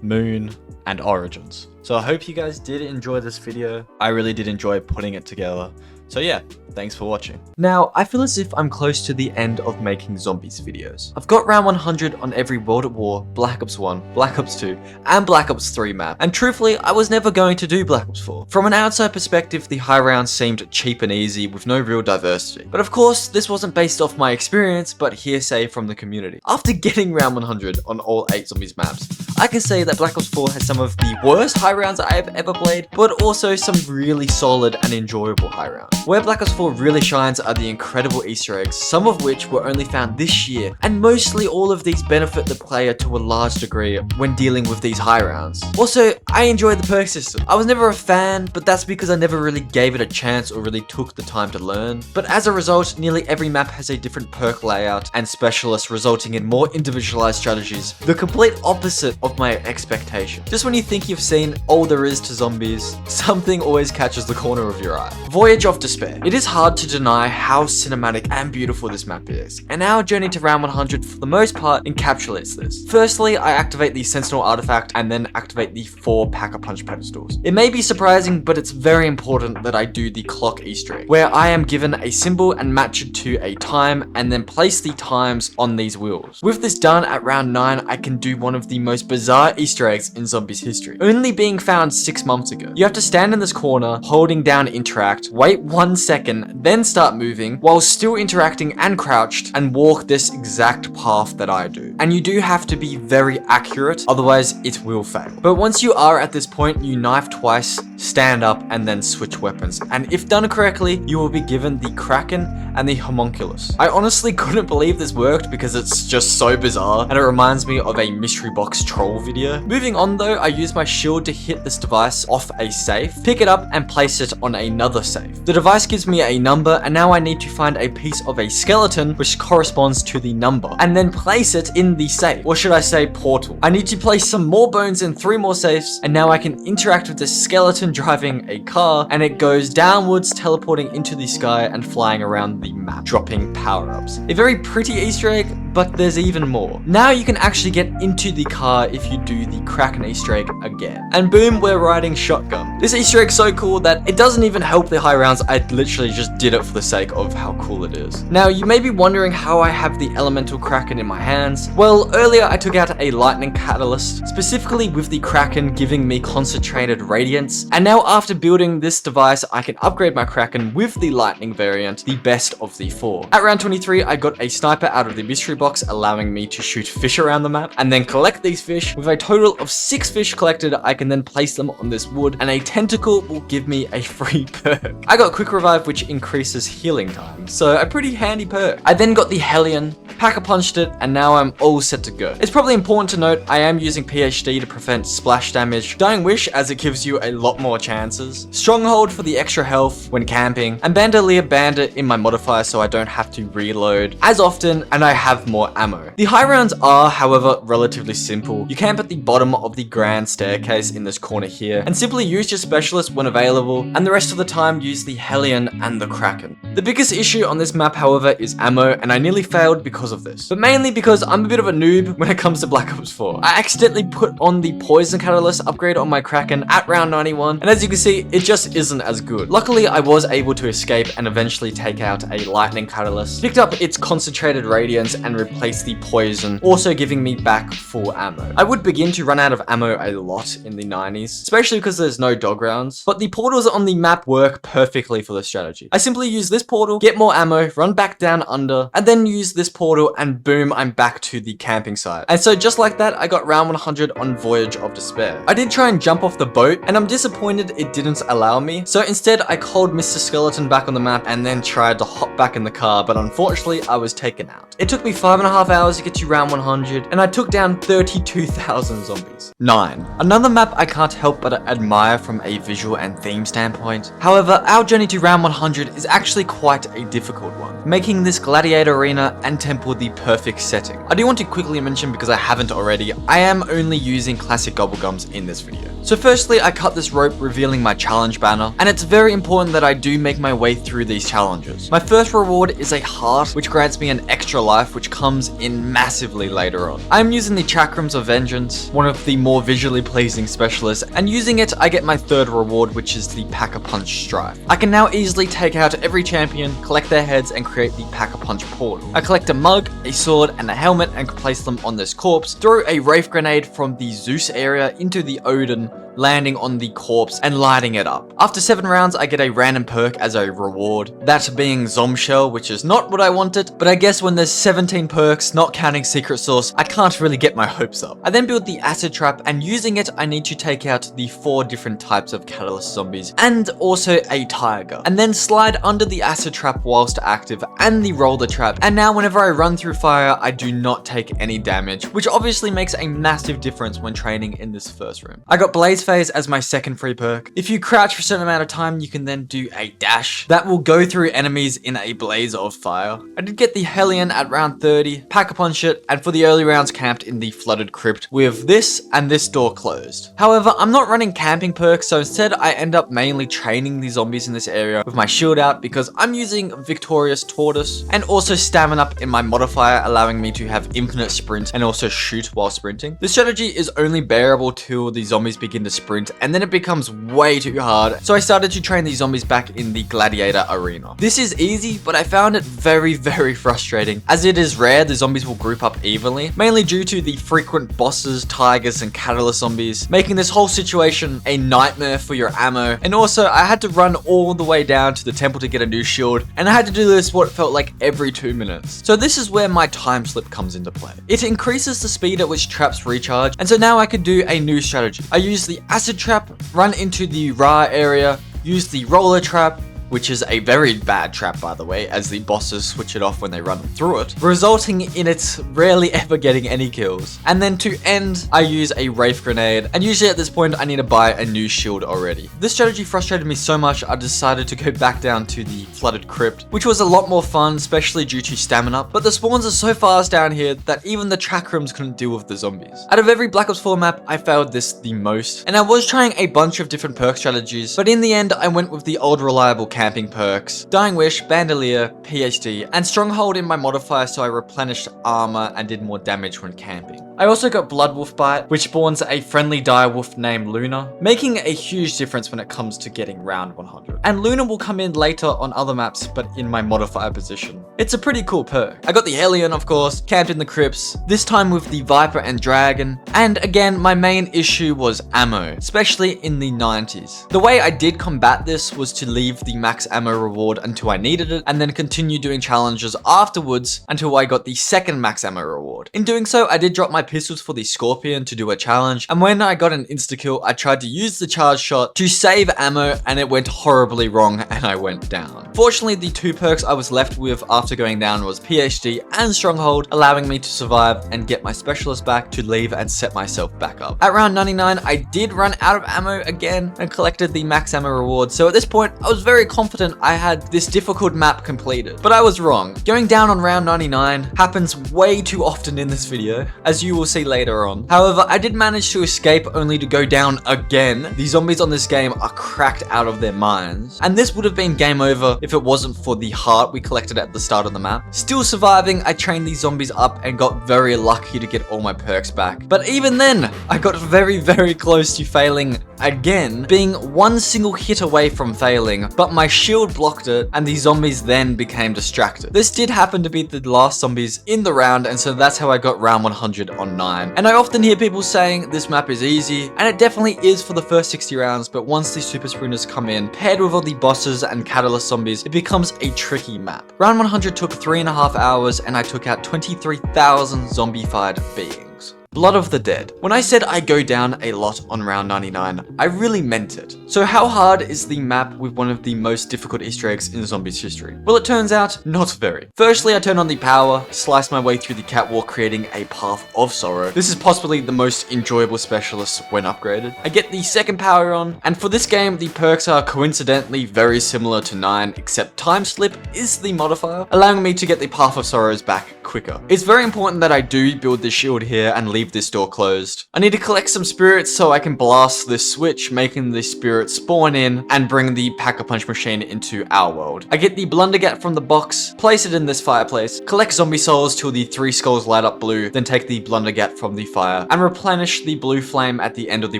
Moon, and Origins. So I hope you guys did enjoy this video. I really did enjoy putting it together. So yeah, thanks for watching. Now, I feel as if I'm close to the end of making zombies videos. I've got round 100 on every World at War, Black Ops 1, Black Ops 2, and Black Ops 3 map. And truthfully, I was never going to do Black Ops 4. From an outside perspective, the high rounds seemed cheap and easy with no real diversity. But of course, this wasn't based off my experience, but hearsay from the community. After getting round 100 on all 8 zombies maps, I can say that Black Ops 4 has some of the worst high rounds I have ever played, but also some really solid and enjoyable high rounds. Where Black Ops 4 really shines are the incredible Easter eggs, some of which were only found this year, and mostly all of these benefit the player to a large degree when dealing with these high rounds. Also, I enjoy the perk system. I was never a fan, but that's because I never really gave it a chance or really took the time to learn. But as a result, nearly every map has a different perk layout and specialist, resulting in more individualized strategies, the complete opposite of my expectation. Just when you think you've seen all there is to zombies, something always catches the corner of your eye. Voyage of Despair. It is hard to deny how cinematic and beautiful this map is, and our journey to round 100 for the most part encapsulates this. Firstly, I activate the Sentinel artifact and then activate the 4 Pack-a-Punch pedestals. It may be surprising, but it's very important that I do the clock Easter egg, where I am given a symbol and match it to a time and then place the times on these wheels. With this done at round 9, I can do one of the most bizarre Easter eggs in zombies history, only being found 6 months ago. You have to stand in this corner, holding down interact, wait 1 second, then start moving while still interacting and crouched, and walk this exact path that I do. And you do have to be very accurate, otherwise it will fail. But once you are at this point, you knife twice, stand up, and then switch weapons. And if done correctly, you will be given the Kraken and the Homunculus. I honestly couldn't believe this worked because it's just so bizarre, and it reminds me of a mystery box troll video. Moving on though, I use my shield to hit this device off a safe, pick it up and place it on another safe. The device gives me a number, and now I need to find a piece of a skeleton which corresponds to the number, and then place it in the safe, or should I say portal. I need to place some more bones in 3 more safes, and now I can interact with this skeleton driving a car, and it goes downwards, teleporting into the sky and flying around the map, dropping power-ups. A very pretty Easter egg, but there's even more. Now you can actually get into the car if you do the Kraken Easter egg again. And boom, we're riding shotgun. This Easter egg's so cool that it doesn't even help the high rounds. I literally just did it for the sake of how cool it is. Now you may be wondering how I have the elemental Kraken in my hands. Well, earlier I took out a lightning catalyst, specifically with the Kraken giving me concentrated radiance. And now after building this device, I can upgrade my Kraken with the lightning variant, the best of the 4. At round 23, I got a sniper out of the mystery box, allowing me to shoot fish around the map and then collect these fish. With a total of 6 fish collected, I can then place them on this wood, and a tentacle will give me a free perk. I got quick revive, which increases healing time, so a pretty handy perk. I then got the Hellion, Pack-a-Punched it, and now I'm all set to go. It's probably important to note I am using PhD to prevent splash damage, Dying Wish as it gives you a lot more chances, Stronghold for the extra health when camping, and Bandolier Bandit in my modifier so I don't have to reload as often and I have more ammo. The high rounds are, however, relatively simple. You camp at the bottom of the grand staircase in this corner here and simply use your specialist when available, and the rest of the time use the Hellion and the Kraken. The biggest issue on this map, however, is ammo, and I nearly failed because of this, but mainly because I'm a bit of a noob when it comes to Black Ops 4. I accidentally put on the Poison Catalyst upgrade on my Kraken at round 91, and as you can see, it just isn't as good. Luckily, I was able to escape and eventually take out a Lightning Catalyst, picked up its concentrated radiance and replaced the poison, also giving me back full ammo. I would begin to run out of ammo a lot in the 90s, especially because there's no dog rounds, but the portals on the map work perfectly for this strategy. I simply use this portal, get more ammo, run back down under, and then use this portal, and boom, I'm back to the camping site. And so just like that, I got round 100 on Voyage of Despair. I did try and jump off the boat, and I'm disappointed it didn't allow me, so instead I called Mr. Skeleton back on the map and then tried to hop back in the car, but unfortunately I was taken out. It took me 5.5 hours to get to round 100, and I took down 32,000 zombies. 9. Another map I can't help but admire from a visual and theme standpoint. However, our journey to round 100 is actually quite a difficult one, making this gladiator arena and temple the perfect setting. I do want to quickly mention, because I haven't already, I am only using classic gobblegums in this video. So firstly, I cut this rope revealing my challenge banner, and it's very important that I do make my way through these challenges. My first reward is a heart, which grants me an extra life, which comes in massively later on. I'm using the Chakrams of Vengeance, one of the more visually pleasing specialists, and using it, I get my third reward, which is the Pack-a-Punch Strife. I can now easily take out every champion, collect their heads, and create the Pack-a-Punch portal. I collect a mug, a sword, and a helmet, and place them on this corpse, throw a Wraith Grenade from the Zeus area into the Odin, landing on the corpse and lighting it up. After 7 rounds, I get a random perk as a reward, that being Zombshell, which is not what I wanted, but I guess when there's 17 perks, not counting Secret Source, I can't really get my hopes up. I then build the Acid Trap, and using it, I need to take out the 4 different types of Catalyst zombies, and also a Tiger, and then slide under the Acid Trap whilst active, and the Roller Trap, and now whenever I run through fire, I do not take any damage, which obviously makes a massive difference when training in this first room. I got Blaze Phase as my second free perk. If you crouch for a certain amount of time, you can then do a dash that will go through enemies in a blaze of fire. I did get the Hellion at round 30, pack a punch it, and for the early rounds camped in the flooded crypt with this and this door closed. However, I'm not running camping perks, so instead I end up mainly training the zombies in this area with my shield out because I'm using Victorious Tortoise and also stamina up in my modifier, allowing me to have infinite sprint and also shoot while sprinting. This strategy is only bearable till the zombies begin to sprint, and then it becomes way too hard, so I started to train these zombies back in the Gladiator arena. This is easy, but I found it very frustrating, as it is rare the zombies will group up evenly, mainly due to the frequent bosses, tigers, and catalyst zombies, making this whole situation a nightmare for your ammo. And also, I had to run all the way down to the temple to get a new shield, and I had to do this what felt like every 2 minutes. So this is where my time slip comes into play. It increases the speed at which traps recharge, and so now I could do a new strategy. I use the Acid Trap, run into the Ra area, use the Roller Trap, which is a very bad trap by the way, as the bosses switch it off when they run through it, resulting in it rarely ever getting any kills. And then to end, I use a Wraith Grenade, and usually at this point I need to buy a new shield already. This strategy frustrated me so much I decided to go back down to the flooded crypt, which was a lot more fun, especially due to stamina, but the spawns are so fast down here that even the track rooms couldn't deal with the zombies. Out of every Black Ops 4 map, I failed this the most, and I was trying a bunch of different perk strategies, but in the end I went with the old reliable camping perks, Dying Wish, Bandolier, PhD, and Stronghold in my modifier, so I replenished armor and did more damage when camping. I also got Blood Wolf Bite, which spawns a friendly direwolf named Luna, making a huge difference when it comes to getting round 100. And Luna will come in later on other maps, but in my modifier position. It's a pretty cool perk. I got the Hellion, of course, camped in the crypts, this time with the Viper and Dragon, and again, my main issue was ammo, especially in the 90s. The way I did combat this was to leave the max ammo reward until I needed it, and then continue doing challenges afterwards until I got the second max ammo reward. In doing so, I did drop my pistols for the Scorpion to do a challenge, and when I got an insta-kill, I tried to use the charge shot to save ammo, and it went horribly wrong, and I went down. Fortunately, the 2 perks I was left with after going down was PhD and Stronghold, allowing me to survive and get my specialist back to leave and set myself back up. At round 99, I did run out of ammo again and collected the max ammo reward, so at this point, I was very confident I had this difficult map completed, but I was wrong. Going down on round 99 happens way too often in this video, as you will see later on. However, I did manage to escape only to go down again. The zombies on this game are cracked out of their minds, and this would have been game over if it wasn't for the heart we collected at the start of the map. Still surviving, I trained these zombies up and got very lucky to get all my perks back. But even then, I got very close to failing again, being one single hit away from failing, but my shield blocked it and the zombies then became distracted. This did happen to be the last zombies in the round, and so that's how I got round 100 on 9. And I often hear people saying this map is easy, and it definitely is for the first 60 rounds, but once the super sprinters come in, paired with all the bosses and catalyst zombies, it becomes a tricky map. Round 100 took 3.5 hours, and I took out 23,000 zombified beings. Blood of the Dead. When I said I go down a lot on round 99, I really meant it. So how hard is the map with one of the most difficult Easter eggs in Zombies history? Well, it turns out, not very. Firstly, I turn on the power, slice my way through the catwalk, creating a Path of Sorrow. This is possibly the most enjoyable specialist when upgraded. I get the second power on, and for this game, the perks are coincidentally very similar to 9, except Time Slip is the modifier, allowing me to get the Path of Sorrows back quicker. It's very important that I do build this shield here and leave this door closed. I need to collect some spirits so I can blast this switch, making the spirits spawn in and bring the Pack-a-Punch machine into our world. I get the Blundergat from the box, place it in this fireplace, collect zombie souls till the 3 skulls light up blue, then take the Blundergat from the fire and replenish the blue flame at the end of the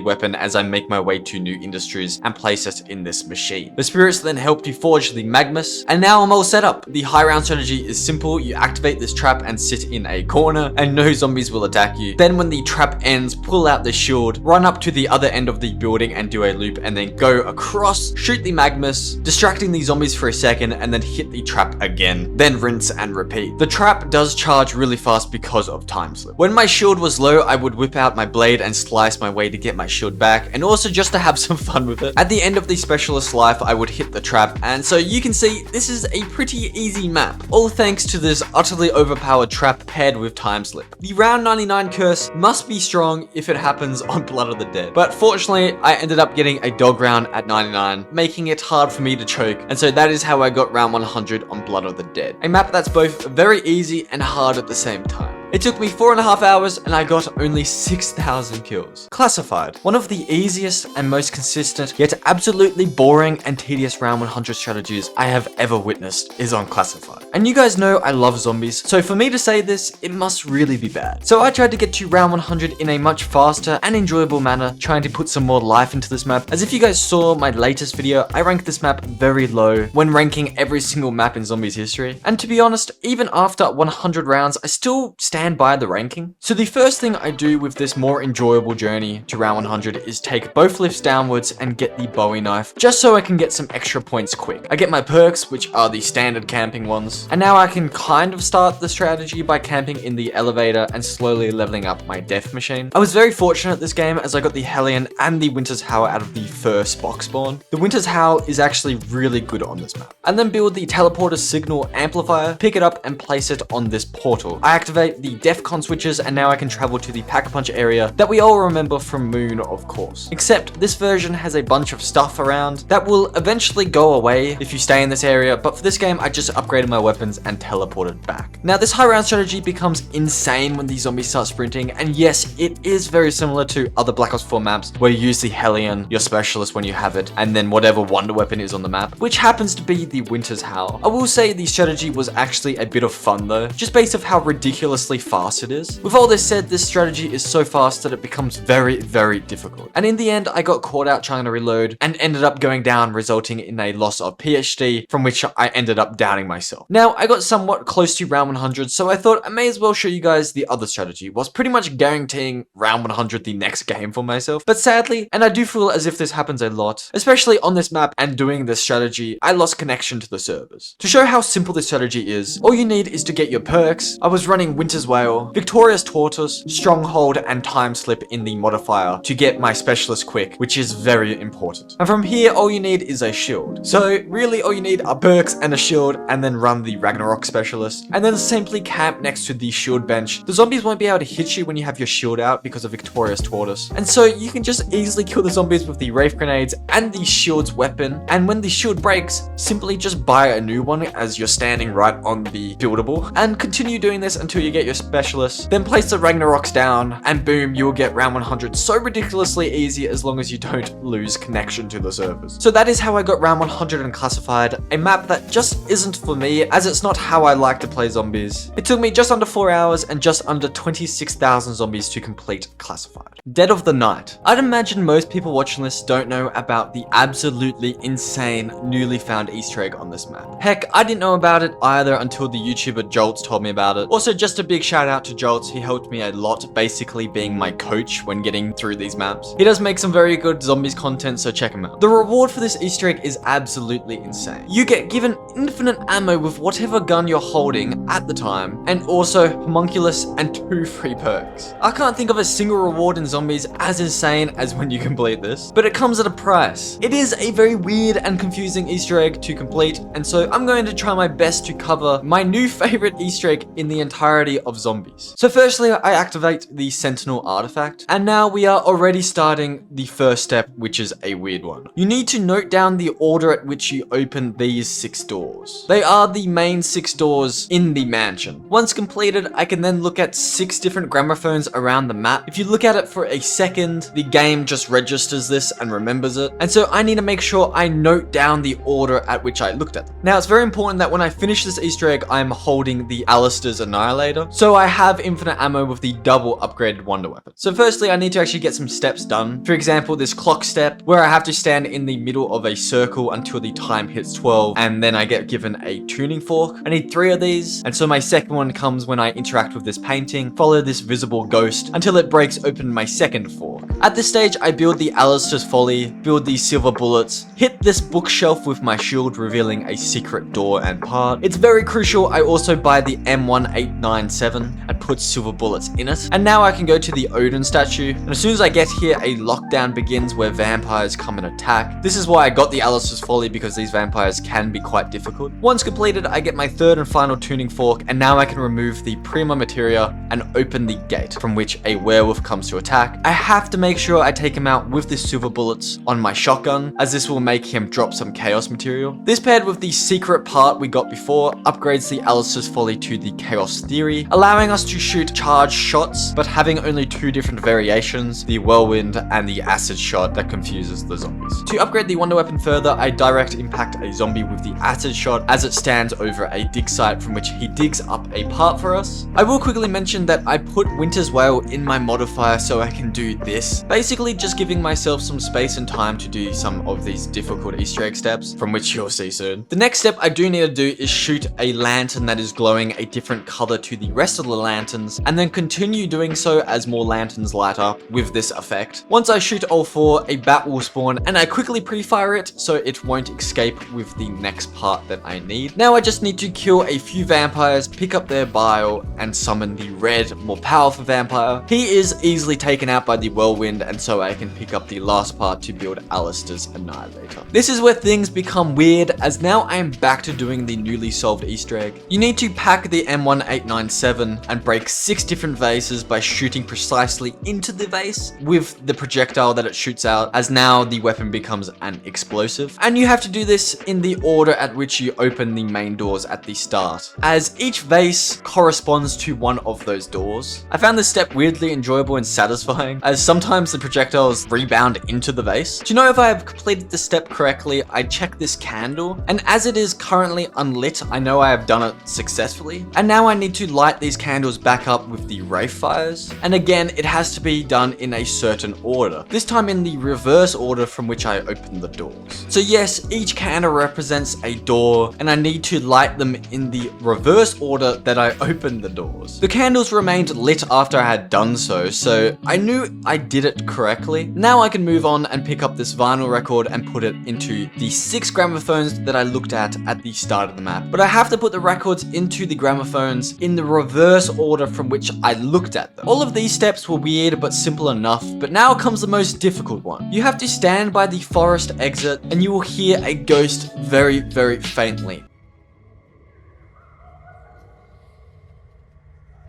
weapon as I make my way to new industries and place it in this machine. The spirits then help to forge the Magmus, and now I'm all set up. The high round strategy is simple. You activate this trap and sit in a corner and no zombies will attack you. Then Then when the trap ends, pull out the shield, run up to the other end of the building and do a loop, and then go across, shoot the Magmus, distracting the zombies for a second, and then hit the trap again. Then rinse and repeat. The trap does charge really fast because of time slip. When my shield was low, I would whip out my blade and slice my way to get my shield back, and also just to have some fun with it. At the end of the specialist life, I would hit the trap, and so you can see this is a pretty easy map, all thanks to this utterly overpowered trap paired with time slip. The round 99 curse must be strong if it happens on Blood of the Dead, but fortunately I ended up getting a dog round at 99, making it hard for me to choke, and so that is how I got round 100 on Blood of the Dead. A map that's both very easy and hard at the same time. It took me 4.5 hours and I got only 6,000 kills. Classified. One of the easiest and most consistent, yet absolutely boring and tedious round 100 strategies I have ever witnessed is on Classified. And you guys know I love zombies, so for me to say this, it must really be bad. So I tried to get to round 100 in a much faster and enjoyable manner, trying to put some more life into this map. As if you guys saw my latest video, I ranked this map very low when ranking every single map in zombies history. And to be honest, even after 100 rounds, I still stand by the ranking. So the first thing I do with this more enjoyable journey to round 100 is take both lifts downwards and get the Bowie knife, just so I can get some extra points quick. I get my perks, which are the standard camping ones, and now I can kind of start the strategy by camping in the elevator and slowly leveling up my death machine. I was very fortunate this game as I got the Hellion and the Winter's Howl out of the first box spawn. The Winter's Howl is actually really good on this map. And then build the teleporter signal amplifier, pick it up and place it on this portal. I activate the DEFCON switches, and now I can travel to the Pack-a-Punch area that we all remember from Moon, of course. Except this version has a bunch of stuff around that will eventually go away if you stay in this area, but for this game I just upgraded my weapons and teleported back. Now this high round strategy becomes insane when the zombies start sprinting, and yes, it is very similar to other Black Ops 4 maps where you use the Hellion, your specialist when you have it, and then whatever wonder weapon is on the map, which happens to be the Winter's Howl. I will say the strategy was actually a bit of fun though, just based off how ridiculously fast it is. With all this said, this strategy is so fast that it becomes very, very difficult. And in the end, I got caught out trying to reload and ended up going down, resulting in a loss of PhD, from which I ended up downing myself. Now, I got somewhat close to round 100, so I thought I may as well show you guys the other strategy, whilst pretty much guaranteeing round 100 the next game for myself. But sadly, and I do feel as if this happens a lot, especially on this map and doing this strategy, I lost connection to the servers. To show how simple this strategy is, all you need is to get your perks. I was running Winter's Whale, Victorious Tortoise, Stronghold, and Time Slip in the modifier to get my specialist quick, which is very important. And from here, all you need is a shield. So really all you need are perks and a shield, and then run the Ragnarok specialist, and then simply camp next to the shield bench. The zombies won't be able to hit you when you have your shield out because of Victorious Tortoise. And so you can just easily kill the zombies with the Wraith Grenades and the shield's weapon, and when the shield breaks, simply just buy a new one as you're standing right on the buildable, and continue doing this until you get your specialist. Then place the Ragnaroks down, and boom, you will get round 100 so ridiculously easy as long as you don't lose connection to the servers. So that is how I got round 100 in Classified, a map that just isn't for me as it's not how I like to play zombies. It took me just under 4 hours and just under 26,000 zombies to complete Classified. Dead of the Night. I'd imagine most people watching this don't know about the absolutely insane newly found Easter egg on this map. Heck, I didn't know about it either until the YouTuber Jolts told me about it. Also, just a big shout out to Jolts. He helped me a lot, basically being my coach when getting through these maps. He does make some very good zombies content, so check him out. The reward for this Easter egg is absolutely insane. You get given infinite ammo with whatever gun you're holding at the time, and also homunculus and 2 free perks. I can't think of a single reward in zombies as insane as when you complete this, but it comes at a price. It is a very weird and confusing Easter egg to complete, and so I'm going to try my best to cover my new favorite Easter egg in the entirety of zombies. So firstly, I activate the Sentinel artifact, and now we are already starting the first step, which is a weird one. You need to note down the order at which you open these 6 doors. They are the main 6 doors in the mansion. Once completed, I can then look at 6 different gramophones around the map. If you look at it for a second, the game just registers this and remembers it, and so I need to make sure I note down the order at which I looked at them. Now, it's very important that when I finish this Easter egg, I'm holding the Alistair's Annihilator, so I have infinite ammo with the double upgraded wonder weapon. So firstly, I need to actually get some steps done. For example, this clock step, where I have to stand in the middle of a circle until the time hits 12, and then I get given a tuning fork. I need 3 of these, and so my second one comes when I interact with this painting, follow this visible ghost until it breaks open my second fork. At this stage, I build the Alistair's Folly, build these silver bullets, hit this bookshelf with my shield revealing a secret door and part. It's very crucial I also buy the M1897 and put silver bullets in it. And now I can go to the Odin statue, and as soon as I get here, a lockdown begins where vampires come and attack. This is why I got the Alistair's Folly, because these vampires can be quite difficult. Once completed, I get my third and final tuning fork, and now I can remove the Prima Materia and open the gate from which a werewolf comes to attack. I have to make sure I take him out with the silver bullets on my shotgun, as this will make him drop some chaos material. This paired with the secret part we got before upgrades the Alistair's Folly to the Chaos Theory, allowing us to shoot charged shots, but having only 2 different variations, the whirlwind and the acid shot that confuses the zombies. To upgrade the wonder weapon further, I direct impact a zombie with the acid shot as it stands over a dig site from which he digs up a part for us. I will quickly mention that I put Winter's Wail in my modifier so I can do this, basically just giving myself some space and time to do some of these difficult Easter egg steps, from which you'll see soon. The next step I do need to do is shoot a lantern that is glowing a different color to the rest of the lanterns, and then continue doing so as more lanterns light up with this effect. Once I shoot all 4, a bat will spawn, and I quickly pre-fire it so it won't escape with the next part that I need. Now I just need to kill a few vampires, pick up their bile, and summon the red, more powerful vampire. He is easily taken out by the whirlwind, and so I can pick up the last part to build Alistair's Annihilator. This is where things become weird, as now I am back to doing the newly solved Easter egg. You need to pack the M1897 and break 6 different vases by shooting precisely into the vase with the projectile that it shoots out, as now the weapon becomes an explosive. And you have to do this in the order at which you open the main doors at the start, as each vase corresponds to one of those doors. I found this step weirdly enjoyable and satisfying, as sometimes the projectiles rebound into the vase. To know if I have completed the step correctly, I check this candle, and as it is currently unlit, I know I have done it successfully. And now I need to light these candles back up with the Wraith Fires, and again it has to be done in a certain order, this time in the reverse order from which I open the doors. So yes, each candle represents a door, and I need to light them in the reverse order that I open the doors. The candles remained lit after I had done so I knew I did it correctly. Now I can move on and pick up this vinyl record and put it into the 6 gramophones that I looked at the start of the map. But I have to put the records into the gramophones in the reverse order from which I looked at them. All of these steps were weird but simple enough, but now comes the most difficult one. You have to stand by the forest exit and you will hear a ghost very, very faintly.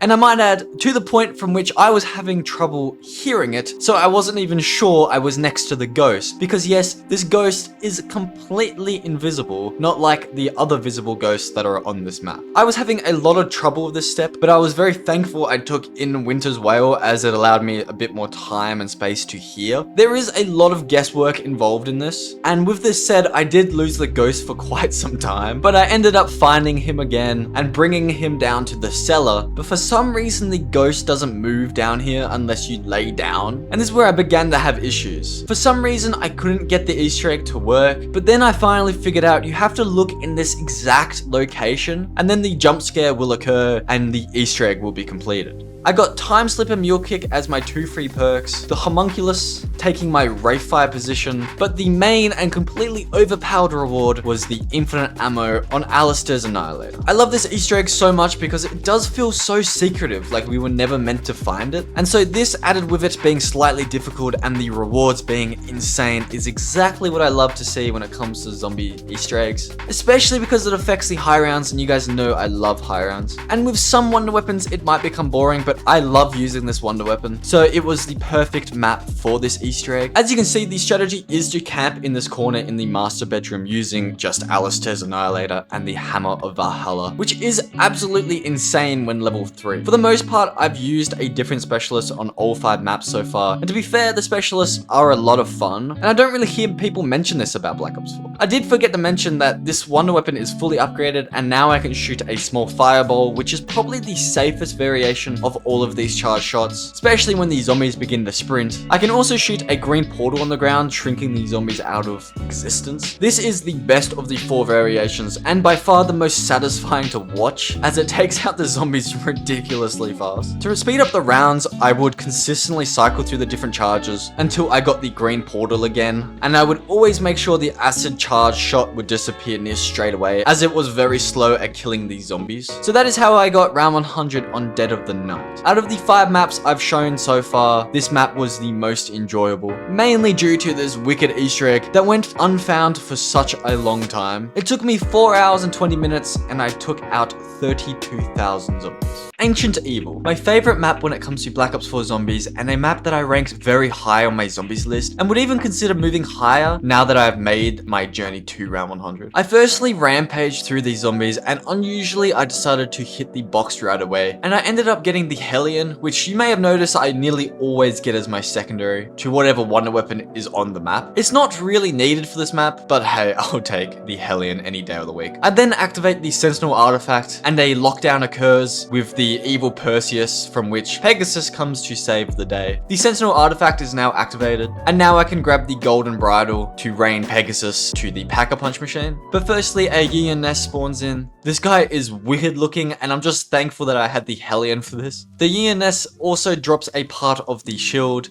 And I might add, to the point from which I was having trouble hearing it, so I wasn't even sure I was next to the ghost. Because yes, this ghost is completely invisible, not like the other visible ghosts that are on this map. I was having a lot of trouble with this step, but I was very thankful I took in Winter's Wail, as it allowed me a bit more time and space to hear. There is a lot of guesswork involved in this, and with this said, I did lose the ghost for quite some time, but I ended up finding him again and bringing him down to the cellar. But for some reason the ghost doesn't move down here unless you lay down, and this is where I began to have issues. For some reason I couldn't get the Easter egg to work, but then I finally figured out you have to look in this exact location and then the jump scare will occur and the Easter egg will be completed. I got Time Slipper Mule Kick as my 2 free perks, the Homunculus taking my Wraith Fire position, but the main and completely overpowered reward was the infinite ammo on Alistair's Annihilator. I love this Easter egg so much because it does feel so secretive, like we were never meant to find it. And so this, added with it being slightly difficult and the rewards being insane, is exactly what I love to see when it comes to zombie Easter eggs, especially because it affects the high rounds, and you guys know I love high rounds. And with some wonder weapons it might become boring, but I love using this wonder weapon, so it was the perfect map for this Easter egg. As you can see, the strategy is to camp in this corner in the master bedroom using just Alistair's Annihilator and the Hammer of Valhalla, which is absolutely insane when level 3. For the most part, I've used a different specialist on all 5 maps so far, and to be fair, the specialists are a lot of fun, and I don't really hear people mention this about Black Ops 4. I did forget to mention that this wonder weapon is fully upgraded, and now I can shoot a small fireball, which is probably the safest variation of all of these charge shots, especially when the zombies begin to sprint. I can also shoot a green portal on the ground, shrinking the zombies out of existence. This is the best of the 4 variations, and by far the most satisfying to watch, as it takes out the zombies ridiculously fast. To speed up the rounds, I would consistently cycle through the different charges until I got the green portal again, and I would always make sure the acid charge shot would disappear near straight away, as it was very slow at killing these zombies. So that is how I got round 100 on Dead of the Night. Out of the 5 maps I've shown so far, this map was the most enjoyable, mainly due to this wicked Easter egg that went unfound for such a long time. It took me 4 hours and 20 minutes, and I took out 32,000 zombies. Ancient Evil, my favorite map when it comes to Black Ops 4 zombies, and a map that I ranked very high on my zombies list, and would even consider moving higher now that I've made my journey to round 100. I firstly rampaged through these zombies, and unusually I decided to hit the box right away, and I ended up getting the Hellion, which you may have noticed I nearly always get as my secondary to whatever wonder weapon is on the map. It's not really needed for this map, but hey, I'll take the Hellion any day of the week. I then activate the Sentinel artifact, and a lockdown occurs with the evil Perseus, from which Pegasus comes to save the day. The Sentinel artifact is now activated, and now I can grab the golden bridle to rein Pegasus to the Pack-a-Punch machine. But firstly, a Yi Ness spawns in. This guy is wicked looking, and I'm just thankful that I had the Hellion for this. The Yi Ness also drops a part of the shield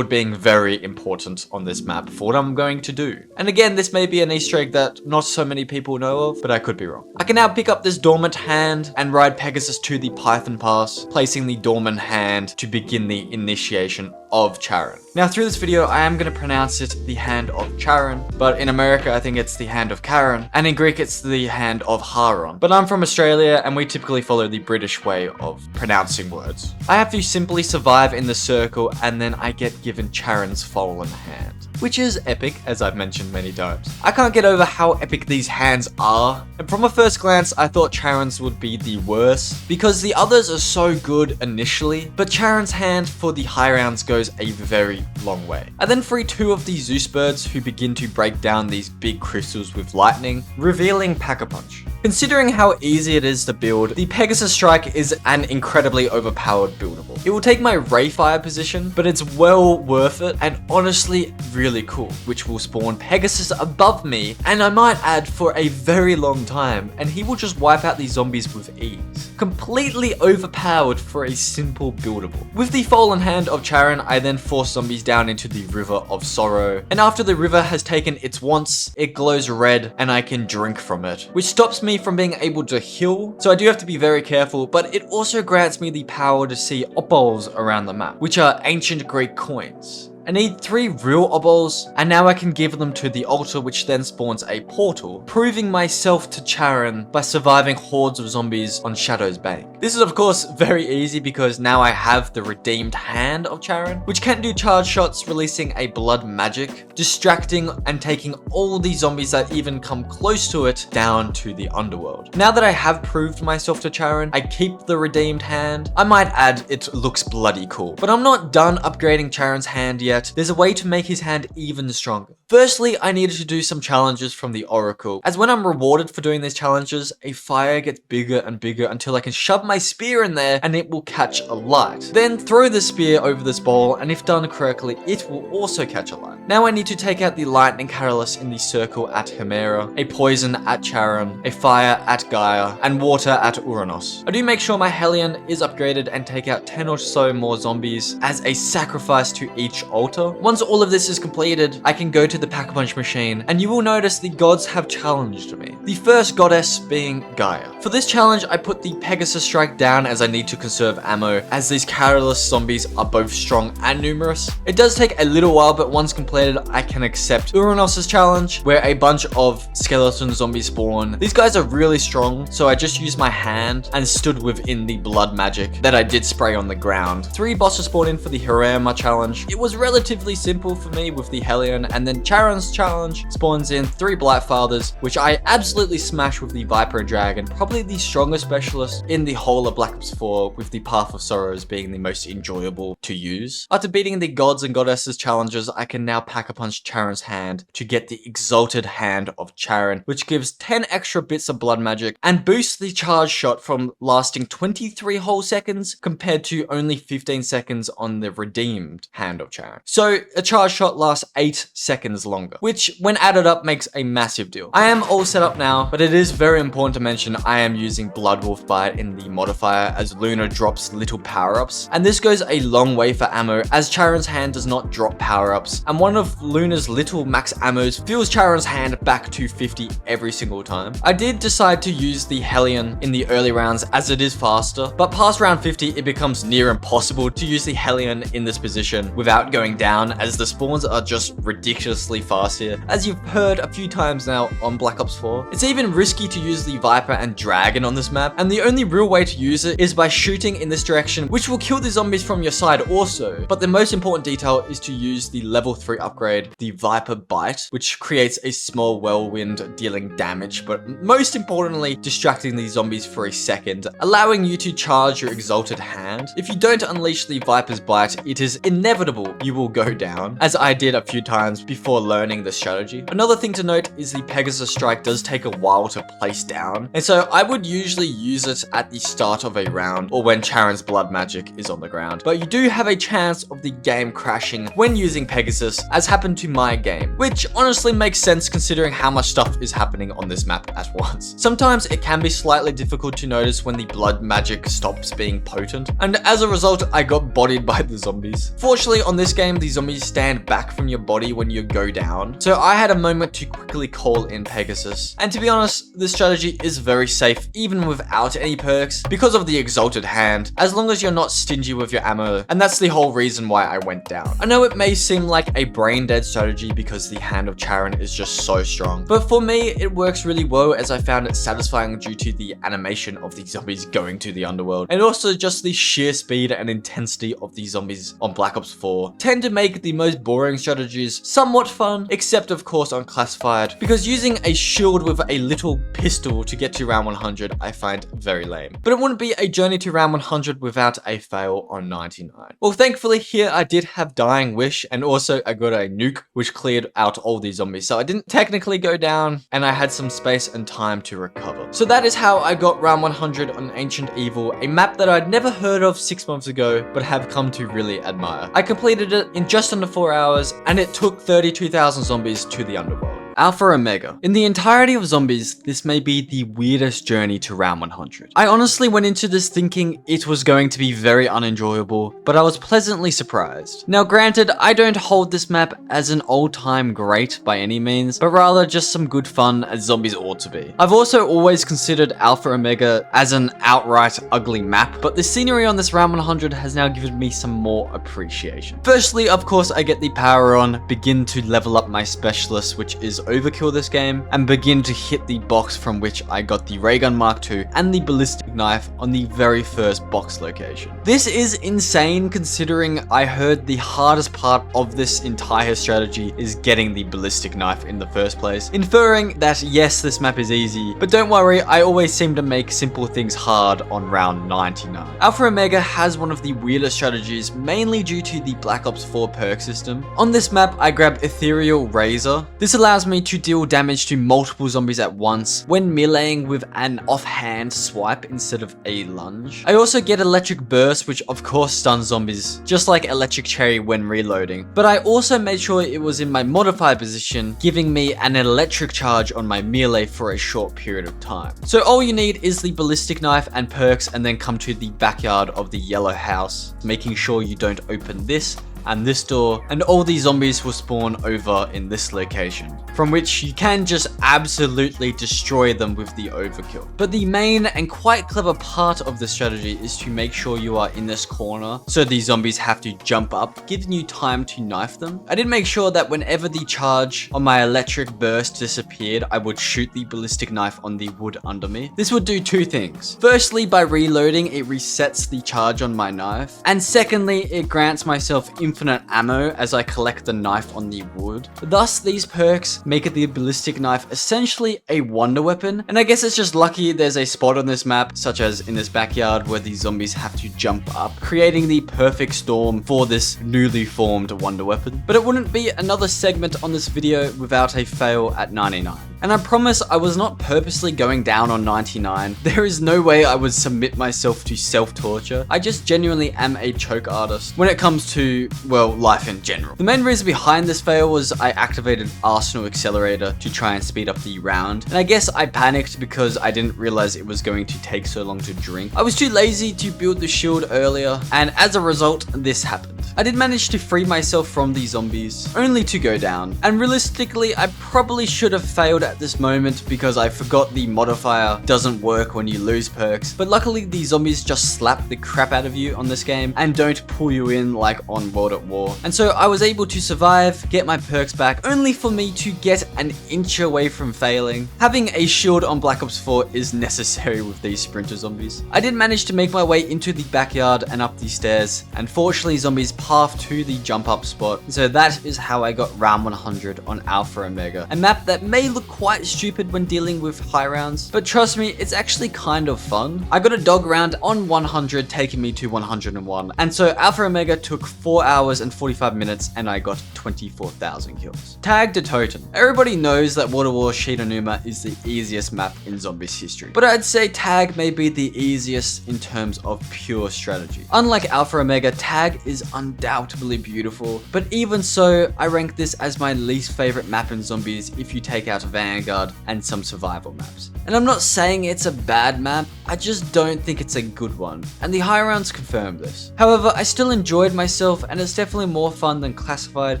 being very important on this map for what I'm going to do. And again, this may be an Easter egg that not so many people know of, but I could be wrong. I can now pick up this dormant hand and ride Pegasus to the Python Pass, placing the dormant hand to begin the initiation of Charon. Now through this video, I am going to pronounce it the Hand of Charon, but in America I think it's the Hand of Charon, and in Greek it's the Hand of Haron. But I'm from Australia, and we typically follow the British way of pronouncing words. I have to simply survive in the circle, and then I get given Charon's fallen hand, which is epic, as I've mentioned many times. I can't get over how epic these hands are, and from a first glance I thought Charon's would be the worst, because the others are so good initially, but Charon's hand for the high rounds goes a very long way. I then free 2 of the Zeus birds, who begin to break down these big crystals with lightning, revealing Pack-a-Punch. Considering how easy it is to build, the Pegasus Strike is an incredibly overpowered buildable. It will take my Rayfire position, but it's well worth it, and honestly really cool, which will spawn Pegasus above me, and I might add for a very long time, and he will just wipe out these zombies with ease. Completely overpowered for a simple buildable. With the Fallen Hand of Charon, I then force zombies down into the River of Sorrow, and after the river has taken its wants, it glows red, and I can drink from it, which stops me from being able to heal, so I do have to be very careful, but it also grants me the power to see opals around the map, which are ancient Greek coins. I need 3 real obols, and now I can give them to the altar, which then spawns a portal, proving myself to Charon by surviving hordes of zombies on Shadow's Bank. This is of course very easy because now I have the redeemed hand of Charon, which can do charge shots, releasing a blood magic, distracting and taking all the zombies that even come close to it down to the underworld. Now that I have proved myself to Charon, I keep the redeemed hand. I might add it looks bloody cool, but I'm not done upgrading Charon's hand yet. There's a way to make his hand even stronger. Firstly, I needed to do some challenges from the Oracle, as when I'm rewarded for doing these challenges, a fire gets bigger and bigger until I can shove my spear in there and it will catch a light. Then throw the spear over this bowl, and if done correctly, it will also catch a light. Now I need to take out the lightning catalyst in the circle at Hemera, a poison at Charon, a fire at Gaia, and water at Uranus. I do make sure my Hellion is upgraded and take out 10 or so more zombies as a sacrifice to each altar. Once all of this is completed, I can go to the Pack-a-Punch machine, and you will notice the gods have challenged me. The first goddess being Gaia. For this challenge, I put the Pegasus Strike down as I need to conserve ammo, as these catalyst zombies are both strong and numerous. It does take a little while, but once completed, I can accept Uranus's challenge, where a bunch of skeleton zombies spawn. These guys are really strong, so I just used my hand and stood within the blood magic that I did spray on the ground. 3 bosses spawned in for the Hirama challenge. It was relatively simple for me with the Hellion, and then Charon's challenge spawns in 3 Blightfathers, which I absolutely smash with the Viper and Dragon, probably the strongest specialist in the whole of Black Ops 4, with the Path of Sorrows being the most enjoyable to use. After beating the Gods and Goddesses challenges, I can now Pack-a-Punch Charon's hand to get the Exalted Hand of Charon, which gives 10 extra bits of blood magic and boosts the charge shot from lasting 23 whole seconds compared to only 15 seconds on the redeemed Hand of Charon. So a charge shot lasts 8 seconds longer, which when added up makes a massive deal. I am all set up now, but it is very important to mention I am using Bloodwolf Bite in the modifier as Luna drops little power-ups, and this goes a long way for ammo as Charon's hand does not drop power-ups, and one of Luna's little max ammos fills Charon's hand back to 50 every single time. I did decide to use the Hellion in the early rounds as it is faster, but past round 50 it becomes near impossible to use the Hellion in this position without going down, as the spawns are just ridiculously fast here, as you've heard a few times now on Black Ops 4. It's even risky to use the Viper and Dragon on this map, and the only real way to use it is by shooting in this direction, which will kill the zombies from your side also. But the most important detail is to use the level 3 upgrade, the Viper Bite, which creates a small whirlwind dealing damage, but most importantly distracting these zombies for a second, allowing you to charge your Exalted Hand. If you don't unleash the Viper's Bite, it is inevitable you will go down, as I did a few times before learning the strategy. Another thing to note is the Pegasus Strike does take a while to place down, and so I would usually use it at the start of a round or when Charon's blood magic is on the ground, but you do have a chance of the game crashing when using Pegasus, as happened to my game, which honestly makes sense considering how much stuff is happening on this map at once. Sometimes it can be slightly difficult to notice when the blood magic stops being potent, and as a result I got bodied by the zombies. Fortunately on this game the zombies stand back from your body when you go down, so I had a moment to quickly call in Pegasus, and to be honest this strategy is very safe even without any perks because of the Exalted Hand, as long as you're not stingy with your ammo, and that's the whole reason why I went down. I know it may seem like a brain dead strategy because the Hand of Charon is just so strong, but for me it works really well as I found it satisfying due to the animation of the zombies going to the underworld, and also just the sheer speed and intensity of the zombies on Black Ops 4 tend to make the most boring strategies somewhat fun, except of course on Classified, because using a shield with a little pistol to get to round 100 I find very lame. But it wouldn't be a journey to round 100 without a fail on 99. Well, thankfully here I did have Dying Wish, and also I got a nuke which cleared out all these zombies, so I didn't technically go down and I had some space and time to recover. So that is how I got round 100 on Ancient Evil, a map that I'd never heard of 6 months ago but have come to really admire. I completed it in just under 4 hours, and it took 32,000 zombies to the underworld. Alpha Omega. In the entirety of Zombies, this may be the weirdest journey to round 100. I honestly went into this thinking it was going to be very unenjoyable, but I was pleasantly surprised. Now granted, I don't hold this map as an all-time great by any means, but rather just some good fun as Zombies ought to be. I've also always considered Alpha Omega as an outright ugly map, but the scenery on this round 100 has now given me some more appreciation. Firstly, of course, I get the power on, begin to level up my specialist, which is overkill this game, and begin to hit the box from which I got the ray gun Mark II and the ballistic knife on the very first box location. This is insane considering I heard the hardest part of this entire strategy is getting the ballistic knife in the first place, inferring that yes, this map is easy, but don't worry, I always seem to make simple things hard on round 99. Alpha Omega has one of the weirdest strategies, mainly due to the Black Ops 4 perk system. On this map, I grab Ethereal Razor. This allows me to deal damage to multiple zombies at once when meleeing with an offhand swipe instead of a lunge. I also get Electric Burst, which of course stuns zombies, just like Electric Cherry when reloading, but I also made sure it was in my modified position, giving me an electric charge on my melee for a short period of time. So all you need is the ballistic knife and perks, and then come to the backyard of the yellow house, making sure you don't open this and this door, and all these zombies will spawn over in this location, from which you can just absolutely destroy them with the overkill. But the main and quite clever part of the strategy is to make sure you are in this corner, so these zombies have to jump up, giving you time to knife them. I did make sure that whenever the charge on my electric burst disappeared, I would shoot the ballistic knife on the wood under me. This would do two things. Firstly, by reloading, it resets the charge on my knife, and secondly, it grants myself infinite infinite ammo as I collect the knife on the wood. Thus, these perks make the ballistic knife essentially a wonder weapon, and I guess it's just lucky there's a spot on this map, such as in this backyard, where the zombies have to jump up, creating the perfect storm for this newly formed wonder weapon. But it wouldn't be another segment on this video without a fail at 99. And I promise I was not purposely going down on 99. There is no way I would submit myself to self-torture. I just genuinely am a choke artist when it comes to, well, life in general. The main reason behind this fail was I activated Arsenal Accelerator to try and speed up the round. And I guess I panicked because I didn't realize it was going to take so long to drink. I was too lazy to build the shield earlier, and as a result, this happened. I did manage to free myself from the zombies, only to go down. And realistically, I probably should have failed at this moment because I forgot the modifier doesn't work when you lose perks. But luckily, the zombies just slap the crap out of you on this game and don't pull you in like on World at War. And so I was able to survive, get my perks back, only for me to get an inch away from failing. Having a shield on Black Ops 4 is necessary with these sprinter zombies. I did manage to make my way into the backyard and up the stairs, and fortunately zombies path to the jump up spot. So that is how I got round 100 on Alpha Omega, a map that may look quite stupid when dealing with high rounds, but trust me, it's actually kind of fun. I got a dog round on 100, taking me to 101, and so Alpha Omega took 4 hours and 45 minutes and I got 24,000 kills. Nacht Der Toten. Everybody knows that World at War Shi No Numa is the easiest map in zombies history, but I'd say Tag may be the easiest in terms of pure strategy. Unlike Alpha Omega, Tag is undoubtedly beautiful, but even so, I rank this as my least favorite map in zombies if you take out Vanguard and some survival maps. And I'm not saying it's a bad map, I just don't think it's a good one, and the high rounds confirm this. However, I still enjoyed myself, and it's definitely more fun than Classified,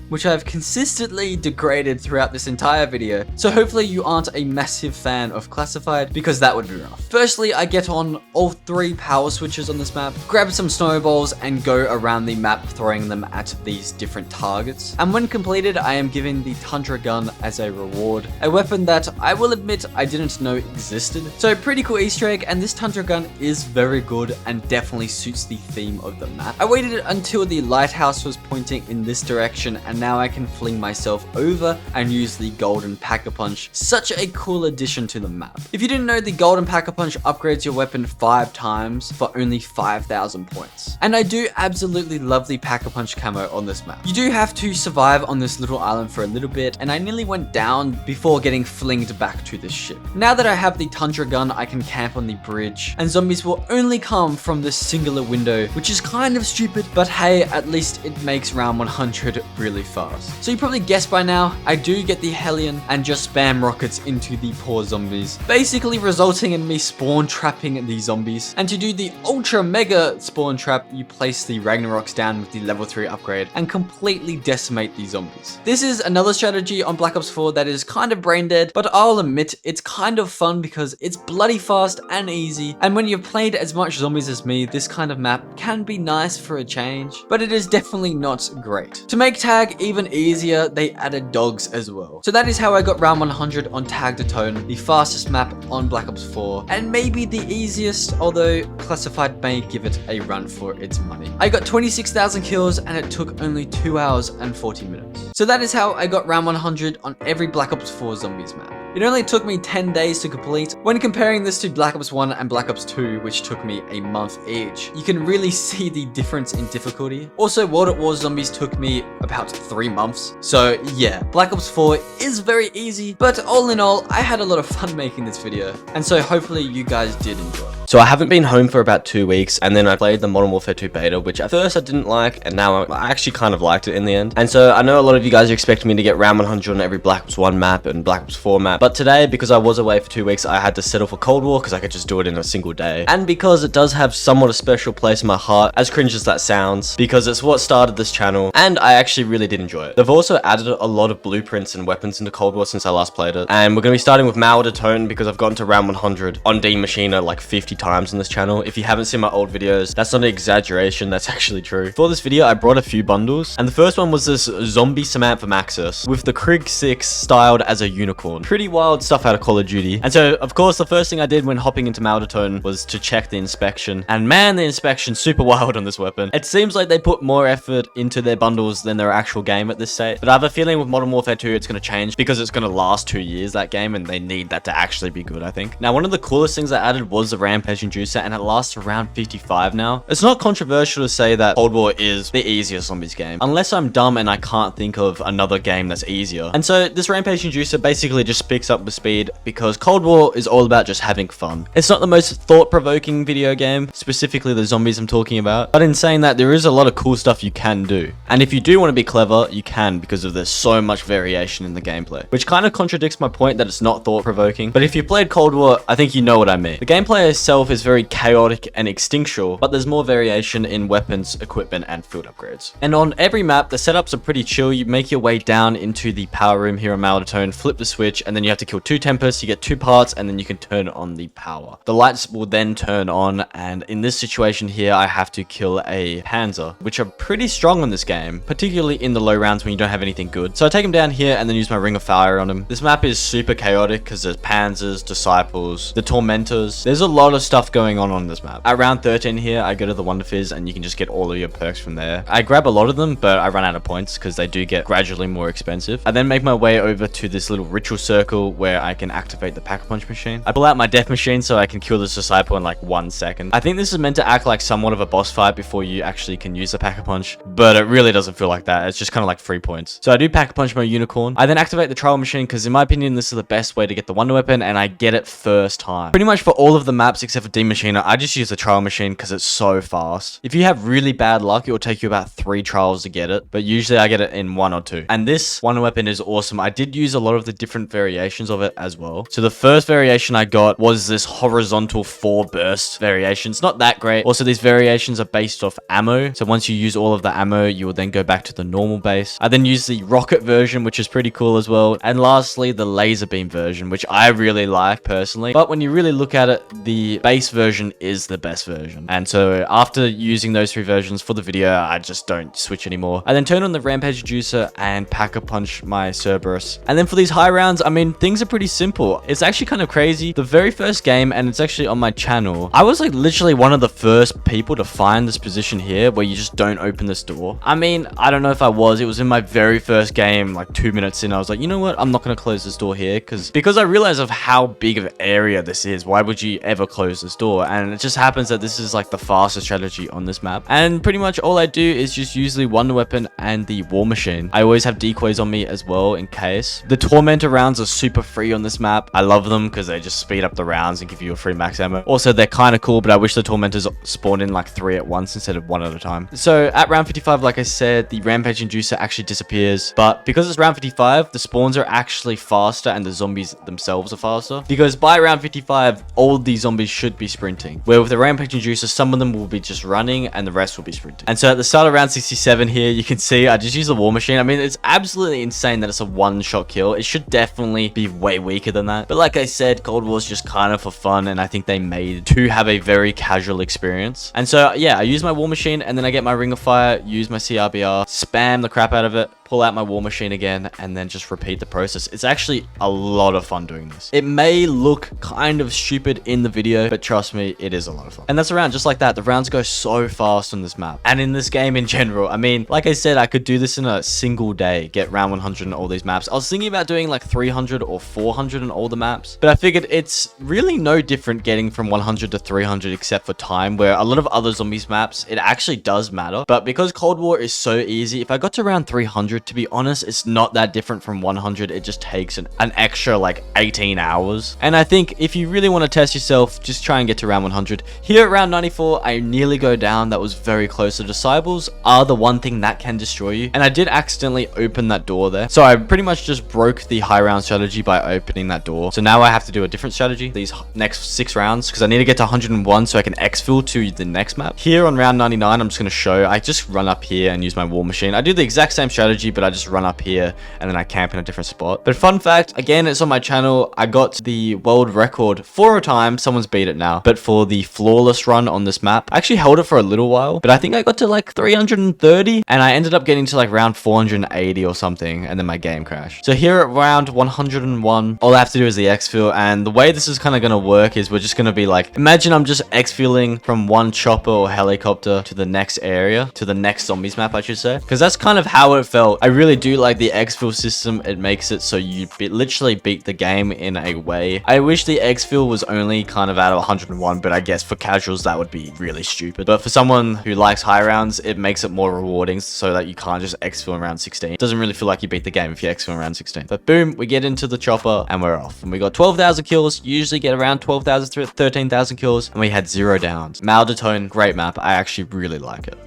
which I've consistently degraded throughout this entire video, so hopefully you aren't a massive fan of Classified, because that would be rough. Firstly, I get on all 3 power switches on this map, grab some snowballs, and go around the map throwing them at these different targets. And when completed, I am given the Tundra gun as a reward, a weapon that I will admit I didn't know existed. So pretty cool Easter egg, and this Tundra gun is very good and definitely suits the theme of the map. I waited until the lighthouse was pointing in this direction, and now I can fling myself over and use the golden Pack-a-Punch. Such a cool addition to the map. If you didn't know, the golden Pack-a-Punch upgrades your weapon 5 times for only 5,000 points. And I do absolutely love the Pack-a-Punch camo on this map. You do have to survive on this little island for a little bit, and I nearly went down before getting flinged back to this ship. Now that I have the Tundra gun, I can camp on the bridge, and zombies will only come from this singular window, which is kind of stupid, but hey, at least it makes round 100 really fast. So you probably guessed by now, I do get the Hellion and just spam rockets into the poor zombies, basically resulting in me spawn trapping the zombies. And to do the ultra mega spawn trap, you place the Ragnaroks down with the level 3 upgrade and completely decimate the zombies. This is another strategy on Black Ops 4 that is kind of brain dead, but I'll admit it's kind of fun because it's bloody fast and easy, and when you've played as much zombies as me, this kind of map can be nice for a change, but it is definitely not great. To make Tag even easier, they added dogs as well. So that is how I got round 100 on Nacht Der Toten, the fastest map on Black Ops 4, and maybe the easiest, although Classified may give it a run for its money. I got 26,000 kills and it took only 2 hours and 40 minutes. So that is how I got round 100 on every Black Ops 4 zombies map. It only took me 10 days to complete. When comparing this to Black Ops 1 and Black Ops 2, which took me a month each, you can really see the difference in difficulty. Also, World at War Zombies took me about 3 months. So yeah, Black Ops 4 is very easy, but all in all, I had a lot of fun making this video, and so hopefully you guys did enjoy. So I haven't been home for about 2 weeks, and then I played the Modern Warfare 2 beta, which at first I didn't like, and now I actually kind of liked it in the end. And so I know a lot of you guys are expecting me to get round 100 on every Black Ops 1 map and Black Ops 4 map, but today, because I was away for 2 weeks, I had to settle for Cold War because I could just do it in a single day. And because it does have somewhat a special place in my heart, as cringe as that sounds, because it's what started this channel, and I actually really did enjoy it. They've also added a lot of blueprints and weapons into Cold War since I last played it, and we're going to be starting with Nacht Der Toten because I've gotten to round 100 on D Maschine like 50 times on this channel. If you haven't seen my old videos, that's not an exaggeration, that's actually true. For this video, I brought a few bundles, and the first one was this zombie Samantha Maxis with the Krieg 6 styled as a unicorn. Pretty wild stuff out of Call of Duty. And so, of course, the first thing I did when hopping into Maldertone was to check the inspection. And man, the inspection's super wild on this weapon. It seems like they put more effort into their bundles than their actual game at this state. But I have a feeling with Modern Warfare 2, it's going to change because it's going to last 2 years, that game, and they need that to actually be good, I think. Now, one of the coolest things I added was the Rampage Inducer, and it lasts around 55 now. It's not controversial to say that Cold War is the easiest zombies game, unless I'm dumb and I can't think of another game that's easier. And so this Rampage Inducer basically just picks up with speed because Cold War is all about just having fun. It's not the most thought-provoking video game, specifically the zombies I'm talking about, but in saying that, there is a lot of cool stuff you can do. And if you do want to be clever, you can, because there's so much variation in the gameplay, which kind of contradicts my point that it's not thought-provoking. But if you played Cold War, I think you know what I mean. The gameplay itself is very chaotic and instinctual, but there's more variation in weapons, equipment, and field upgrades. And on every map, the setups are pretty chill. You make your way down into the power room here on Maldertone, flip the switch, and then you have to kill 2 Tempests, you get 2 parts, and then you can turn on the power. The lights will then turn on, and in this situation here, I have to kill a Panzer, which are pretty strong on this game, particularly in the low rounds when you don't have anything good. So I take him down here and then use my Ring of Fire on him. This map is super chaotic because there's Panzers, Disciples, the Tormentors. There's a lot of stuff going on this map. At round 13 here, I go to the Wonder Fizz and you can just get all of your perks from there. I grab a lot of them, but I run out of points because they do get gradually more expensive. I then make my way over to this little ritual circle where I can activate the Pack-a-Punch machine. I pull out my Death Machine so I can kill this Disciple in like 1 second. I think this is meant to act like somewhat of a boss fight before you actually can use the Pack-a-Punch, but it really doesn't feel like that. It's just kind of like 3 points. So I do Pack-a-Punch my Unicorn. I then activate the Trial Machine because in my opinion, this is the best way to get the Wonder Weapon, and I get it first time. Pretty much for all of the maps except for Demon Machine, I just use the Trial Machine because it's so fast. If you have really bad luck, it will take you about 3 trials to get it, but usually I get it in 1 or 2. And this Wonder Weapon is awesome. I did use a lot of the different variations of it as well. So the first variation I got was this horizontal 4 burst variation. It's not that great. Also, these variations are based off ammo. So once you use all of the ammo, you will then go back to the normal base. I then use the rocket version, which is pretty cool as well. And lastly, the laser beam version, which I really like personally. But when you really look at it, the base version is the best version. And so after using those 3 versions for the video, I just don't switch anymore. I then turn on the Rampage Juicer and Pack-a-Punch my Cerberus. And then for these high rounds, I mean, things are pretty simple. It's actually kind of crazy. The very first game, and it's actually on my channel, I was like literally one of the first people to find this position here where you just don't open this door. I mean, I don't know if I was. It was in my very first game, like 2 minutes in. I was like, you know what? I'm not going to close this door here because I realized of how big of an area this is. Why would you ever close this door? And it just happens that this is like the fastest strategy on this map. And pretty much all I do is just use the Wonder Weapon and the War Machine. I always have decoys on me as well in case. The Tormentor rounds are super free on this map. I love them because they just speed up the rounds and give you a free max ammo. Also, they're kind of cool, but I wish the Tormentors spawned in like 3 at once instead of 1 at a time. So at round 55, like I said, the Rampage Inducer actually disappears. But because it's round 55, the spawns are actually faster and the zombies themselves are faster. Because by round 55, all these zombies should be sprinting. Where with the Rampage Inducer, some of them will be just running and the rest will be sprinting. And so at the start of round 67 here, you can see I just use the War Machine. I mean, it's absolutely insane that it's a 1-shot kill. It should definitely be way weaker than that. But like I said, Cold War is just kind of for fun, and I think they made to have a very casual experience. And so yeah, I use my War Machine and then I get my Ring of Fire, use my CRBR, spam the crap out of it, pull out my War Machine again, and then just repeat the process. It's actually a lot of fun doing this. It may look kind of stupid in the video, but trust me, it is a lot of fun. And that's a round just like that. The rounds go so fast on this map and in this game in general. I mean, like I said, I could do this in a single day, get round 100 in all these maps. I was thinking about doing like 300 or 400 in all the maps, but I figured it's really no different getting from 100 to 300 except for time, where a lot of other zombies maps, it actually does matter. But because Cold War is so easy, if I got to round 300, to be honest, it's not that different from 100. It just takes an extra like 18 hours. And I think if you really want to test yourself, just try and get to round 100. Here at round 94, I nearly go down. That was very close. The Disciples are the one thing that can destroy you. And I did accidentally open that door there. So I pretty much just broke the high round strategy by opening that door. So now I have to do a different strategy these next 6 rounds because I need to get to 101 so I can exfil to the next map. Here on round 99, I'm just going to show, I just run up here and use my War Machine. I do the exact same strategy strategy, but I just run up here and then I camp in a different spot. But fun fact, again, it's on my channel. I got the world record for a time. Someone's beat it now. But for the flawless run on this map, I actually held it for a little while, but I think I got to like 330 and I ended up getting to like round 480 or something, and then my game crashed. So here at round 101, all I have to do is the exfil, and the way this is kind of going to work is we're just going to be like, imagine I'm just exfilling from one chopper or helicopter to the next area, to the next zombies map, I should say, because that's kind of how it felt. I really do like the exfil system. It makes it so you literally beat the game in a way. I wish the exfil was only kind of out of 101, but I guess for casuals that would be really stupid. But for someone who likes high rounds, it makes it more rewarding so that you can't just exfil in round 16. It doesn't really feel like you beat the game if you exfil in round 16. But boom, we get into the chopper and we're off. And we got 12,000 kills, usually get around 12,000 to 13,000 kills, and we had 0 downs. Nacht Der Untoten, great map. I actually really like it.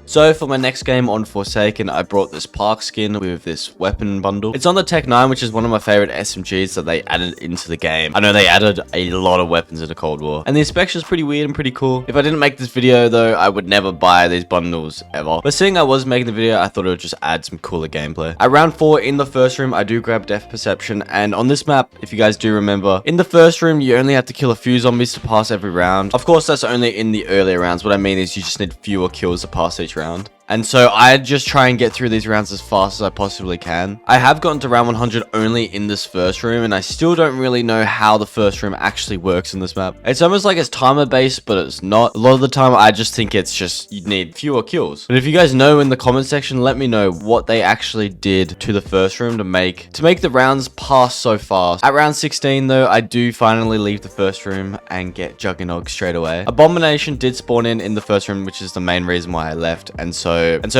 So for my next game on Forsaken, I brought this park skin with this weapon bundle. It's on the Tech 9, which is one of my favorite SMGs that they added into the game. I know they added a lot of weapons in the Cold War, and the inspection is pretty weird and pretty cool. If I didn't make this video though, I would never buy these bundles ever. But seeing I was making the video, I thought it would just add some cooler gameplay. At round 4 in the first room, I do grab Depth Perception, and on this map, if you guys do remember, in the first room, you only have to kill a few zombies to pass every round. Of course, that's only in the earlier rounds. What I mean is you just need fewer kills to pass each round. And so I just try and get through these rounds as fast as I possibly can. I have gotten to round 100 only in this first room, and I still don't really know how the first room actually works in this map. It's almost like it's timer based, but it's not. A lot of the time I just think it's just you need fewer kills. But if you guys know in the comment section, let me know what they actually did to the first room to make the rounds pass so fast. At round 16 though, I do finally leave the first room and get Juggernog straight away. Abomination did spawn in the first room, which is the main reason why I left. And so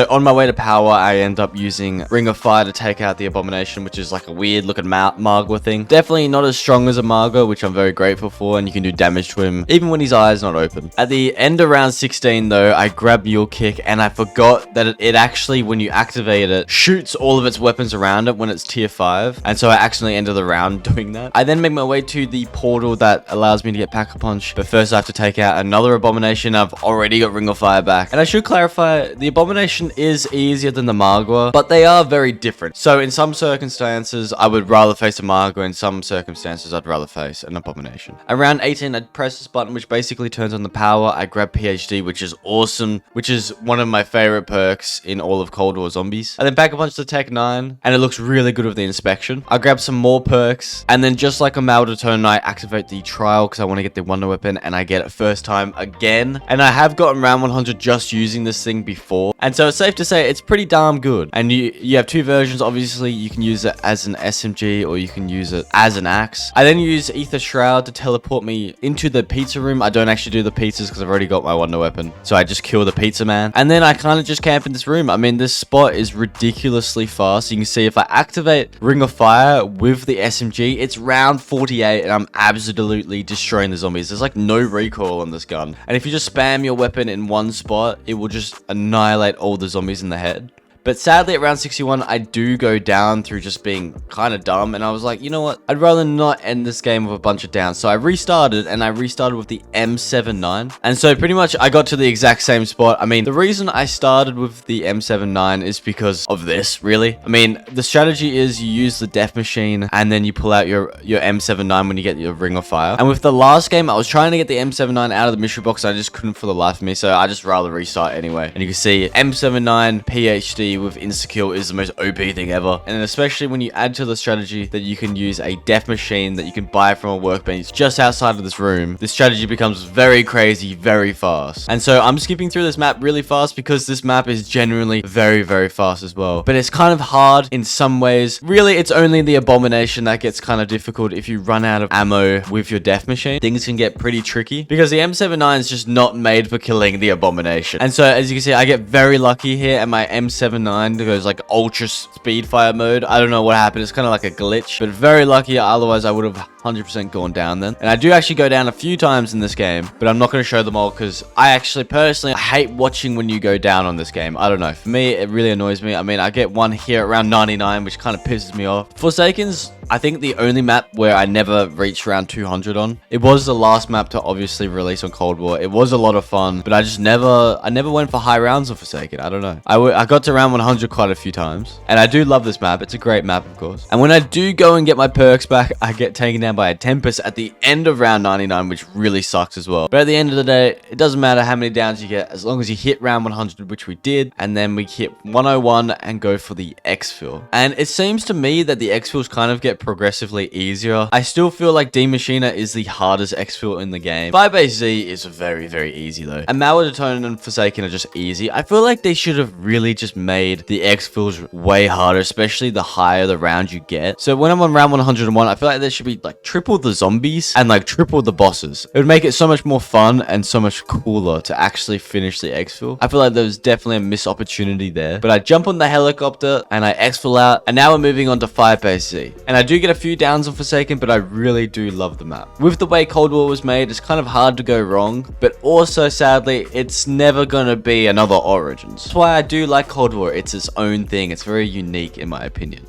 on my way to power, I end up using Ring of Fire to take out the Abomination, which is like a weird looking Margwa thing. Definitely not as strong as a Margwa, which I'm very grateful for, and you can do damage to him even when his eye is not open. At the end of round 16 though, I grab Mule Kick, and I forgot that it actually, when you activate it, shoots all of its weapons around it when it's tier 5, and so I accidentally ended the round doing that. I then make my way to the portal that allows me to get Pack-a-Punch, but first I have to take out another Abomination. I've already got Ring of Fire back, and I should clarify, the Abomination is easier than the Margwa, but they are very different. So in some circumstances, I would rather face a Margwa. In some circumstances, I'd rather face an Abomination. Around 18, I'd press this button, which basically turns on the power. I grab PhD, which is awesome, which is one of my favorite perks in all of Cold War Zombies. And then Pack-a-Punch the Tech 9, and it looks really good with the inspection. I grab some more perks, and then just like a Nacht Der Untoten, I activate the trial because I want to get the Wonder Weapon, and I get it first time again. And I have gotten round 100 just using this thing before. And so it's safe to say it's pretty damn good. And you have two versions. Obviously, you can use it as an SMG or you can use it as an axe. I then use Ether Shroud to teleport me into the pizza room. I don't actually do the pizzas because I've already got my Wonder Weapon. So I just kill the pizza man. And then I kind of just camp in this room. I mean, this spot is ridiculously fast. You can see if I activate Ring of Fire with the SMG, it's round 48 and I'm absolutely destroying the zombies. There's like no recoil on this gun. And if you just spam your weapon in one spot, it will just annihilate all the zombies in the head. But sadly, at round 61, I do go down through just being kind of dumb. And I was like, you know what? I'd rather not end this game with a bunch of downs. So I restarted, and I restarted with the M79. And so pretty much I got to the exact same spot. I mean, the reason I started with the M79 is because of this, really. I mean, the strategy is you use the Death Machine, and then you pull out your M79 when you get your Ring of Fire. And with the last game, I was trying to get the M79 out of the mystery box, and I just couldn't for the life of me. So I just rather restart anyway. And you can see M79 PhD with insta-kill is the most OP thing ever. And especially when you add to the strategy that you can use a Death Machine that you can buy from a workbench just outside of this room, this strategy becomes very crazy, very fast. And so I'm skipping through this map really fast because this map is genuinely very, very fast as well. But it's kind of hard in some ways. Really, it's only the Abomination that gets kind of difficult. If you run out of ammo with your Death Machine, things can get pretty tricky because the M79 is just not made for killing the Abomination. And so as you can see, I get very lucky here and my M79 goes like ultra speed fire mode. I don't know what happened. It's kind of like a glitch, but very lucky. Otherwise I would have 100% gone down then. And I do actually go down a few times in this game, but I'm not going to show them all because I actually personally hate watching when you go down on this game. I don't know. For me, it really annoys me. I mean, I get one here at round 99, which kind of pisses me off. Forsaken's I think the only map where I never reached round 200 on, it was the last map to obviously release on Cold War. It was a lot of fun, but I never went for high rounds of Forsaken. I don't know. I got to round 100 quite a few times, and I do love this map. It's a great map, of course. And when I do go and get my perks back, I get taken down by a Tempest at the end of round 99, which really sucks as well. But at the end of the day, it doesn't matter how many downs you get, as long as you hit round 100, which we did, and then we hit 101 and go for the exfil. And it seems to me that the exfils kind of get progressively easier. I still feel like Die Maschine is the hardest exfil in the game. Firebase Z is very, very easy though. And Nacht Der Untoten and Forsaken are just easy. I feel like they should have really just made the exfils way harder, especially the higher the round you get. So when I'm on round 101, I feel like there should be like triple the zombies and like triple the bosses. It would make it so much more fun and so much cooler to actually finish the exfil. I feel like there was definitely a missed opportunity there. But I jump on the helicopter and I exfil out, and now we're moving on to Firebase Z. And I do get a few downs on Forsaken, but I really do love the map. With the way Cold War was made, it's kind of hard to go wrong, but also sadly, it's never gonna be another Origins. That's why I do like Cold War. It's its own thing. It's very unique in my opinion.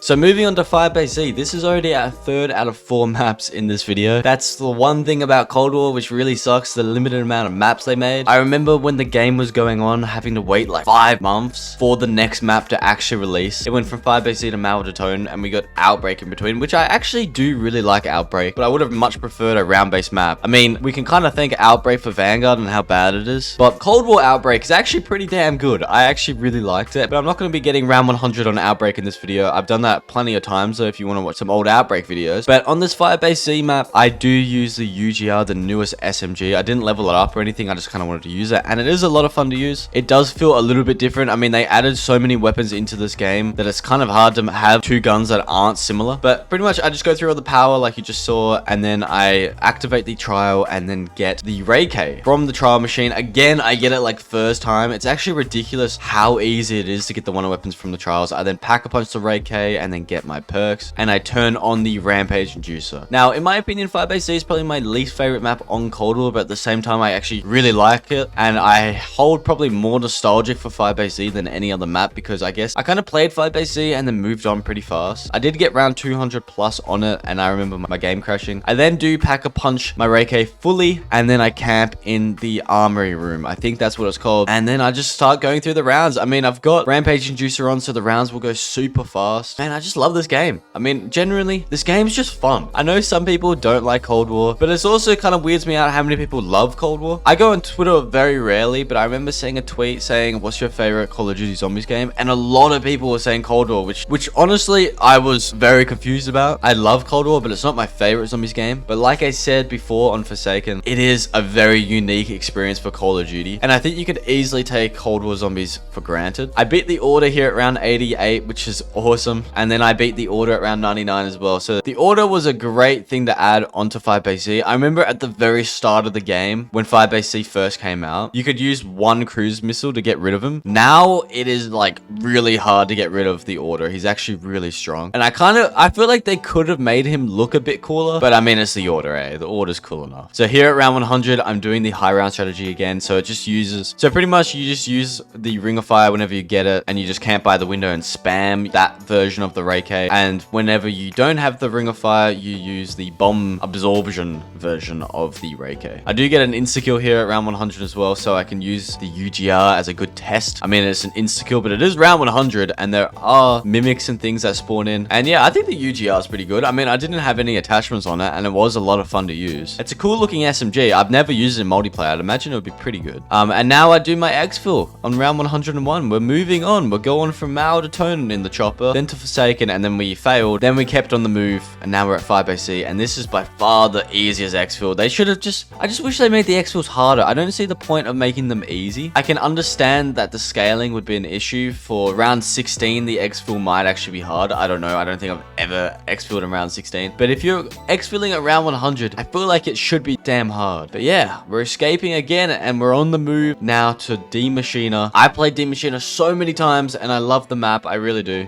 So moving on to Firebase Z, this is already our 3rd out of 4 maps in this video. That's the one thing about Cold War which really sucks, the limited amount of maps they made. I remember when the game was going on, having to wait like 5 months for the next map to actually release. It went from Firebase Z to Nacht Der Untoten, and we got Outbreak in between, which I actually do really like Outbreak, but I would have much preferred a round-based map. I mean, we can kind of thank Outbreak for Vanguard and how bad it is, but Cold War Outbreak is actually pretty damn good. I actually really liked it, but I'm not going to be getting round 100 on Outbreak in this video. I've done that plenty of times though if you want to watch some old Outbreak videos. But on this Firebase Z map, I do use the UGR, the newest SMG. I didn't level it up or anything, I just kind of wanted to use it, and it is a lot of fun to use. It does feel a little bit different. I mean, they added so many weapons into this game that it's kind of hard to have 2 guns that aren't similar, but pretty much I just go through all the power like you just saw, and then I activate the trial and then get the Ray K from the trial machine. Again, I get it like first time. It's actually ridiculous how easy it is to get the one weapons from the trials. I then pack a punch the Ray K and then get my perks, and I turn on the Rampage Inducer. Now, in my opinion, Firebase Z is probably my least favorite map on Cold War, but at the same time, I actually really like it, and I hold probably more nostalgic for Firebase Z than any other map, because I guess I kind of played Firebase Z and then moved on pretty fast. I did get round 200 plus on it, and I remember my game crashing. I then do pack a punch my Ray K fully, and then I camp in the armory room. I think that's what it's called. And then I just start going through the rounds. I mean, I've got Rampage Inducer on, so the rounds will go super fast. Man, I just love this game. I mean, generally, this game's just fun. I know some people don't like Cold War, but it's also kind of weirds me out how many people love Cold War. I go on Twitter very rarely, but I remember seeing a tweet saying, what's your favorite Call of Duty Zombies game? And a lot of people were saying Cold War, which honestly, I was very confused about. I love Cold War, but it's not my favorite Zombies game. But like I said before on Forsaken, it is a very unique experience for Call of Duty, and I think you could easily take Cold War Zombies for granted. I beat the order here at round 88, which is awesome, and then I beat the order at round 99 as well. So the order was a great thing to add onto Firebase Z. I remember at the very start of the game, when Firebase Z first came out, you could use 1 cruise missile to get rid of him. Now it is like really hard to get rid of the order. He's actually really strong, and I feel like they could have made him look a bit cooler, but I mean, it's the order, eh? The order's cool enough. So here at round 100, I'm doing the high round strategy again. So it just uses, so pretty much you just use the Ring of Fire whenever you get it, and you just camp by the window and spam that version of the Ray K. And whenever you don't have the Ring of Fire, you use the Bomb Absorption version of the Ray K. I do get an insta-kill here at round 100 as well, so I can use the UGR as a good test. I mean, it's an insta-kill, but it is round 100, and there are mimics and things that spawn in. And yeah, I think the UGR is pretty good. I mean, I didn't have any attachments on it, and it was a lot of fun to use. It's a cool looking SMG. I've never used it in multiplayer. I'd imagine it would be pretty good. And now I do my exfil on round 101. We're moving on. We're going from Nacht Der Untoten in the chopper, then to Forsaken, and then we failed. Then we kept on the move, and now we're at Firebase Z, and this is by far the easiest exfil. They should have I just wish they made the exfils harder. I don't see the point of making them easy. I can understand that the scaling would be an issue. For round 16, the exfil might actually be hard. I don't know. I don't think I've ever exfilled in round 16. But if you're exfilling at round 100, I feel like it should be damn hard. But yeah, we're escaping again, and we're on the move now to Die Maschine. I played Die Maschine so many times, and I love the map. I really do.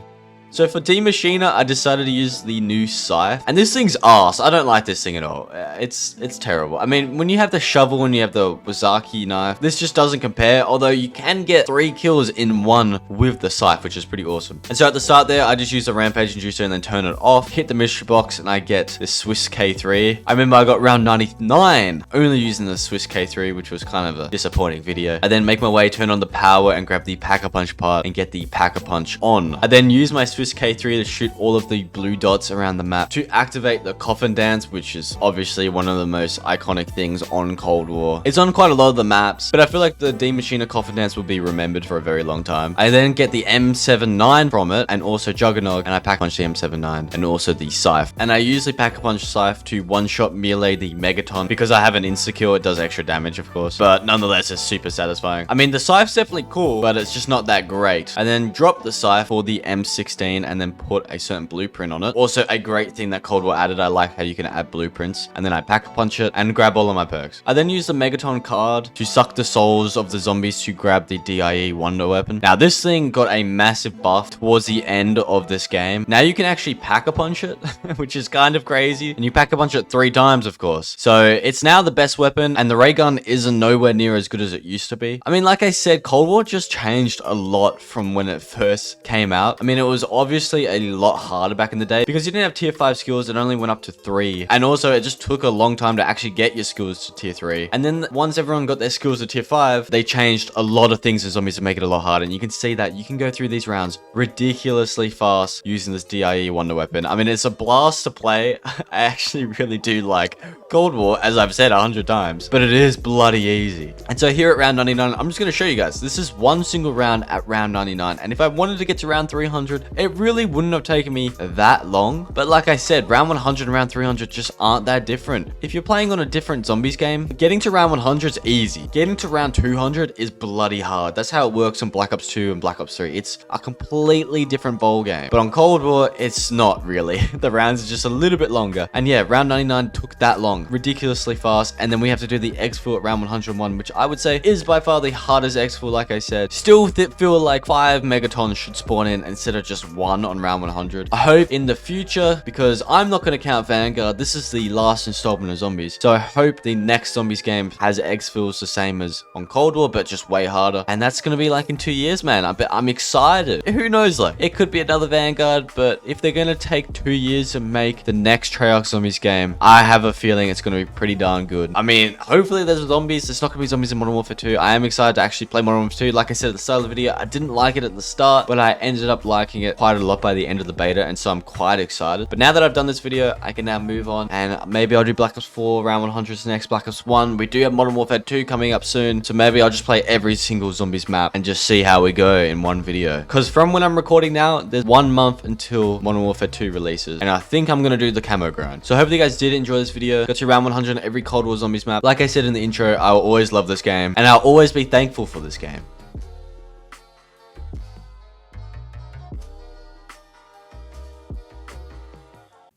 So for Maschine, I decided to use the new scythe, and this thing's arse. I don't like this thing at all. It's terrible. I mean, when you have the shovel and you have the Wazaki knife, this just doesn't compare, although you can get 3 kills in one with the scythe, which is pretty awesome. And so at the start there, I just use the Rampage Inducer and then turn it off, hit the mystery box, and I get this Swiss K3. I remember I got round 99 only using the Swiss K3, which was kind of a disappointing video. I then make my way, turn on the power, and grab the Pack-a-Punch part and get the Pack-a-Punch on. I then use my Swiss K3 to shoot all of the blue dots around the map to activate the coffin dance, which is obviously one of the most iconic things on Cold War. It's on quite a lot of the maps, but I feel like the Maschine coffin dance will be remembered for a very long time. I then get the M79 from it, and also Juggernog, and I Pack-a-Punch the M79, and also the Scythe. And I usually Pack-a-Punch Scythe to one-shot melee the Megaton, because I have an Insecure, it does extra damage, of course, but nonetheless, it's super satisfying. I mean, the Scythe's definitely cool, but it's just not that great. I then drop the Scythe for the M16, and then put a certain blueprint on it. Also, a great thing that Cold War added, I like how you can add blueprints, and then I Pack-a-Punch it, and grab all of my perks. I then use the Megaton card to suck the souls of the zombies to grab the DIE Wonder Weapon. Now, this thing got a massive buff towards the end of this game. Now you can actually Pack-a-Punch it, which is kind of crazy, and you Pack-a-Punch it 3 times, of course. So it's now the best weapon, and the ray gun isn't nowhere near as good as it used to be. I mean, like I said, Cold War just changed a lot from when it first came out. I mean, it was obviously a lot harder back in the day because you didn't have tier 5 skills, it only went up to 3, and also it just took a long time to actually get your skills to tier 3. And then once everyone got their skills to tier 5, they changed a lot of things in zombies to make it a lot harder, and you can see that you can go through these rounds ridiculously fast using this DIE Wonder Weapon. I mean, it's a blast to play. I actually really do like Cold War, as I've said 100 times, but it is bloody easy. And so here at round 99, I'm just going to show you guys, this is one single round at round 99, and if I wanted to get to round 300, it really wouldn't have taken me that long. But like I said, round 100 and round 300 just aren't that different. If you're playing on a different zombies game, getting to round 100 is easy. Getting to round 200 is bloody hard. That's how it works on Black Ops 2 and Black Ops 3. It's a completely different ball game. But on Cold War, it's not really. The rounds are just a little bit longer. And yeah, round 99 took that long, ridiculously fast. And then we have to do the exfil at round 101, which I would say is by far the hardest exfil, like I said. Still feel like 5 Megatons should spawn in instead of just 1 on round 100. I hope in the future, because I'm not going to count Vanguard, this is the last installment of zombies. So I hope the next zombies game has exfils the same as on Cold War, but just way harder. And that's going to be like in 2 years, man. I'm excited. Who knows, like, it could be another Vanguard, but if they're going to take 2 years to make the next Treyarch zombies game, I have a feeling it's going to be pretty darn good. I mean, hopefully there's zombies. There's not going to be zombies in Modern Warfare 2. I am excited to actually play Modern Warfare 2. Like I said at the start of the video, I didn't like it at the start, but I ended up liking it quite a lot by the end of the beta, and so I'm quite excited. But now that I've done this video, I can now move on, and maybe I'll do Black Ops 4 round 100s next, Black Ops 1. We do have Modern Warfare 2 coming up soon, so maybe I'll just play every single zombies map and just see how we go in one video. Because from when I'm recording now, there's 1 month until Modern Warfare 2 releases, and I think I'm gonna do the camo grind. So hopefully you guys did enjoy this video. Got to round 100 on every Cold War zombies map. Like I said in the intro, I will always love this game, and I'll always be thankful for this game.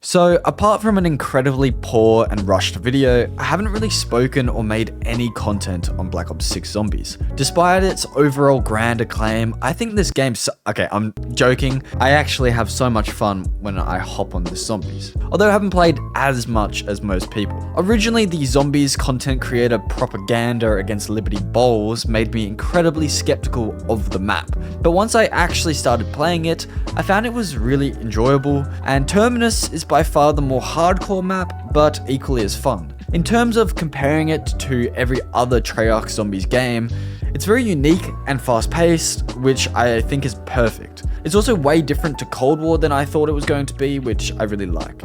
So, apart from an incredibly poor and rushed video, I haven't really spoken or made any content on Black Ops 6 Zombies. Despite its overall grand acclaim, I think this game's okay, I'm joking. I actually have so much fun when I hop on the Zombies, although I haven't played as much as most people. Originally, the Zombies content creator propaganda against Liberty Bowls made me incredibly skeptical of the map, but once I actually started playing it, I found it was really enjoyable, and Terminus is by far the more hardcore map, but equally as fun. In terms of comparing it to every other Treyarch Zombies game, it's very unique and fast-paced, which I think is perfect. It's also way different to Cold War than I thought it was going to be, which I really like.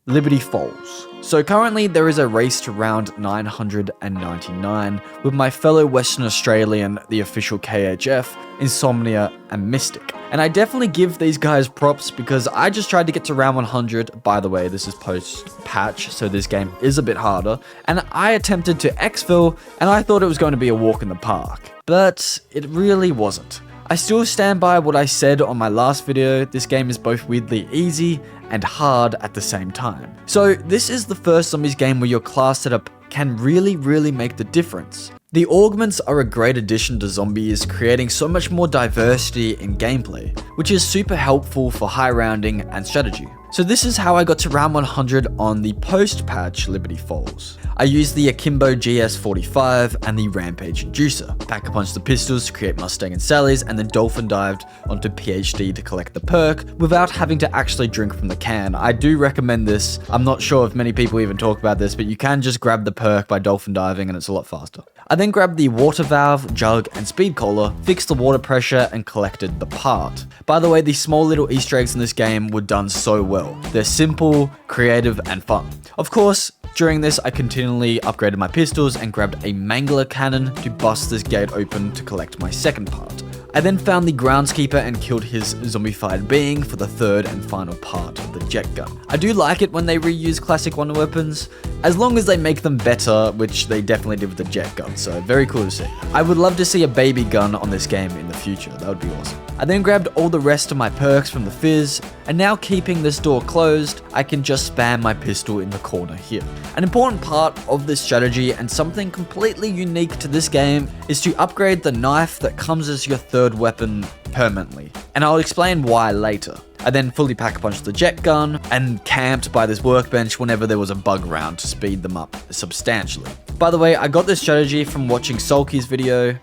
Liberty Falls. So currently there is a race to round 999 with my fellow Western Australian, the official KHF, Insomnia and Mystic. And I definitely give these guys props because I just tried to get to round 100. By the way, this is post-patch, so this game is a bit harder. And I attempted to exfil, and I thought it was going to be a walk in the park. But it really wasn't. I still stand by what I said on my last video, this game is both weirdly easy and hard at the same time. So this is the first Zombies game where your class setup can really make the difference. The augments are a great addition to zombies, creating so much more diversity in gameplay, which is super helpful for high rounding and strategy. So this is how I got to round 100 on the post-patch Liberty Falls. I used the Akimbo GS45 and the Rampage Inducer. Pack-a-punched the pistols to create Mustang and Sally's, and then dolphin dived onto PhD to collect the perk without having to actually drink from the can. I do recommend this. I'm not sure if many people even talk about this, but you can just grab the perk by dolphin diving and it's a lot faster. I then grabbed the water valve, jug, and speed collar, fixed the water pressure, and collected the part. By the way, the small little Easter eggs in this game were done so well. They're simple, creative, and fun. Of course, during this, I continually upgraded my pistols and grabbed a Mangler cannon to bust this gate open to collect my second part. I then found the groundskeeper and killed his zombified being for the third and final part of the jet gun. I do like it when they reuse classic wonder weapons, as long as they make them better, which they definitely did with the jet gun, so very cool to see. I would love to see a baby gun on this game in the future, that would be awesome. I then grabbed all the rest of my perks from the fizz, and now keeping this door closed, I can just spam my pistol in the corner here. An important part of this strategy, and something completely unique to this game, is to upgrade the knife that comes as your third weapon permanently, and I'll explain why later. I then fully pack-punched the jet gun and camped by this workbench whenever there was a bug round to speed them up substantially. By the way, I got this strategy from watching Sulky's video.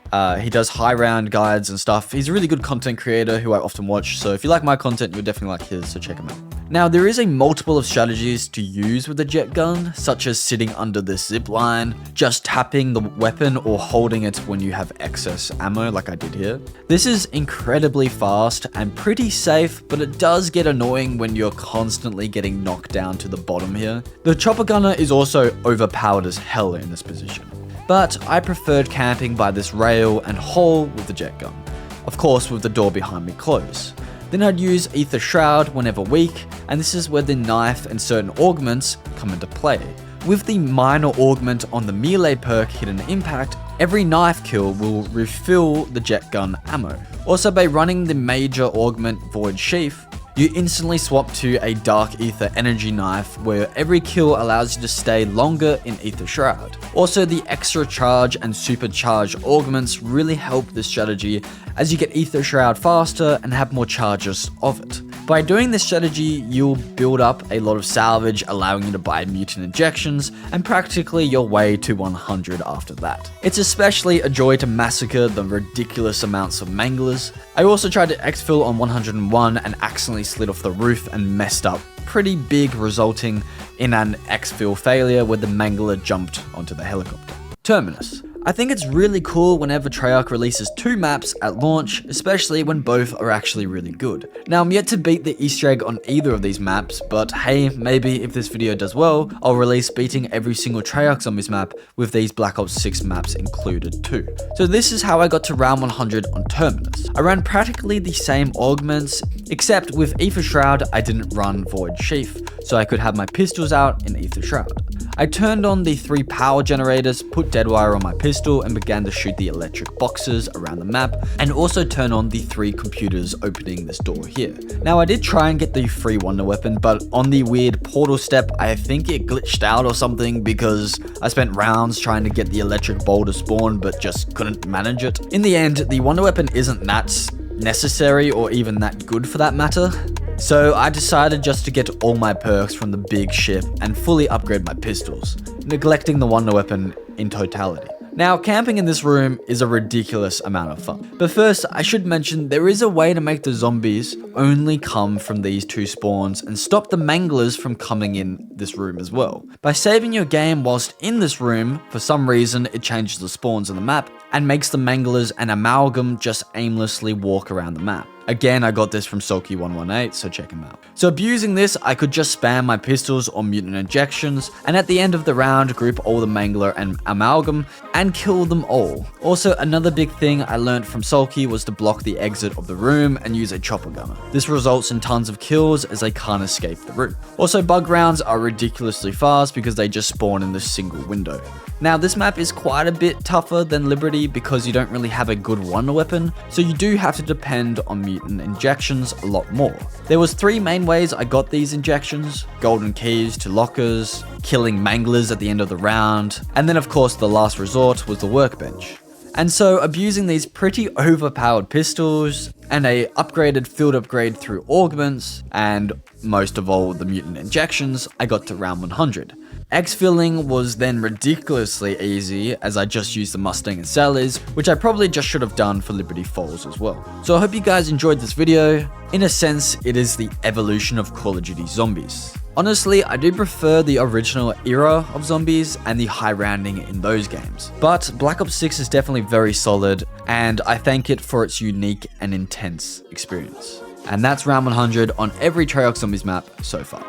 He does high round guides and stuff. He's a really good content creator who I often watch, so if you like my content, you'll definitely like his, so check him out. Now, there is a multiple of strategies to use with the jet gun, such as sitting under this zip line, just tapping the weapon, or holding it when you have excess ammo like I did here. This is incredibly fast and pretty safe, but it does get annoying when you're constantly getting knocked down to the bottom here. The chopper gunner is also overpowered as hell in this position, but I preferred camping by this rail and hole with the jet gun, of course with the door behind me closed. Then I'd use Ether Shroud whenever weak, and this is where the knife and certain augments come into play. With the minor augment on the melee perk Hidden Impact, every knife kill will refill the jet gun ammo. Also, by running the major augment Void Sheath, you instantly swap to a Dark Ether Energy Knife, where every kill allows you to stay longer in Ether Shroud. Also, the extra charge and supercharged augments really help this strategy, as you get Ether Shroud faster and have more charges of it. By doing this strategy, you'll build up a lot of salvage, allowing you to buy mutant injections, and practically your way to 100 after that. It's especially a joy to massacre the ridiculous amounts of manglers. I also tried to exfil on 101 and accidentally slid off the roof and messed up pretty big, resulting in an exfil failure where the mangler jumped onto the helicopter. Terminus. I think it's really cool whenever Treyarch releases 2 maps at launch, especially when both are actually really good. Now, I'm yet to beat the Easter egg on either of these maps, but hey, maybe if this video does well, I'll release beating every single Treyarch Zombies map with these Black Ops 6 maps included too. So this is how I got to round 100 on Terminus. I ran practically the same augments, except with Ether Shroud, I didn't run Void Sheath, so I could have my pistols out in Ether Shroud. I turned on the 3 power generators, put deadwire on my pistol, and began to shoot the electric boxes around the map, and also turn on the 3 computers opening this door here. Now, I did try and get the free wonder weapon, but on the weird portal step, I think it glitched out or something, because I spent rounds trying to get the electric ball to spawn, but just couldn't manage it. In the end, the wonder weapon isn't that necessary or even that good for that matter. So I decided just to get all my perks from the big ship and fully upgrade my pistols, neglecting the wonder weapon in totality. Now, camping in this room is a ridiculous amount of fun. But first, I should mention there is a way to make the zombies only come from these 2 spawns and stop the manglers from coming in this room as well. By saving your game whilst in this room, for some reason it changes the spawns on the map and makes the manglers and amalgam just aimlessly walk around the map. Again, I got this from Sulky118, so check him out. So abusing this, I could just spam my pistols or mutant injections, and at the end of the round, group all the mangler and amalgam, and kill them all. Also, another big thing I learned from Sulky was to block the exit of the room and use a chopper gunner. This results in tons of kills as they can't escape the room. Also, bug rounds are ridiculously fast because they just spawn in this single window. Now, this map is quite a bit tougher than Liberty because you don't really have a good wonder weapon, so you do have to depend on mutant injections a lot more. There was 3 main ways I got these injections: golden keys to lockers, killing manglers at the end of the round, and then of course the last resort was the workbench. And so abusing these pretty overpowered pistols, and a upgraded field upgrade through augments, and most of all the mutant injections, I got to round 100. Exfilling was then ridiculously easy as I just used the Mustang and Sallies, which I probably just should have done for Liberty Falls as well. So I hope you guys enjoyed this video. In a sense, it is the evolution of Call of Duty Zombies. Honestly, I do prefer the original era of zombies and the high rounding in those games. But Black Ops 6 is definitely very solid, and I thank it for its unique and intense experience. And that's round 100 on every Treyarch Zombies map so far.